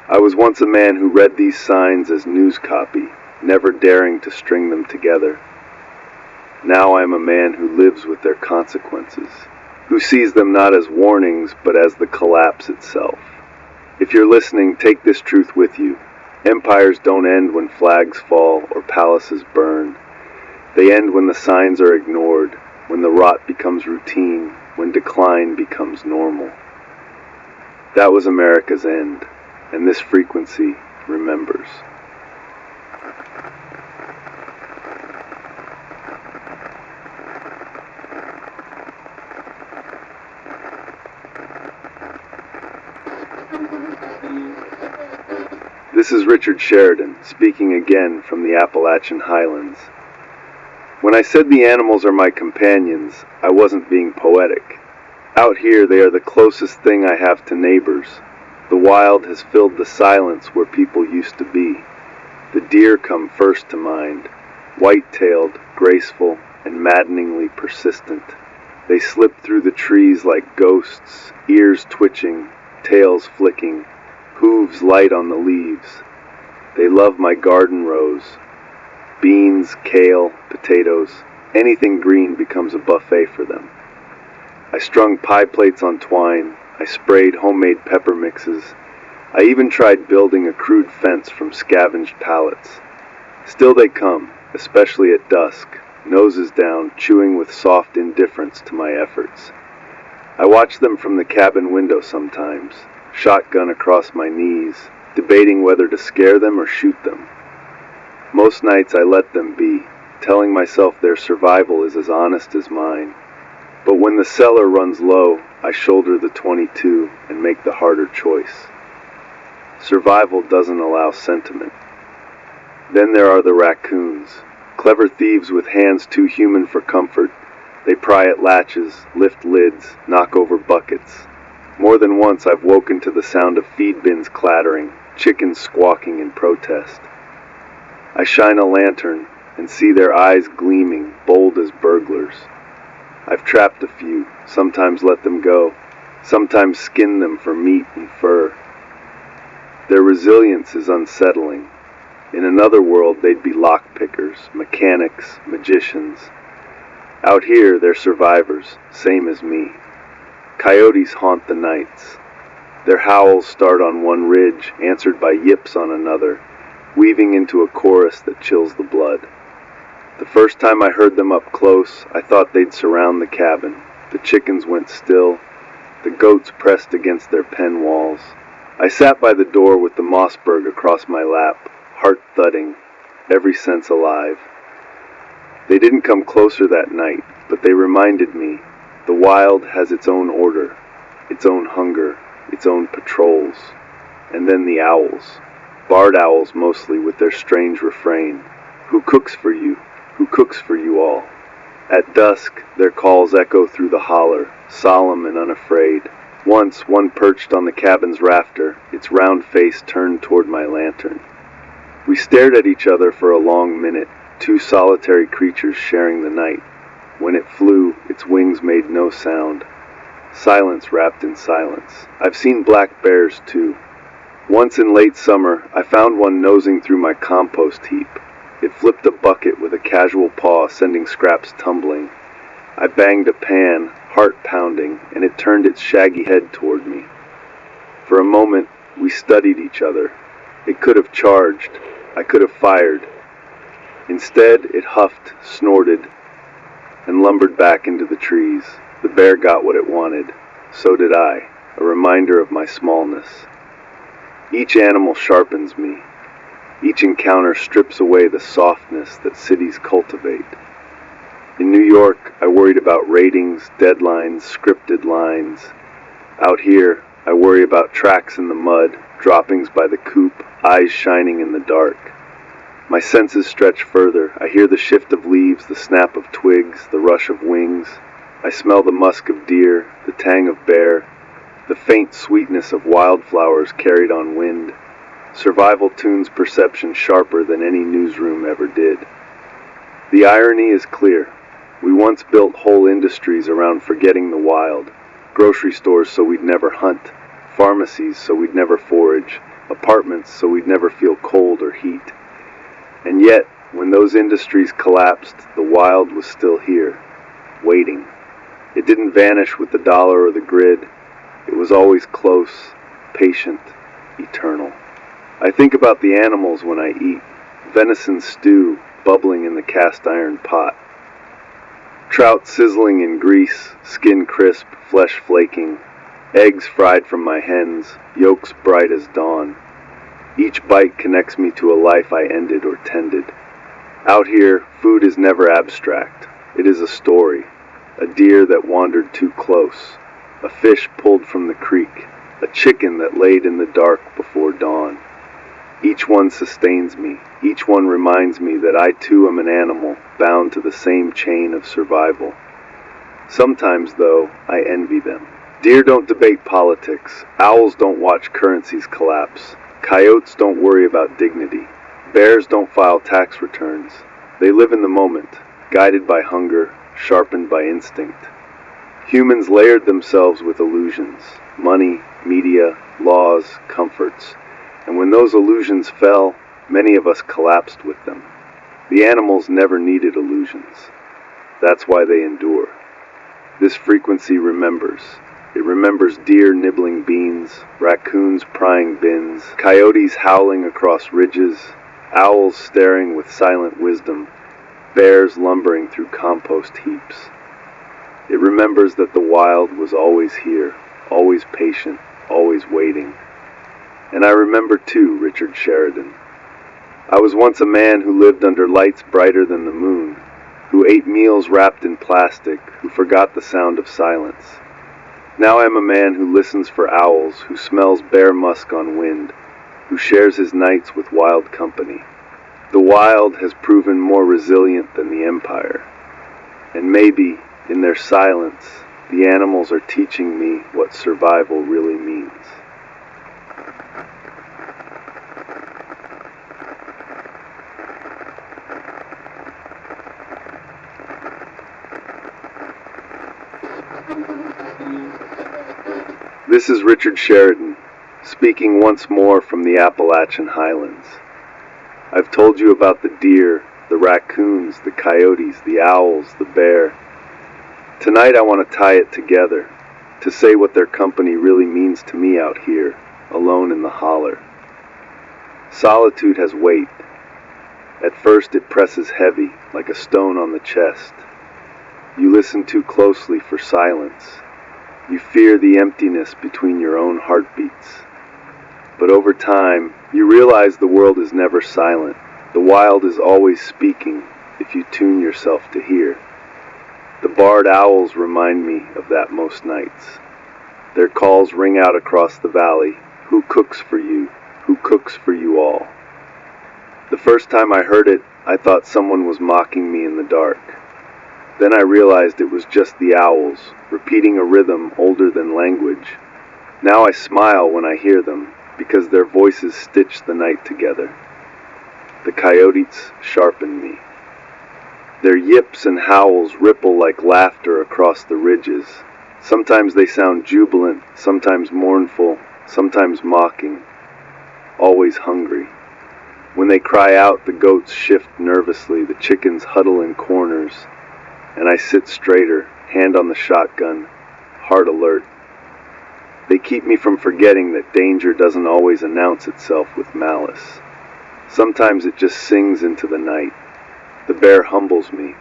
Speaker 2: I was once a man who read these signs as news copy, never daring to string them together. Now I am a man who lives with their consequences, who sees them not as warnings, but as the collapse itself. If you're listening, take this truth with you. Empires don't end when flags fall or palaces burn. They end when the signs are ignored, when the rot becomes routine, when decline becomes normal. That was America's end, and this frequency remembers. This is Richard Sheridan, speaking again from the Appalachian Highlands. When I said the animals are my companions, I wasn't being poetic. Out here, they are the closest thing I have to neighbors. The wild has filled the silence where people used to be. The deer come first to mind, white-tailed, graceful, and maddeningly persistent. They slip through the trees like ghosts, ears twitching, tails flicking, hooves light on the leaves. They love my garden rows. Beans, kale, potatoes, anything green becomes a buffet for them. I strung pie plates on twine. I sprayed homemade pepper mixes. I even tried building a crude fence from scavenged pallets. Still they come, especially at dusk, noses down, chewing with soft indifference to my efforts. I watch them from the cabin window sometimes, shotgun across my knees, debating whether to scare them or shoot them. Most nights I let them be, telling myself their survival is as honest as mine. But when the cellar runs low, I shoulder the .22 and make the harder choice. Survival doesn't allow sentiment. Then there are the raccoons, clever thieves with hands too human for comfort. They pry at latches, lift lids, knock over buckets. More than once I've woken to the sound of feed bins clattering, chickens squawking in protest. I shine a lantern and see their eyes gleaming, bold as burglars. I've trapped a few, sometimes let them go, sometimes skin them for meat and fur. Their resilience is unsettling. In another world, they'd be lockpickers, mechanics, magicians. Out here, they're survivors, same as me. Coyotes haunt the nights. Their howls start on one ridge, answered by yips on another, weaving into a chorus that chills the blood. The first time I heard them up close, I thought they'd surround the cabin. The chickens went still. The goats pressed against their pen walls. I sat by the door with the Mossberg across my lap, heart thudding, every sense alive. They didn't come closer that night, but they reminded me the wild has its own order, its own hunger, its own patrols. And then the owls, barred owls mostly, with their strange refrain. Who cooks for you? Who cooks for you all? At dusk, their calls echo through the holler, solemn and unafraid. Once, one perched on the cabin's rafter, its round face turned toward my lantern. We stared at each other for a long minute, two solitary creatures sharing the night. When it flew, its wings made no sound. Silence wrapped in silence. I've seen black bears, too. Once in late summer, I found one nosing through my compost heap. It flipped a bucket with a casual paw, sending scraps tumbling. I banged a pan, heart pounding, and it turned its shaggy head toward me. For a moment, we studied each other. It could have charged. I could have fired. Instead, it huffed, snorted, and lumbered back into the trees. The bear got what it wanted. So did I, a reminder of my smallness. Each animal sharpens me. Each encounter strips away the softness that cities cultivate. In New York, I worried about ratings, deadlines, scripted lines. Out here, I worry about tracks in the mud, droppings by the coop, eyes shining in the dark. My senses stretch further. I hear the shift of leaves, the snap of twigs, the rush of wings. I smell the musk of deer, the tang of bear, the faint sweetness of wildflowers carried on wind. Survival tunes perception sharper than any newsroom ever did. The irony is clear. We once built whole industries around forgetting the wild. Grocery stores so we'd never hunt. Pharmacies so we'd never forage. Apartments so we'd never feel cold or heat. And yet, when those industries collapsed, the wild was still here, waiting. It didn't vanish with the dollar or the grid. It was always close, patient, eternal. I think about the animals when I eat. Venison stew bubbling in the cast iron pot. Trout sizzling in grease, skin crisp, flesh flaking. Eggs fried from my hens, yolks bright as dawn. Each bite connects me to a life I ended or tended. Out here, food is never abstract. It is a story. A deer that wandered too close. A fish pulled from the creek. A chicken that laid in the dark before dawn. Each one sustains me. Each one reminds me that I too am an animal, bound to the same chain of survival. Sometimes, though, I envy them. Deer don't debate politics. Owls don't watch currencies collapse. Coyotes don't worry about dignity. Bears don't file tax returns. They live in the moment, guided by hunger, sharpened by instinct. Humans layered themselves with illusions, money, media, laws, comforts. And when those illusions fell, many of us collapsed with them. The animals never needed illusions. That's why they endure. This frequency remembers. It remembers deer nibbling beans, raccoons prying bins, coyotes howling across ridges, owls staring with silent wisdom, bears lumbering through compost heaps. It remembers that the wild was always here, always patient, always waiting. And I remember too, Richard Sheridan. I was once a man who lived under lights brighter than the moon, who ate meals wrapped in plastic, who forgot the sound of silence. Now I am a man who listens for owls, who smells bear musk on wind, who shares his nights with wild company. The wild has proven more resilient than the empire. And maybe, In their silence, the animals are teaching me what survival really means. This is Richard Sheridan, speaking once more from the Appalachian Highlands. I've told you about the deer, the raccoons, the coyotes, the owls, the bear. Tonight I want to tie it together, to say what their company really means to me out here, alone in the holler. Solitude has weight. At first it presses heavy, like a stone on the chest. You listen too closely for silence. You fear the emptiness between your own heartbeats. But over time, you realize the world is never silent. The wild is always speaking if you tune yourself to hear. The barred owls remind me of that most nights. Their calls ring out across the valley. Who cooks for you? Who cooks for you all? The first time I heard it, I thought someone was mocking me in the dark. Then I realized it was just the owls, repeating a rhythm older than language. Now I smile when I hear them, because their voices stitch the night together. The coyotes sharpen me. Their yips and howls ripple like laughter across the ridges. Sometimes they sound jubilant, sometimes mournful, sometimes mocking, always hungry. When they cry out, the goats shift nervously, the chickens huddle in corners, and I sit straighter, hand on the shotgun, heart alert. They keep me from forgetting that danger doesn't always announce itself with malice. Sometimes it just sings into the night. The bear humbles me.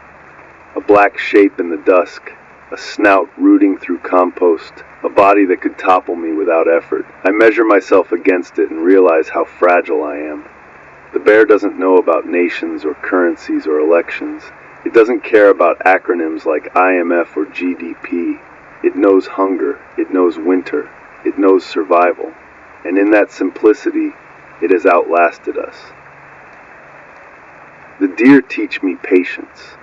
Speaker 2: A black shape in the dusk, a snout rooting through compost, a body that could topple me without effort. I measure myself against it and realize how fragile I am. The bear doesn't know about nations or currencies or elections. It doesn't care about acronyms like IMF or GDP. It knows hunger, it knows winter, it knows survival, and in that simplicity, it has outlasted us. The deer teach me patience.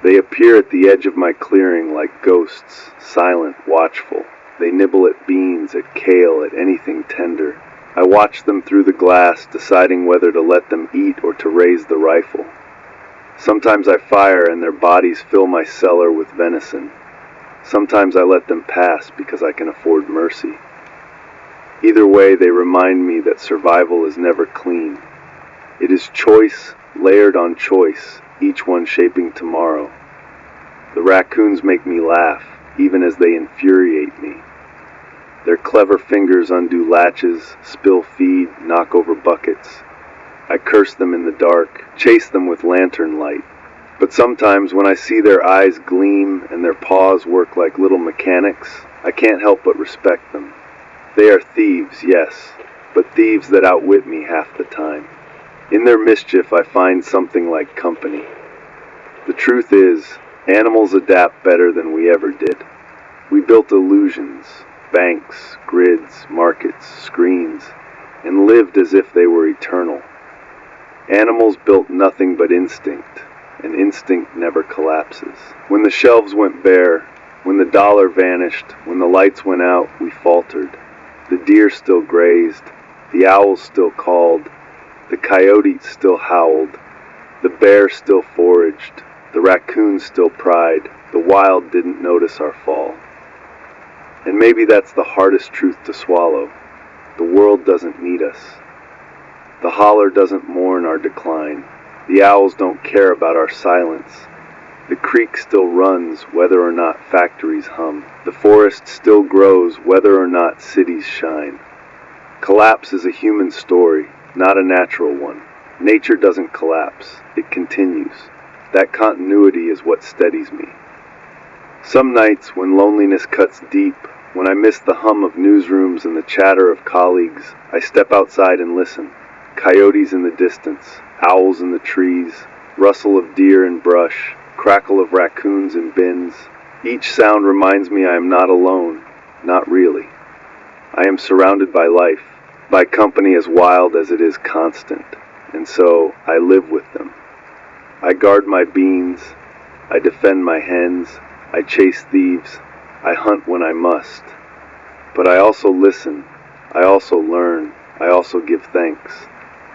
Speaker 2: They appear at the edge of my clearing like ghosts, silent, watchful. They nibble at beans, at kale, at anything tender. I watch them through the glass, deciding whether to let them eat or to raise the rifle. Sometimes I fire and their bodies fill my cellar with venison. Sometimes I let them pass because I can afford mercy. Either way, they remind me that survival is never clean. It is choice layered on choice, each one shaping tomorrow. The raccoons make me laugh, even as they infuriate me. Their clever fingers undo latches, spill feed, knock over buckets. I curse them in the dark, chase them with lantern light. But sometimes when I see their eyes gleam and their paws work like little mechanics, I can't help but respect them. They are thieves, yes, but thieves that outwit me half the time. In their mischief, I find something like company. The truth is, animals adapt better than we ever did. We built illusions, banks, grids, markets, screens, and lived as if they were eternal. Animals built nothing but instinct, and instinct never collapses. When the shelves went bare, when the dollar vanished, when the lights went out, we faltered. The deer still grazed, the owls still called, the coyotes still howled, the bear still foraged, the raccoons still pried, the wild didn't notice our fall. And maybe that's the hardest truth to swallow. The world doesn't need us. The holler doesn't mourn our decline. The owls don't care about our silence. The creek still runs whether or not factories hum. The forest still grows whether or not cities shine. Collapse is a human story, not a natural one. Nature doesn't collapse, it continues. That continuity is what steadies me. Some nights when loneliness cuts deep, when I miss the hum of newsrooms and the chatter of colleagues, I step outside and listen. Coyotes in the distance, owls in the trees, rustle of deer in brush, crackle of raccoons in bins. Each sound reminds me I am not alone, not really. I am surrounded by life, by company as wild as it is constant, and so I live with them. I guard my beans, I defend my hens, I chase thieves. I hunt when I must. But I also listen. I also learn. I also give thanks.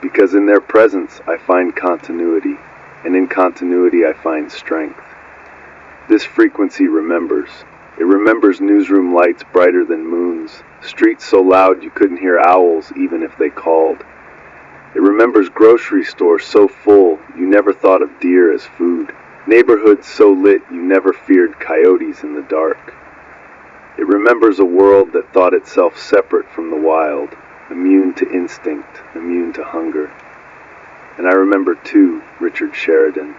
Speaker 2: Because in their presence I find continuity, and in continuity I find strength. This frequency remembers. It remembers newsroom lights brighter than moons, streets so loud you couldn't hear owls even if they called. It remembers grocery stores so full you never thought of deer as food, neighborhoods so lit you never feared coyotes in the dark. It remembers a world that thought itself separate from the wild, immune to instinct, immune to hunger. And I remember too, Richard Sheridan.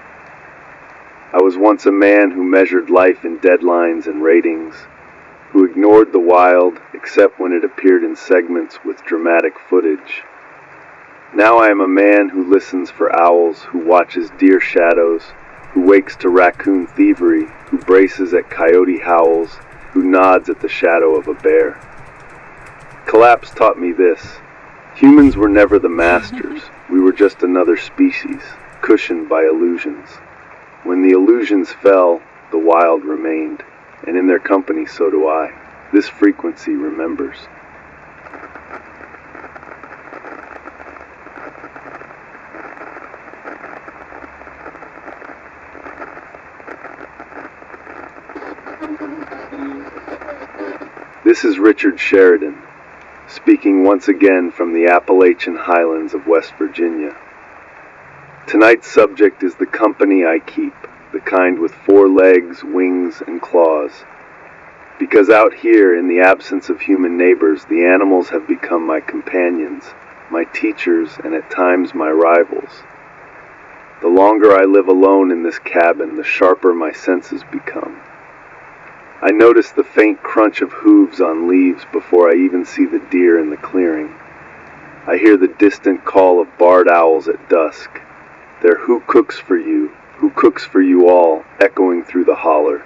Speaker 2: I was once a man who measured life in deadlines and ratings, who ignored the wild except when it appeared in segments with dramatic footage. Now I am a man who listens for owls, who watches deer shadows, who wakes to raccoon thievery, who braces at coyote howls, who nods at the shadow of a bear. Collapse taught me this. Humans were never the masters. We were just another species, cushioned by illusions. When the illusions fell, the wild remained, and in their company so do I. This frequency remembers. This is Richard Sheridan, speaking once again from the Appalachian Highlands of West Virginia. Tonight's subject is the company I keep, the kind with 4 legs, wings, and claws. Because out here, in the absence of human neighbors, the animals have become my companions, my teachers, and at times my rivals. The longer I live alone in this cabin, the sharper my senses become. I notice the faint crunch of hooves on leaves before I even see the deer in the clearing. I hear the distant call of barred owls at dusk. Their "who cooks for you all," echoing through the holler.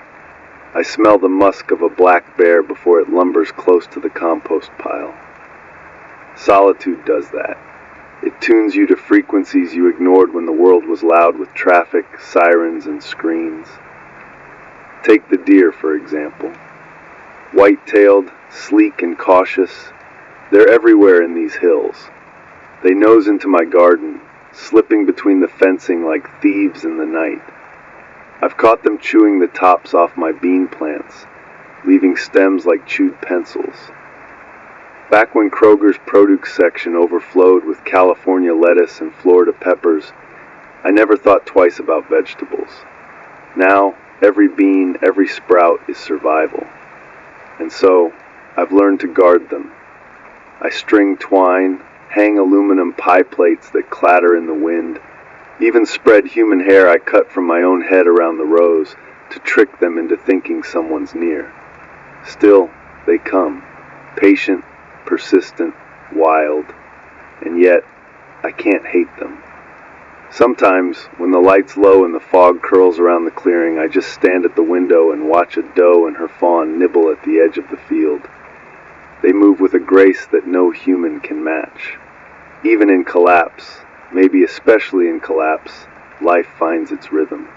Speaker 2: I smell the musk of a black bear before it lumbers close to the compost pile. Solitude does that. It tunes you to frequencies you ignored when the world was loud with traffic, sirens, and screens. Take the deer, for example. White-tailed, sleek, and cautious, they're everywhere in these hills. They nose into my garden, slipping between the fencing like thieves in the night. I've caught them chewing the tops off my bean plants, leaving stems like chewed pencils. Back when Kroger's produce section overflowed with California lettuce and Florida peppers, I never thought twice about vegetables. Now, every bean, every sprout is survival. And so, I've learned to guard them. I string twine, hang aluminum pie plates that clatter in the wind, even spread human hair I cut from my own head around the rows to trick them into thinking someone's near. Still, they come, patient, persistent, wild, and yet I can't hate them. Sometimes, when the light's low and the fog curls around the clearing, I just stand at the window and watch a doe and her fawn nibble at the edge of the field. They move with a grace that no human can match. Even in collapse, maybe especially in collapse, life finds its rhythm.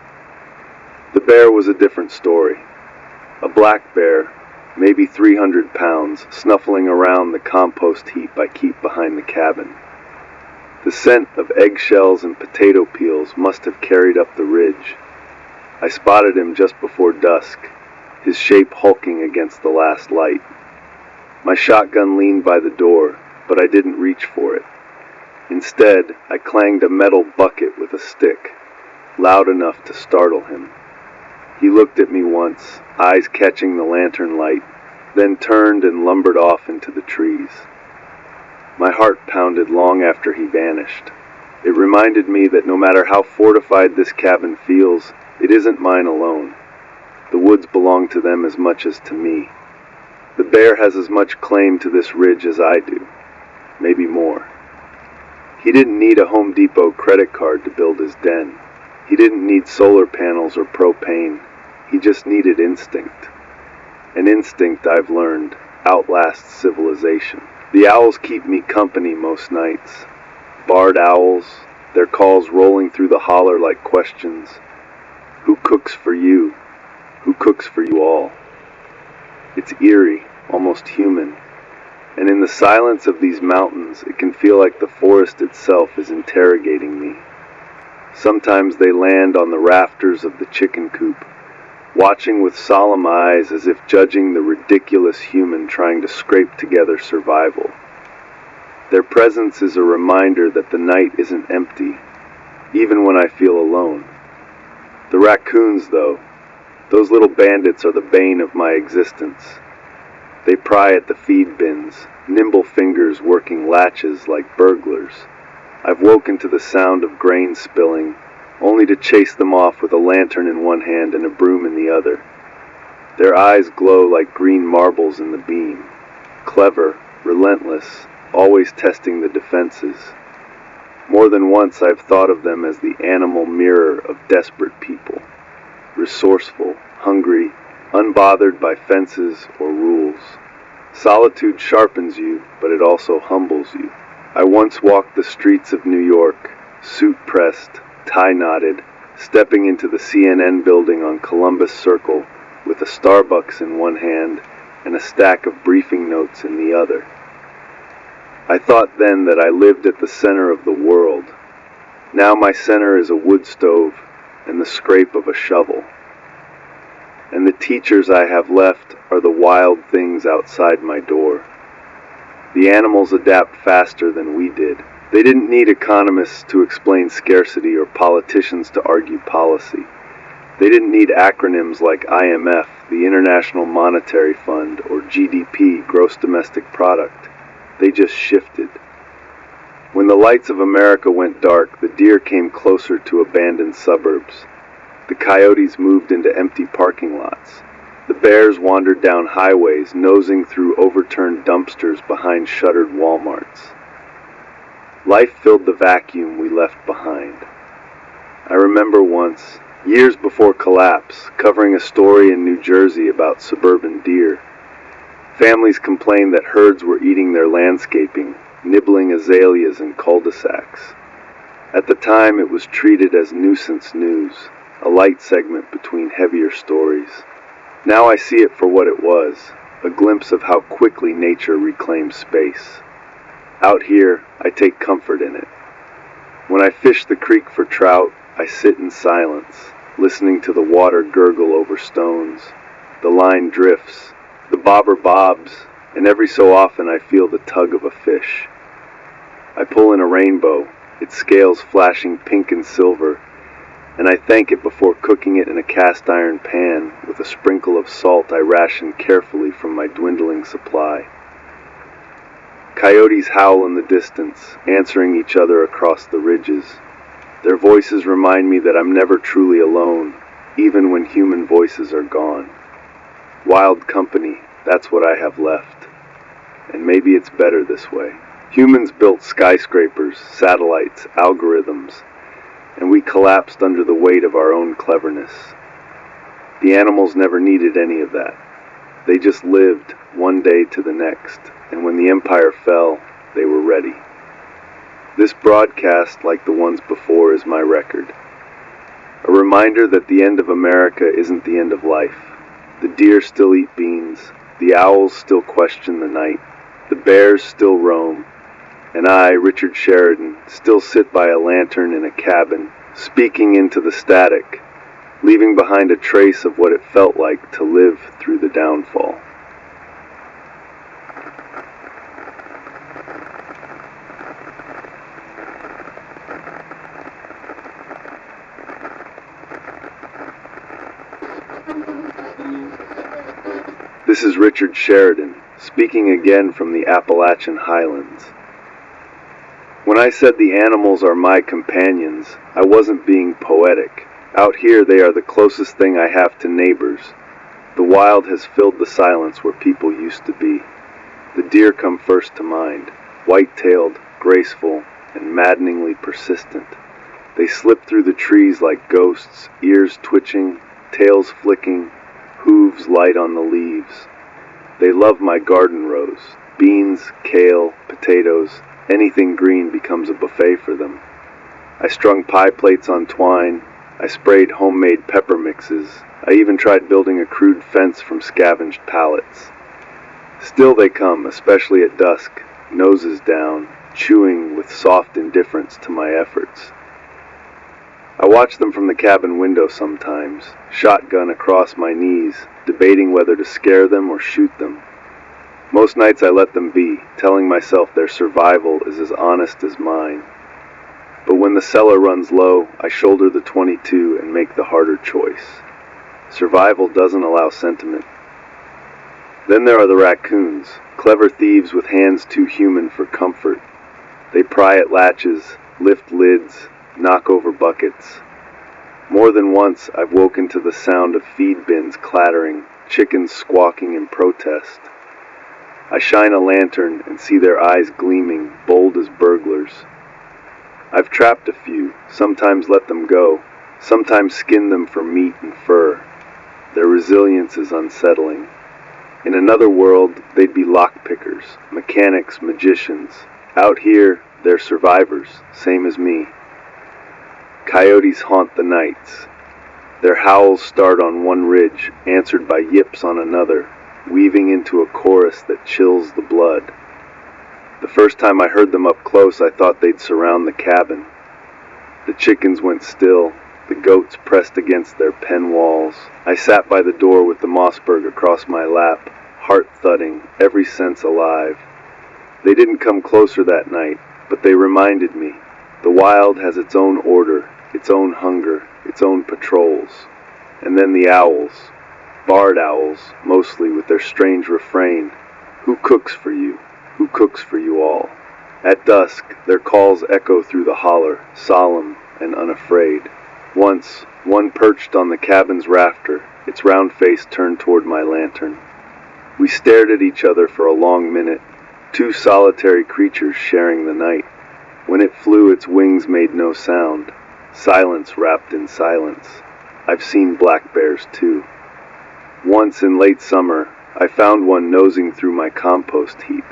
Speaker 2: The bear was a different story. A black bear, maybe 300 pounds, snuffling around the compost heap I keep behind the cabin. The scent of eggshells and potato peels must have carried up the ridge. I spotted him just before dusk, his shape hulking against the last light. My shotgun leaned by the door, but I didn't reach for it. Instead, I clanged a metal bucket with a stick, loud enough to startle him. He looked at me once, eyes catching the lantern light, then turned and lumbered off into the trees. My heart pounded long after he vanished. It reminded me that no matter how fortified this cabin feels, it isn't mine alone. The woods belong to them as much as to me. The bear has as much claim to this ridge as I do, maybe more. He didn't need a Home Depot credit card to build his den. He didn't need solar panels or propane. He just needed instinct. An instinct, I've learned, outlasts civilization. The owls keep me company most nights. Barred owls, their calls rolling through the holler like questions. Who cooks for you? Who cooks for you all? It's eerie, almost human, and in the silence of these mountains, it can feel like the forest itself is interrogating me. Sometimes they land on the rafters of the chicken coop, watching with solemn eyes as if judging the ridiculous human trying to scrape together survival. Their presence is a reminder that the night isn't empty, even when I feel alone. The raccoons, though, those little bandits are the bane of my existence. They pry at the feed bins, nimble fingers working latches like burglars. I've woken to the sound of grain spilling, only to chase them off with a lantern in one hand and a broom in the other. Their eyes glow like green marbles in the beam. Clever, relentless, always testing the defenses. More than once I've thought of them as the animal mirror of desperate people. Resourceful, hungry, unbothered by fences or rules. Solitude sharpens you, but it also humbles you. I once walked the streets of New York, suit-pressed, tie-knotted, stepping into the CNN building on Columbus Circle with a Starbucks in one hand and a stack of briefing notes in the other. I thought then that I lived at the center of the world. Now my center is a wood stove and the scrape of a shovel. And the teachers I have left are the wild things outside my door. The animals adapt faster than we did. They didn't need economists to explain scarcity or politicians to argue policy. They didn't need acronyms like IMF, the International Monetary Fund, or GDP, Gross Domestic Product. They just shifted. When the lights of America went dark, the deer came closer to abandoned suburbs. The coyotes moved into empty parking lots. The bears wandered down highways, nosing through overturned dumpsters behind shuttered Walmarts. Life filled the vacuum we left behind. I remember once, years before Collapse, covering a story in New Jersey about suburban deer. Families complained that herds were eating their landscaping, nibbling azaleas in cul-de-sacs. At the time, it was treated as nuisance news, a light segment between heavier stories. Now I see it for what it was, a glimpse of how quickly nature reclaims space. Out here, I take comfort in it. When I fish the creek for trout, I sit in silence, listening to the water gurgle over stones. The line drifts, the bobber bobs, and every so often I feel the tug of a fish. I pull in a rainbow, its scales flashing pink and silver, and I thank it before cooking it in a cast iron pan with a sprinkle of salt I ration carefully from my dwindling supply. Coyotes howl in the distance, answering each other across the ridges. Their voices remind me that I'm never truly alone, even when human voices are gone. Wild company, that's what I have left. And maybe it's better this way. Humans built skyscrapers, satellites, algorithms, and we collapsed under the weight of our own cleverness. The animals never needed any of that. They just lived one day to the next, and when the empire fell, they were ready. This broadcast, like the ones before, is my record. A reminder that the end of America isn't the end of life. The deer still eat beans, the owls still question the night, the bears still roam, and I, Richard Sheridan, still sit by a lantern in a cabin, speaking into the static, leaving behind a trace of what it felt like to live through the downfall. This is Richard Sheridan, speaking again from the Appalachian Highlands. When I said the animals are my companions, I wasn't being poetic. Out here they are the closest thing I have to neighbors. The wild has filled the silence where people used to be. The deer come first to mind, white-tailed, graceful, and maddeningly persistent. They slip through the trees like ghosts, ears twitching, tails flicking, hooves light on the leaves. They love my garden rows. Beans, kale, potatoes, anything green becomes a buffet for them. I strung pie plates on twine. I sprayed homemade pepper mixes, I even tried building a crude fence from scavenged pallets. Still they come, especially at dusk, noses down, chewing with soft indifference to my efforts. I watch them from the cabin window sometimes, shotgun across my knees, debating whether to scare them or shoot them. Most nights I let them be, telling myself their survival is as honest as mine. But when the cellar runs low, I shoulder the .22 and make the harder choice. Survival doesn't allow sentiment. Then there are the raccoons, clever thieves with hands too human for comfort. They pry at latches, lift lids, knock over buckets. More than once I've woken to the sound of feed bins clattering, chickens squawking in protest. I shine a lantern and see their eyes gleaming, bold as burglars. I've trapped a few, sometimes let them go, sometimes skinned them for meat and fur. Their resilience is unsettling. In another world, they'd be lockpickers, mechanics, magicians. Out here, they're survivors, same as me. Coyotes haunt the nights. Their howls start on one ridge, answered by yips on another, weaving into a chorus that chills the blood. The first time I heard them up close, I thought they'd surround the cabin. The chickens went still, the goats pressed against their pen walls. I sat by the door with the Mossberg across my lap, heart thudding, every sense alive. They didn't come closer that night, but they reminded me. The wild has its own order, its own hunger, its own patrols. And then the owls. Barred owls, mostly, with their strange refrain, "Who cooks for you? Who cooks for you all?" At dusk, their calls echo through the holler, solemn and unafraid. Once, one perched on the cabin's rafter, its round face turned toward my lantern. We stared at each other for a long minute, two solitary creatures sharing the night. When it flew, its wings made no sound. Silence wrapped in silence. I've seen black bears too. Once in late summer, I found one nosing through my compost heap.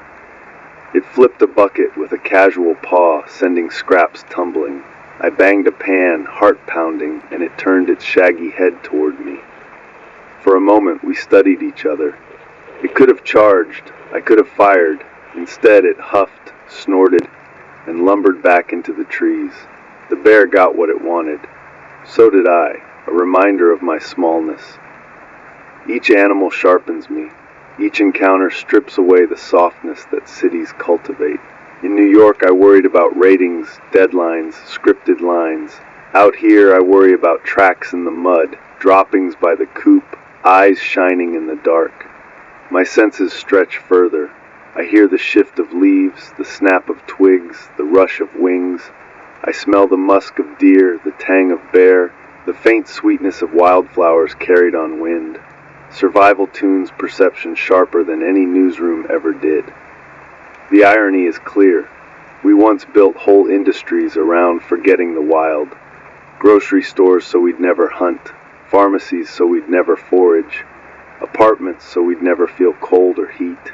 Speaker 2: It flipped a bucket with a casual paw, sending scraps tumbling. I banged a pan, heart pounding, and it turned its shaggy head toward me. For a moment, we studied each other. It could have charged. I could have fired. Instead, it huffed, snorted, and lumbered back into the trees. The bear got what it wanted. So did I, a reminder of my smallness. Each animal sharpens me. Each encounter strips away the softness that cities cultivate. In New York, I worried about ratings, deadlines, scripted lines. Out here, I worry about tracks in the mud, droppings by the coop, eyes shining in the dark. My senses stretch further. I hear the shift of leaves, the snap of twigs, the rush of wings. I smell the musk of deer, the tang of bear, the faint sweetness of wildflowers carried on wind. Survival tunes perception sharper than any newsroom ever did. The irony is clear. We once built whole industries around forgetting the wild. Grocery stores so we'd never hunt, pharmacies so we'd never forage, apartments so we'd never feel cold or heat.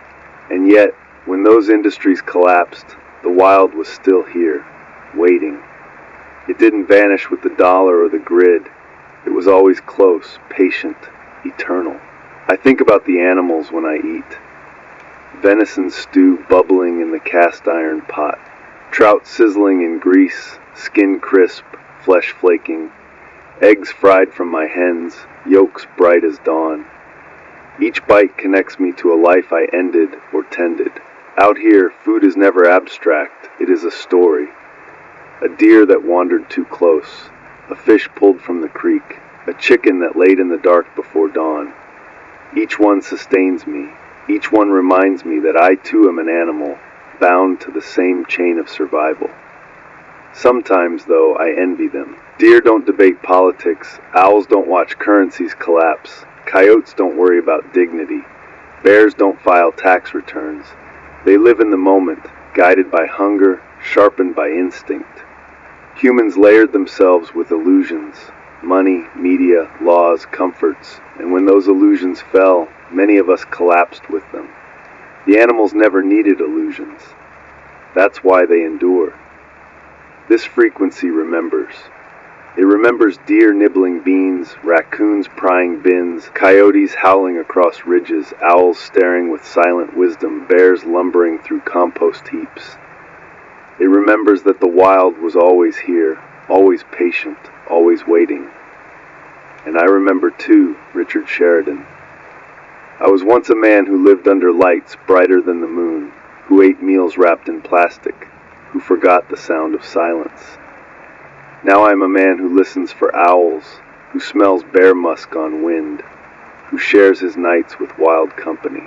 Speaker 2: And yet, when those industries collapsed, the wild was still here, waiting. It didn't vanish with the dollar or the grid. It was always close, patient, eternal. I think about the animals when I eat. Venison stew bubbling in the cast iron pot. Trout sizzling in grease, skin crisp, flesh flaking. Eggs fried from my hens, yolks bright as dawn. Each bite connects me to a life I ended or tended. Out here, food is never abstract. It is a story. A deer that wandered too close. A fish pulled from the creek. A chicken that laid in the dark before dawn. Each one sustains me. Each one reminds me that I too am an animal, bound to the same chain of survival. Sometimes, though, I envy them. Deer don't debate politics. Owls don't watch currencies collapse. Coyotes don't worry about dignity. Bears don't file tax returns. They live in the moment, guided by hunger, sharpened by instinct. Humans layered themselves with illusions. Money, media, laws, comforts, and when those illusions fell, many of us collapsed with them. The animals never needed illusions. That's why they endure. This frequency remembers. It remembers deer nibbling beans, raccoons prying bins, coyotes howling across ridges, owls staring with silent wisdom, bears lumbering through compost heaps. It remembers that the wild was always here, always patient, always waiting. And I remember too, Richard Sheridan. I was once a man who lived under lights brighter than the moon, who ate meals wrapped in plastic, who forgot the sound of silence. Now I am a man who listens for owls, who smells bear musk on wind, who shares his nights with wild company.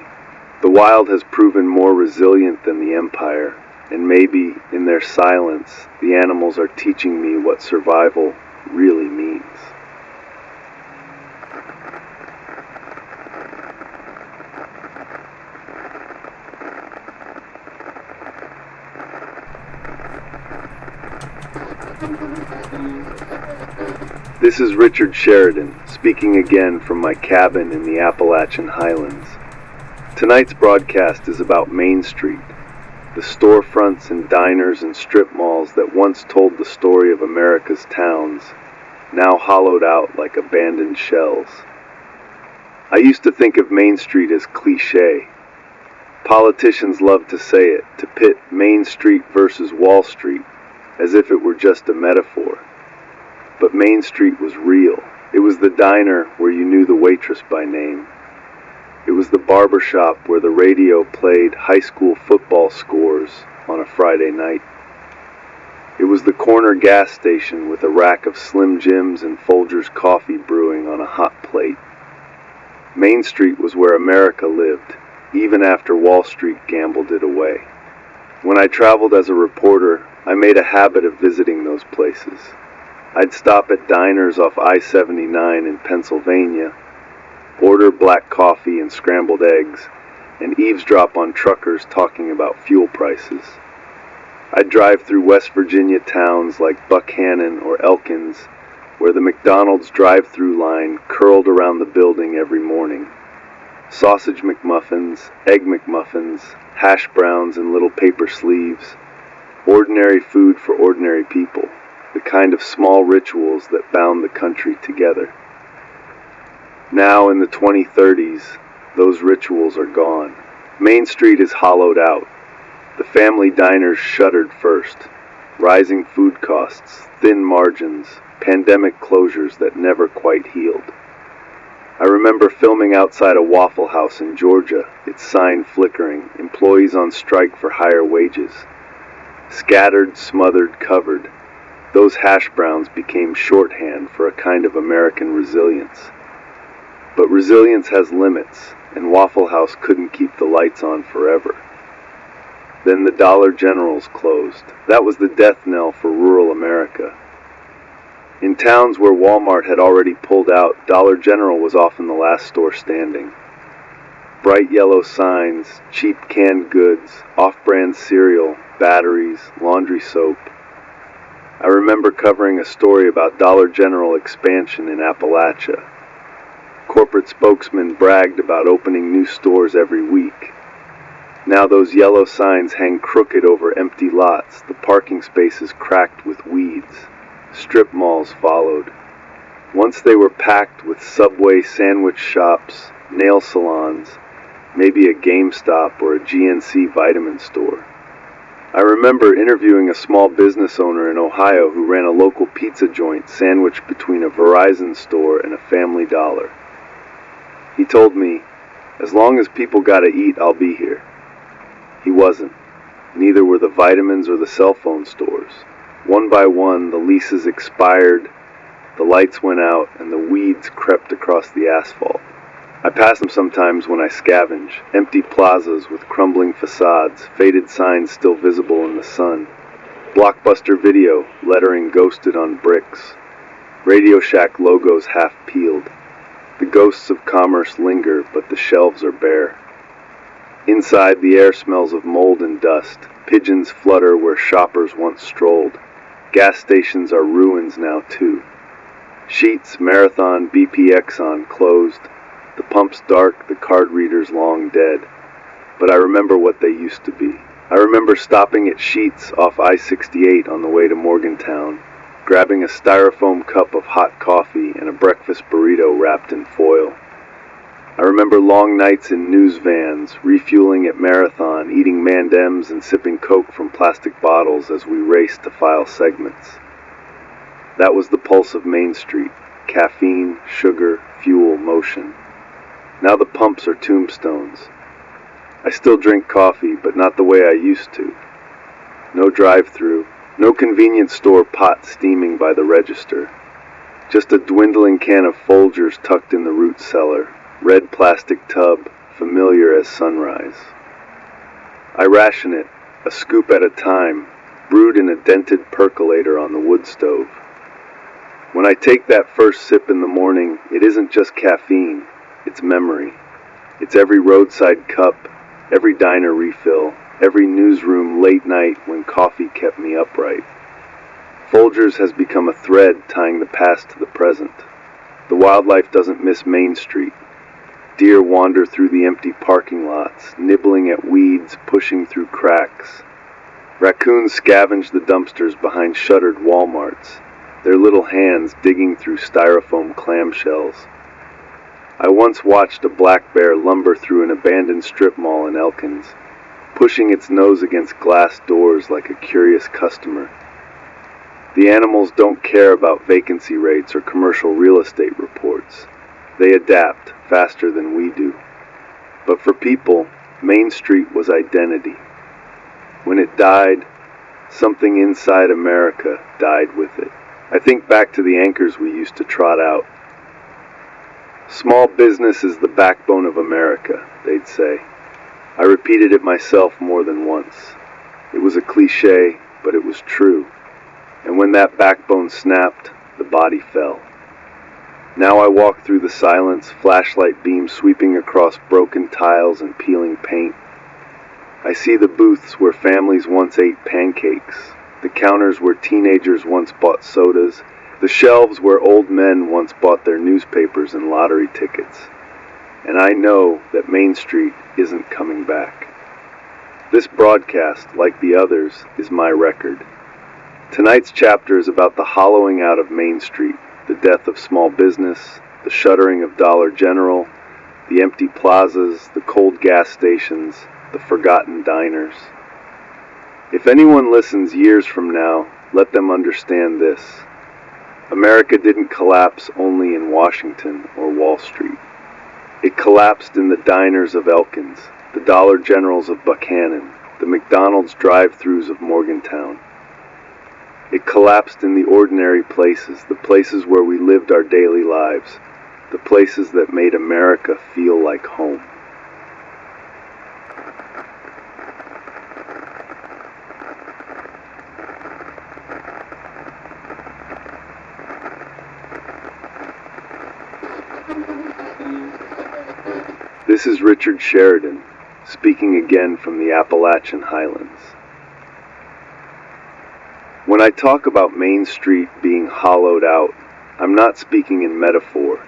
Speaker 2: The wild has proven more resilient than the empire, and maybe, in their silence, the animals are teaching me what survival really means. This is Richard Sheridan, speaking again from my cabin in the Appalachian Highlands. Tonight's broadcast is about Main Street, the storefronts and diners and strip malls that once told the story of America's towns, now hollowed out like abandoned shells. I used to think of Main Street as cliché. Politicians love to say it, to pit Main Street versus Wall Street, as if it were just a metaphor. But Main Street was real. It was the diner where you knew the waitress by name. It was the barber shop where the radio played high school football scores on a Friday night. It was the corner gas station with a rack of Slim Jims and Folgers coffee brewing on a hot plate. Main Street was where America lived, even after Wall Street gambled it away. When I traveled as a reporter, I made a habit of visiting those places. I'd stop at diners off I-79 in Pennsylvania, order black coffee and scrambled eggs, and eavesdrop on truckers talking about fuel prices. I'd drive through West Virginia towns like Buckhannon or Elkins, where the McDonald's drive-through line curled around the building every morning. Sausage McMuffins, Egg McMuffins, hash browns in little paper sleeves, ordinary food for ordinary people. The kind of small rituals that bound the country together. Now in the 2030s, those rituals are gone. Main Street is hollowed out. The family diners shuttered first. Rising food costs, thin margins, pandemic closures that never quite healed. I remember filming outside a Waffle House in Georgia, its sign flickering, employees on strike for higher wages. Scattered, smothered, covered. Those hash browns became shorthand for a kind of American resilience. But resilience has limits, and Waffle House couldn't keep the lights on forever. Then the Dollar Generals closed. That was the death knell for rural America. In towns where Walmart had already pulled out, Dollar General was often the last store standing. Bright yellow signs, cheap canned goods, off-brand cereal, batteries, laundry soap. I remember covering a story about Dollar General expansion in Appalachia. Corporate spokesmen bragged about opening new stores every week. Now those yellow signs hang crooked over empty lots, the parking spaces cracked with weeds. Strip malls followed. Once they were packed with Subway sandwich shops, nail salons, maybe a GameStop or a GNC vitamin store. I remember interviewing a small business owner in Ohio who ran a local pizza joint sandwiched between a Verizon store and a Family Dollar. He told me, "As long as people gotta eat, I'll be here." He wasn't. Neither were the vitamins or the cell phone stores. One by one, the leases expired, the lights went out, and the weeds crept across the asphalt. I pass them sometimes when I scavenge, empty plazas with crumbling facades, faded signs still visible in the sun. Blockbuster Video, lettering ghosted on bricks. Radio Shack logos half peeled. The ghosts of commerce linger, but the shelves are bare. Inside, the air smells of mold and dust. Pigeons flutter where shoppers once strolled. Gas stations are ruins now, too. Sheetz, Marathon, BP Exxon closed. The pumps dark, the card readers long dead. But I remember what they used to be. I remember stopping at Sheetz off I-68 on the way to Morgantown, grabbing a styrofoam cup of hot coffee and a breakfast burrito wrapped in foil. I remember long nights in news vans, refueling at Marathon, eating M&Ms and sipping Coke from plastic bottles as we raced to file segments. That was the pulse of Main Street: caffeine, sugar, fuel, motion. Now the pumps are tombstones. I still drink coffee, but not the way I used to. No drive-through, no convenience store pot steaming by the register. Just a dwindling can of Folgers tucked in the root cellar, red plastic tub, familiar as sunrise. I ration it, a scoop at a time, brewed in a dented percolator on the wood stove. When I take that first sip in the morning, it isn't just caffeine, it's memory. It's every roadside cup, every diner refill, every newsroom late night when coffee kept me upright. Folgers has become a thread tying the past to the present. The wildlife doesn't miss Main Street. Deer wander through the empty parking lots, nibbling at weeds, pushing through cracks. Raccoons scavenge the dumpsters behind shuttered Walmarts, their little hands digging through styrofoam clamshells. I once watched a black bear lumber through an abandoned strip mall in Elkins, pushing its nose against glass doors like a curious customer. The animals don't care about vacancy rates or commercial real estate reports. They adapt faster than we do. But for people, Main Street was identity. When it died, something inside America died with it. I think back to the anchors we used to trot out. Small business is the backbone of America, they'd say. I repeated it myself more than once. It was a cliche, but it was true. And when that backbone snapped, the body fell. Now I walk through the silence, flashlight beams sweeping across broken tiles and peeling paint. I see the booths where families once ate pancakes, the counters where teenagers once bought sodas, the shelves where old men once bought their newspapers and lottery tickets. And I know that Main Street isn't coming back. This broadcast, like the others, is my record. Tonight's chapter is about the hollowing out of Main Street, the death of small business, the shuttering of Dollar General, the empty plazas, the cold gas stations, the forgotten diners. If anyone listens years from now, let them understand this. America didn't collapse only in Washington or Wall Street. It collapsed in the diners of Elkins, the Dollar Generals of Buchanan, the McDonald's drive-thrus of Morgantown. It collapsed in the ordinary places, the places where we lived our daily lives, the places that made America feel like home. This is Richard Sheridan, speaking again from the Appalachian Highlands. When I talk about Main Street being hollowed out, I'm not speaking in metaphor.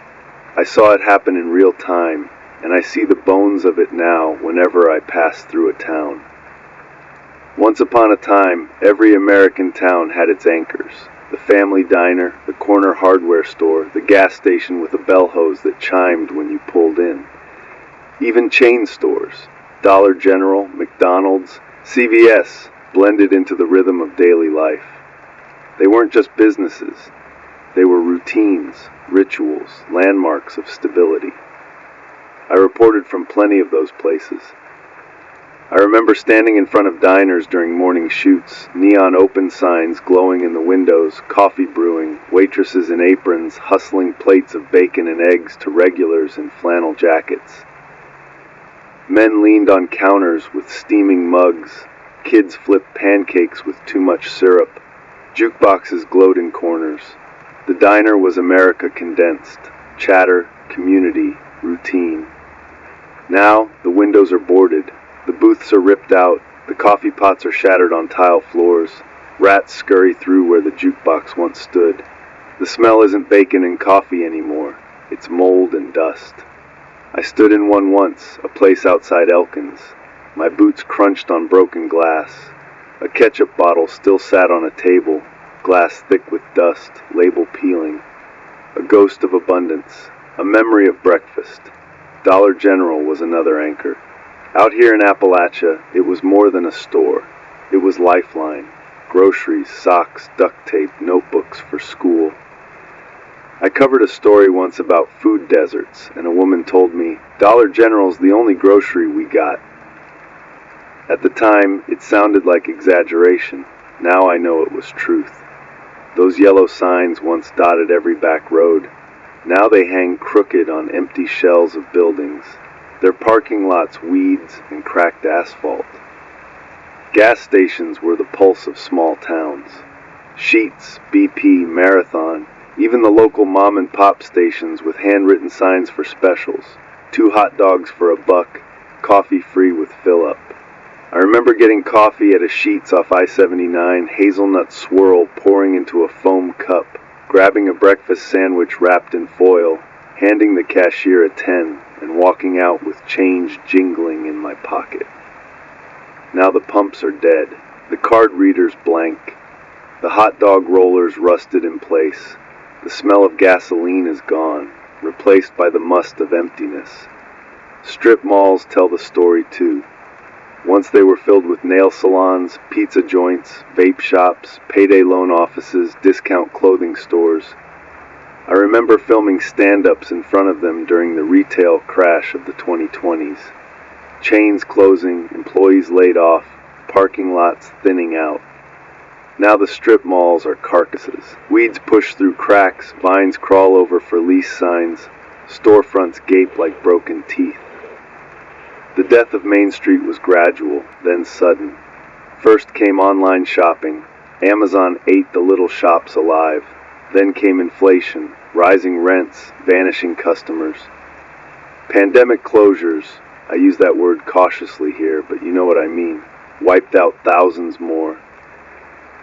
Speaker 2: I saw it happen in real time, and I see the bones of it now whenever I pass through a town. Once upon a time, every American town had its anchors. The family diner, the corner hardware store, the gas station with a bell hose that chimed when you pulled in. Even chain stores, Dollar General, McDonald's, CVS, blended into the rhythm of daily life. They weren't just businesses. They were routines, rituals, landmarks of stability. I reported from plenty of those places. I remember standing in front of diners during morning shoots, neon open signs glowing in the windows, coffee brewing, waitresses in aprons hustling plates of bacon and eggs to regulars in flannel jackets. Men leaned on counters with steaming mugs. Kids flipped pancakes with too much syrup. Jukeboxes glowed in corners. The diner was America condensed. Chatter, community, routine. Now, the windows are boarded. The booths are ripped out. The coffee pots are shattered on tile floors. Rats scurry through where the jukebox once stood. The smell isn't bacon and coffee anymore. It's mold and dust. I stood in one once, a place outside Elkins. My boots crunched on broken glass. A ketchup bottle still sat on a table, glass thick with dust, label peeling, a ghost of abundance, a memory of breakfast. Dollar General was another anchor. Out here in Appalachia, it was more than a store. It was lifeline, groceries, socks, duct tape, notebooks for school. I covered a story once about food deserts, and a woman told me, Dollar General's the only grocery we got. At the time, it sounded like exaggeration. Now I know it was truth. Those yellow signs once dotted every back road. Now they hang crooked on empty shells of buildings. Their parking lots weeds and cracked asphalt. Gas stations were the pulse of small towns. Sheetz, BP, Marathon, even the local mom and pop stations with handwritten signs for specials. 2 hot dogs for $1, coffee free with fill-up. I remember getting coffee at a Sheetz off I-79, hazelnut swirl pouring into a foam cup, grabbing a breakfast sandwich wrapped in foil, handing the cashier a 10, and walking out with change jingling in my pocket. Now the pumps are dead, the card readers blank, the hot dog rollers rusted in place, the smell of gasoline is gone, replaced by the must of emptiness. Strip malls tell the story too. Once they were filled with nail salons, pizza joints, vape shops, payday loan offices, discount clothing stores. I remember filming stand-ups in front of them during the retail crash of the 2020s. Chains closing, employees laid off, parking lots thinning out. Now the strip malls are carcasses. Weeds push through cracks, vines crawl over for lease signs, storefronts gape like broken teeth. The death of Main Street was gradual, then sudden. First came online shopping. Amazon ate the little shops alive. Then came inflation, rising rents, vanishing customers. Pandemic closures, I use that word cautiously here, but you know what I mean, wiped out thousands more.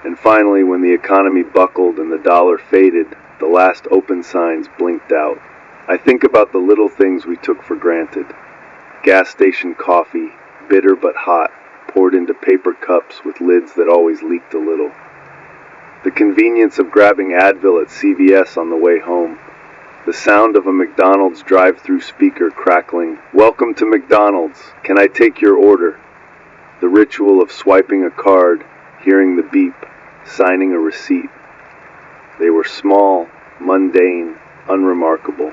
Speaker 2: And finally, when the economy buckled and the dollar faded, the last open signs blinked out. I think about the little things we took for granted. Gas station coffee, bitter but hot, poured into paper cups with lids that always leaked a little. The convenience of grabbing Advil at CVS on the way home. The sound of a McDonald's drive-through speaker crackling, "Welcome to McDonald's, can I take your order?" The ritual of swiping a card, hearing the beep, signing a receipt. They were small, mundane, unremarkable,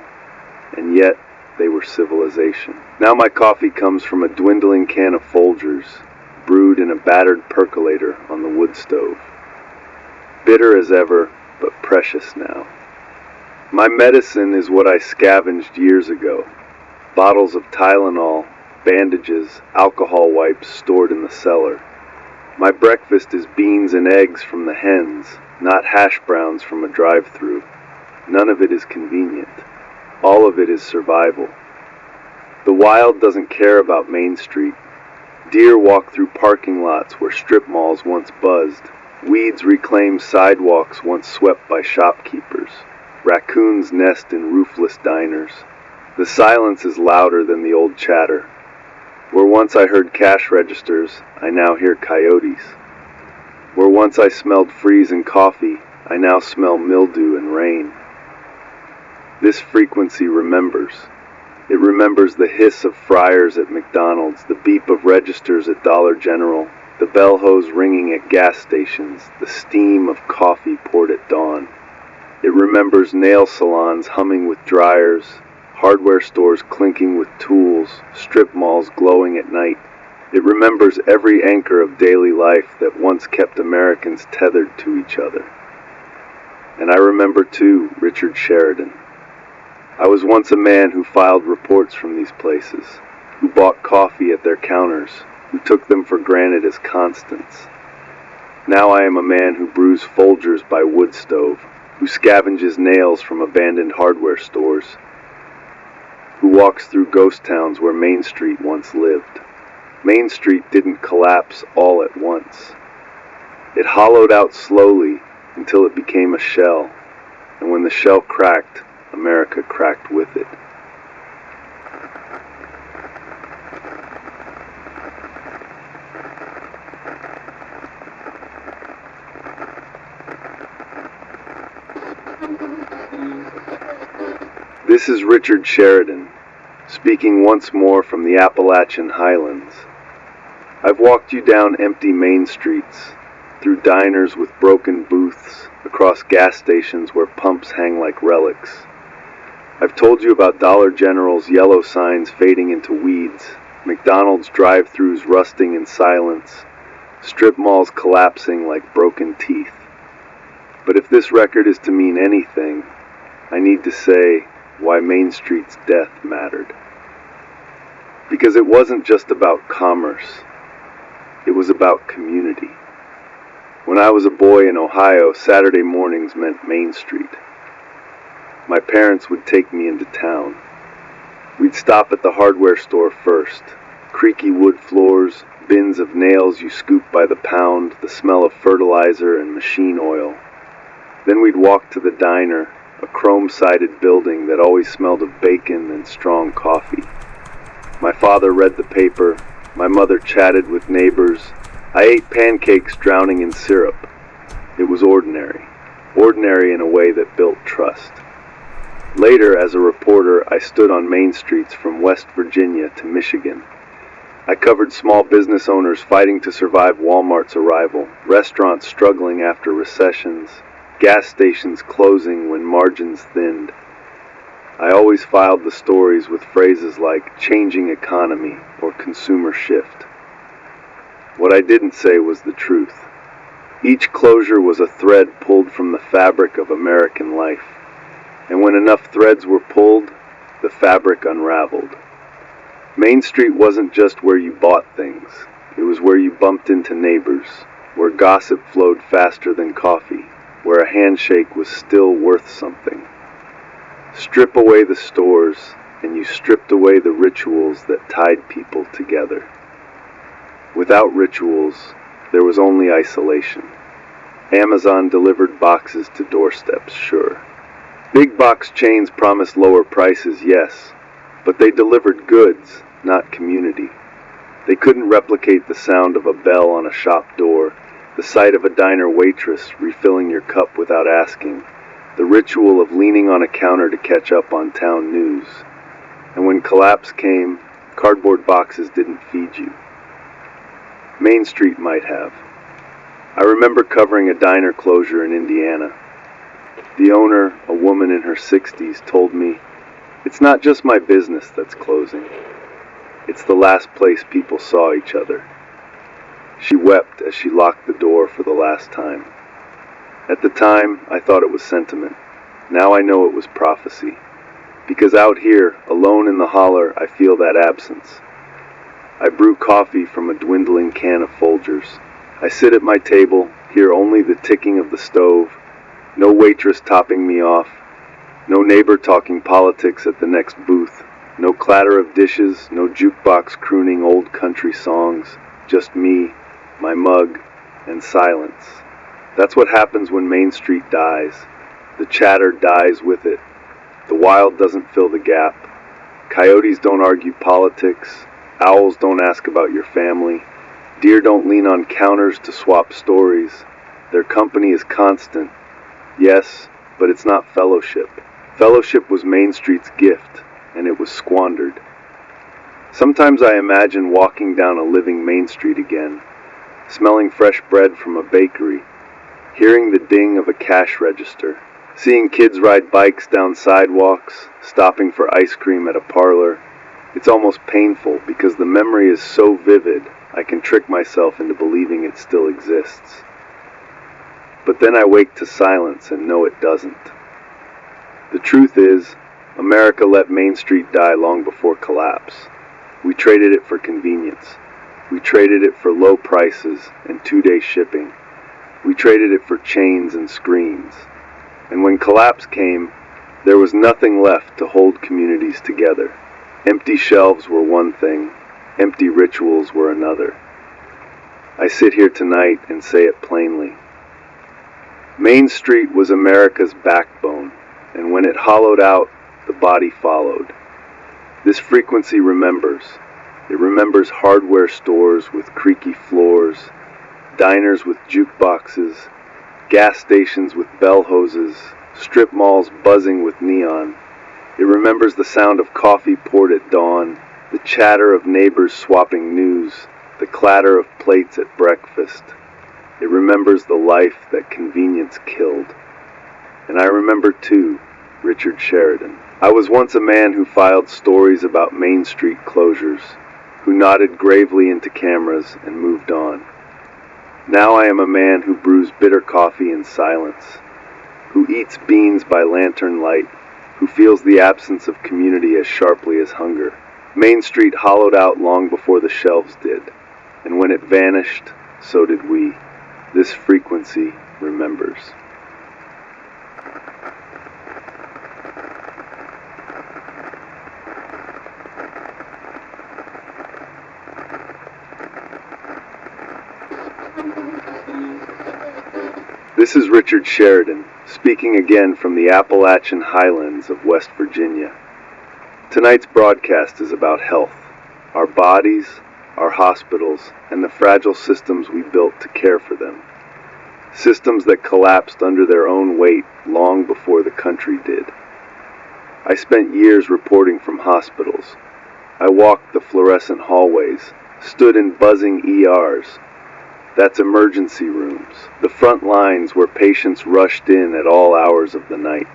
Speaker 2: and yet they were civilization. Now my coffee comes from a dwindling can of Folgers, brewed in a battered percolator on the wood stove. Bitter as ever, but precious now. My medicine is what I scavenged years ago. Bottles of Tylenol, bandages, alcohol wipes stored in the cellar. My breakfast is beans and eggs from the hens, not hash browns from a drive-thru. None of it is convenient. All of it is survival. The wild doesn't care about Main Street. Deer walk through parking lots where strip malls once buzzed. Weeds reclaim sidewalks once swept by shopkeepers. Raccoons nest in roofless diners. The silence is louder than the old chatter. Where once I heard cash registers, I now hear coyotes. Where once I smelled freeze and coffee, I now smell mildew and rain. This frequency remembers. It remembers the hiss of fryers at McDonald's, the beep of registers at Dollar General, the bell hose ringing at gas stations, the steam of coffee poured at dawn. It remembers nail salons humming with dryers, hardware stores clinking with tools, strip malls glowing at night. It remembers every anchor of daily life that once kept Americans tethered to each other. And I remember too Richard Sheridan. I was once a man who filed reports from these places, who bought coffee at their counters, who took them for granted as constants. Now I am a man who brews Folgers by wood stove, who scavenges nails from abandoned hardware stores, who walks through ghost towns where Main Street once lived. Main Street didn't collapse all at once. It hollowed out slowly until it became a shell, and when the shell cracked, America cracked with it. This is Richard Sheridan, speaking once more from the Appalachian Highlands. I've walked you down empty main streets, through diners with broken booths, across gas stations where pumps hang like relics. I've told you about Dollar General's yellow signs fading into weeds, McDonald's drive-thrus rusting in silence, strip malls collapsing like broken teeth. But if this record is to mean anything, I need to say why Main Street's death mattered. Because it wasn't just about commerce, it was about community. When I was a boy in Ohio, Saturday mornings meant Main Street. My parents would take me into town. We'd stop at the hardware store first. Creaky wood floors, bins of nails you scoop by the pound, the smell of fertilizer and machine oil. Then we'd walk to the diner, a chrome-sided building that always smelled of bacon and strong coffee. My father read the paper, my mother chatted with neighbors. I ate pancakes drowning in syrup. It was ordinary in a way that built trust. Later, as a reporter, I stood on main streets from West Virginia to Michigan. I covered small business owners fighting to survive Walmart's arrival, restaurants struggling after recessions, gas stations closing when margins thinned. I always filed the stories with phrases like changing economy or consumer shift. What I didn't say was the truth. Each closure was a thread pulled from the fabric of American life. And when enough threads were pulled, the fabric unraveled. Main Street wasn't just where you bought things. It was where you bumped into neighbors, where gossip flowed faster than coffee, where a handshake was still worth something. Strip away the stores, and you stripped away the rituals that tied people together. Without rituals, there was only isolation. Amazon delivered boxes to doorsteps, sure. Big box chains promised lower prices, yes, but they delivered goods, not community. They couldn't replicate the sound of a bell on a shop door, the sight of a diner waitress refilling your cup without asking, the ritual of leaning on a counter to catch up on town news. And when collapse came, cardboard boxes didn't feed you. Main Street might have. I remember covering a diner closure in Indiana. The owner, a woman in her 60s, told me, "It's not just my business that's closing. It's the last place people saw each other." She wept as she locked the door for the last time. At the time, I thought it was sentiment. Now I know it was prophecy. Because out here, alone in the holler, I feel that absence. I brew coffee from a dwindling can of Folgers. I sit at my table, hear only the ticking of the stove, no waitress topping me off, no neighbor talking politics at the next booth, no clatter of dishes, no jukebox crooning old country songs, just me, my mug, and silence. That's what happens when Main Street dies. The chatter dies with it. The wild doesn't fill the gap. Coyotes don't argue politics. Owls don't ask about your family. Deer don't lean on counters to swap stories. Their company is constant. Yes, but it's not fellowship. Fellowship was Main Street's gift, and it was squandered. Sometimes I imagine walking down a living Main Street again, smelling fresh bread from a bakery, hearing the ding of a cash register, seeing kids ride bikes down sidewalks, stopping for ice cream at a parlor. It's almost painful because the memory is so vivid, I can trick myself into believing it still exists. But then I wake to silence and know it doesn't. The truth is, America let Main Street die long before collapse. We traded it for convenience. We traded it for low prices and 2-day shipping. We traded it for chains and screens. And when collapse came, there was nothing left to hold communities together. Empty shelves were one thing, empty rituals were another. I sit here tonight and say it plainly. Main Street was America's backbone, and when it hollowed out, the body followed. This frequency remembers. It remembers hardware stores with creaky floors, diners with jukeboxes, gas stations with bell hoses, strip malls buzzing with neon. It remembers the sound of coffee poured at dawn, the chatter of neighbors swapping news, the clatter of plates at breakfast. It remembers the life that convenience killed. And I remember, too, Richard Sheridan. I was once a man who filed stories about Main Street closures, who nodded gravely into cameras and moved on. Now I am a man who brews bitter coffee in silence, who eats beans by lantern light, who feels the absence of community as sharply as hunger. Main Street hollowed out long before the shelves did, and when it vanished, so did we. This frequency remembers. This is Richard Sheridan, speaking again from the Appalachian Highlands of West Virginia. Tonight's broadcast is about health, our bodies, our hospitals, and the fragile systems we built to care for them. Systems that collapsed under their own weight long before the country did. I spent years reporting from hospitals. I walked the fluorescent hallways, stood in buzzing ERs. That's emergency rooms, the front lines where patients rushed in at all hours of the night.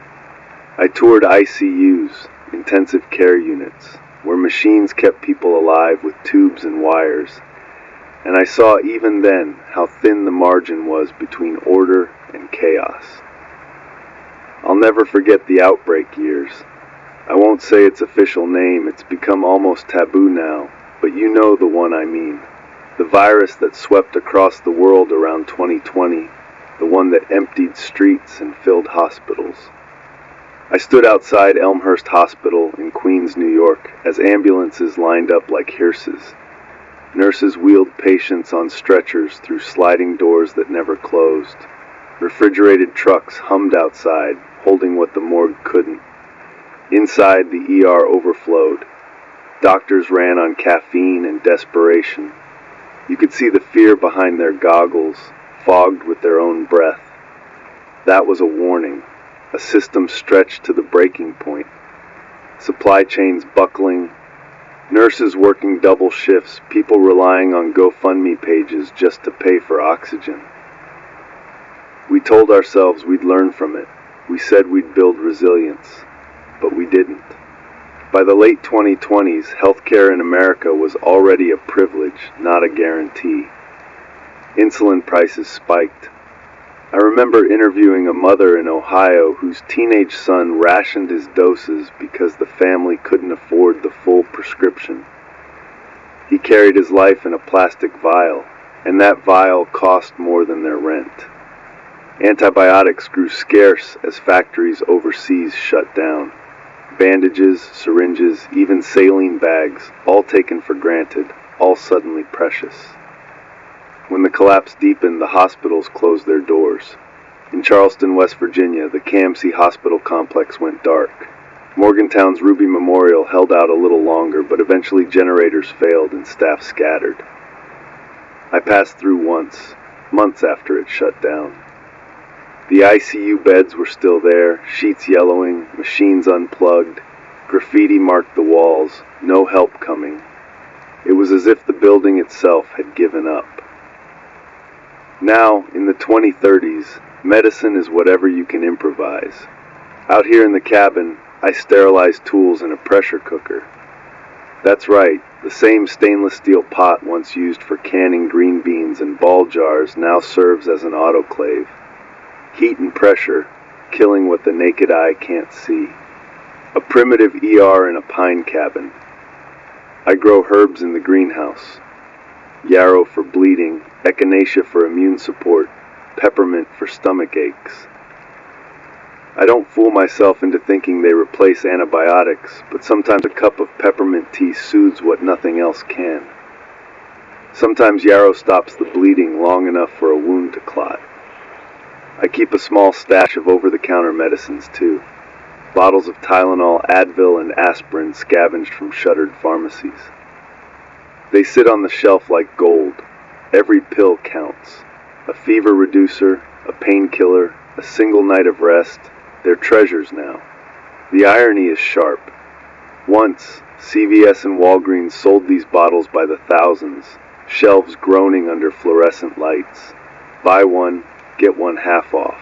Speaker 2: I toured ICUs, intensive care units, where machines kept people alive with tubes and wires, and I saw even then how thin the margin was between order and chaos. I'll never forget the outbreak years. I won't say its official name, it's become almost taboo now, but you know the one I mean. The virus that swept across the world around 2020, the one that emptied streets and filled hospitals. I stood outside Elmhurst Hospital in Queens, New York, as ambulances lined up like hearses. Nurses wheeled patients on stretchers through sliding doors that never closed. Refrigerated trucks hummed outside, holding what the morgue couldn't. Inside, the ER overflowed. Doctors ran on caffeine and desperation. You could see the fear behind their goggles, fogged with their own breath. That was a warning, a system stretched to the breaking point. Supply chains buckling, nurses working double shifts, people relying on GoFundMe pages just to pay for oxygen. We told ourselves we'd learn from it. We said we'd build resilience, but we didn't. By the late 2020s, healthcare in America was already a privilege, not a guarantee. Insulin prices spiked. I remember interviewing a mother in Ohio whose teenage son rationed his doses because the family couldn't afford the full prescription. He carried his life in a plastic vial, and that vial cost more than their rent. Antibiotics grew scarce as factories overseas shut down. Bandages, syringes, even saline bags, all taken for granted, all suddenly precious. When the collapse deepened, the hospitals closed their doors. In Charleston, West Virginia, the KMC hospital complex went dark. Morgantown's Ruby Memorial held out a little longer, but eventually generators failed and staff scattered. I passed through once, months after it shut down. The ICU beds were still there, sheets yellowing, machines unplugged, graffiti marked the walls, no help coming. It was as if the building itself had given up. Now, in the 2030s, medicine is whatever you can improvise. Out here in the cabin, I sterilize tools in a pressure cooker. That's right, the same stainless steel pot once used for canning green beans and ball jars now serves as an autoclave. Heat and pressure, killing what the naked eye can't see. A primitive ER in a pine cabin. I grow herbs in the greenhouse. Yarrow for bleeding, echinacea for immune support, peppermint for stomach aches. I don't fool myself into thinking they replace antibiotics, but sometimes a cup of peppermint tea soothes what nothing else can. Sometimes yarrow stops the bleeding long enough for a wound to clot. I keep a small stash of over-the-counter medicines, too. Bottles of Tylenol, Advil, and aspirin scavenged from shuttered pharmacies. They sit on the shelf like gold. Every pill counts. A fever reducer, a painkiller, a single night of rest. They're treasures now. The irony is sharp. Once, CVS and Walgreens sold these bottles by the thousands, shelves groaning under fluorescent lights. Buy one, get one half off.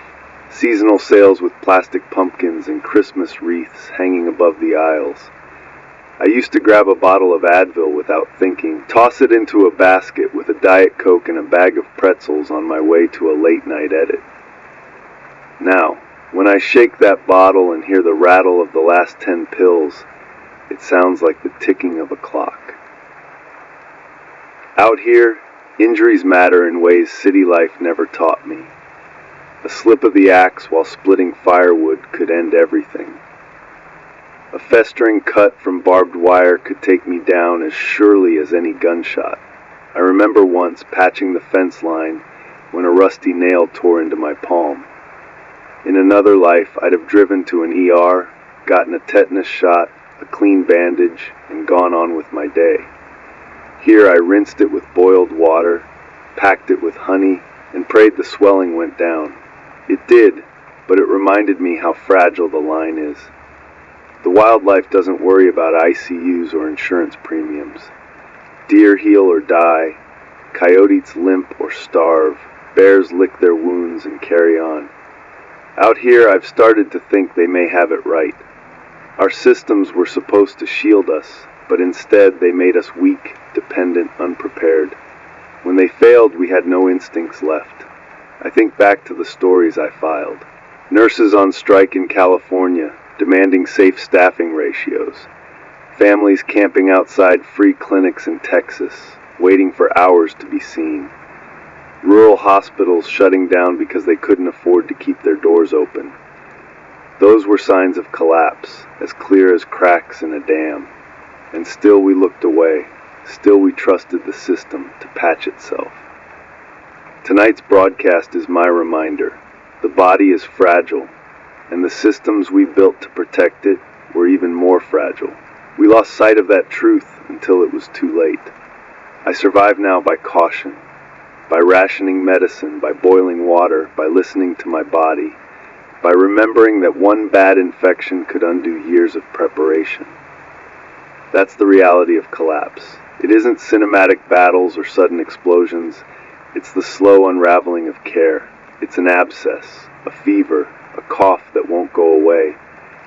Speaker 2: Seasonal sales with plastic pumpkins and Christmas wreaths hanging above the aisles. I used to grab a bottle of Advil without thinking, toss it into a basket with a Diet Coke and a bag of pretzels on my way to a late-night edit. Now, when I shake that bottle and hear the rattle of the last 10 pills, it sounds like the ticking of a clock. Out here, injuries matter in ways city life never taught me. A slip of the axe while splitting firewood could end everything. A festering cut from barbed wire could take me down as surely as any gunshot. I remember once patching the fence line when a rusty nail tore into my palm. In another life, I'd have driven to an ER, gotten a tetanus shot, a clean bandage, and gone on with my day. Here I rinsed it with boiled water, packed it with honey, and prayed the swelling went down. It did, but it reminded me how fragile the line is. The wildlife doesn't worry about ICUs or insurance premiums. Deer heal or die, coyotes limp or starve, bears lick their wounds and carry on. Out here, I've started to think they may have it right. Our systems were supposed to shield us, but instead they made us weak, dependent, unprepared. When they failed, we had no instincts left. I think back to the stories I filed. Nurses on strike in California, demanding safe staffing ratios. Families camping outside free clinics in Texas, waiting for hours to be seen. Rural hospitals shutting down because they couldn't afford to keep their doors open. Those were signs of collapse, as clear as cracks in a dam. And still we looked away. Still we trusted the system to patch itself. Tonight's broadcast is my reminder. The body is fragile, and the systems we built to protect it were even more fragile. We lost sight of that truth until it was too late. I survive now by caution, by rationing medicine, by boiling water, by listening to my body, by remembering that one bad infection could undo years of preparation. That's the reality of collapse. It isn't cinematic battles or sudden explosions. It's the slow unraveling of care. It's an abscess, a fever, a cough that won't go away.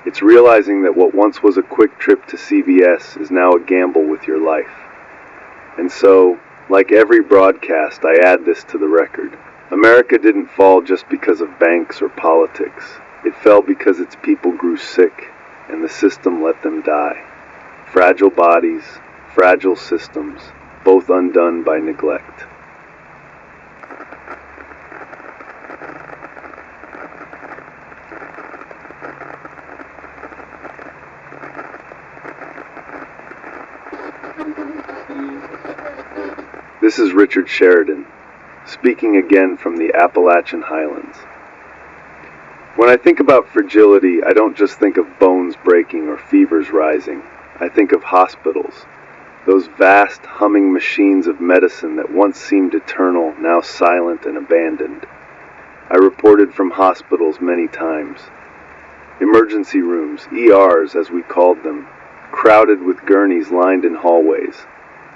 Speaker 2: It's realizing that what once was a quick trip to CVS is now a gamble with your life. And so, like every broadcast, I add this to the record. America didn't fall just because of banks or politics. It fell because its people grew sick, and the system let them die. Fragile bodies, fragile systems, both undone by neglect. This is Richard Sheridan, speaking again from the Appalachian Highlands. When I think about fragility, I don't just think of bones breaking or fevers rising. I think of hospitals, those vast humming machines of medicine that once seemed eternal, now silent and abandoned. I reported from hospitals many times. Emergency rooms, ERs as we called them, crowded with gurneys lined in hallways.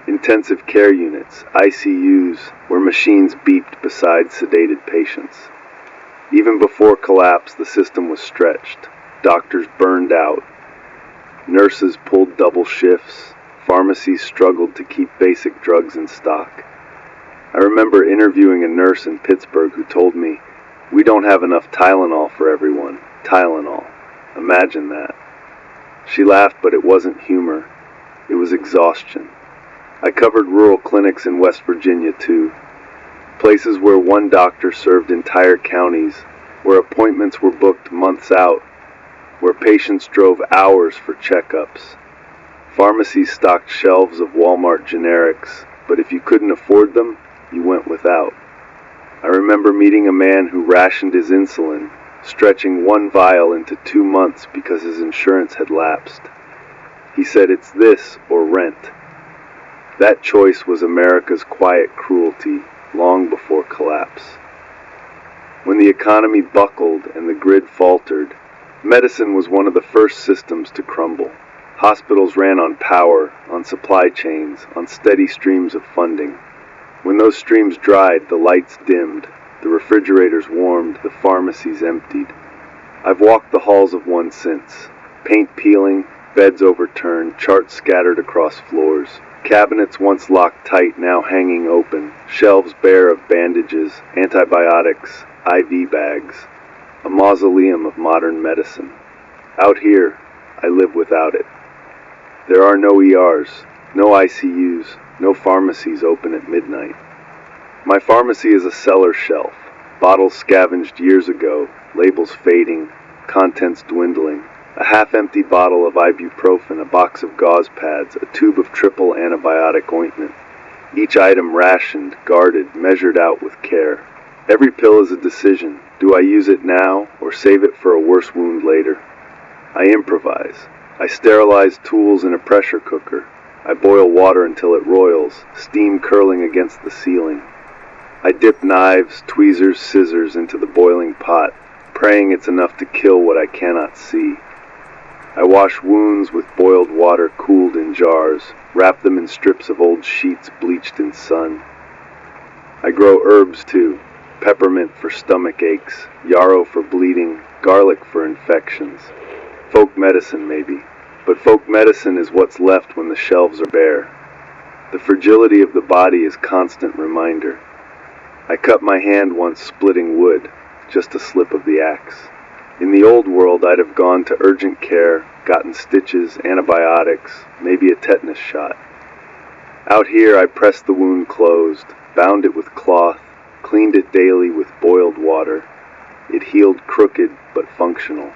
Speaker 2: Intensive care units, ICUs, where machines beeped beside sedated patients. Even before collapse, the system was stretched. Doctors burned out. Nurses pulled double shifts. Pharmacies struggled to keep basic drugs in stock. I remember interviewing a nurse in Pittsburgh who told me, "We don't have enough Tylenol for everyone." Tylenol. Imagine that. She laughed, but it wasn't humor. It was exhaustion. I covered rural clinics in West Virginia too. Places where one doctor served entire counties, where appointments were booked months out, where patients drove hours for checkups. Pharmacies stocked shelves of Walmart generics, but if you couldn't afford them, you went without. I remember meeting a man who rationed his insulin, stretching one vial into 2 months because his insurance had lapsed. He said, "It's this or rent." That choice was America's quiet cruelty long before collapse. When the economy buckled and the grid faltered, Medicine was one of the first systems to crumble. Hospitals ran on power, on supply chains, on steady streams of funding. When those streams dried, the lights dimmed, the refrigerators warmed, the pharmacies emptied. I've walked the halls of one since. Paint peeling, beds overturned, charts scattered across floors. Cabinets once locked tight, now hanging open. Shelves bare of bandages, antibiotics, IV bags. A mausoleum of modern medicine. Out here, I live without it. There are no ERs, no ICUs, no pharmacies open at midnight. My pharmacy is a cellar shelf, bottles scavenged years ago, labels fading, contents dwindling. A half-empty bottle of ibuprofen, a box of gauze pads, a tube of triple antibiotic ointment. Each item rationed, guarded, measured out with care. Every pill is a decision. Do I use it now or save it for a worse wound later? I improvise. I sterilize tools in a pressure cooker. I boil water until it roils, steam curling against the ceiling. I dip knives, tweezers, scissors into the boiling pot, praying it's enough to kill what I cannot see. I wash wounds with boiled water cooled in jars, wrap them in strips of old sheets bleached in sun. I grow herbs too, peppermint for stomach aches, yarrow for bleeding, garlic for infections. Folk medicine maybe, but folk medicine is what's left when the shelves are bare. The fragility of the body is constant reminder. I cut my hand once splitting wood, just a slip of the axe. In the old world, I'd have gone to urgent care, gotten stitches, antibiotics, maybe a tetanus shot. Out here, I pressed the wound closed, bound it with cloth, cleaned it daily with boiled water. It healed crooked but functional.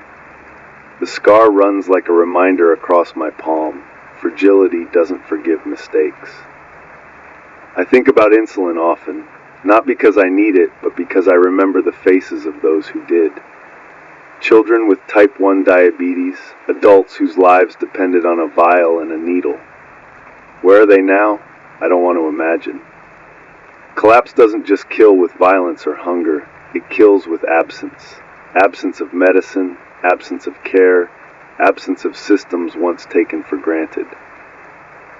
Speaker 2: The scar runs like a reminder across my palm. Fragility doesn't forgive mistakes. I think about insulin often, not because I need it, but because I remember the faces of those who did. Children with type 1 diabetes, adults whose lives depended on a vial and a needle. Where are they now? I don't want to imagine. Collapse doesn't just kill with violence or hunger, it kills with absence. Absence of medicine, absence of care, absence of systems once taken for granted.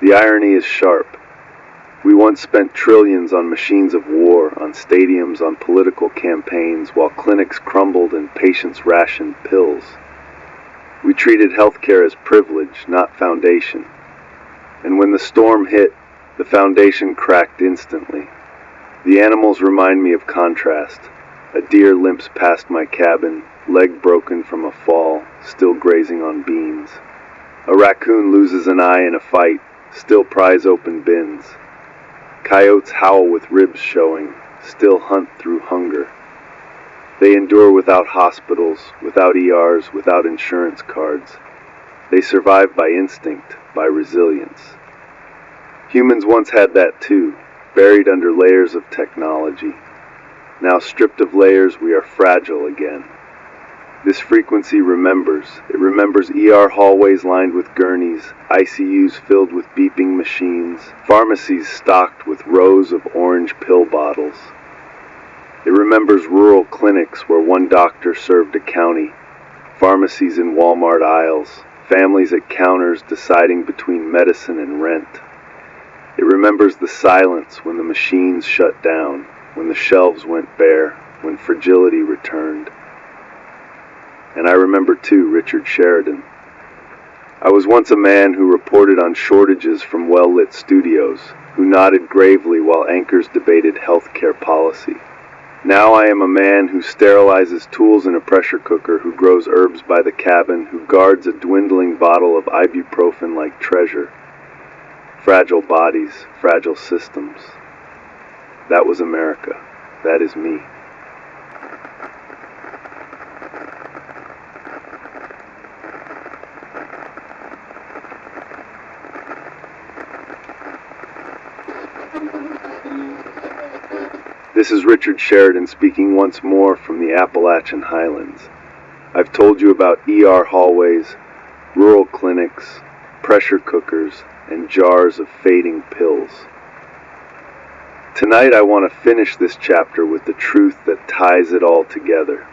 Speaker 2: The irony is sharp. We once spent trillions on machines of war, on stadiums, on political campaigns, while clinics crumbled and patients rationed pills. We treated healthcare as privilege, not foundation. And when the storm hit, the foundation cracked instantly. The animals remind me of contrast. A deer limps past my cabin, leg broken from a fall, still grazing on beans. A raccoon loses an eye in a fight, still pries open bins. Coyotes howl with ribs showing, still hunt through hunger. They endure without hospitals, without ERs, without insurance cards. They survive by instinct, by resilience. Humans once had that too, buried under layers of technology. Now stripped of layers, we are fragile again. This frequency remembers. It remembers ER hallways lined with gurneys, ICUs filled with beeping machines, pharmacies stocked with rows of orange pill bottles. It remembers rural clinics where one doctor served a county, pharmacies in Walmart aisles, families at counters deciding between medicine and rent. It remembers the silence when the machines shut down, when the shelves went bare, when fragility returned. And I remember too Richard Sheridan. I was once a man who reported on shortages from well-lit studios, who nodded gravely while anchors debated healthcare policy. Now I am a man who sterilizes tools in a pressure cooker, who grows herbs by the cabin, who guards a dwindling bottle of ibuprofen like treasure. Fragile bodies, fragile systems. That was America. That is me. This is Richard Sheridan speaking once more from the Appalachian Highlands. I've told you about ER hallways, rural clinics, pressure cookers, and jars of fading pills. Tonight I want to finish this chapter with the truth that ties it all together.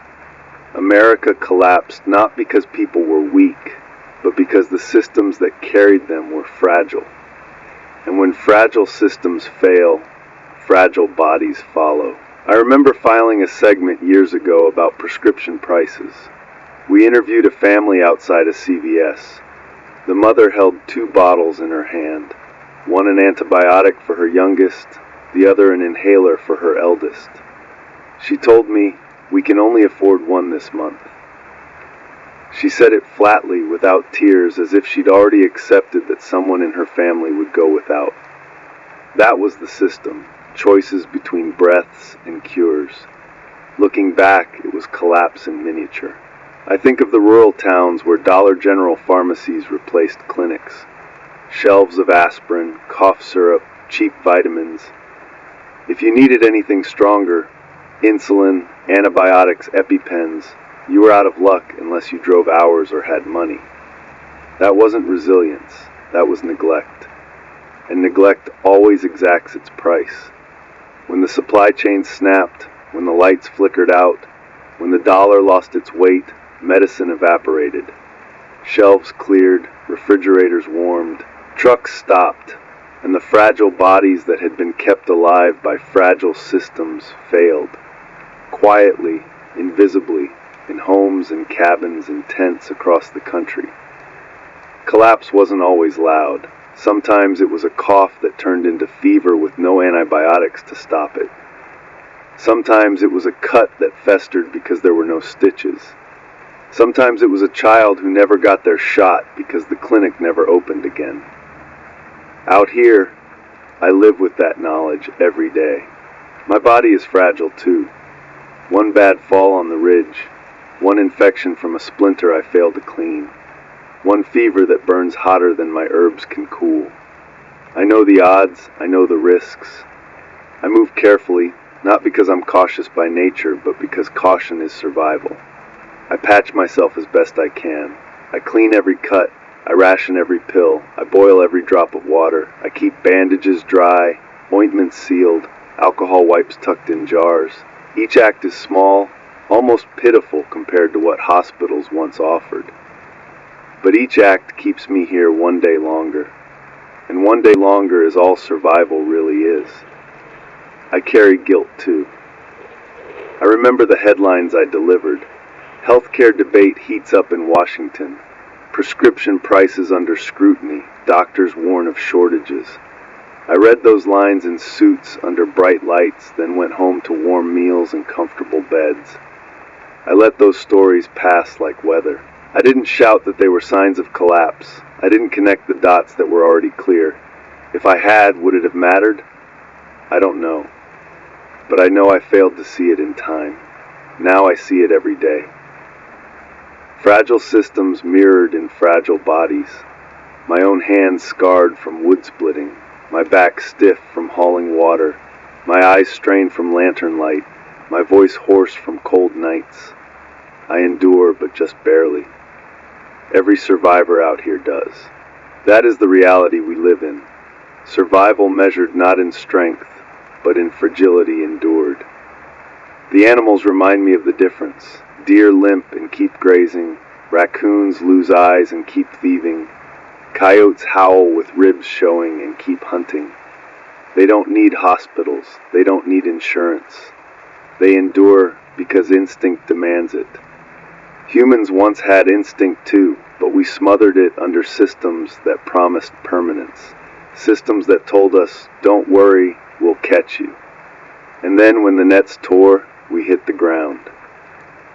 Speaker 2: America collapsed not because people were weak, but because the systems that carried them were fragile. And when fragile systems fail, fragile bodies follow. I remember filing a segment years ago about prescription prices. We interviewed a family outside a CVS. The mother held 2 bottles in her hand, one an antibiotic for her youngest, the other an inhaler for her eldest. She told me, "We can only afford one this month." She said it flatly, without tears, as if she'd already accepted that someone in her family would go without. That was the system, choices between breaths and cures. Looking back, it was collapse in miniature. I think of the rural towns where Dollar General pharmacies replaced clinics. Shelves of aspirin, cough syrup, cheap vitamins. If you needed anything stronger, insulin, antibiotics, EpiPens, you were out of luck unless you drove hours or had money. That wasn't resilience, that was neglect. And neglect always exacts its price. When the supply chain snapped, when the lights flickered out, when the dollar lost its weight, medicine evaporated. Shelves cleared, refrigerators warmed, trucks stopped, and the fragile bodies that had been kept alive by fragile systems failed. Quietly, invisibly, in homes and cabins and tents across the country. Collapse wasn't always loud. Sometimes it was a cough that turned into fever with no antibiotics to stop it. Sometimes it was a cut that festered because there were no stitches. Sometimes it was a child who never got their shot because the clinic never opened again. Out here, I live with that knowledge every day. My body is fragile too. One bad fall on the ridge, one infection from a splinter I failed to clean, one fever that burns hotter than my herbs can cool. I know the odds, I know the risks. I move carefully, not because I'm cautious by nature, but because caution is survival. I patch myself as best I can. I clean every cut. I ration every pill. I boil every drop of water. I keep bandages dry, ointments sealed, alcohol wipes tucked in jars. Each act is small, almost pitiful compared to what hospitals once offered. But each act keeps me here one day longer. And one day longer is all survival really is. I carry guilt too. I remember the headlines I delivered. Healthcare debate heats up in Washington. Prescription prices under scrutiny. Doctors warn of shortages. I read those lines in suits under bright lights, then went home to warm meals and comfortable beds. I let those stories pass like weather. I didn't shout that they were signs of collapse. I didn't connect the dots that were already clear. If I had, would it have mattered? I don't know. But I know I failed to see it in time. Now I see it every day. Fragile systems mirrored in fragile bodies. My own hands scarred from wood splitting. My back stiff from hauling water. My eyes strained from lantern light. My voice hoarse from cold nights. I endure, but just barely. Every survivor out here does. That is the reality we live in. Survival measured not in strength, but in fragility endured. The animals remind me of the difference. Deer limp and keep grazing. Raccoons lose eyes and keep thieving. Coyotes howl with ribs showing and keep hunting. They don't need hospitals. They don't need insurance. They endure because instinct demands it. Humans once had instinct too, but we smothered it under systems that promised permanence. Systems that told us, "Don't worry, we'll catch you." And then when the nets tore, we hit the ground.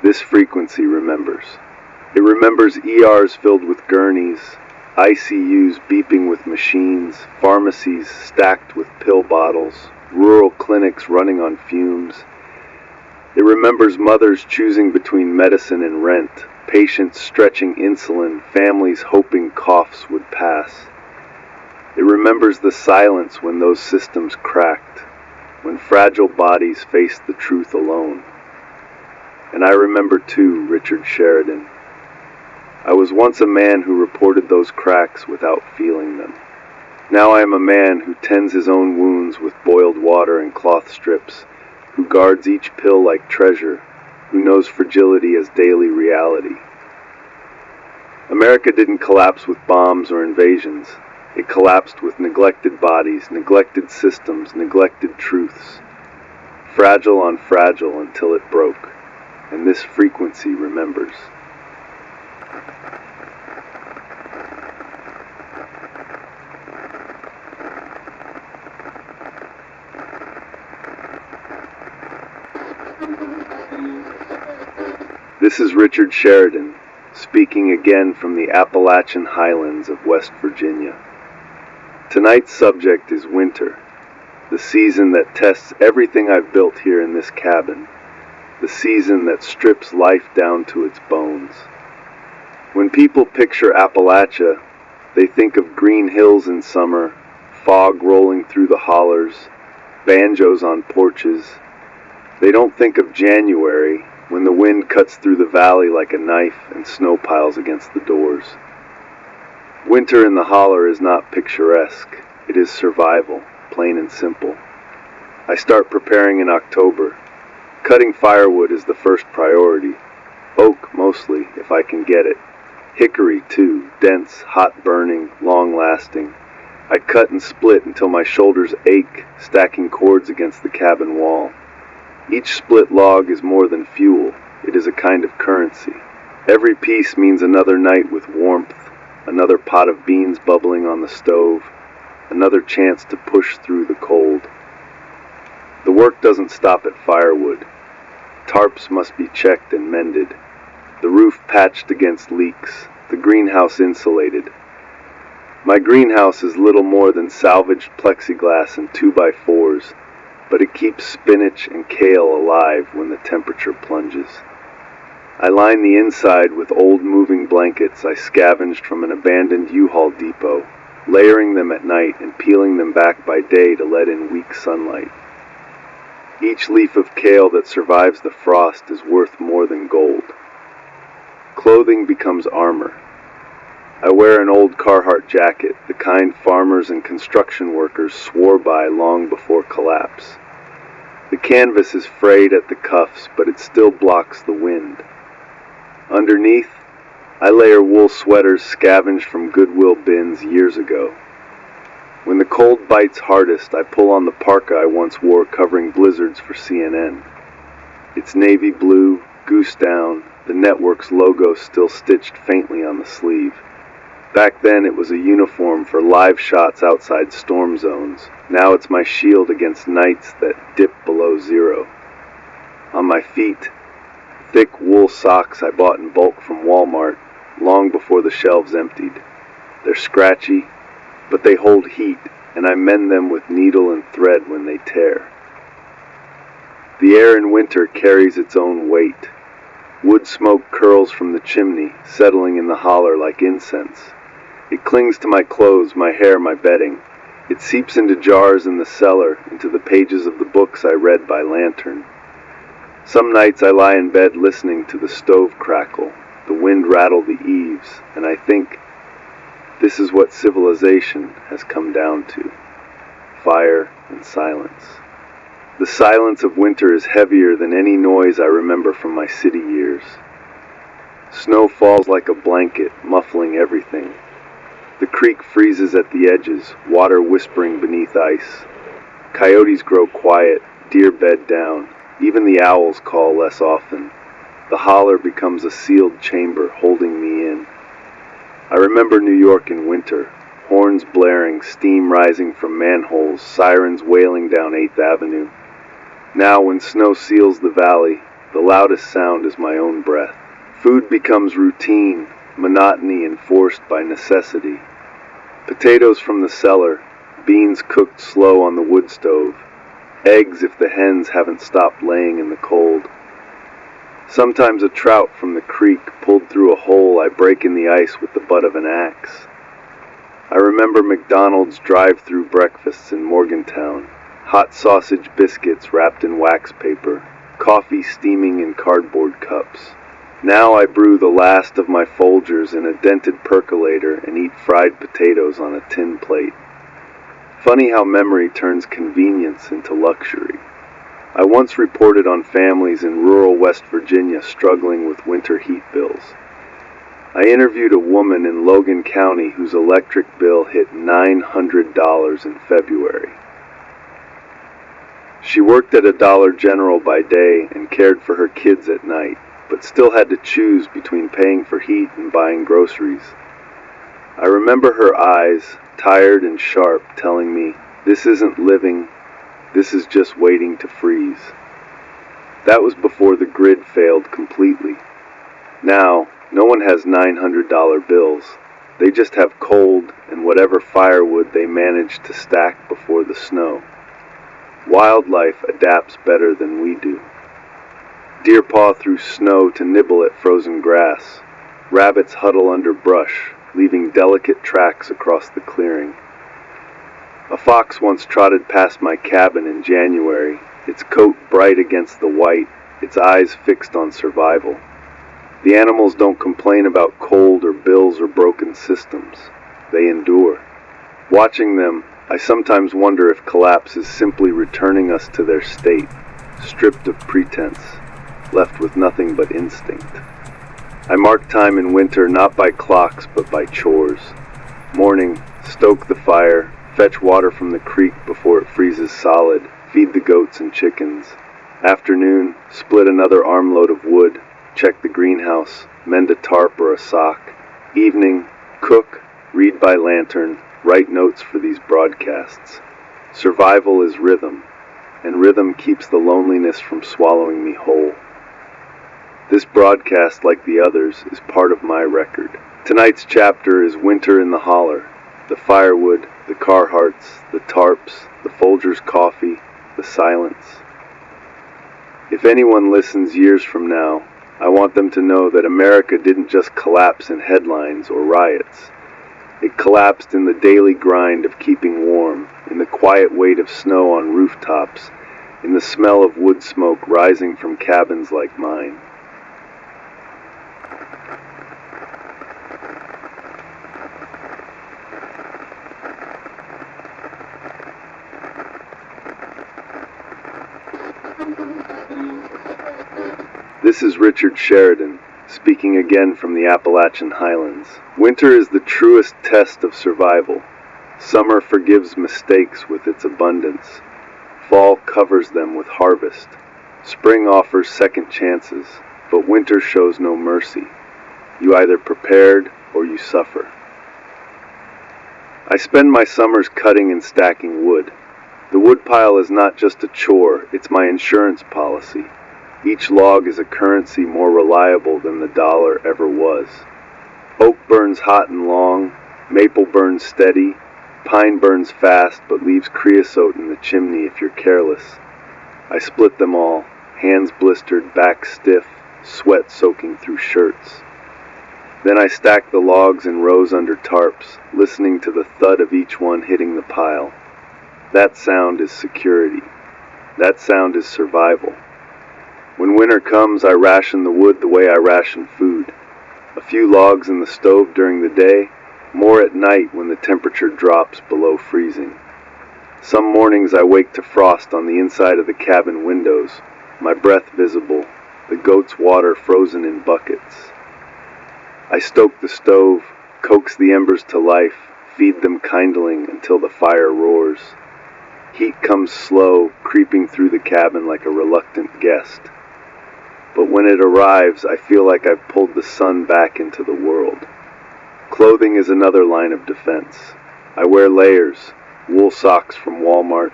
Speaker 2: This frequency remembers. It remembers ERs filled with gurneys, ICUs beeping with machines, pharmacies stacked with pill bottles, rural clinics running on fumes. It remembers mothers choosing between medicine and rent, patients stretching insulin, families hoping coughs would pass. It remembers the silence when those systems cracked, when fragile bodies faced the truth alone. And I remember too, Richard Sheridan. I was once a man who reported those cracks without feeling them. Now I am a man who tends his own wounds with boiled water and cloth strips, who guards each pill like treasure, who knows fragility as daily reality. America didn't collapse with bombs or invasions. It collapsed with neglected bodies, neglected systems, neglected truths. Fragile on fragile until it broke, and this frequency remembers. This is Richard Sheridan, speaking again from the Appalachian Highlands of West Virginia. Tonight's subject is winter, the season that tests everything I've built here in this cabin, the season that strips life down to its bones. When people picture Appalachia, they think of green hills in summer, fog rolling through the hollers, banjos on porches. They don't think of January, when the wind cuts through the valley like a knife and snow piles against the doors. Winter in the holler is not picturesque. It is survival, plain and simple. I start preparing in October. Cutting firewood is the first priority. Oak, mostly, if I can get it. Hickory, too, dense, hot-burning, long-lasting. I cut and split until my shoulders ache, stacking cords against the cabin wall. Each split log is more than fuel. It is a kind of currency. Every piece means another night with warmth, another pot of beans bubbling on the stove, another chance to push through the cold. The work doesn't stop at firewood. Tarps must be checked and mended, the roof patched against leaks, the greenhouse insulated. My greenhouse is little more than salvaged plexiglass and 2x4s, but it keeps spinach and kale alive when the temperature plunges. I line the inside with old moving blankets I scavenged from an abandoned U-Haul depot, layering them at night and peeling them back by day to let in weak sunlight. Each leaf of kale that survives the frost is worth more than gold. Clothing becomes armor. I wear an old Carhartt jacket, the kind farmers and construction workers swore by long before collapse. The canvas is frayed at the cuffs, but it still blocks the wind. Underneath, I layer wool sweaters scavenged from Goodwill bins years ago. When the cold bites hardest, I pull on the parka I once wore covering blizzards for CNN. It's navy blue, goose down, the network's logo still stitched faintly on the sleeve. Back then it was a uniform for live shots outside storm zones. Now it's my shield against nights that dip below zero. On my feet, thick wool socks I bought in bulk from Walmart long before the shelves emptied. They're scratchy, but they hold heat, and I mend them with needle and thread when they tear. The air in winter carries its own weight. Wood smoke curls from the chimney, settling in the holler like incense. It clings to my clothes, my hair, my bedding. It seeps into jars in the cellar, into the pages of the books I read by lantern. Some nights I lie in bed listening to the stove crackle, the wind rattle the eaves, and I think, this is what civilization has come down to: fire and silence. The silence of winter is heavier than any noise I remember from my city years. Snow falls like a blanket, muffling everything. The creek freezes at the edges, water whispering beneath ice. Coyotes grow quiet, deer bed down. Even the owls call less often. The holler becomes a sealed chamber holding me in. I remember New York in winter, horns blaring, steam rising from manholes, sirens wailing down 8th Avenue. Now, when snow seals the valley, the loudest sound is my own breath. Food becomes routine, monotony enforced by necessity. Potatoes from the cellar, beans cooked slow on the wood stove, eggs if the hens haven't stopped laying in the cold. Sometimes a trout from the creek pulled through a hole I break in the ice with the butt of an axe. I remember McDonald's drive-through breakfasts in Morgantown, hot sausage biscuits wrapped in wax paper, coffee steaming in cardboard cups. Now I brew the last of my Folgers in a dented percolator and eat fried potatoes on a tin plate. Funny how memory turns convenience into luxury. I once reported on families in rural West Virginia struggling with winter heat bills. I interviewed a woman in Logan County whose electric bill hit $900 in February. She worked at a Dollar General by day and cared for her kids at night, but still had to choose between paying for heat and buying groceries. I remember her eyes, tired and sharp, telling me, "This isn't living, this is just waiting to freeze." That was before the grid failed completely. Now, no one has $900 bills. They just have cold and whatever firewood they managed to stack before the snow. Wildlife adapts better than we do. Deer paw through snow to nibble at frozen grass. Rabbits huddle under brush, leaving delicate tracks across the clearing. A fox once trotted past my cabin in January, its coat bright against the white, its eyes fixed on survival. The animals don't complain about cold or bills or broken systems. They endure. Watching them, I sometimes wonder if collapse is simply returning us to their state, stripped of pretense, left with nothing but instinct. I mark time in winter not by clocks but by chores. Morning, stoke the fire, fetch water from the creek before it freezes solid, feed the goats and chickens. Afternoon, split another armload of wood, check the greenhouse, mend a tarp or a sock. Evening, cook, read by lantern, write notes for these broadcasts. Survival is rhythm, and rhythm keeps the loneliness from swallowing me whole. This broadcast, like the others, is part of my record. Tonight's chapter is Winter in the Holler, the firewood, the Carhartts, the tarps, the Folgers coffee, the silence. If anyone listens years from now, I want them to know that America didn't just collapse in headlines or riots. It collapsed in the daily grind of keeping warm, in the quiet weight of snow on rooftops, in the smell of wood smoke rising from cabins like mine. This is Richard Sheridan, speaking again from the Appalachian Highlands. Winter is the truest test of survival. Summer forgives mistakes with its abundance. Fall covers them with harvest. Spring offers second chances, but winter shows no mercy. You either prepared or you suffer. I spend my summers cutting and stacking wood. The woodpile is not just a chore, it's my insurance policy. Each log is a currency more reliable than the dollar ever was. Oak burns hot and long, maple burns steady, pine burns fast but leaves creosote in the chimney if you're careless. I split them all, hands blistered, back stiff, sweat soaking through shirts. Then I stack the logs in rows under tarps, listening to the thud of each one hitting the pile. That sound is security. That sound is survival. When winter comes, I ration the wood the way I ration food. A few logs in the stove during the day, more at night when the temperature drops below freezing. Some mornings I wake to frost on the inside of the cabin windows, my breath visible, the goats' water frozen in buckets. I stoke the stove, coax the embers to life, feed them kindling until the fire roars. Heat comes slow, creeping through the cabin like a reluctant guest. But when it arrives, I feel like I've pulled the sun back into the world. Clothing is another line of defense. I wear layers, wool socks from Walmart,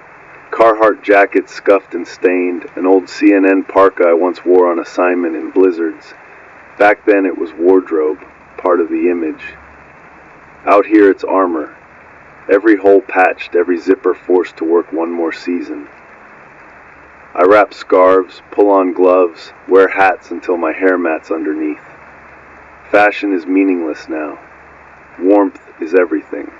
Speaker 2: Carhartt jackets scuffed and stained, an old CNN parka I once wore on assignment in blizzards. Back then it was wardrobe, part of the image. Out here it's armor. Every hole patched, every zipper forced to work one more season. I wrap scarves, pull on gloves, wear hats until my hair mats underneath. Fashion is meaningless now. Warmth is everything.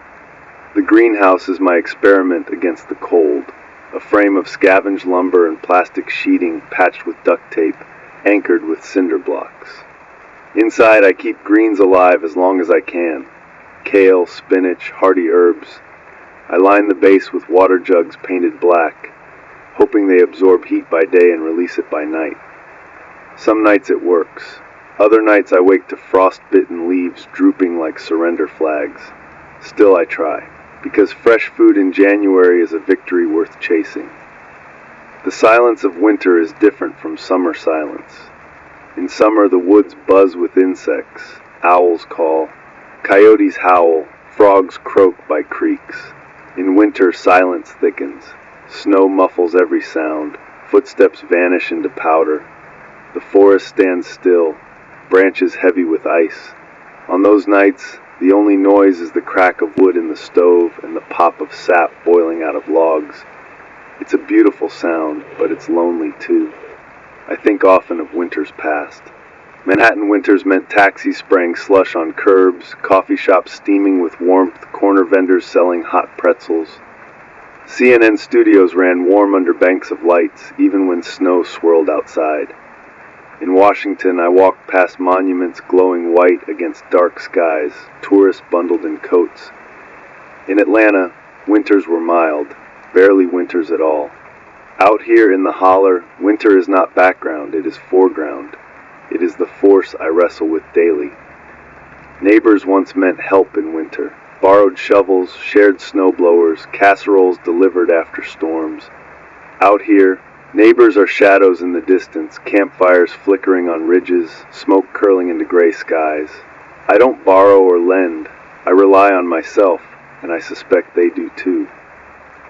Speaker 2: The greenhouse is my experiment against the cold, a frame of scavenged lumber and plastic sheeting patched with duct tape, anchored with cinder blocks. Inside I keep greens alive as long as I can. Kale, spinach, hardy herbs. I line the base with water jugs painted black. hoping they absorb heat by day and release it by night. Some nights it works. Other nights I wake to frost-bitten leaves drooping like surrender flags. Still I try, because fresh food in January is a victory worth chasing. The silence of winter is different from summer silence. In summer the woods buzz with insects, owls call, coyotes howl, frogs croak by creeks. In winter silence thickens, snow muffles every sound, footsteps vanish into powder. The forest stands still, branches heavy with ice. On those nights, the only noise is the crack of wood in the stove and the pop of sap boiling out of logs. It's a beautiful sound, but it's lonely too. I think often of winters past. Manhattan winters meant taxis spraying slush on curbs, coffee shops steaming with warmth, corner vendors selling hot pretzels. CNN studios ran warm under banks of lights, even when snow swirled outside. In Washington, I walked past monuments glowing white against dark skies, tourists bundled in coats. In Atlanta, winters were mild, barely winters at all. Out here in the holler, winter is not background, it is foreground. It is the force I wrestle with daily. Neighbors once meant help in winter. Borrowed shovels, shared snowblowers, casseroles delivered after storms. Out here, neighbors are shadows in the distance, campfires flickering on ridges, smoke curling into gray skies. I don't borrow or lend. I rely on myself, and I suspect they do too.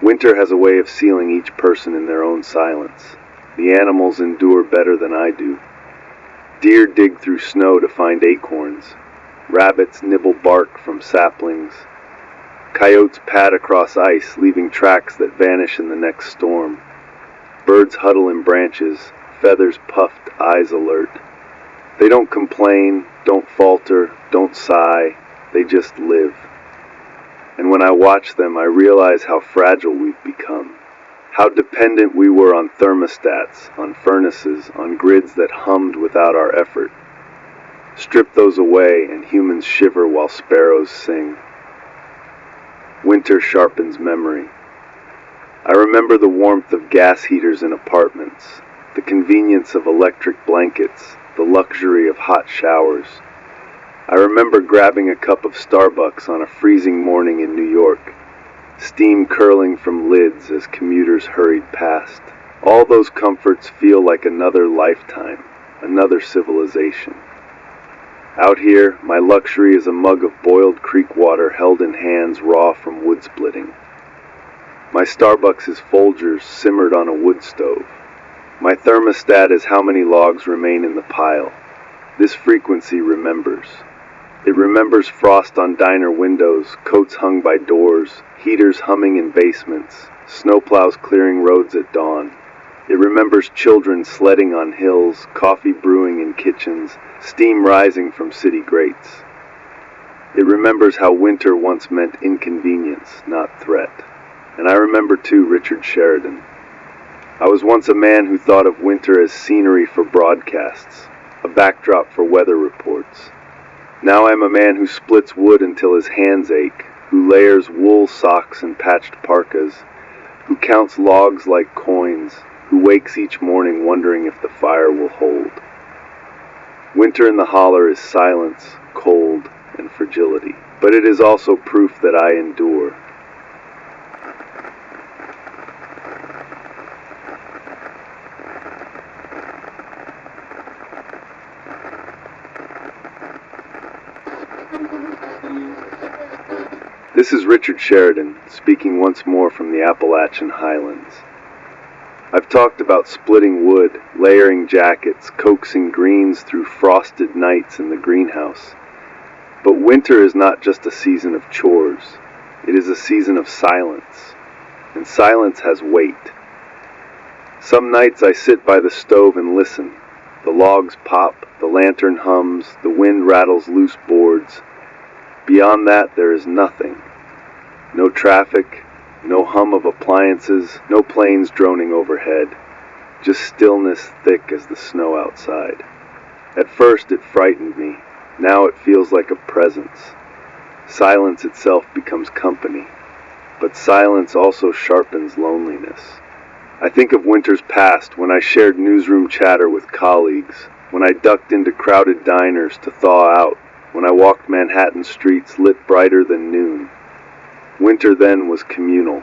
Speaker 2: Winter has a way of sealing each person in their own silence. The animals endure better than I do. Deer dig through snow to find acorns. Rabbits nibble bark from saplings. Coyotes pad across ice, leaving tracks that vanish in the next storm. Birds huddle in branches, feathers puffed, eyes alert. They don't complain, don't falter, don't sigh, they just live. And when I watch them, I realize how fragile we've become. How dependent we were on thermostats, on furnaces, on grids that hummed without our effort. Strip those away and humans shiver while sparrows sing. Winter sharpens memory. I remember the warmth of gas heaters in apartments, the convenience of electric blankets, the luxury of hot showers. I remember grabbing a cup of Starbucks on a freezing morning in New York, steam curling from lids as commuters hurried past. All those comforts feel like another lifetime, another civilization. Out here, my luxury is a mug of boiled creek water held in hands raw from wood splitting. My Starbucks is Folgers simmered on a wood stove. My thermostat is how many logs remain in the pile. This frequency remembers. It remembers frost on diner windows, coats hung by doors, heaters humming in basements, snowplows clearing roads at dawn. It remembers children sledding on hills, coffee brewing in kitchens, steam rising from city grates. It remembers how winter once meant inconvenience, not threat. And I remember too Richard Sheridan. I was once a man who thought of winter as scenery for broadcasts, a backdrop for weather reports. Now I'm a man who splits wood until his hands ache, who layers wool socks and patched parkas, who counts logs like coins, who wakes each morning wondering if the fire will hold. Winter in the holler is silence, cold, and fragility, but it is also proof that I endure. This is Richard Sheridan, speaking once more from the Appalachian Highlands. I've talked about splitting wood, layering jackets, coaxing greens through frosted nights in the greenhouse. But winter is not just a season of chores. It is a season of silence. And silence has weight. Some nights I sit by the stove and listen. The logs pop, the lantern hums, the wind rattles loose boards. Beyond that, there is nothing. No traffic, no hum of appliances, no planes droning overhead. Just stillness thick as the snow outside. At first it frightened me. Now it feels like a presence. Silence itself becomes company. But silence also sharpens loneliness. I think of winters past when I shared newsroom chatter with colleagues, when I ducked into crowded diners to thaw out, when I walked Manhattan streets lit brighter than noon. Winter then was communal,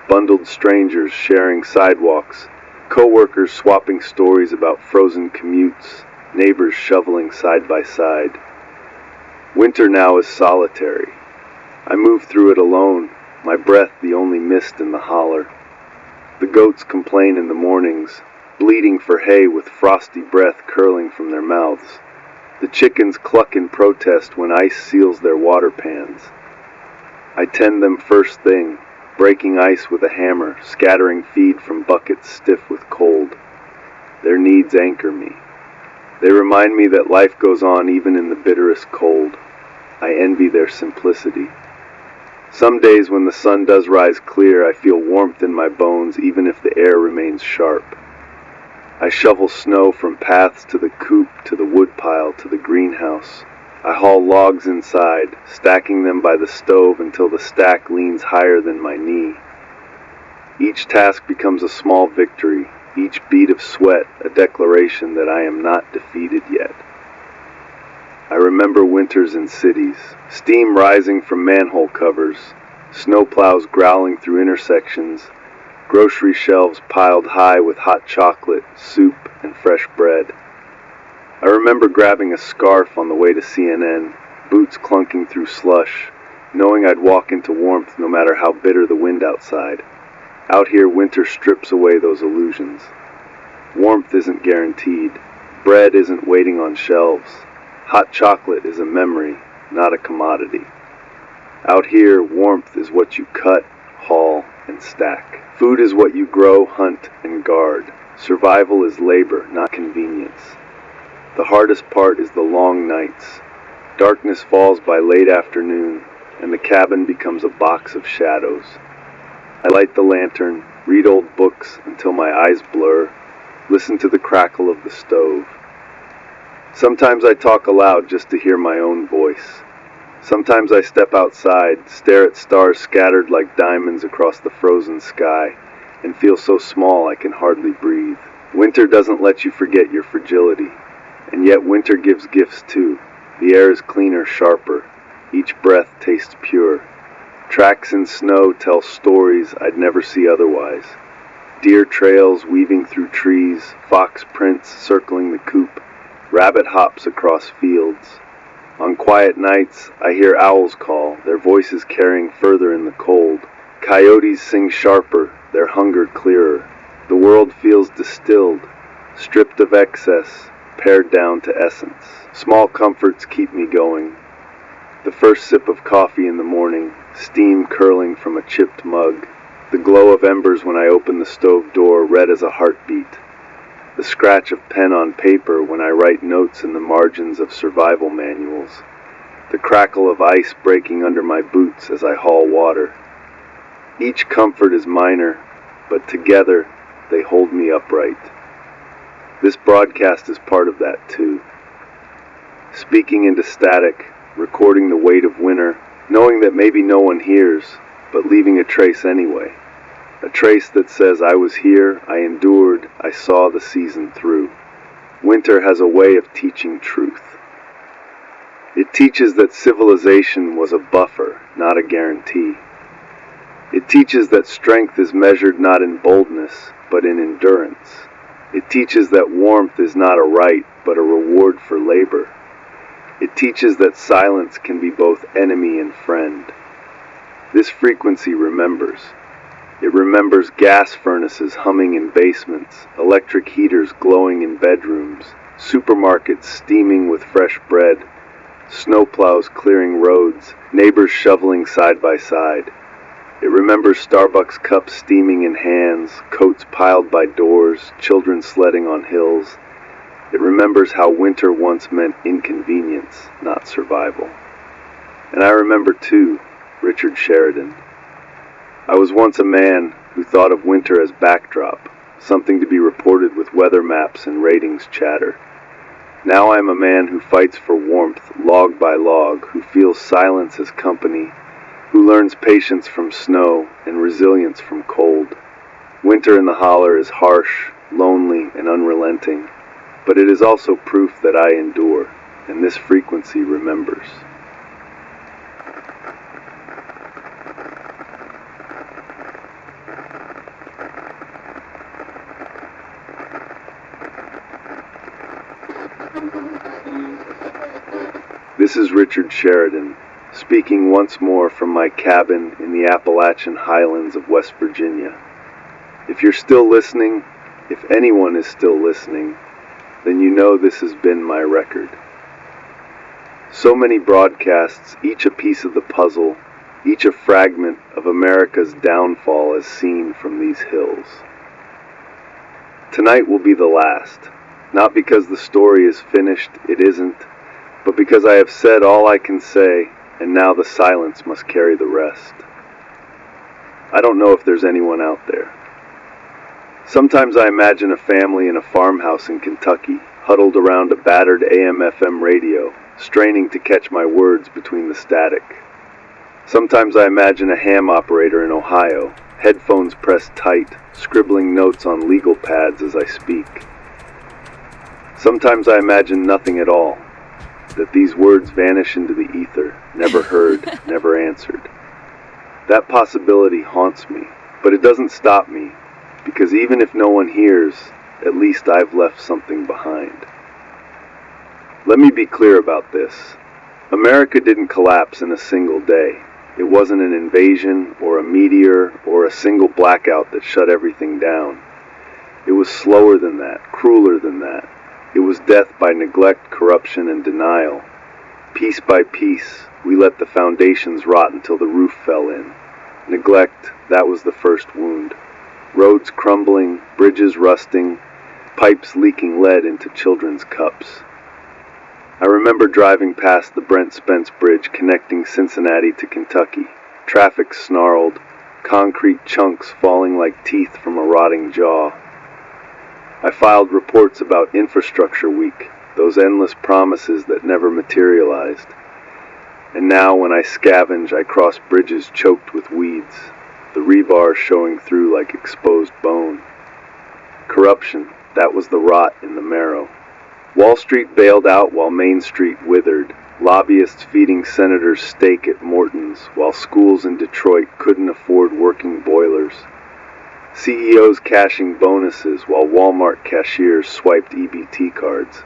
Speaker 2: bundled strangers sharing sidewalks, co-workers swapping stories about frozen commutes, neighbors shoveling side by side. Winter now is solitary. I move through it alone, my breath the only mist in the holler. The goats complain in the mornings, bleating for hay with frosty breath curling from their mouths. The chickens cluck in protest when ice seals their water pans. I tend them first thing, breaking ice with a hammer, scattering feed from buckets stiff with cold. Their needs anchor me. They remind me that life goes on even in the bitterest cold. I envy their simplicity. Some days when the sun does rise clear, I feel warmth in my bones even if the air remains sharp. I shovel snow from paths to the coop, to the woodpile, to the greenhouse. I haul logs inside, stacking them by the stove until the stack leans higher than my knee. Each task becomes a small victory, each bead of sweat a declaration that I am not defeated yet. I remember winters in cities, steam rising from manhole covers, snowplows growling through intersections, grocery shelves piled high with hot chocolate, soup, and fresh bread. I remember grabbing a scarf on the way to CNN, boots clunking through slush, knowing I'd walk into warmth no matter how bitter the wind outside. Out here, winter strips away those illusions. Warmth isn't guaranteed. Bread isn't waiting on shelves. Hot chocolate is a memory, not a commodity. Out here, warmth is what you cut, haul, and stack. Food is what you grow, hunt, and guard. Survival is labor, not convenience. The hardest part is the long nights. Darkness falls by late afternoon, and the cabin becomes a box of shadows. I light the lantern, read old books until my eyes blur, listen to the crackle of the stove. Sometimes I talk aloud just to hear my own voice. Sometimes I step outside, stare at stars scattered like diamonds across the frozen sky, and feel so small I can hardly breathe. Winter doesn't let you forget your fragility, and yet winter gives gifts too. The air is cleaner, sharper. Each breath tastes pure. Tracks in snow tell stories I'd never see otherwise. Deer trails weaving through trees, fox prints circling the coop, rabbit hops across fields. On quiet nights, I hear owls call, their voices carrying further in the cold. Coyotes sing sharper, their hunger clearer. The world feels distilled, stripped of excess, pared down to essence. Small comforts keep me going. The first sip of coffee in the morning, steam curling from a chipped mug. The glow of embers when I open the stove door, red as a heartbeat. The scratch of pen on paper when I write notes in the margins of survival manuals. The crackle of ice breaking under my boots as I haul water. Each comfort is minor, but together they hold me upright. This broadcast is part of that too. Speaking into static, recording the weight of winter, knowing that maybe no one hears, but leaving a trace anyway. A trace that says I was here, I endured, I saw the season through. Winter has a way of teaching truth. It teaches that civilization was a buffer, not a guarantee. It teaches that strength is measured not in boldness, but in endurance. It teaches that warmth is not a right, but a reward for labor. It teaches that silence can be both enemy and friend. This frequency remembers. It remembers gas furnaces humming in basements, electric heaters glowing in bedrooms, supermarkets steaming with fresh bread, snowplows clearing roads, neighbors shoveling side by side. It remembers Starbucks cups steaming in hands, coats piled by doors, children sledding on hills. It remembers how winter once meant inconvenience, not survival. And I remember too, Richard Sheridan. I was once a man who thought of winter as backdrop, something to be reported with weather maps and ratings chatter. Now I am a man who fights for warmth, log by log, who feels silence as company, who learns patience from snow and resilience from cold. Winter in the holler is harsh, lonely, and unrelenting, but it is also proof that I endure, and this frequency remembers. This is Richard Sheridan, speaking once more from my cabin in the Appalachian Highlands of West Virginia. If you're still listening, if anyone is still listening, then you know this has been my record. So many broadcasts, each a piece of the puzzle, each a fragment of America's downfall as seen from these hills. Tonight will be the last, not because the story is finished, it isn't, but because I have said all I can say, and now the silence must carry the rest. I don't know if there's anyone out there. Sometimes I imagine a family in a farmhouse in Kentucky, huddled around a battered AM/FM radio, straining to catch my words between the static. Sometimes I imagine a ham operator in Ohio, headphones pressed tight, scribbling notes on legal pads as I speak. Sometimes I imagine nothing at all, that these words vanish into the ether, never heard, never answered. That possibility haunts me, but it doesn't stop me, because even if no one hears, at least I've left something behind. Let me be clear about this. America didn't collapse in a single day. It wasn't an invasion, or a meteor, or a single blackout that shut everything down. It was slower than that, crueler than that. It was death by neglect, corruption, and denial. Piece by piece, we let the foundations rot until the roof fell in. Neglect, that was the first wound. Roads crumbling, bridges rusting, pipes leaking lead into children's cups. I remember driving past the Brent Spence Bridge connecting Cincinnati to Kentucky. Traffic snarled, concrete chunks falling like teeth from a rotting jaw. I filed reports about Infrastructure Week, those endless promises that never materialized. And now when I scavenge, I cross bridges choked with weeds, the rebar showing through like exposed bone. Corruption, that was the rot in the marrow. Wall Street bailed out while Main Street withered, lobbyists feeding senators steak at Morton's while schools in Detroit couldn't afford working boilers. CEOs cashing bonuses while Walmart cashiers swiped EBT cards.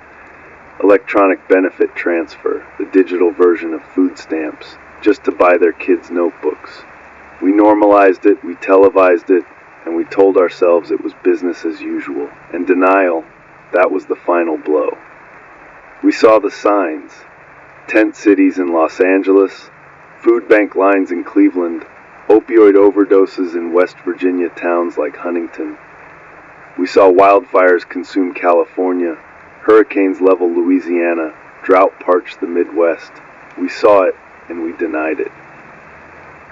Speaker 2: Electronic benefit transfer, the digital version of food stamps, just to buy their kids' notebooks. We normalized it, we televised it, and we told ourselves it was business as usual. And denial, that was the final blow. We saw the signs. Tent cities in Los Angeles, food bank lines in Cleveland, opioid overdoses in West Virginia towns like Huntington. We saw wildfires consume California, hurricanes level Louisiana, drought parch the Midwest. We saw it, and we denied it.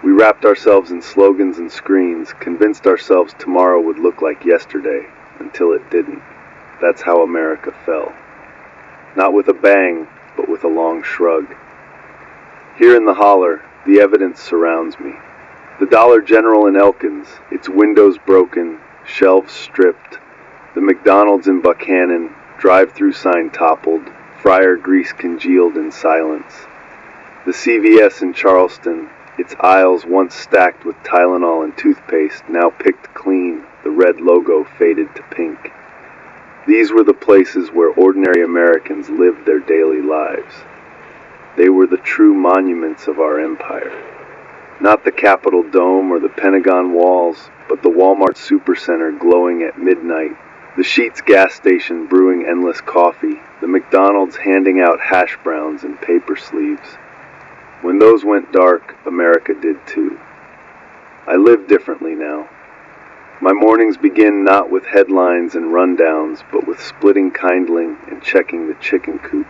Speaker 2: We wrapped ourselves in slogans and screens, convinced ourselves tomorrow would look like yesterday, until it didn't. That's how America fell. Not with a bang, but with a long shrug. Here in the holler, the evidence surrounds me. The Dollar General in Elkins, its windows broken, shelves stripped. The McDonald's in Buchanan, drive-through sign toppled, fryer grease congealed in silence. The CVS in Charleston, its aisles once stacked with Tylenol and toothpaste, now picked clean, the red logo faded to pink. These were the places where ordinary Americans lived their daily lives. They were the true monuments of our empire. Not the Capitol Dome or the Pentagon walls, but the Walmart Supercenter glowing at midnight, the Sheetz gas station brewing endless coffee, the McDonald's handing out hash browns in paper sleeves. When those went dark, America did too. I live differently now. My mornings begin not with headlines and rundowns, but with splitting kindling and checking the chicken coop.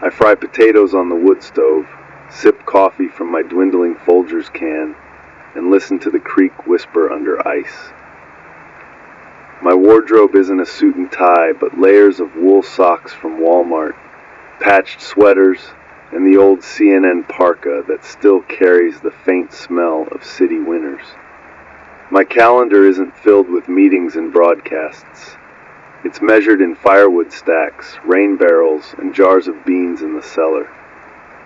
Speaker 2: I fry potatoes on the wood stove, sip coffee from my dwindling Folgers can, and listen to the creek whisper under ice. My wardrobe isn't a suit and tie, but layers of wool socks from Walmart, patched sweaters, and the old CNN parka that still carries the faint smell of city winters. My calendar isn't filled with meetings and broadcasts. It's measured in firewood stacks, rain barrels, and jars of beans in the cellar.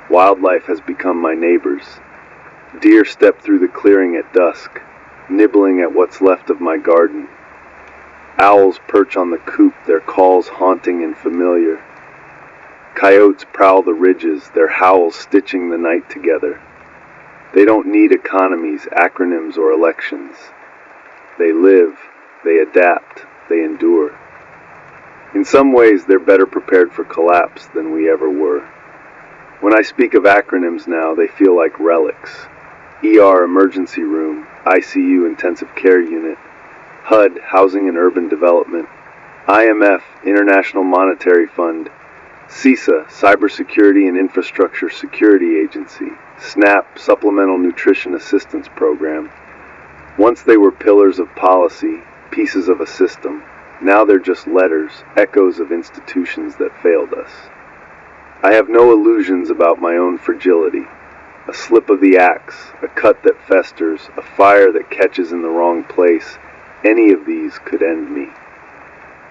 Speaker 2: Wildlife has become my neighbors. Deer step through the clearing at dusk, nibbling at what's left of my garden. Owls perch on the coop, their calls haunting and familiar. Coyotes prowl the ridges, their howls stitching the night together. They don't need economies, acronyms, or elections. They live, they adapt, they endure. In some ways, they're better prepared for collapse than we ever were. When I speak of acronyms now, they feel like relics. ER, emergency room, ICU, intensive care unit, HUD, housing and urban development, IMF, International Monetary Fund, CISA, Cybersecurity and Infrastructure Security Agency, SNAP, Supplemental Nutrition Assistance Program. Once they were pillars of policy, pieces of a system. Now they're just letters, echoes of institutions that failed us. I have no illusions about my own fragility. A slip of the axe, a cut that festers, a fire that catches in the wrong place, any of these could end me.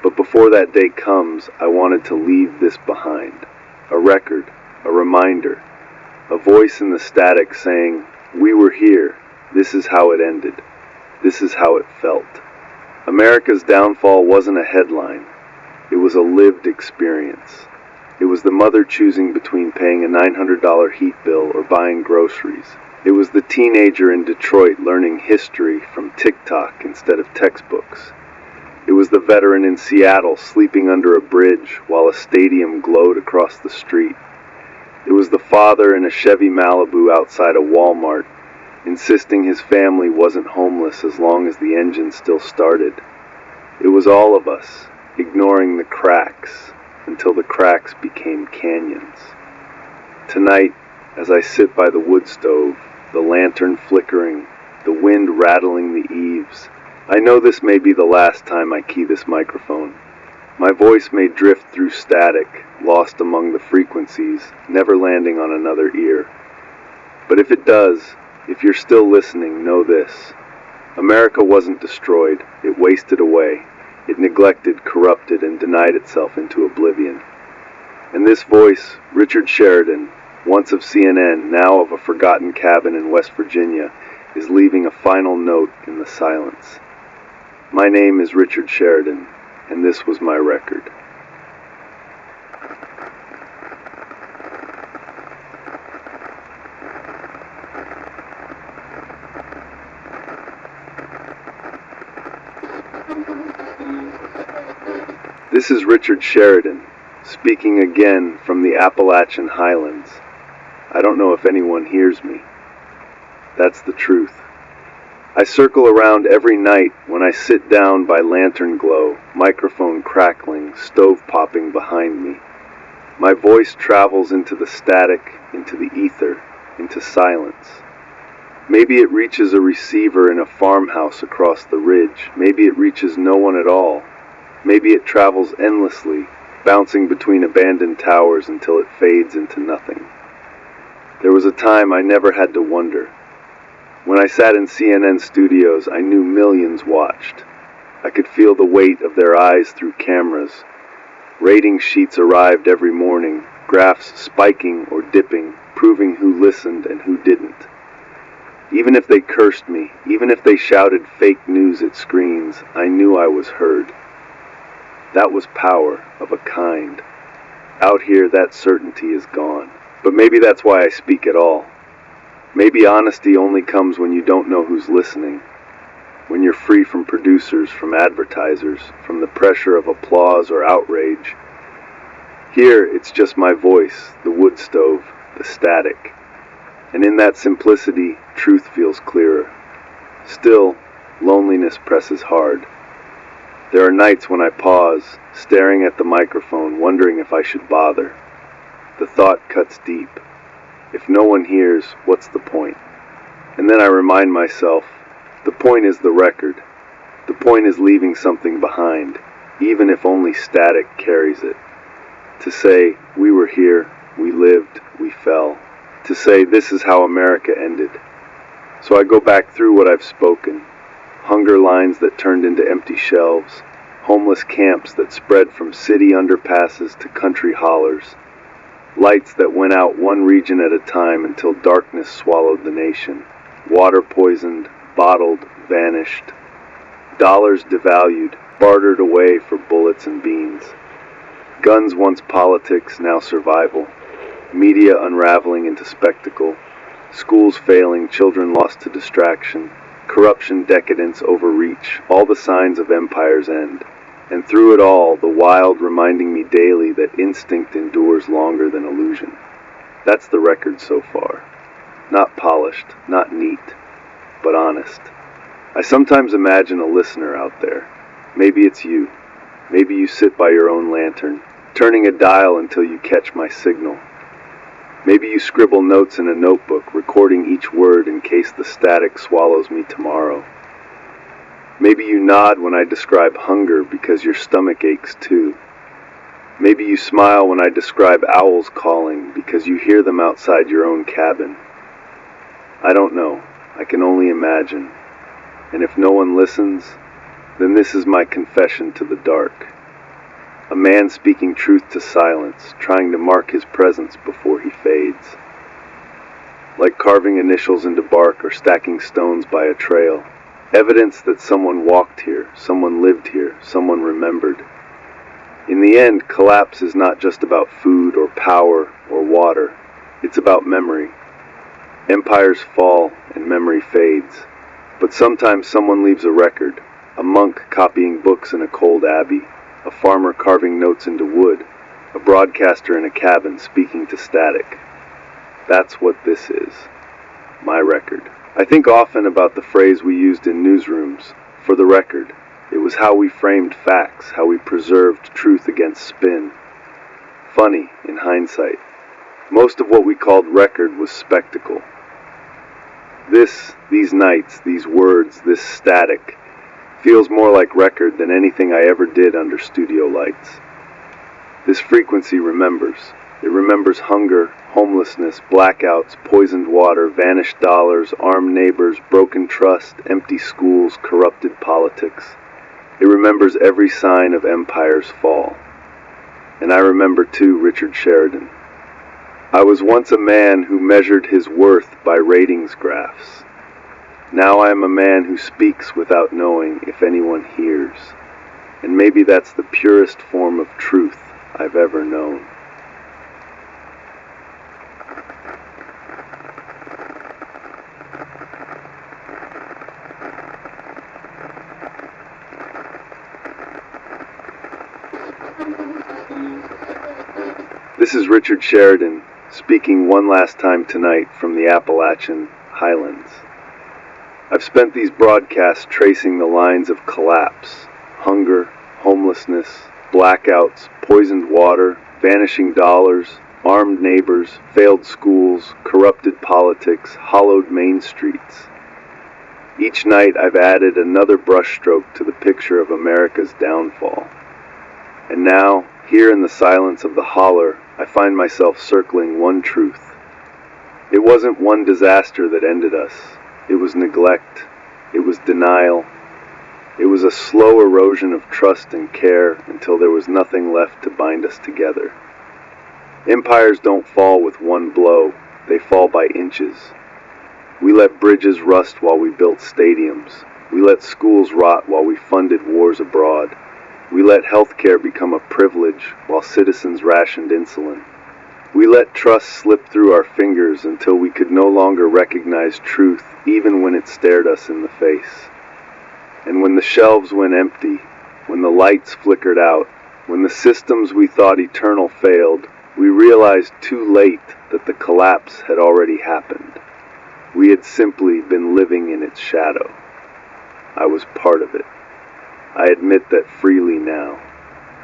Speaker 2: But before that day comes, I wanted to leave this behind. A record, a reminder, a voice in the static saying, "We were here, this is how it ended, this is how it felt." America's downfall wasn't a headline. It was a lived experience. It was the mother choosing between paying a $900 heat bill or buying groceries. It was the teenager in Detroit learning history from TikTok instead of textbooks. It was the veteran in Seattle sleeping under a bridge while a stadium glowed across the street. It was the father in a Chevy Malibu outside a Walmart, insisting his family wasn't homeless as long as the engine still started. It was all of us, ignoring the cracks until the cracks became canyons. Tonight, as I sit by the wood stove, the lantern flickering, the wind rattling the eaves, I know this may be the last time I key this microphone. My voice may drift through static, lost among the frequencies, never landing on another ear. But if it does, if you're still listening, know this. America wasn't destroyed. It wasted away. It neglected, corrupted, and denied itself into oblivion. And this voice, Richard Sheridan, once of CNN, now of a forgotten cabin in West Virginia, is leaving a final note in the silence. My name is Richard Sheridan, and this was my record. This is Richard Sheridan, speaking again from the Appalachian Highlands. I don't know if anyone hears me. That's the truth. I circle around every night when I sit down by lantern glow, microphone crackling, stove popping behind me. My voice travels into the static, into the ether, into silence. Maybe it reaches a receiver in a farmhouse across the ridge. Maybe it reaches no one at all. Maybe it travels endlessly, bouncing between abandoned towers until it fades into nothing. There was a time I never had to wonder. When I sat in CNN studios, I knew millions watched. I could feel the weight of their eyes through cameras. Rating sheets arrived every morning, graphs spiking or dipping, proving who listened and who didn't. Even if they cursed me, even if they shouted fake news at screens, I knew I was heard. That was power of a kind. Out here, that certainty is gone. But maybe that's why I speak at all. Maybe honesty only comes when you don't know who's listening, when you're free from producers, from advertisers, from the pressure of applause or outrage. Here, it's just my voice, the wood stove, the static. And in that simplicity, truth feels clearer. Still, loneliness presses hard. There are nights when I pause, staring at the microphone, wondering if I should bother. The thought cuts deep. If no one hears, what's the point? And then I remind myself, the point is the record. The point is leaving something behind, even if only static carries it. To say, we were here, we lived, we fell. To say, this is how America ended. So I go back through what I've spoken. hunger lines that turned into empty shelves, homeless camps that spread from city underpasses to country hollers, lights that went out one region at a time until darkness swallowed the nation, water poisoned, bottled, vanished, dollars devalued, bartered away for bullets and beans, guns once politics, now survival, media unraveling into spectacle, schools failing, children lost to distraction, corruption, decadence, overreach, all the signs of empire's end. And through it all, the wild reminding me daily that instinct endures longer than illusion. That's the record so far. Not polished, not neat, but honest. I sometimes imagine a listener out there. Maybe it's you. Maybe you sit by your own lantern, turning a dial until you catch my signal. Maybe you scribble notes in a notebook, recording each word in case the static swallows me tomorrow. Maybe you nod when I describe hunger because your stomach aches too. Maybe you smile when I describe owls calling because you hear them outside your own cabin. I don't know. I can only imagine. And if no one listens, then this is my confession to the dark. A man speaking truth to silence, trying to mark his presence before he fades. Like carving initials into bark or stacking stones by a trail. Evidence that someone walked here, someone lived here, someone remembered. In the end, collapse is not just about food or power or water. It's about memory. Empires fall and memory fades. But sometimes someone leaves a record, a monk copying books in a cold abbey, a farmer carving notes into wood, a broadcaster in a cabin speaking to static. That's what this is. My record. I think often about the phrase we used in newsrooms, for the record. It was how we framed facts, how we preserved truth against spin. Funny, in hindsight. Most of what we called record was spectacle. These nights, these words, this static, feels more like record than anything I ever did under studio lights. This frequency remembers. It remembers hunger, homelessness, blackouts, poisoned water, vanished dollars, armed neighbors, broken trust, empty schools, corrupted politics. It remembers every sign of empire's fall. And I remember too Richard Sheridan. I was once a man who measured his worth by ratings graphs. Now I am a man who speaks without knowing if anyone hears. And maybe that's the purest form of truth I've ever known. This is Richard Sheridan, speaking one last time tonight from the Appalachian Highlands. I've spent these broadcasts tracing the lines of collapse, hunger, homelessness, blackouts, poisoned water, vanishing dollars, armed neighbors, failed schools, corrupted politics, hollowed main streets. Each night I've added another brushstroke to the picture of America's downfall. And now, here in the silence of the holler, I find myself circling one truth. It wasn't one disaster that ended us. It was neglect. It was denial. It was a slow erosion of trust and care until there was nothing left to bind us together. Empires don't fall with one blow. They fall by inches. We let bridges rust while we built stadiums. We let schools rot while we funded wars abroad. We let healthcare become a privilege while citizens rationed insulin. We let trust slip through our fingers until we could no longer recognize truth even when it stared us in the face. And when the shelves went empty, when the lights flickered out, when the systems we thought eternal failed, we realized too late that the collapse had already happened. We had simply been living in its shadow. I was part of it. I admit that freely now.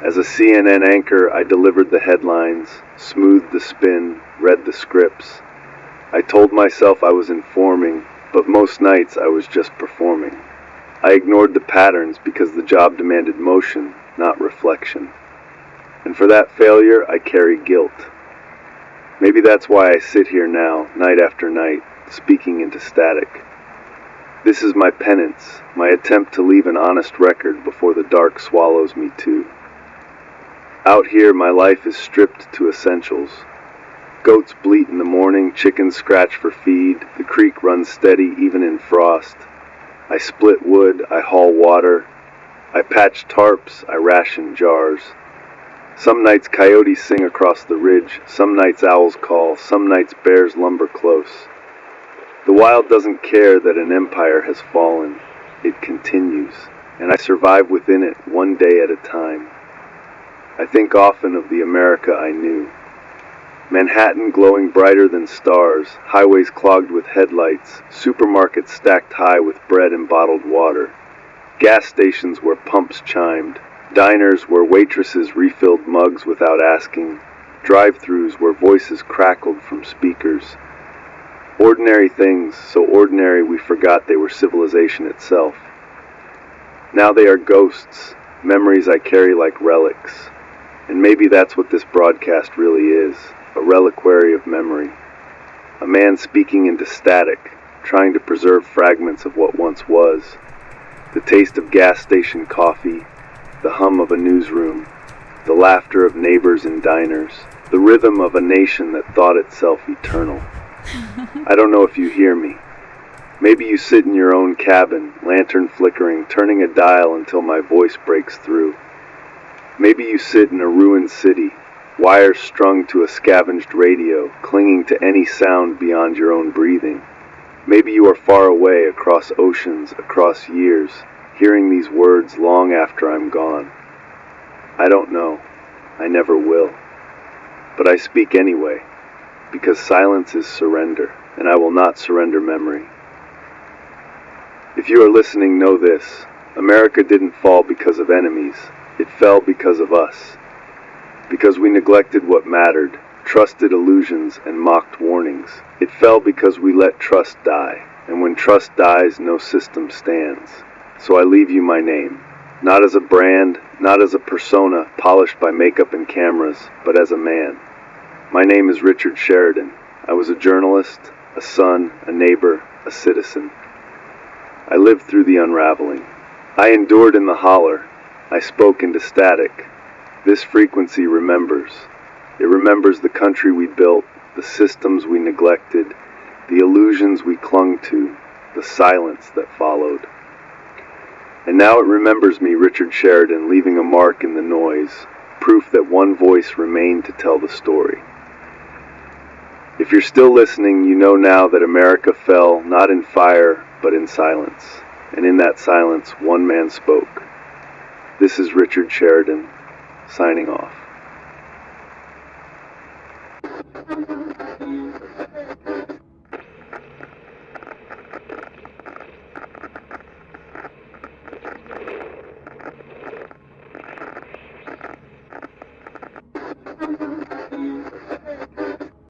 Speaker 2: As a CNN anchor, I delivered the headlines, smoothed the spin, read the scripts. I told myself I was informing, but most nights I was just performing. I ignored the patterns because the job demanded motion, not reflection. And for that failure, I carry guilt. Maybe that's why I sit here now, night after night, speaking into static. This is my penance, my attempt to leave an honest record before the dark swallows me too. Out here, my life is stripped to essentials. Goats bleat in the morning, chickens scratch for feed, the creek runs steady even in frost. I split wood, I haul water, I patch tarps, I ration jars. Some nights coyotes sing across the ridge, some nights owls call, some nights bears lumber close. The wild doesn't care that an empire has fallen. It continues, and I survive within it one day at a time. I think often of the America I knew. Manhattan glowing brighter than stars, highways clogged with headlights, supermarkets stacked high with bread and bottled water, gas stations where pumps chimed, diners where waitresses refilled mugs without asking, drive-thrus where voices crackled from speakers. Ordinary things, so ordinary we forgot they were civilization itself. Now they are ghosts, memories I carry like relics. And maybe that's what this broadcast really is, a reliquary of memory. A man speaking into static, trying to preserve fragments of what once was. The taste of gas station coffee, the hum of a newsroom, the laughter of neighbors in diners, the rhythm of a nation that thought itself eternal. I don't know if you hear me. Maybe you sit in your own cabin, lantern flickering, turning a dial until my voice breaks through. Maybe you sit in a ruined city, wires strung to a scavenged radio, clinging to any sound beyond your own breathing. Maybe you are far away, across oceans, across years, hearing these words long after I'm gone. I don't know. I never will. But I speak anyway, because silence is surrender, and I will not surrender memory. If you are listening, know this. America didn't fall because of enemies. It fell because of us. Because we neglected what mattered, trusted illusions, and mocked warnings. It fell because we let trust die, and when trust dies, no system stands. So I leave you my name, not as a brand, not as a persona polished by makeup and cameras, but as a man. My name is Richard Sheridan. I was a journalist, a son, a neighbor, a citizen. I lived through the unraveling. I endured in the holler. I spoke into static. This frequency remembers. It remembers the country we built, the systems we neglected, the illusions we clung to, the silence that followed. And now it remembers me, Richard Sheridan, leaving a mark in the noise, proof that one voice remained to tell the story. If you're still listening, you know now that America fell not in fire, but in silence. And in that silence, one man spoke. This is Richard Sheridan, signing off.